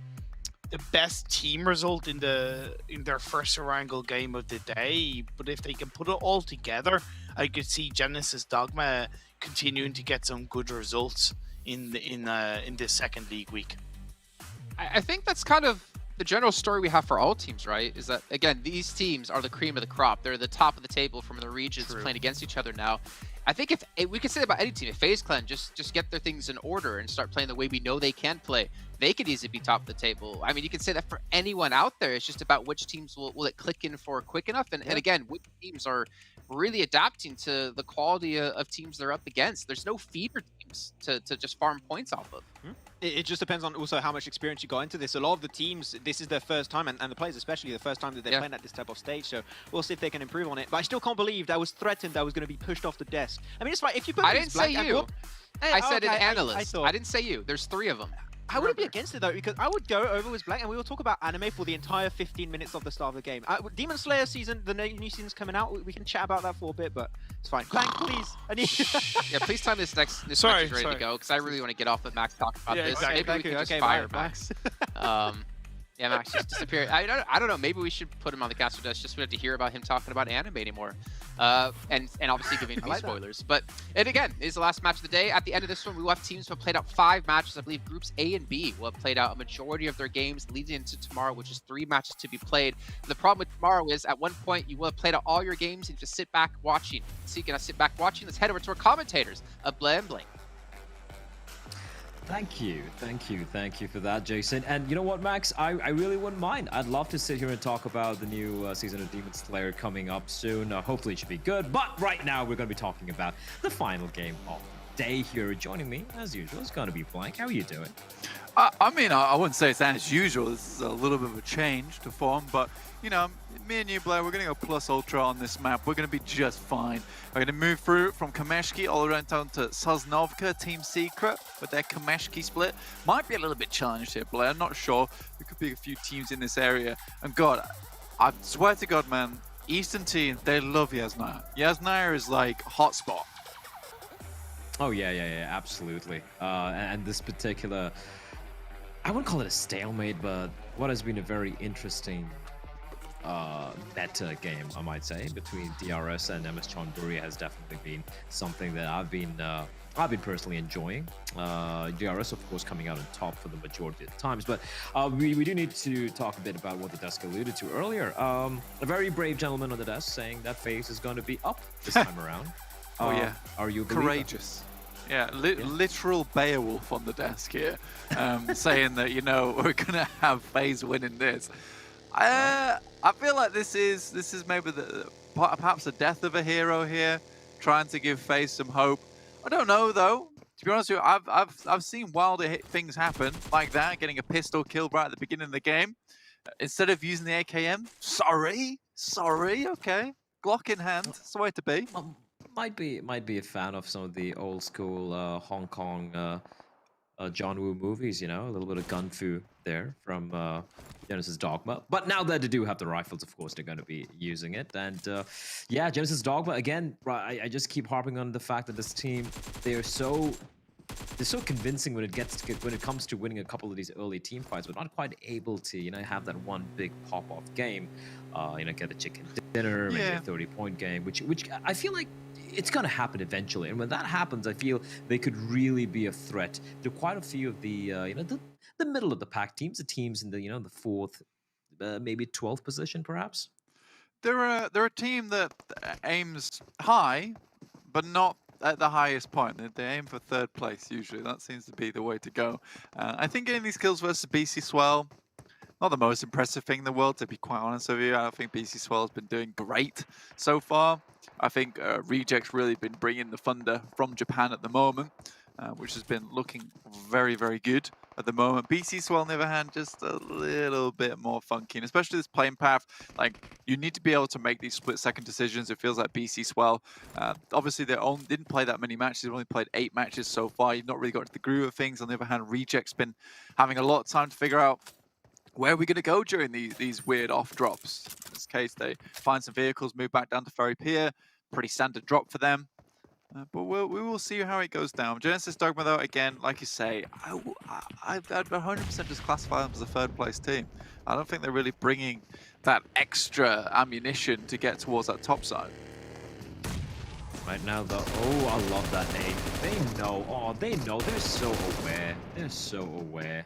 best team result in their first Erangel game of the day, but if they can put it all together, I could see Genesis Dogma continuing to get some good results in this second league week. I think that's kind of the general story we have for all teams, right? Is that, again, these teams are the cream of the crop. They're the top of the table from the regions playing against each other now. I think if we could say that about any team, if FaZe Clan just get their things in order and start playing the way we know they can play, they could easily be top of the table. I mean, you can say that for anyone out there. It's just about which teams will it click in for quick enough. And again, which teams are really adapting to the quality of teams they're up against. There's no feeder teams to just farm points off of. It just depends on also how much experience you got into this. A lot of the teams, this is their first time, and the players especially, the first time that they're playing at this type of stage, so we'll see if they can improve on it. But I still can't believe that I was threatened that I was going to be pushed off the desk. I mean, it's fine. If you put I didn't say you. I said an analyst. thought, I didn't say you. There's 3 of them. I wouldn't be against it though, because I would go over with Blank and we will talk about anime for the entire 15 minutes of the start of the game. Demon Slayer season, the new season's coming out. We can chat about that for a bit, but it's fine. Blank, please. I need. Yeah, please tell me this match is ready to go, because I really want to get off with Max talk about this. Exactly. Maybe we can just fire Max. Yeah, Max just disappeared. I don't know. Maybe we should put him on the caster desk just so we have to hear about him talking about anime anymore. And obviously giving me spoilers. But it again is the last match of the day. At the end of this one, we will have teams who have played out 5 matches. I believe groups A and B will have played out a majority of their games leading into tomorrow, which is 3 matches to be played. The problem with tomorrow is at one point you will have played out all your games and just sit back watching. So you can sit back watching. Let's head over to our commentators of Blam Bling. Thank you for that, Jason. And you know what, Max? I really wouldn't mind. I'd love to sit here and talk about the new season of Demon Slayer coming up soon. Hopefully it should be good. But right now, we're going to be talking about the final game of the day here. Joining me, as usual, is going to be Blank. How are you doing? I mean, I wouldn't say it's as usual. This is a little bit of a change to form, but, you know, me and you, Blair, we're going to go plus ultra on this map. We're going to be just fine. We're going to move through from Kameshki all around down to Sosnovka, Team Secret, with their Kameshki split. Might be a little bit challenged here, Blair. I'm not sure. There could be a few teams in this area. And God, I swear to God, man, Eastern team, they love Yasnaya. Yasnaya is like hotspot. Oh, yeah, absolutely. And this particular, I wouldn't call it a stalemate, but what has been a very interesting meta game, I might say, between DRS and MS Chonburi has definitely been something that I've been personally enjoying. DRS, of course, coming out on top for the majority of the times, but we do need to talk a bit about what the desk alluded to earlier. A very brave gentleman on the desk saying that FaZe is going to be up this time around. Oh yeah, are you courageous? Yeah, literal Beowulf on the desk here, saying that, you know, we're gonna have FaZe winning this. I feel like this is maybe perhaps the death of a hero here, trying to give FaZe some hope. I don't know though. To be honest with you, I've seen wilder things happen like that, getting a pistol kill right at the beginning of the game instead of using the AKM. Sorry, okay, Glock in hand, it's the way to be. Might be a fan of some of the old school Hong Kong John Woo movies, you know, a little bit of gun fu there from Genesis Dogma. But now that they do have the rifles, of course, they're going to be using it. And yeah, Genesis Dogma, again, I just keep harping on the fact that this team, they're so convincing when it comes to winning a couple of these early team fights, but not quite able to, you know, have that one big pop-off game, you know, get a chicken dinner, maybe a 30-point game, which I feel like it's going to happen eventually. And when that happens, I feel they could really be a threat to quite a few of the, you know, the middle of the pack teams, the teams in the, you know, the 4th, maybe 12th position, perhaps. They're a team that aims high, but not at the highest point. They aim for 3rd place usually. That seems to be the way to go. I think getting these kills versus BC Swell, not the most impressive thing in the world, to be quite honest with you. I don't think BC Swell has been doing great so far. I think Reject's really been bringing the thunder from Japan at the moment, which has been looking very, very good at the moment. BC Swell, on the other hand, just a little bit more funky, and especially this playing path. Like, you need to be able to make these split-second decisions. It feels like BC Swell, obviously they didn't play that many matches. They've only played 8 matches so far. You've not really got into the groove of things. On the other hand, Reject's been having a lot of time to figure out where are we going to go during these weird off drops. In this case, they find some vehicles, move back down to Ferry Pier. Pretty standard drop for them. But we will see how it goes down. Genesis Dogma, though, again, like you say, I'd 100% just classify them as a 3rd place team. I don't think they're really bringing that extra ammunition to get towards that top side. Right now, though, oh, I love that name. They know. Oh, they know. They're so aware. They're so aware.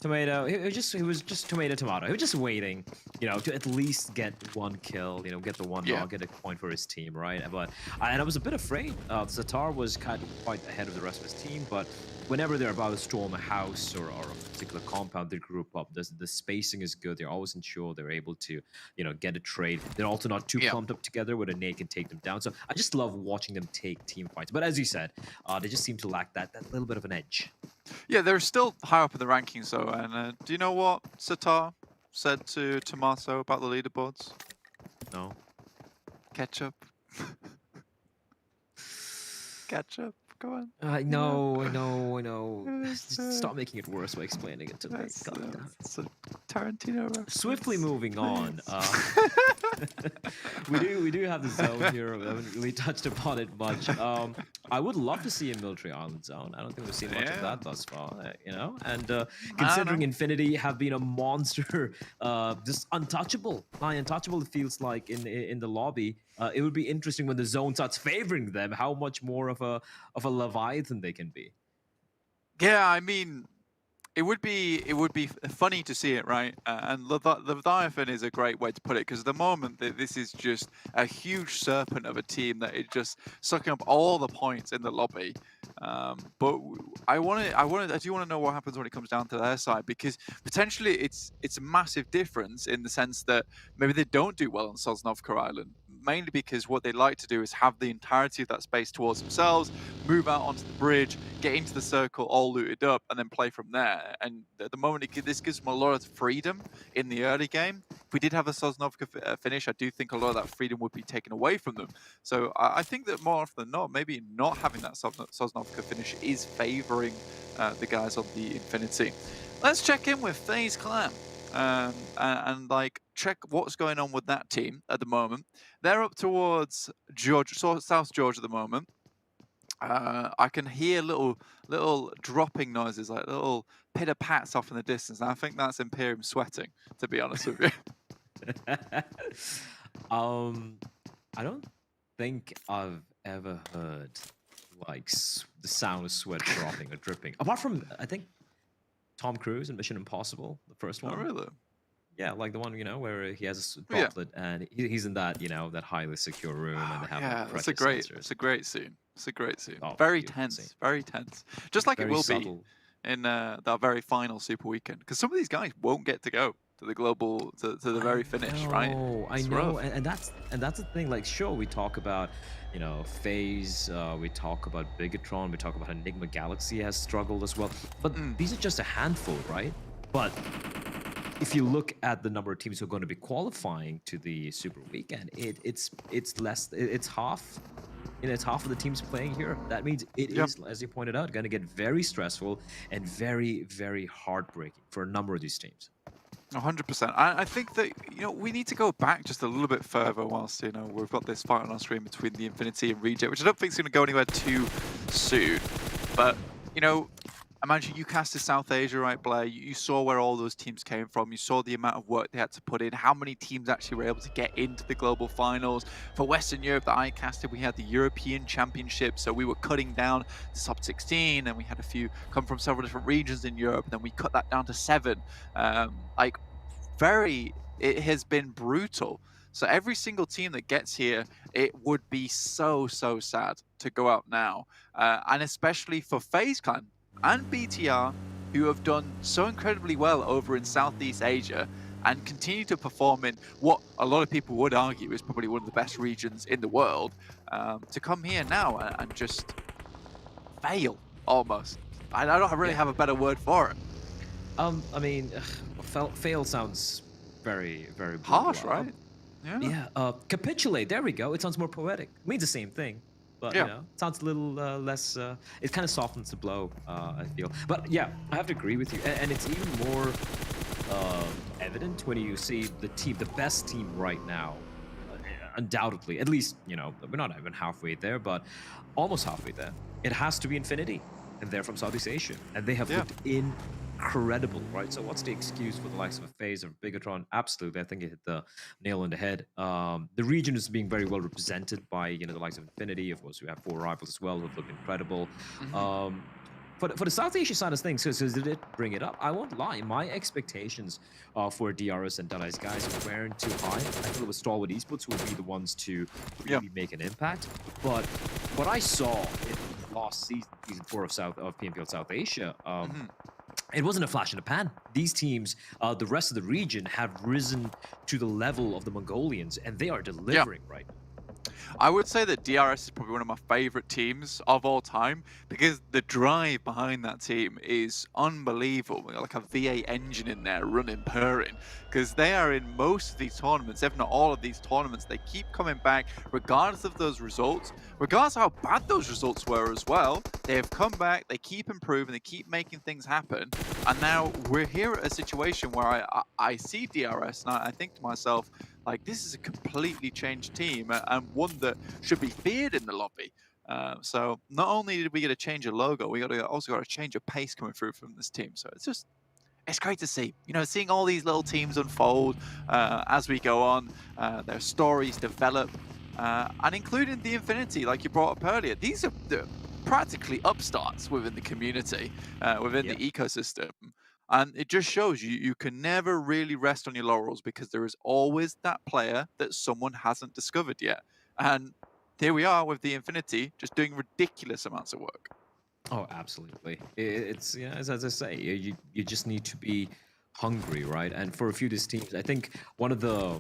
Tomato. He was just tomato. He was just waiting, you know, to at least get one kill, you know, get the one dog, get a point for his team, right? But and I was a bit afraid. Zatar was kind of quite ahead of the rest of his team, but whenever they're about to storm a house or a particular compound, they group up. The spacing is good. They're always ensure they're able to, you know, get a trade. They're also not too clumped up together where a nade can take them down. So I just love watching them take team fights. But as you said, they just seem to lack that little bit of an edge. Yeah, they're still high up in the rankings though. And do you know what Zatar said to Tomato about the leaderboards? No. Ketchup. Ketchup. Go on. I know. Stop making it worse by explaining it to me. It's a Tarantino reference. Swiftly moving on. we do have the zone here. We haven't really touched upon it much. I would love to see a military island zone. I don't think we've seen much of that thus far. You know, and considering Infinity have been a monster, just untouchable. Untouchable. It feels like in the lobby. It would be interesting when the zone starts favoring them, how much more of a Leviathan they can be. Yeah, I mean, it would be funny to see it, right? And Leviathan is a great way to put it, because at the moment this is just a huge serpent of a team that is just sucking up all the points in the lobby. But I do want to know what happens when it comes down to their side, because potentially it's a massive difference in the sense that maybe they don't do well on Sosnovka Island, mainly because what they like to do is have the entirety of that space towards themselves, move out onto the bridge, get into the circle all looted up, and then play from there. And at the moment, this gives them a lot of freedom in the early game. If we did have a Sosnovka finish, I do think a lot of that freedom would be taken away from them. So I think that more often than not, maybe not having that Sosnovka finish is favoring the guys on the Infinity. Let's check in with FaZe Clan. And like check what's going on with that team at the moment. They're up towards South Georgia at the moment. I can hear little dropping noises, like little pitter pats off in the distance, and I think that's Imperium sweating, to be honest with you. I don't think I've ever heard like the sound of sweat dropping or dripping, apart from I think Tom Cruise in Mission Impossible, the first one. Oh, really? Yeah, like the one, you know, where he has a droplet and he's in that, you know, that highly secure room and they have it's a great scene. It's a great scene. Oh, very tense, scene. Very tense. Just like Very it will subtle. be in that very final Super Weekend, because some of these guys won't get to go to the global to the very finish, right? I know, and that's the thing. Like, sure, we talk about, you know, FaZe, we talk about Bigatron, we talk about Enigma Galaxy has struggled as well, but these are just a handful, right? But if you look at the number of teams who are going to be qualifying to the Super Weekend, it's less, it's half. You know, it's half of the teams playing here. That means it is, as you pointed out, going to get very stressful and very, very heartbreaking for a number of these teams. 100%. I think that, you know, we need to go back just a little bit further whilst, you know, we've got this fight on screen between the Infinity and Reject, which I don't think is going to go anywhere too soon. But, you know, imagine you casted South Asia, right, Blair? You saw where all those teams came from. You saw the amount of work they had to put in, how many teams actually were able to get into the global finals. For Western Europe that I casted, we had the European Championship, so we were cutting down the top 16, and we had a few come from several different regions in Europe, and then we cut that down to 7. It has been brutal. So every single team that gets here, it would be so sad to go out now. And especially for FaZe Clan and BTR, who have done so incredibly well over in Southeast Asia and continue to perform in what a lot of people would argue is probably one of the best regions in the world, to come here now and just fail, almost. I don't really have a better word for it. I mean, fail sounds very, very harsh, brutal. right? Yeah. Capitulate. There we go. It sounds more poetic. It means the same thing, but you know, it sounds a little less. It kind of softens the blow. I feel. But yeah, I have to agree with you, and it's even more evident when you see the best team right now. Undoubtedly, at least, you know, we're not even halfway there, but almost halfway there. It has to be Infinity, and they're from Southeast Asia, and they have looked incredible, right? So what's the excuse for the likes of a FaZe or Bigatron? Absolutely, I think you hit the nail on the head. The region is being very well represented by, you know, the likes of Infinity. Of course, we have 4 rivals as well who have looked incredible. for the South Asia side of things, so did it bring it up? I won't lie, my expectations for DRS and Dali's guys weren't too high. I thought it was Stalwart Esports who would be the ones to really make an impact. But what I saw in last season 4 of PMPL South Asia, it wasn't a flash in the pan. These teams, the rest of the region, have risen to the level of the Mongolians, and they are delivering right now. I would say that DRS is probably one of my favorite teams of all time because the drive behind that team is unbelievable. We got like a V8 engine in there running, purring, because they are in most of these tournaments, if not all of these tournaments. They keep coming back regardless of those results, regardless of how bad those results were as well. They have come back, they keep improving, they keep making things happen. And now we're here at a situation where I see DRS and I think to myself, like, this is a completely changed team and one that should be feared in the lobby. So not only did we get a change of logo, we also got a change of pace coming through from this team. So it's great to see, you know, seeing all these little teams unfold as we go on, their stories develop, and including the Infinity, like you brought up earlier. These are practically upstarts within the community, within the ecosystem. And it just shows you can never really rest on your laurels because there is always that player that someone hasn't discovered yet. And here we are with the Infinity, just doing ridiculous amounts of work. Oh, absolutely. It's, yeah, as I say, you just need to be hungry, right? And for a few of these teams, I think one of the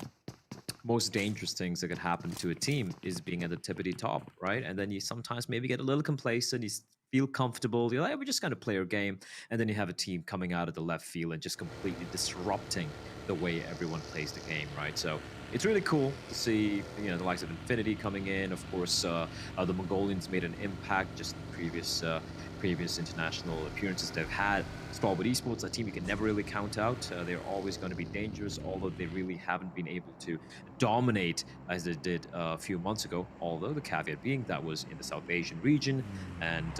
most dangerous things that could happen to a team is being at the tippity top, right? And then you sometimes maybe get a little complacent, you feel comfortable, you're like, we're just going to play our game, and then you have a team coming out of the left field and just completely disrupting the way everyone plays the game, right? So it's really cool to see, you know, the likes of Infinity coming in. Of course, the Mongolians made an impact just in previous international appearances they've had. Stalwart Esports, a team you can never really count out. They're always going to be dangerous, although they really haven't been able to dominate as they did a few months ago. Although the caveat being that was in the South Asian region, and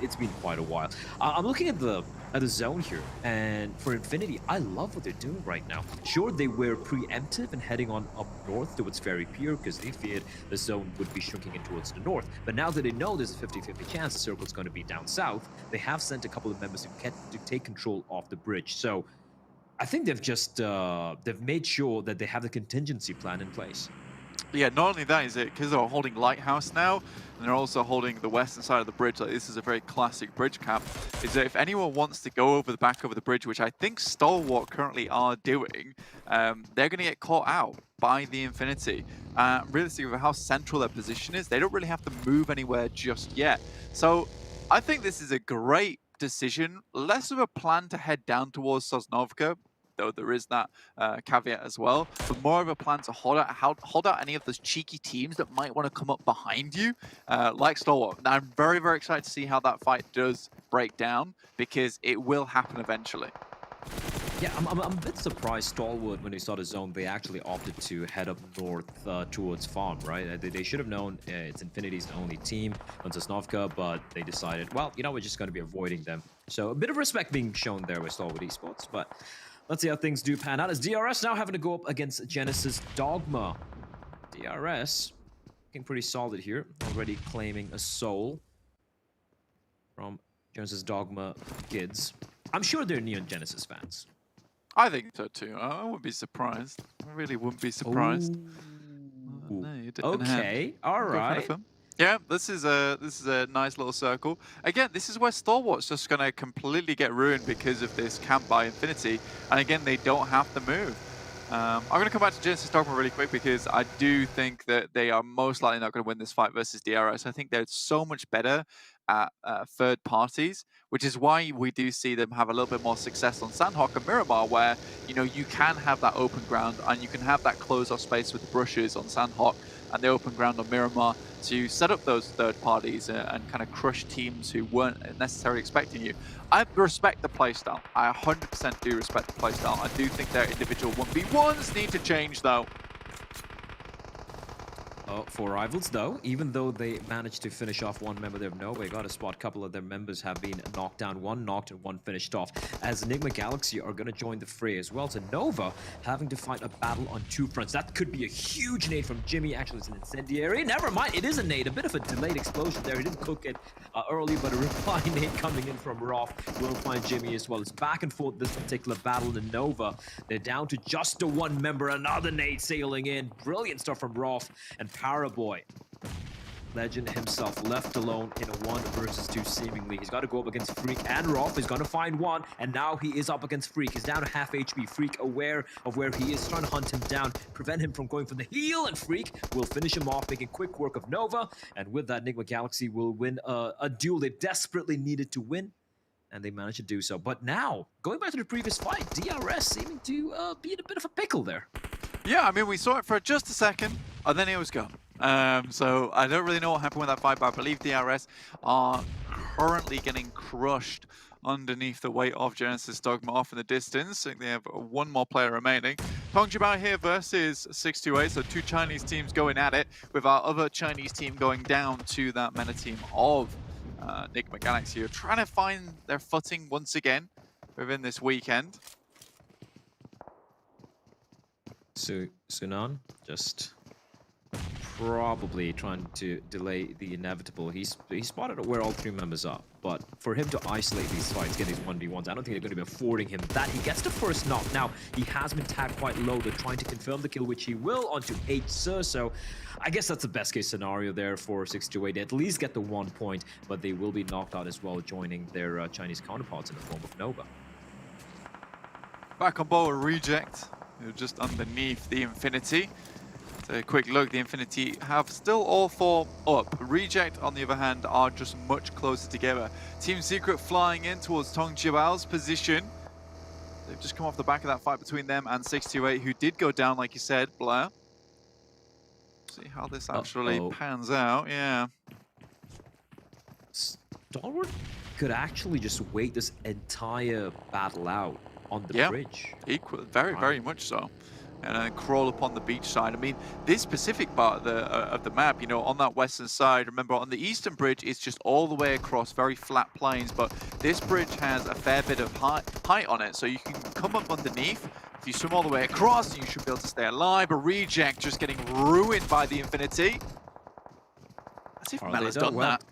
it's been quite a while. I'm looking at the zone here, and for Infinity, I love what they're doing right now. Sure, they were preemptive and heading on up north towards Ferry Pier because they feared the zone would be shrinking in towards the north. But now that they know there's a 50-50 chance the circle's going to be down south, they have sent a couple of members to take control of the bridge. So I think they've just they've made sure that they have the contingency plan in place. Yeah, not only that is it because they're holding Lighthouse now, and they're also holding the western side of the bridge. Like, this is a very classic bridge camp. Is that if anyone wants to go over the bridge, which I think Stalwart currently are doing, they're going to get caught out by the Infinity. Realistically, with how central their position is, they don't really have to move anywhere just yet. So I think this is a great decision, less of a plan to head down towards Sosnovka, though there is that caveat as well, but more of a plan to hold out any of those cheeky teams that might want to come up behind you, like Stalwart. Now, I'm very, very excited to see how that fight does break down, because it will happen eventually. Yeah, I'm a bit surprised Stalwart, when they saw the zone, they actually opted to head up north towards Farm, right? They should have known it's Infinity's the only team on Sosnovka, but they decided, well, you know, we're just going to be avoiding them. So a bit of respect being shown there with Stalwart Esports, but let's see how things do pan out. As DRS now having to go up against Genesis Dogma. DRS looking pretty solid here, already claiming a soul from Genesis Dogma kids. I'm sure they're Neon Genesis fans. I think so too. I wouldn't be surprised. I really wouldn't be surprised. No, okay, all right. Yeah, this is a nice little circle. Again, this is where Stalwart's just going to completely get ruined because of this camp by Infinity. And again, they don't have to move. I'm going to come back to Genesis Dogma really quick because I do think that they are most likely not going to win this fight versus DRS. I think they're so much better at third parties, which is why we do see them have a little bit more success on Sanhok and Miramar, where, you know, you can have that open ground and you can have that closed off space with the brushes on Sanhok and the open ground on Miramar to set up those third parties and kind of crush teams who weren't necessarily expecting you. I respect the playstyle. I 100% do respect the playstyle. I do think their individual 1v1s need to change, though. For Rivals, though, even though they managed to finish off one member, they have no way got a spot. A couple of their members have been knocked down, one knocked and one finished off. As Enigma Galaxy are going to join the fray as well. So Nova having to fight a battle on two fronts. That could be a huge nade from Jimmy. Actually, it's an incendiary. Never mind, it is a nade. A bit of a delayed explosion there. He didn't cook it early, but a reply nade coming in from Roth will find Jimmy as well. It's back and forth this particular battle in Nova. They're down to just the one member. Another nade sailing in. Brilliant stuff from Roth. And Paraboy, Legend himself, left alone in a 1 versus 2 seemingly. He's got to go up against Freak and Roth. He's going to find one, and now he is up against Freak. He's down to half HP. Freak aware of where he is, trying to hunt him down, prevent him from going for the heal, and Freak will finish him off, making quick work of Nova. And with that, Enigma Galaxy will win a duel they desperately needed to win, and they managed to do so. But now, going back to the previous fight, DRS seeming to be in a bit of a pickle there. Yeah, I mean, we saw it for just a second, and then it was gone. So I don't really know what happened with that fight, but I believe DRS are currently getting crushed underneath the weight of Genesis Dogma off in the distance. I think they have one more player remaining. PUBGMOBILE here versus 628, so two Chinese teams going at it, with our other Chinese team going down to that meta team of Enigma Galaxy, who are trying to find their footing once again within this weekend. So Sunan just probably trying to delay the inevitable. He spotted where all three members are, but for him to isolate these fights, get these 1v1s, I don't think they're going to be affording him that. He gets the first knock. Now, he has been tagged quite low. They're trying to confirm the kill, which he will, onto H Sir. So I guess that's the best case scenario there for 628. They at least get the 1 point, but they will be knocked out as well, joining their Chinese counterparts in the form of Nova. Back on board, Reject, who are just underneath the Infinity. So a quick look, the Infinity have still all four up. Reject, on the other hand, are just much closer together. Team Secret flying in towards Tong Jiao's position. They've just come off the back of that fight between them and 628, who did go down, like you said, Blair. See how this actually pans out, yeah. Stalwart could actually just wait this entire battle out on the bridge. Equal, very much so. And then crawl upon the beach side. I mean, this specific part of the map, you know, on that western side, remember on the eastern bridge, it's just all the way across, very flat plains, but this bridge has a fair bit of height on it, so you can come up underneath. If you swim all the way across, you should be able to stay alive. But Reject just getting ruined by the Infinity. Let's see if Mela's done that.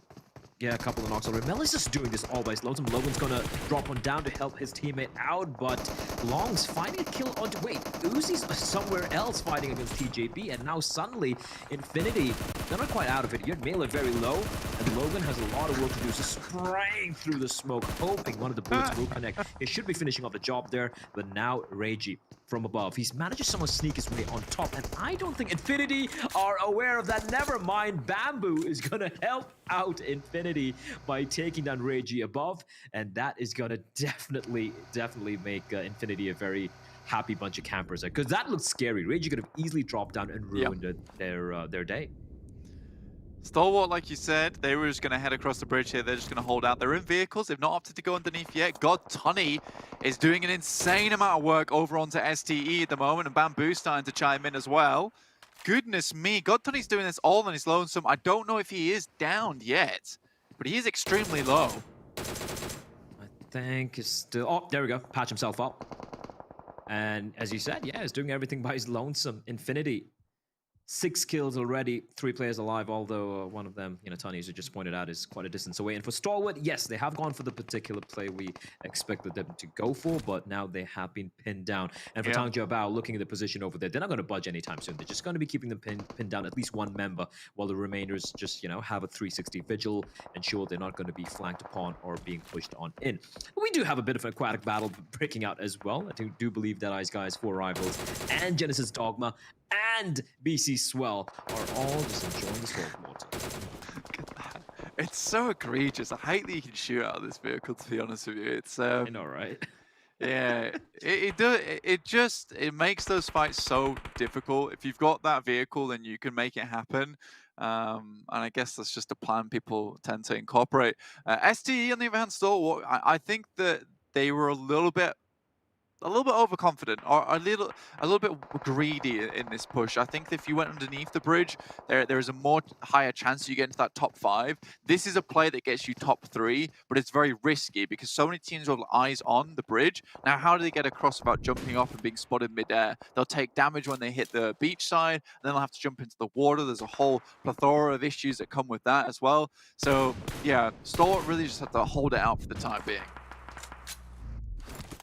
Yeah, a couple of knocks already. Mela's just doing this all by his lonesome. Logan's gonna drop one down to help his teammate out, but Long's finding a kill onto... Wait, Uzi's somewhere else fighting against TJP, and now suddenly, Infinity, they're not quite out of it. You're Mela very low, and Logan has a lot of work to do, so spraying through the smoke, hoping one of the bullets will connect. He should be finishing off the job there, but now Reiji from above. He's managed to somehow sneak his way on top, and I don't think Infinity are aware of that. Never mind, Bamboo is gonna help out Infinity by taking down Reiji above, and that is gonna definitely make Infinity a very happy bunch of campers, because that looks scary. Reiji could have easily dropped down and ruined their day. Stalwart, like you said, they were just going to head across the bridge here. They're just going to hold out. They're in vehicles. They've not opted to go underneath yet. God Tunny is doing an insane amount of work over onto STE at the moment, and Bamboo starting to chime in as well. Goodness me, God Tunny's doing this all on his lonesome. I don't know if he is downed yet, but he is extremely low. I think it's still... Oh, there we go. Patch himself up. And as you said, yeah, he's doing everything by his lonesome. Infinity, 6 kills already, 3 players alive, although one of them, you know, Tony, as you just pointed out, is quite a distance away. And for Stalwart, yes, they have gone for the particular play we expected them to go for, but now they have been pinned down. And for Tang Jiabao, looking at the position over there, they're not going to budge anytime soon. They're just going to be keeping them pinned down, at least one member, while the remainders just, you know, have a 360 vigil, ensure they're not going to be flanked upon or being pushed on in. We do have a bit of an aquatic battle breaking out as well. I do believe that Ice Guys, 4 Rivals, and Genesis Dogma, and BC Swell are all just enjoying the salt water. It's so egregious. I hate that you can shoot out of this vehicle, to be honest with you. It's I know, right? Yeah, it makes those fights so difficult. If you've got that vehicle, then you can make it happen. And I guess that's just a plan people tend to incorporate. STE on the other hand, still, I think that they were a little bit a little bit overconfident or a little bit greedy in this push. I think if you went underneath the bridge, there is a more higher chance you get into that top 5. This is a play that gets you top 3, but it's very risky because so many teams have eyes on the bridge. Now, how do they get across without jumping off and being spotted midair? They'll take damage when they hit the beach side, and then they'll have to jump into the water. There's a whole plethora of issues that come with that as well. So yeah, Stalwart really just have to hold it out for the time being.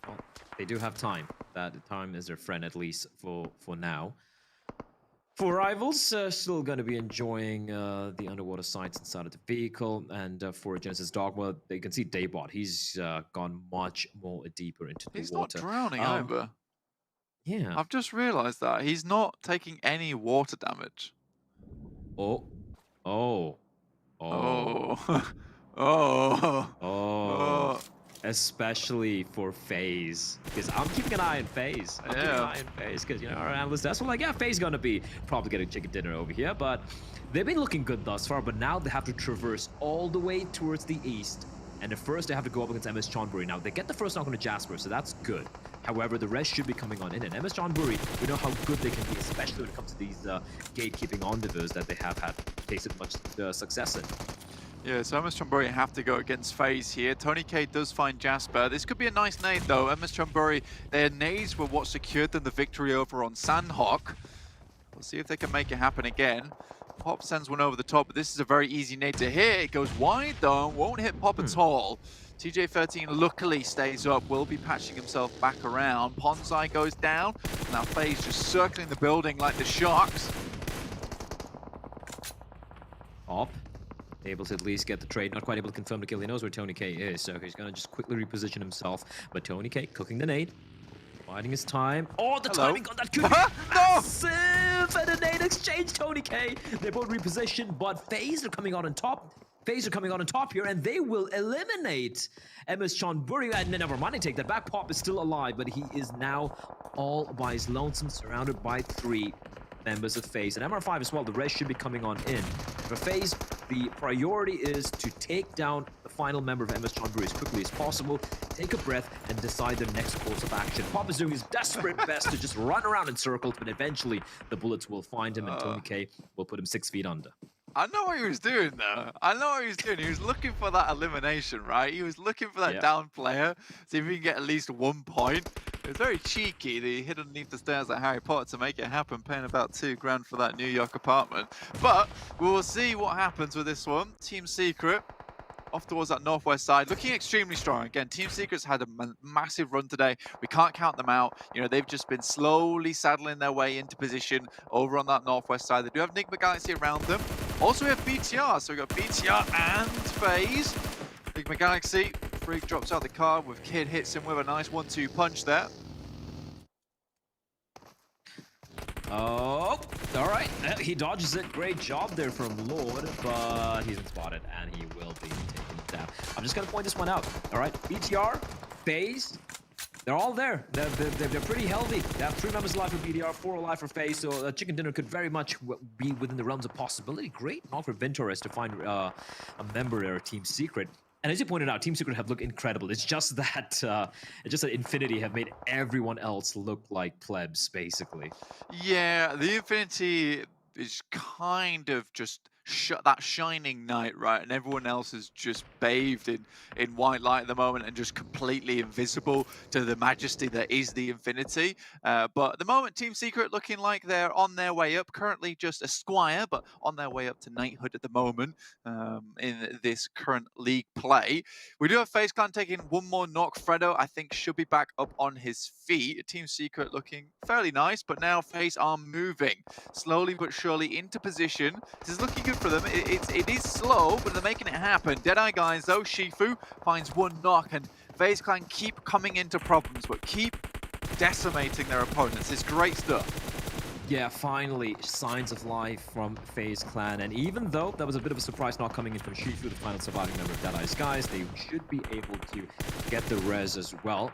Well, they do have time. That time is their friend, at least for now. For Rivals, still going to be enjoying the underwater sights inside of the vehicle. And for Genesis Dogma, they can see Daybot. He's gone much more deeper into the water. He's not drowning either. Yeah. I've just realized that. He's not taking any water damage. Oh. Oh. Oh. Oh. Oh. Especially for FaZe, because I'm keeping an eye on FaZe. I'm keeping an eye on FaZe, because you know our analysts that's like, yeah, FaZe gonna be probably getting chicken dinner over here, but they've been looking good thus far. But now they have to traverse all the way towards the east, and at first they have to go up against MS Chonburi. Now they get the first knock on the Jasper, so that's good. However, the rest should be coming on in, and MS Chonburi, we know how good they can be, especially when it comes to these gatekeeping endeavors that they have had tasted much success in. Yeah, so MS Chonburi have to go against FaZe here. Tony K does find Jasper. This could be a nice nade though. MS Chonburi, their nades were what secured them the victory over on Sanhok. We'll see if they can make it happen again. Pop sends one over the top, but this is a very easy nade to hit. It goes wide though, won't hit Pop at all. TJ13 luckily stays up, will be patching himself back around. Ponzai goes down. Now FaZe just circling the building like the Sharks. Pop. Able to at least get the trade, not quite able to confirm the kill. He knows where Tony K is, so he's gonna just quickly reposition himself. But Tony K cooking the nade, biding his time. Oh, the timing on that could be massive! And a nade exchange, Tony K. They both reposition, but FaZe are coming out on top. FaZe are coming out on top here, and they will eliminate MS Chonburi. And never mind, I take that back. Pop is still alive, but he is now all by his lonesome, surrounded by 3 members of FaZe. And MR5 as well, the rest should be coming on in. For FaZe, the priority is to take down the final member of MS Chonburi as quickly as possible, take a breath, and decide their next course of action. Pop is doing his desperate best to just run around in circles, but eventually the bullets will find him, and Tony K will put him 6 feet under. I know what he was doing though. I know what he was doing. He was looking for that elimination, right? He was looking for that down player, see if he can get at least 1 point. It was very cheeky that he hid underneath the stairs like Harry Potter to make it happen, paying about $2 grand for that New York apartment. But we will see what happens with this one. Team Secret off towards that northwest side, looking extremely strong. Again, Team Secret's had a massive run today. We can't count them out. You know, they've just been slowly saddling their way into position over on that northwest side. They do have Enigma Galaxy around them. Also, we have BTR. So we've got BTR and FaZe. Enigma Galaxy, Freak drops out the card with Kid, hits him with a nice 1-2 punch there. Oh, all right. He dodges it. Great job there from Lord, but he's been spotted, and he will be taken down. I'm just going to point this one out. All right, BTR, FaZe, they're all there. They're pretty healthy. They have 3 members alive for BTR, 4 alive for FaZe, so Chicken Dinner could very much be within the realms of possibility. Great knock for Venturous to find a member of Team Secret. And as you pointed out, Team Secret have looked incredible. It's just that Infinity have made everyone else look like plebs, basically. Yeah, the Infinity is kind of just that shining knight, right? And everyone else is just bathed in white light at the moment and just completely invisible to the majesty that is the Infinity. But at the moment, Team Secret looking like they're on their way up. Currently just a squire, but on their way up to knighthood at the moment in this current league play. We do have FaZe Clan taking 1 more knock. Fredo, I think, should be back up on his feet. Team Secret looking fairly nice, but now FaZe are moving slowly but surely into position. This is looking good for them. It is slow, but they're making it happen. Deadeye guys, though, Shifu finds 1 knock, and FaZe Clan keep coming into problems, but keep decimating their opponents. It's great stuff. Yeah, finally, signs of life from FaZe Clan. And even though that was a bit of a surprise knock coming in from Shifu, the final surviving member of Deadeye's guys, they should be able to get the res as well.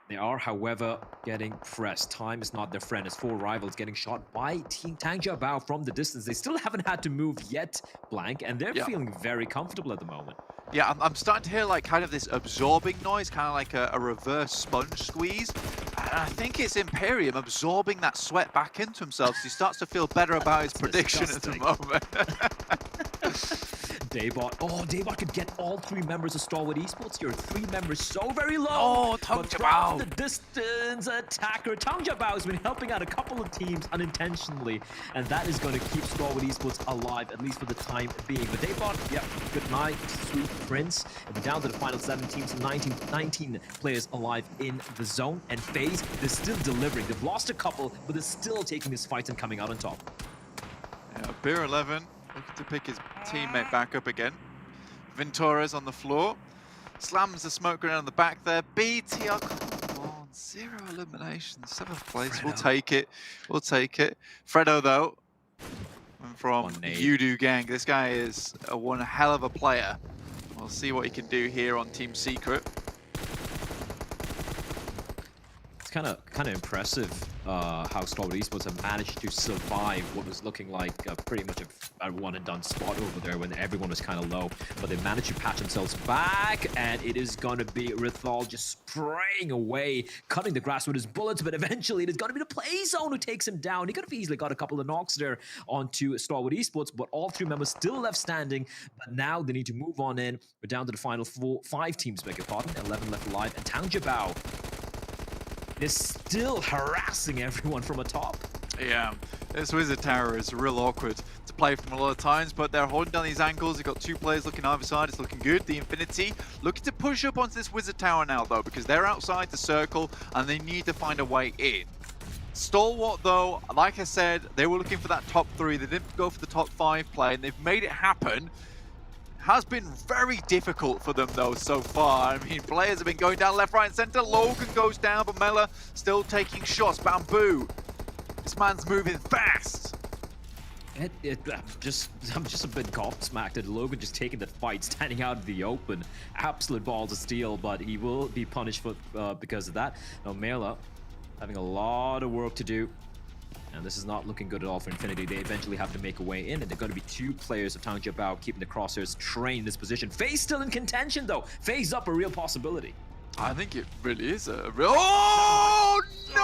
They are, however, getting pressed. Time is not their friend as 4 rivals getting shot by Team Tangja Bao from the distance. They still haven't had to move yet, Blank, and they're feeling very comfortable at the moment. Yeah, I'm starting to hear like kind of this absorbing noise, kind of like a reverse sponge squeeze. I think it's Imperium absorbing that sweat back into himself, so he starts to feel better about his prediction at the moment. Daybot. Oh, Daybot could get all 3 members of Stalwart Esports here. 3 members so very low. Oh, but Tangjabao. from the distance attacker. Tangjabao has been helping out a couple of teams unintentionally, and that is going to keep Stalwart Esports alive, at least for the time being. But Daybot, yeah, good night, sweet prince. And we're down to the final 7 teams, 19 players alive in the zone. And FaZe, they're still delivering. They've lost a couple, but they're still taking this fight and coming out on top. Yeah, Beer 11 looking to pick his teammate back up again. Ventura's on the floor. Slams the smoke grenade on the back there. BTR, come on, 0 eliminations, 7th place. Fredo. We'll take it. We'll take it. Fredo, though, from Voodoo Gang. This guy is one hell of a player. We'll see what he can do here on Team Secret. It's kind of impressive how Stalwart Esports have managed to survive what was looking like pretty much a one and done spot over there when everyone was kind of low, but they managed to patch themselves back, and it is going to be Rithal just spraying away, cutting the grass with his bullets, but eventually it is going to be the play zone who takes him down. He could have easily got a couple of knocks there onto Stalwart Esports, but all 3 members still left standing, but now they need to move on in. We're down to the final 5 teams, beg your pardon, 11 left alive, and Tangjabao is still harassing everyone from atop. Yeah, this Wizard Tower is real awkward to play from a lot of times, but they're holding down these angles. They've got 2 players looking either side. It's looking good. The Infinity looking to push up onto this Wizard Tower now, though, because they're outside the circle and they need to find a way in. Stalwart, though, like I said, they were looking for that top 3. They didn't go for the top 5 play, and they've made it happen. Has been very difficult for them, though, so far. I mean, players have been going down left, right, and center. Logan goes down, but Mela still taking shots. Bamboo, this man's moving fast. I'm just a bit gobsmacked at Logan just taking that fight, standing out in the open. Absolute balls of steel, but he will be punished for because of that. Now, Mela having a lot of work to do. And this is not looking good at all for Infinity. They eventually have to make a way in, and they're going to be 2 players of Tangjabao keeping the crosshairs trained in this position. FaZe still in contention, though. FaZe up a real possibility. I think it really is a real... Oh, no!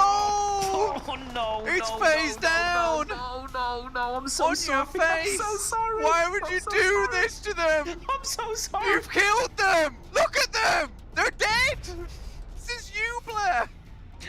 Oh, no, it's FaZe down! No, I'm so on sorry. Your face. I'm so sorry. Why would you do this to them? I'm so sorry. You've killed them! Look at them! They're dead! This is you, Blair!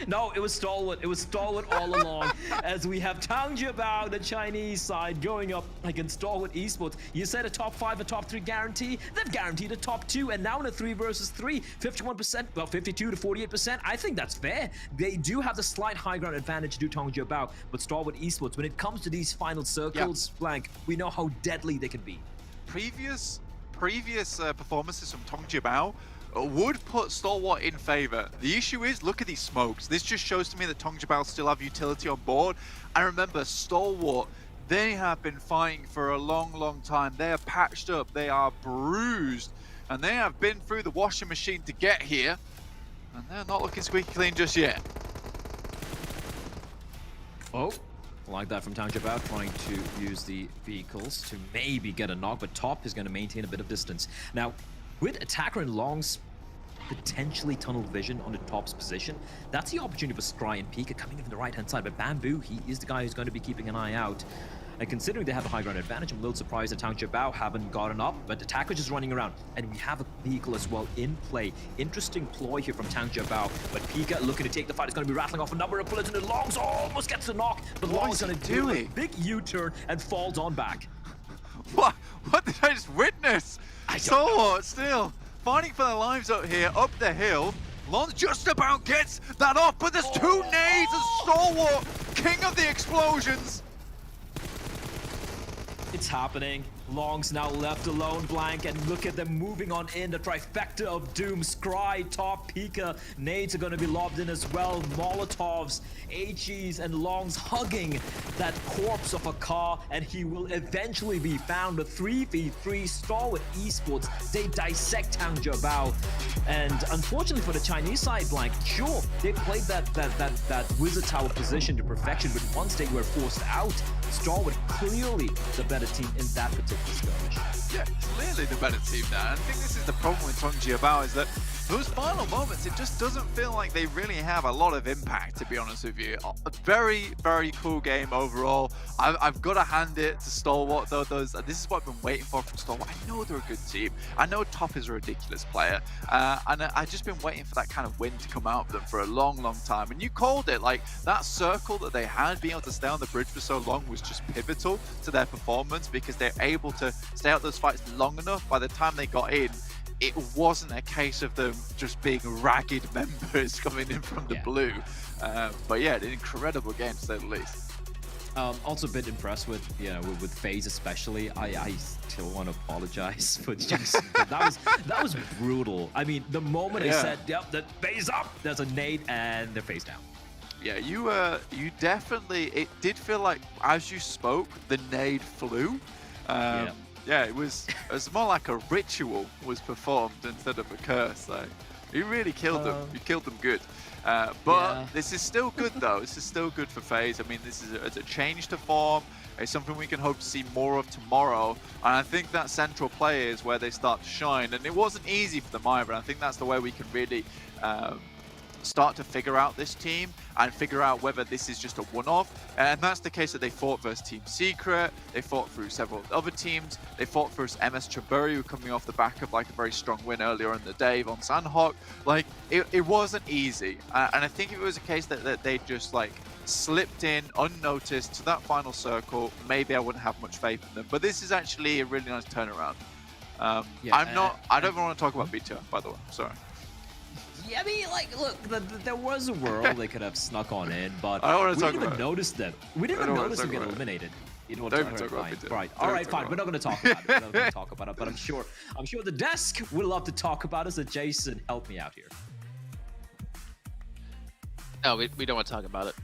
No, it was Stalwart. It was Stalwart all along. As we have Tangjabao, the Chinese side, going up against Stalwart Esports. You said a top 5, a top 3 guarantee. They've guaranteed a top 2, and now in a 3 versus 3, 51%, well, 52 to 48%. I think that's fair. They do have the slight high ground advantage to do Tangjabao, but Stalwart Esports, when it comes to these final circles, Blank, we know how deadly they can be. Previous performances from Tangjabao would put Stalwart in favor. The issue is, look at these smokes. This just shows to me that Tangjabao still have utility on board. And remember, Stalwart, they have been fighting for a long time. They are patched up, they are bruised, and they have been through the washing machine to get here. And they're not looking squeaky clean just yet. Oh, like that from Tangjabao, trying to use the vehicles to maybe get a knock, but Top is going to maintain a bit of distance. Now, with Attacker and Long's potentially tunnel vision on the Top's position, that's the opportunity for Scry and Pika coming in from the right-hand side, but Bamboo, he is the guy who's going to be keeping an eye out. And considering they have a high ground advantage, I'm a little surprised that Tangjabao haven't gotten up, but Attacker just running around, and we have a vehicle as well in play. Interesting ploy here from Tangjabao, but Pika looking to take the fight. Is going to be rattling off a number of bullets, and Longs almost gets the knock, but Longs going to do a big U-turn and falls on back. What did I just witness? Stalwart still fighting for their lives up here, up the hill. Lons just about gets that off, but there's 2 nades and Stalwart, king of the explosions. It's happening. Long's now left alone, Blank, and look at them moving on in. The trifecta of doom. Scry, Top, Pika. Nades are going to be lobbed in as well. Molotovs, HEs, and Long's hugging that corpse of a car, and he will eventually be found. A 3v3 Stalwart Esports. They dissect Tangjabao. And unfortunately for the Chinese side, Blank, sure, they played that Wizard Tower position to perfection, but once they were forced out, Stalwart clearly the better team in that particular Let's go. Yeah, clearly the better team now. And I think this is the problem with Tongji about is that those final moments, it just doesn't feel like they really have a lot of impact, to be honest with you. A very, very cool game overall. I've got to hand it to Stalwart, though. This is what I've been waiting for from Stalwart. I know they're a good team. I know Top is a ridiculous player. And I've just been waiting for that kind of win to come out of them for a long, long time. And you called it, like, that circle that they had, being able to stay on the bridge for so long was just pivotal to their performance because they're able to stay out those fights long enough. By the time they got in, it wasn't a case of them just being ragged members coming in from the blue. But yeah, an incredible game to say the least. Also a bit impressed with, with FaZe especially. I still want to apologize for Jason. that was brutal. I mean, the moment I said, yep, the FaZe up, there's a nade and they're FaZe down. Yeah, you definitely, it did feel like as you spoke, the nade flew. Yeah, it was more like a ritual was performed instead of a curse. Like, you really killed them. You killed them good. But this is still good, though. This is still good for FaZe. I mean, this is it's a change to form. It's something we can hope to see more of tomorrow. And I think that central play is where they start to shine. And it wasn't easy for them either. I think that's the way we can really start to figure out this team and figure out whether this is just a one-off. And that's the case that they fought versus Team Secret, they fought through several other teams, they fought versus MS Chamburi, who coming off the back of like a very strong win earlier in the day on Sanhok. Like, it wasn't easy. And I think if it was a case that they just like slipped in unnoticed to that final circle, maybe I wouldn't have much faith in them. But this is actually a really nice turnaround. I don't want to talk about BTR, by the way, sorry. Yeah, I mean, like, look, there was a world they could have snuck on in, but we didn't even notice them. We didn't even notice them get eliminated. You know what? Right. All right, fine. We're not going to talk about it. We're not going to talk about it. But I'm sure the desk would love to talk about it. So Jason, help me out here. No, we don't want to talk about it.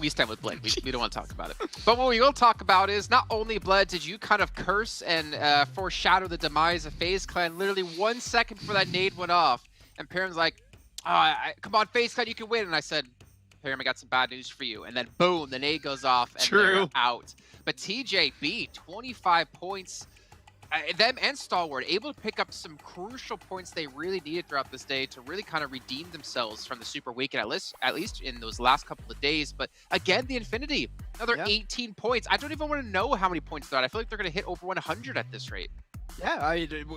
We stand with Bled. We don't want to talk about it. But what we will talk about is not only, Bled, did you kind of curse and foreshadow the demise of FaZe Clan literally 1 second before that nade went off. And Pyram's like, come on, FaZe Clan, you can win. And I said, Pyram, I got some bad news for you. And then boom, the nade goes off and they're out. But TJB, 25 points. Them and Stalwart able to pick up some crucial points they really needed throughout this day to really kind of redeem themselves from the Super Weekend, at least in those last couple of days. But again, the Infinity, another 18 points. I don't even want to know how many points they're at. I feel like they're going to hit over 100 at this rate. Yeah,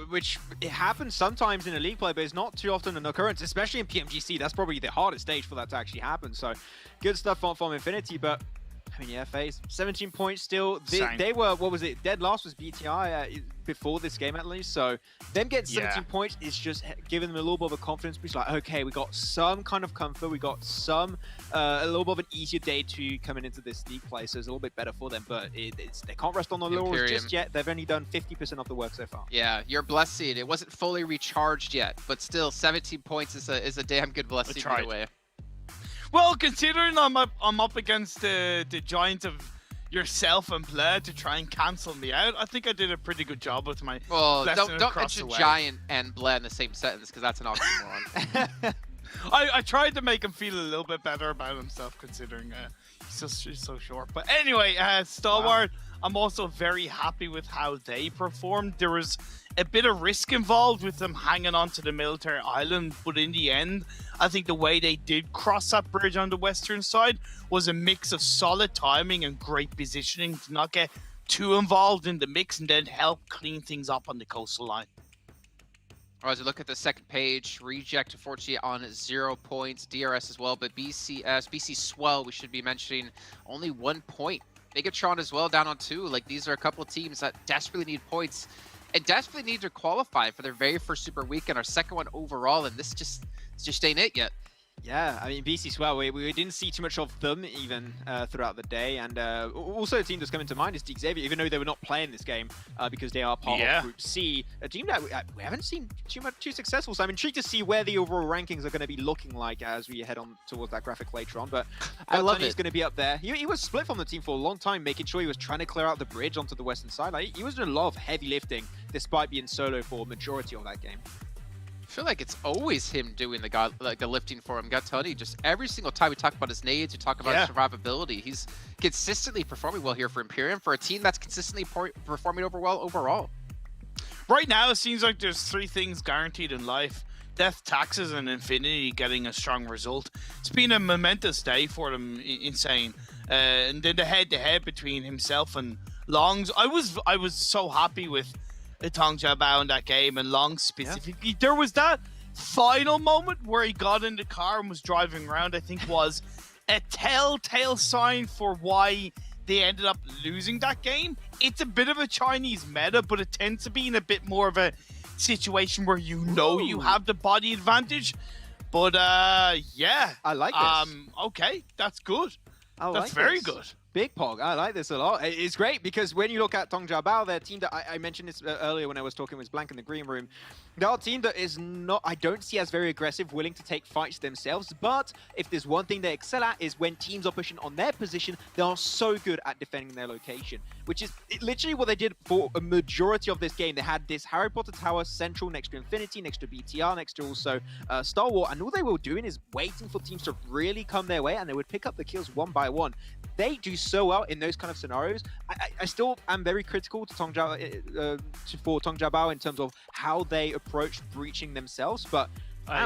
which it happens sometimes in a league play, but it's not too often an occurrence, especially in PMGC. That's probably the hardest stage for that to actually happen. So good stuff from Infinity, but I mean, yeah, FaZe, 17 points still. They were, what was it? Dead last was BTI before this game at least. So them getting 17 points is just giving them a little bit of a confidence boost. Like, okay, we got some kind of comfort. We got some, a little bit of an easier day to coming into this league play. So it's a little bit better for them, but they can't rest on the laurels just yet. They've only done 50% of the work so far. Yeah, your blessing. It wasn't fully recharged yet, but still 17 points is a damn good blessing either way. Well, considering I'm up against the giant of yourself and Blair to try and cancel me out, I think I did a pretty good job with my don't mention giant and Blair in the same sentence because that's an oxymoron. I tried to make him feel a little bit better about himself considering he's so short. But anyway, Stalwart, I'm also very happy with how they performed. There was a bit of risk involved with them hanging on to the military island, but in the end, I think the way they did cross that bridge on the western side was a mix of solid timing and great positioning to not get too involved in the mix and then help clean things up on the coastal line. As we look at the second page, Reject unfortunately on 0 points, DRS as well, but BC Swell, we should be mentioning, only 1 point. Megatron as well down on 2. Like, these are a couple of teams that desperately need points and desperately need to qualify for their very first Super Weekend, our second one overall, and this just ain't it yet. Yeah, I mean, BC Swell, we didn't see too much of them even throughout the day. And also a team that's coming to mind is Xavier, even though they were not playing this game because they are part of Group C. A team that we haven't seen too successful. So I'm intrigued to see where the overall rankings are going to be looking like as we head on towards that graphic later on. But I love he's going to be up there. He was split from the team for a long time, making sure he was trying to clear out the bridge onto the western side. Like, he was doing a lot of heavy lifting despite being solo for a majority of that game. I feel like it's always him doing the lifting for him. Got Tony, just every single time we talk about his nades, we talk about his survivability. He's consistently performing well here for Imperium, for a team that's consistently performing well overall. Right now, it seems like there's 3 things guaranteed in life: death, taxes, and Infinity getting a strong result. It's been a momentous day for them, insane. And then the head-to-head between himself and Longs. I was so happy with Tong Jiabao in that game, and Longs specifically. There was that final moment where he got in the car and was driving around, I think was a telltale sign for why they ended up losing that game. It's a bit of a Chinese meta, but it tends to be in a bit more of a situation where you have the body advantage. But yeah, I like this. Okay, that's good. That's like very this. good. Big Pog, I like this a lot. It's great because when you look at Tong Jiabao, their team that I mentioned this earlier when I was talking with Blank in the green room, they're a team that is not, I don't see as very aggressive, willing to take fights themselves. But if there's one thing they excel at is when teams are pushing on their position, they are so good at defending their location, which is literally what they did for a majority of this game. They had this Harry Potter Tower central next to Infinity, next to BTR, next to also Star Wars, and all they were doing is waiting for teams to really come their way, and they would pick up the kills one by one. They do so well in those kind of scenarios. I still am very critical to Tong Jiabao in terms of how they approach breaching themselves, but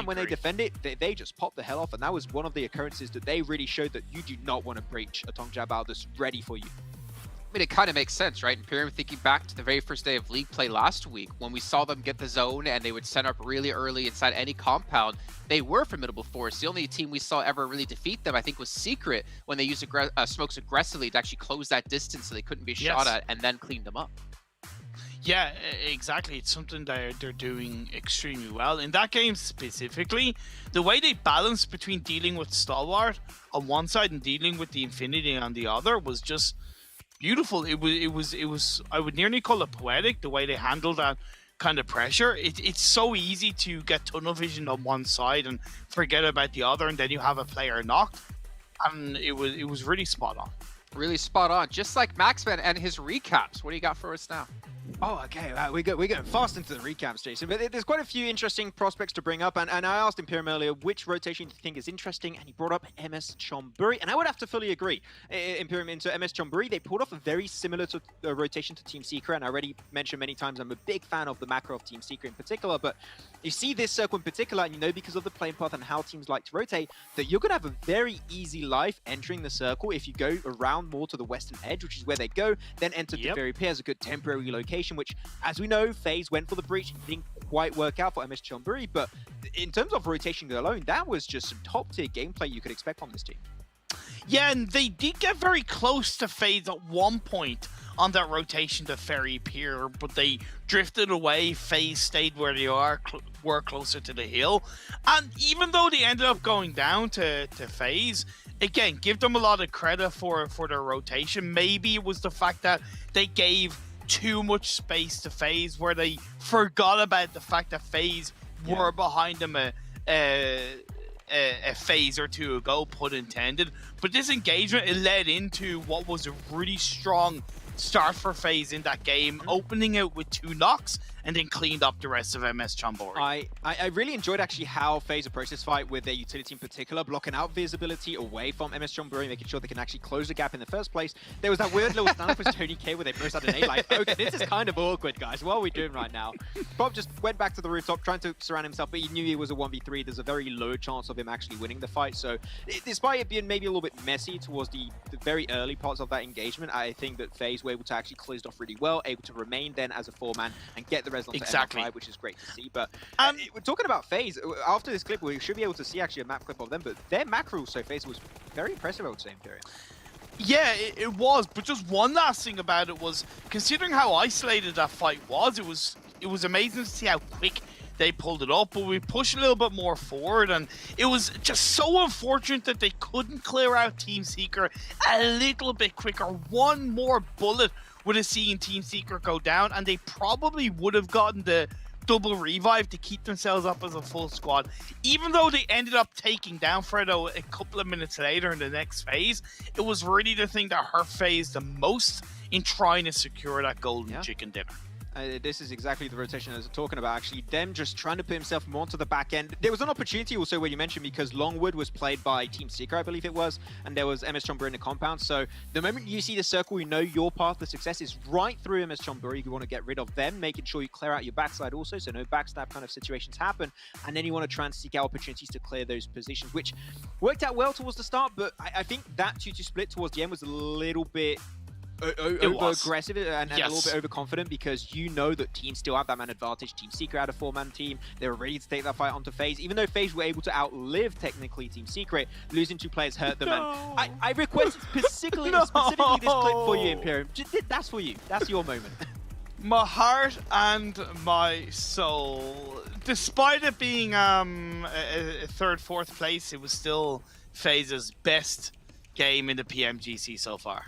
when they defend it, they just pop the hell off, and that was one of the occurrences that they really showed that you do not want to breach a Tong Jiabao that's ready for you. I mean, it kind of makes sense, right? Imperium, thinking back to the very first day of League play last week, when we saw them get the zone and they would set up really early inside any compound, they were a formidable force. The only team we saw ever really defeat them, I think, was Secret, when they used smokes aggressively to actually close that distance so they couldn't be shot at, and then cleaned them up. Yeah, exactly. It's something they're doing extremely well. In that game specifically, the way they balanced between dealing with Stalwart on one side and dealing with the Infinity on the other was just beautiful. It was I would nearly call it poetic, the way they handled that kind of pressure. It's so easy to get tunnel vision on one side and forget about the other, and then you have a player knocked, and it was really spot on. Really spot on. Just like Maxman and his recaps. What do you got for us now? Oh, okay. We're going fast into the recaps, Jason. But there's quite a few interesting prospects to bring up. And I asked Imperium earlier which rotation do you think is interesting, and he brought up MS Chonburi. And I would have to fully agree. Imperium into MS Chonburi, they pulled off a very similar to rotation to Team Secret. And I already mentioned many times I'm a big fan of the macro of Team Secret in particular. But you see this circle in particular, and you know because of the playing path and how teams like to rotate, that you're going to have a very easy life entering the circle if you go around more to the western edge, which is where they go, then enter the very pair as a good temporary location, which, as we know, FaZe went for the breach. It didn't quite work out for MS Chonburi, but in terms of rotation alone, that was just some top-tier gameplay you could expect from this team. Yeah, and they did get very close to FaZe at one point on that rotation to Ferry Pier, but they drifted away. FaZe stayed where they were closer to the hill. And even though they ended up going down to FaZe, again, give them a lot of credit for their rotation. Maybe it was the fact that they gave too much space to FaZe, where they forgot about the fact that FaZe were behind them a phase or two ago, put intended. But this engagement, it led into what was a really strong start for FaZe in that game, opening out with 2 knocks and then cleaned up the rest of MS Chonburi. I really enjoyed actually how FaZe approached this fight with their utility in particular, blocking out visibility away from MS Chonburi, making sure they can actually close the gap in the first place. There was that weird little stand with Tony K where they burst out an A, like, okay, this is kind of awkward, guys. What are we doing right now? Bob just went back to the rooftop, trying to surround himself, but he knew he was a 1v3. There's a very low chance of him actually winning the fight. So despite it being maybe a little bit messy towards the very early parts of that engagement, I think that FaZe were able to actually close it off really well, able to remain then as a 4-man and get the res onto MF5, which is great to see. But we're talking about FaZe. After this clip, we should be able to see actually a map clip of them, but their macro so FaZe was very impressive, I would say, Imperium. Yeah, it was, but just one last thing about it was, considering how isolated that fight was, it was amazing to see how quick they pulled it up, but we pushed a little bit more forward, and it was just so unfortunate that they couldn't clear out Team Secret a little bit quicker. One more bullet would have seen Team Secret go down, and they probably would have gotten the double revive to keep themselves up as a full squad. Even though they ended up taking down Fredo a couple of minutes later in the next phase, it was really the thing that hurt FaZe the most in trying to secure that golden chicken dinner. This is exactly the rotation I was talking about, actually. Them just trying to put himself more onto the back end. There was an opportunity also where you mentioned, because Longwood was played by Team Secret, I believe it was, and there was MS Chonburi in the compound. So the moment you see the circle, you know your path to success is right through MS Chonburi. You want to get rid of them, making sure you clear out your backside also, so no backstab kind of situations happen. And then you want to try and seek out opportunities to clear those positions, which worked out well towards the start, but I think that 2-2 split towards the end was a little bit over-aggressive and a little bit overconfident, because you know that teams still have that man advantage. Team Secret had a 4-man team. They were ready to take that fight onto FaZe. Even though FaZe were able to outlive, technically, Team Secret, losing 2 players hurt them. No. And I requested specifically this clip for you, Imperium. That's for you. That's your moment. My heart and my soul. Despite it being a 3rd, 4th place, it was still FaZe's best game in the PMGC so far.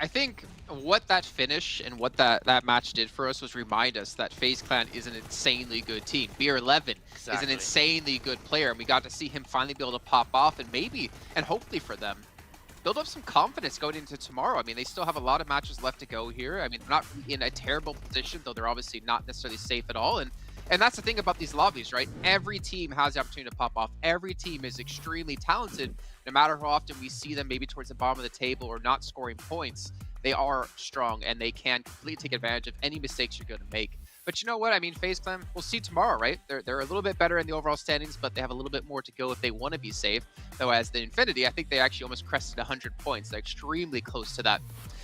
I think what that finish and what that match did for us was remind us that FaZe Clan is an insanely good team. BR11 is an insanely good player, and we got to see him finally be able to pop off and maybe, and hopefully for them, build up some confidence going into tomorrow. I mean, they still have a lot of matches left to go here. I mean, they're not in a terrible position, though they're obviously not necessarily safe at all. And that's the thing about these lobbies, right? Every team has the opportunity to pop off. Every team is extremely talented. No matter how often we see them maybe towards the bottom of the table or not scoring points, they are strong and they can completely take advantage of any mistakes you're going to make. But you know what? I mean, FaZe Clan, we'll see tomorrow, right? They're a little bit better in the overall standings, but they have a little bit more to go if they want to be safe. Though as the Infinity, I think they actually almost crested 100 points. They're extremely close to that.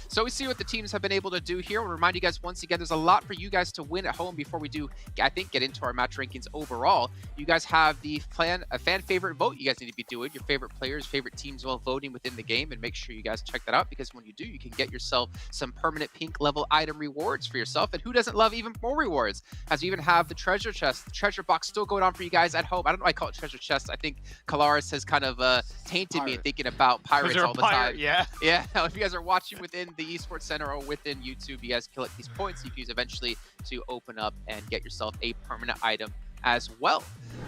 So we see what the teams have been able to do here. We'll remind you guys once again, there's a lot for you guys to win at home before we do, I think, get into our match rankings overall. You guys have the fan favorite vote you guys need to be doing. Your favorite players, favorite teams while voting within the game, and make sure you guys check that out, because when you do, you can get yourself some permanent pink level item rewards for yourself. And who doesn't love even more rewards? As we even have the treasure chest, the treasure box still going on for you guys at home. I don't know why I call it treasure chest. I think Kalaris has kind of tainted me in thinking about pirates all the time. Yeah. Yeah. If you guys are watching within the Esports Center or within YouTube, you guys collect these points. You can use eventually to open up and get yourself a permanent item as well.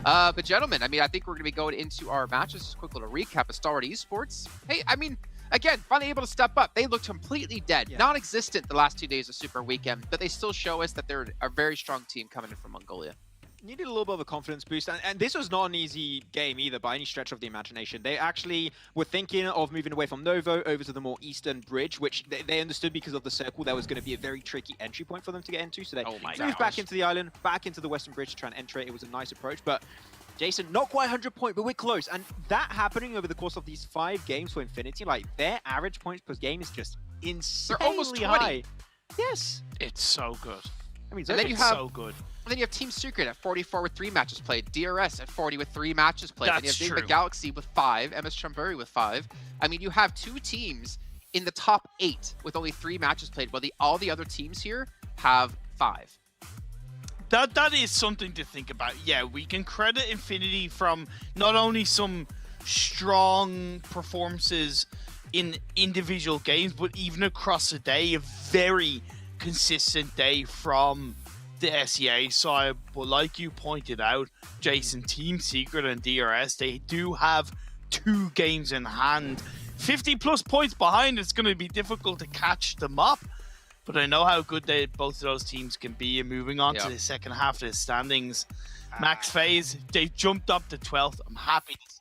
But gentlemen, I mean, I think we're going to be going into our matches. Just a quick little recap of Star Wars Esports. Hey, I mean, again, finally able to step up. They looked completely dead, non-existent the last 2 days of Super Weekend, but they still show us that they're a very strong team coming in from Mongolia. Needed a little bit of a confidence boost, and this was not an easy game either by any stretch of the imagination. They actually were thinking of moving away from Novo over to the more eastern bridge, which they understood because of the circle that was going to be a very tricky entry point for them to get into. So they moved back into the island, back into the western bridge to try and enter it. It was a nice approach, but Jason, not quite 100 point, but we're close. And that happening over the course of these 5 games for Infinity, like their average points per game is just insanely They're almost 20. high. Yes. It's so good. I mean, And then you have so good. And then you have Team Secret at 44 with 3 matches played, DRS at 40 with 3 matches played, and you have That's Big true. Galaxy with 5, MS Chonburi with 5. I mean, you have 2 teams in the top 8 with only 3 matches played, while all the other teams here have 5. That is something to think about. Yeah, we can credit Infinity from not only some strong performances in individual games, but even across the day, a very consistent day from the SEA side. But like you pointed out, Jason, Team Secret and DRS, they do have 2 games in hand. 50 plus points behind, it's going to be difficult to catch them up. But I know how good both of those teams can be. And moving on to the second half of the standings, Max FaZe, they jumped up to 12th. I'm happy to see.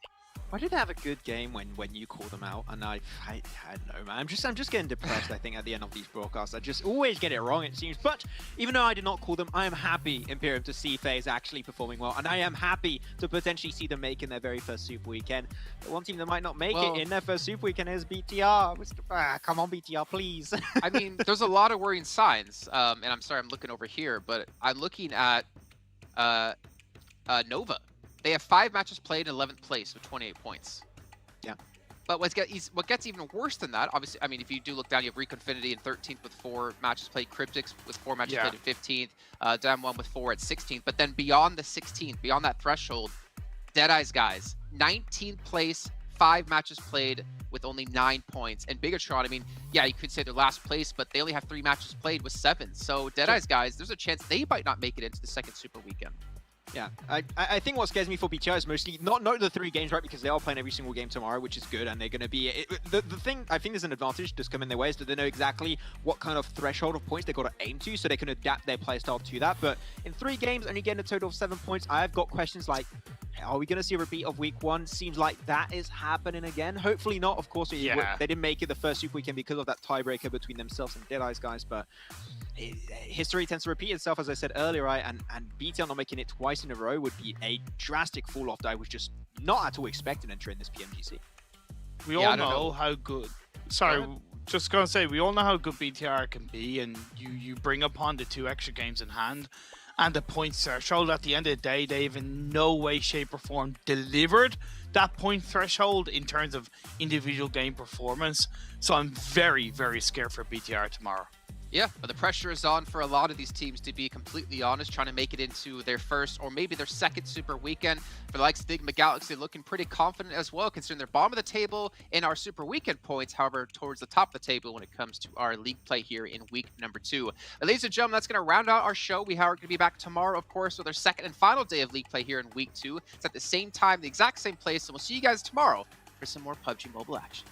Why did they have a good game when you call them out? And I don't know, man. I'm just getting depressed, I think, at the end of these broadcasts. I just always get it wrong, it seems. But even though I did not call them, I am happy, Imperium, to see FaZe actually performing well. And I am happy to potentially see them making their very first Super Weekend. The one team that might not make it in their first Super Weekend is BTR. Come on, BTR, please. I mean, there's a lot of worrying signs. And I'm sorry, I'm looking over here, but I'm looking at Nova. They have 5 matches played in 11th place with 28 points. Yeah. But what gets even worse than that, obviously, I mean, if you do look down, you have Reconfinity in 13th with 4 matches played, Cryptics with 4 matches played in 15th, Dam1 with 4 at 16th. But then beyond the 16th, beyond that threshold, Deadeye's guys, 19th place, 5 matches played with only 9 points. And Bigatron, I mean, yeah, you could say they're last place, but they only have 3 matches played with 7. So Deadeye's guys, there's a chance they might not make it into the second Super Weekend. Yeah, I think what scares me for BTR is mostly not the 3 games, right? Because they are playing every single game tomorrow, which is good, and they're going to be... The thing I think there's an advantage that's come in their way is that they know exactly what kind of threshold of points they've got to aim to, so they can adapt their playstyle to that. But in 3 games, only getting a total of 7 points, I've got questions like, are we going to see a repeat of week 1? Seems like that is happening again. Hopefully not, of course. They didn't make it the first Super Weekend because of that tiebreaker between themselves and Deadeye's guys, but history tends to repeat itself, as I said earlier, right? And BTR not making it twice in a row would be a drastic fall-off that I was just not at all expecting entering this PMGC. We all know how good... Sorry, just going to say, we all know how good BTR can be, and you bring upon the 2 extra games in hand, and the points threshold. At the end of the day, they've in no way, shape, or form delivered that point threshold in terms of individual game performance. So I'm very, very scared for BTR tomorrow. Yeah, but the pressure is on for a lot of these teams, to be completely honest, trying to make it into their first or maybe their second Super Weekend. For the likes of Digma Galaxy, looking pretty confident as well, considering they're bottom of the table in our Super Weekend points, however, towards the top of the table when it comes to our league play here in week number 2. But ladies and gentlemen, that's going to round out our show. We are going to be back tomorrow, of course, with our second and final day of league play here in week 2. It's at the same time, the exact same place, and we'll see you guys tomorrow for some more PUBG Mobile action.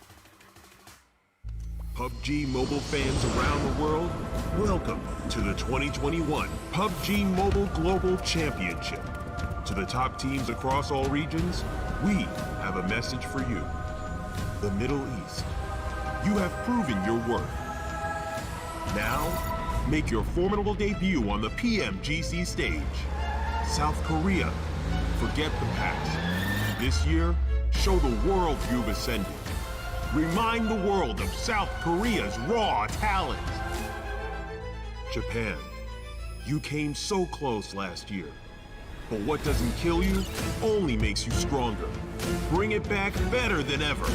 PUBG Mobile fans around the world, welcome to the 2021 PUBG Mobile Global Championship. To the top teams across all regions, we have a message for you. The Middle East, you have proven your worth. Now, make your formidable debut on the PMGC stage. South Korea, forget the past. This year, show the world you've ascended. Remind the world of South Korea's raw talent. Japan, you came so close last year. But what doesn't kill you only makes you stronger. Bring it back better than ever.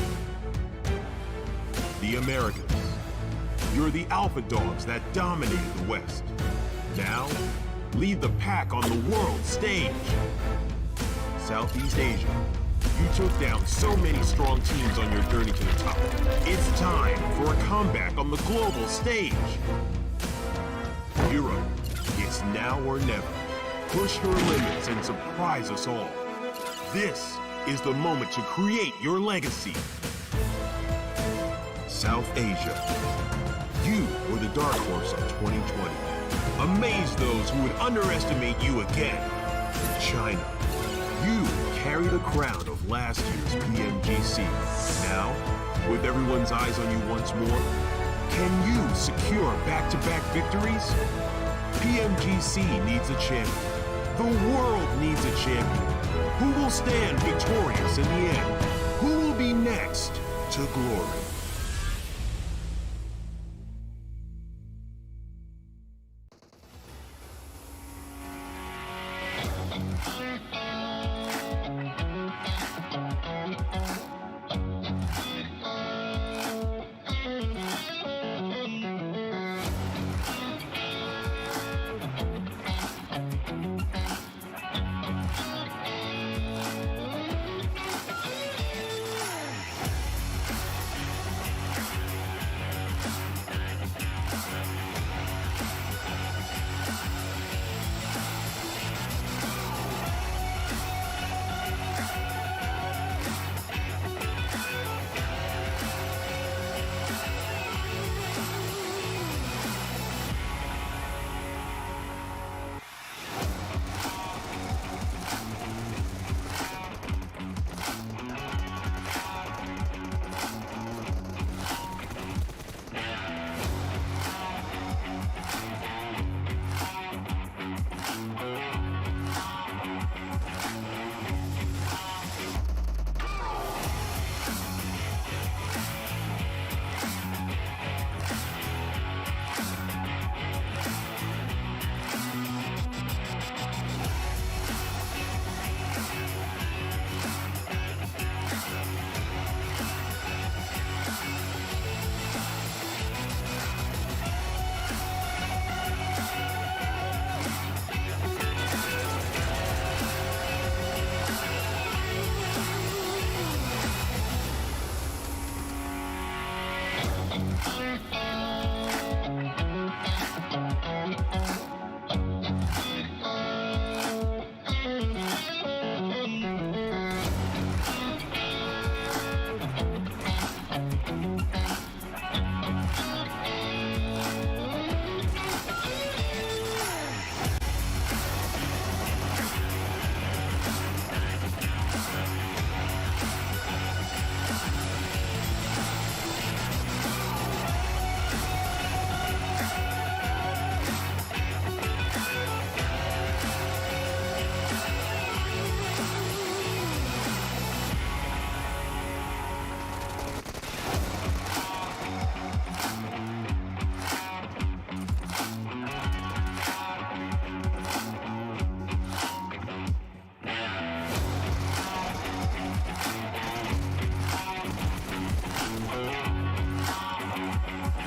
The Americas, you're the alpha dogs that dominated the West. Now, lead the pack on the world stage. Southeast Asia, you took down so many strong teams on your journey to the top. It's time for a comeback on the global stage. Europe, it's now or never. Push your limits and surprise us all. This is the moment to create your legacy. South Asia, you were the dark horse of 2020. Amaze those who would underestimate you again. China, you carry the crown of last year's PMGC. Now, with everyone's eyes on you once more, can you secure back-to-back victories? PMGC needs a champion. The world needs a champion. Who will stand victorious in the end? Who will be next to glory?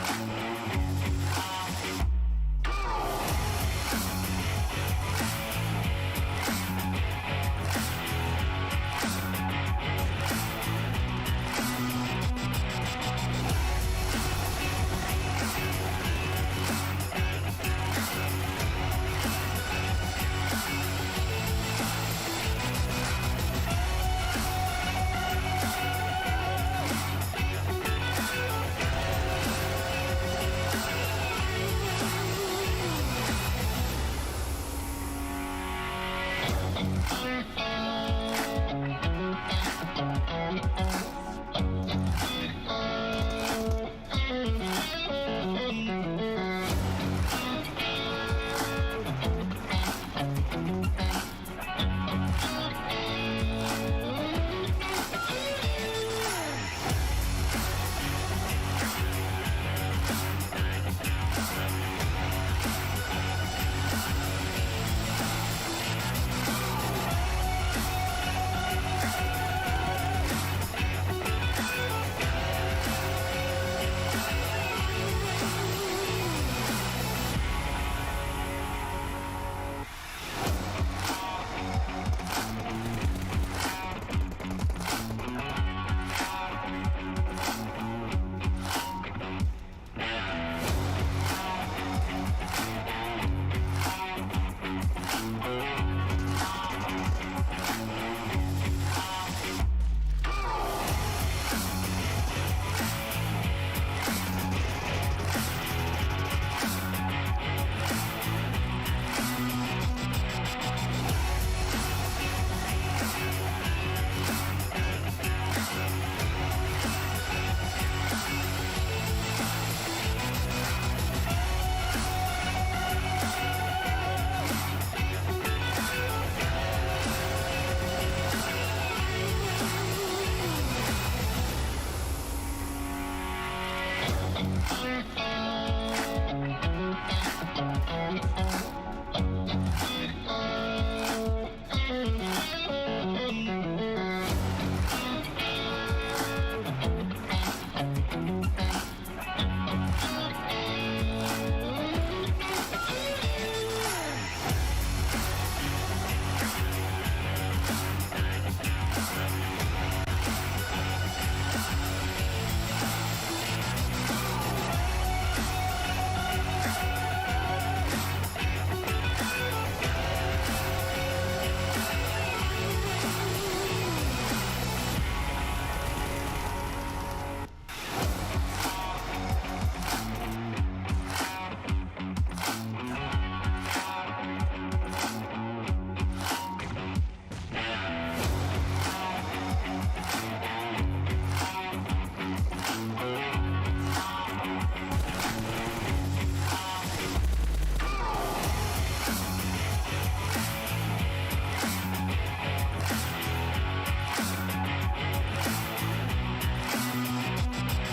China.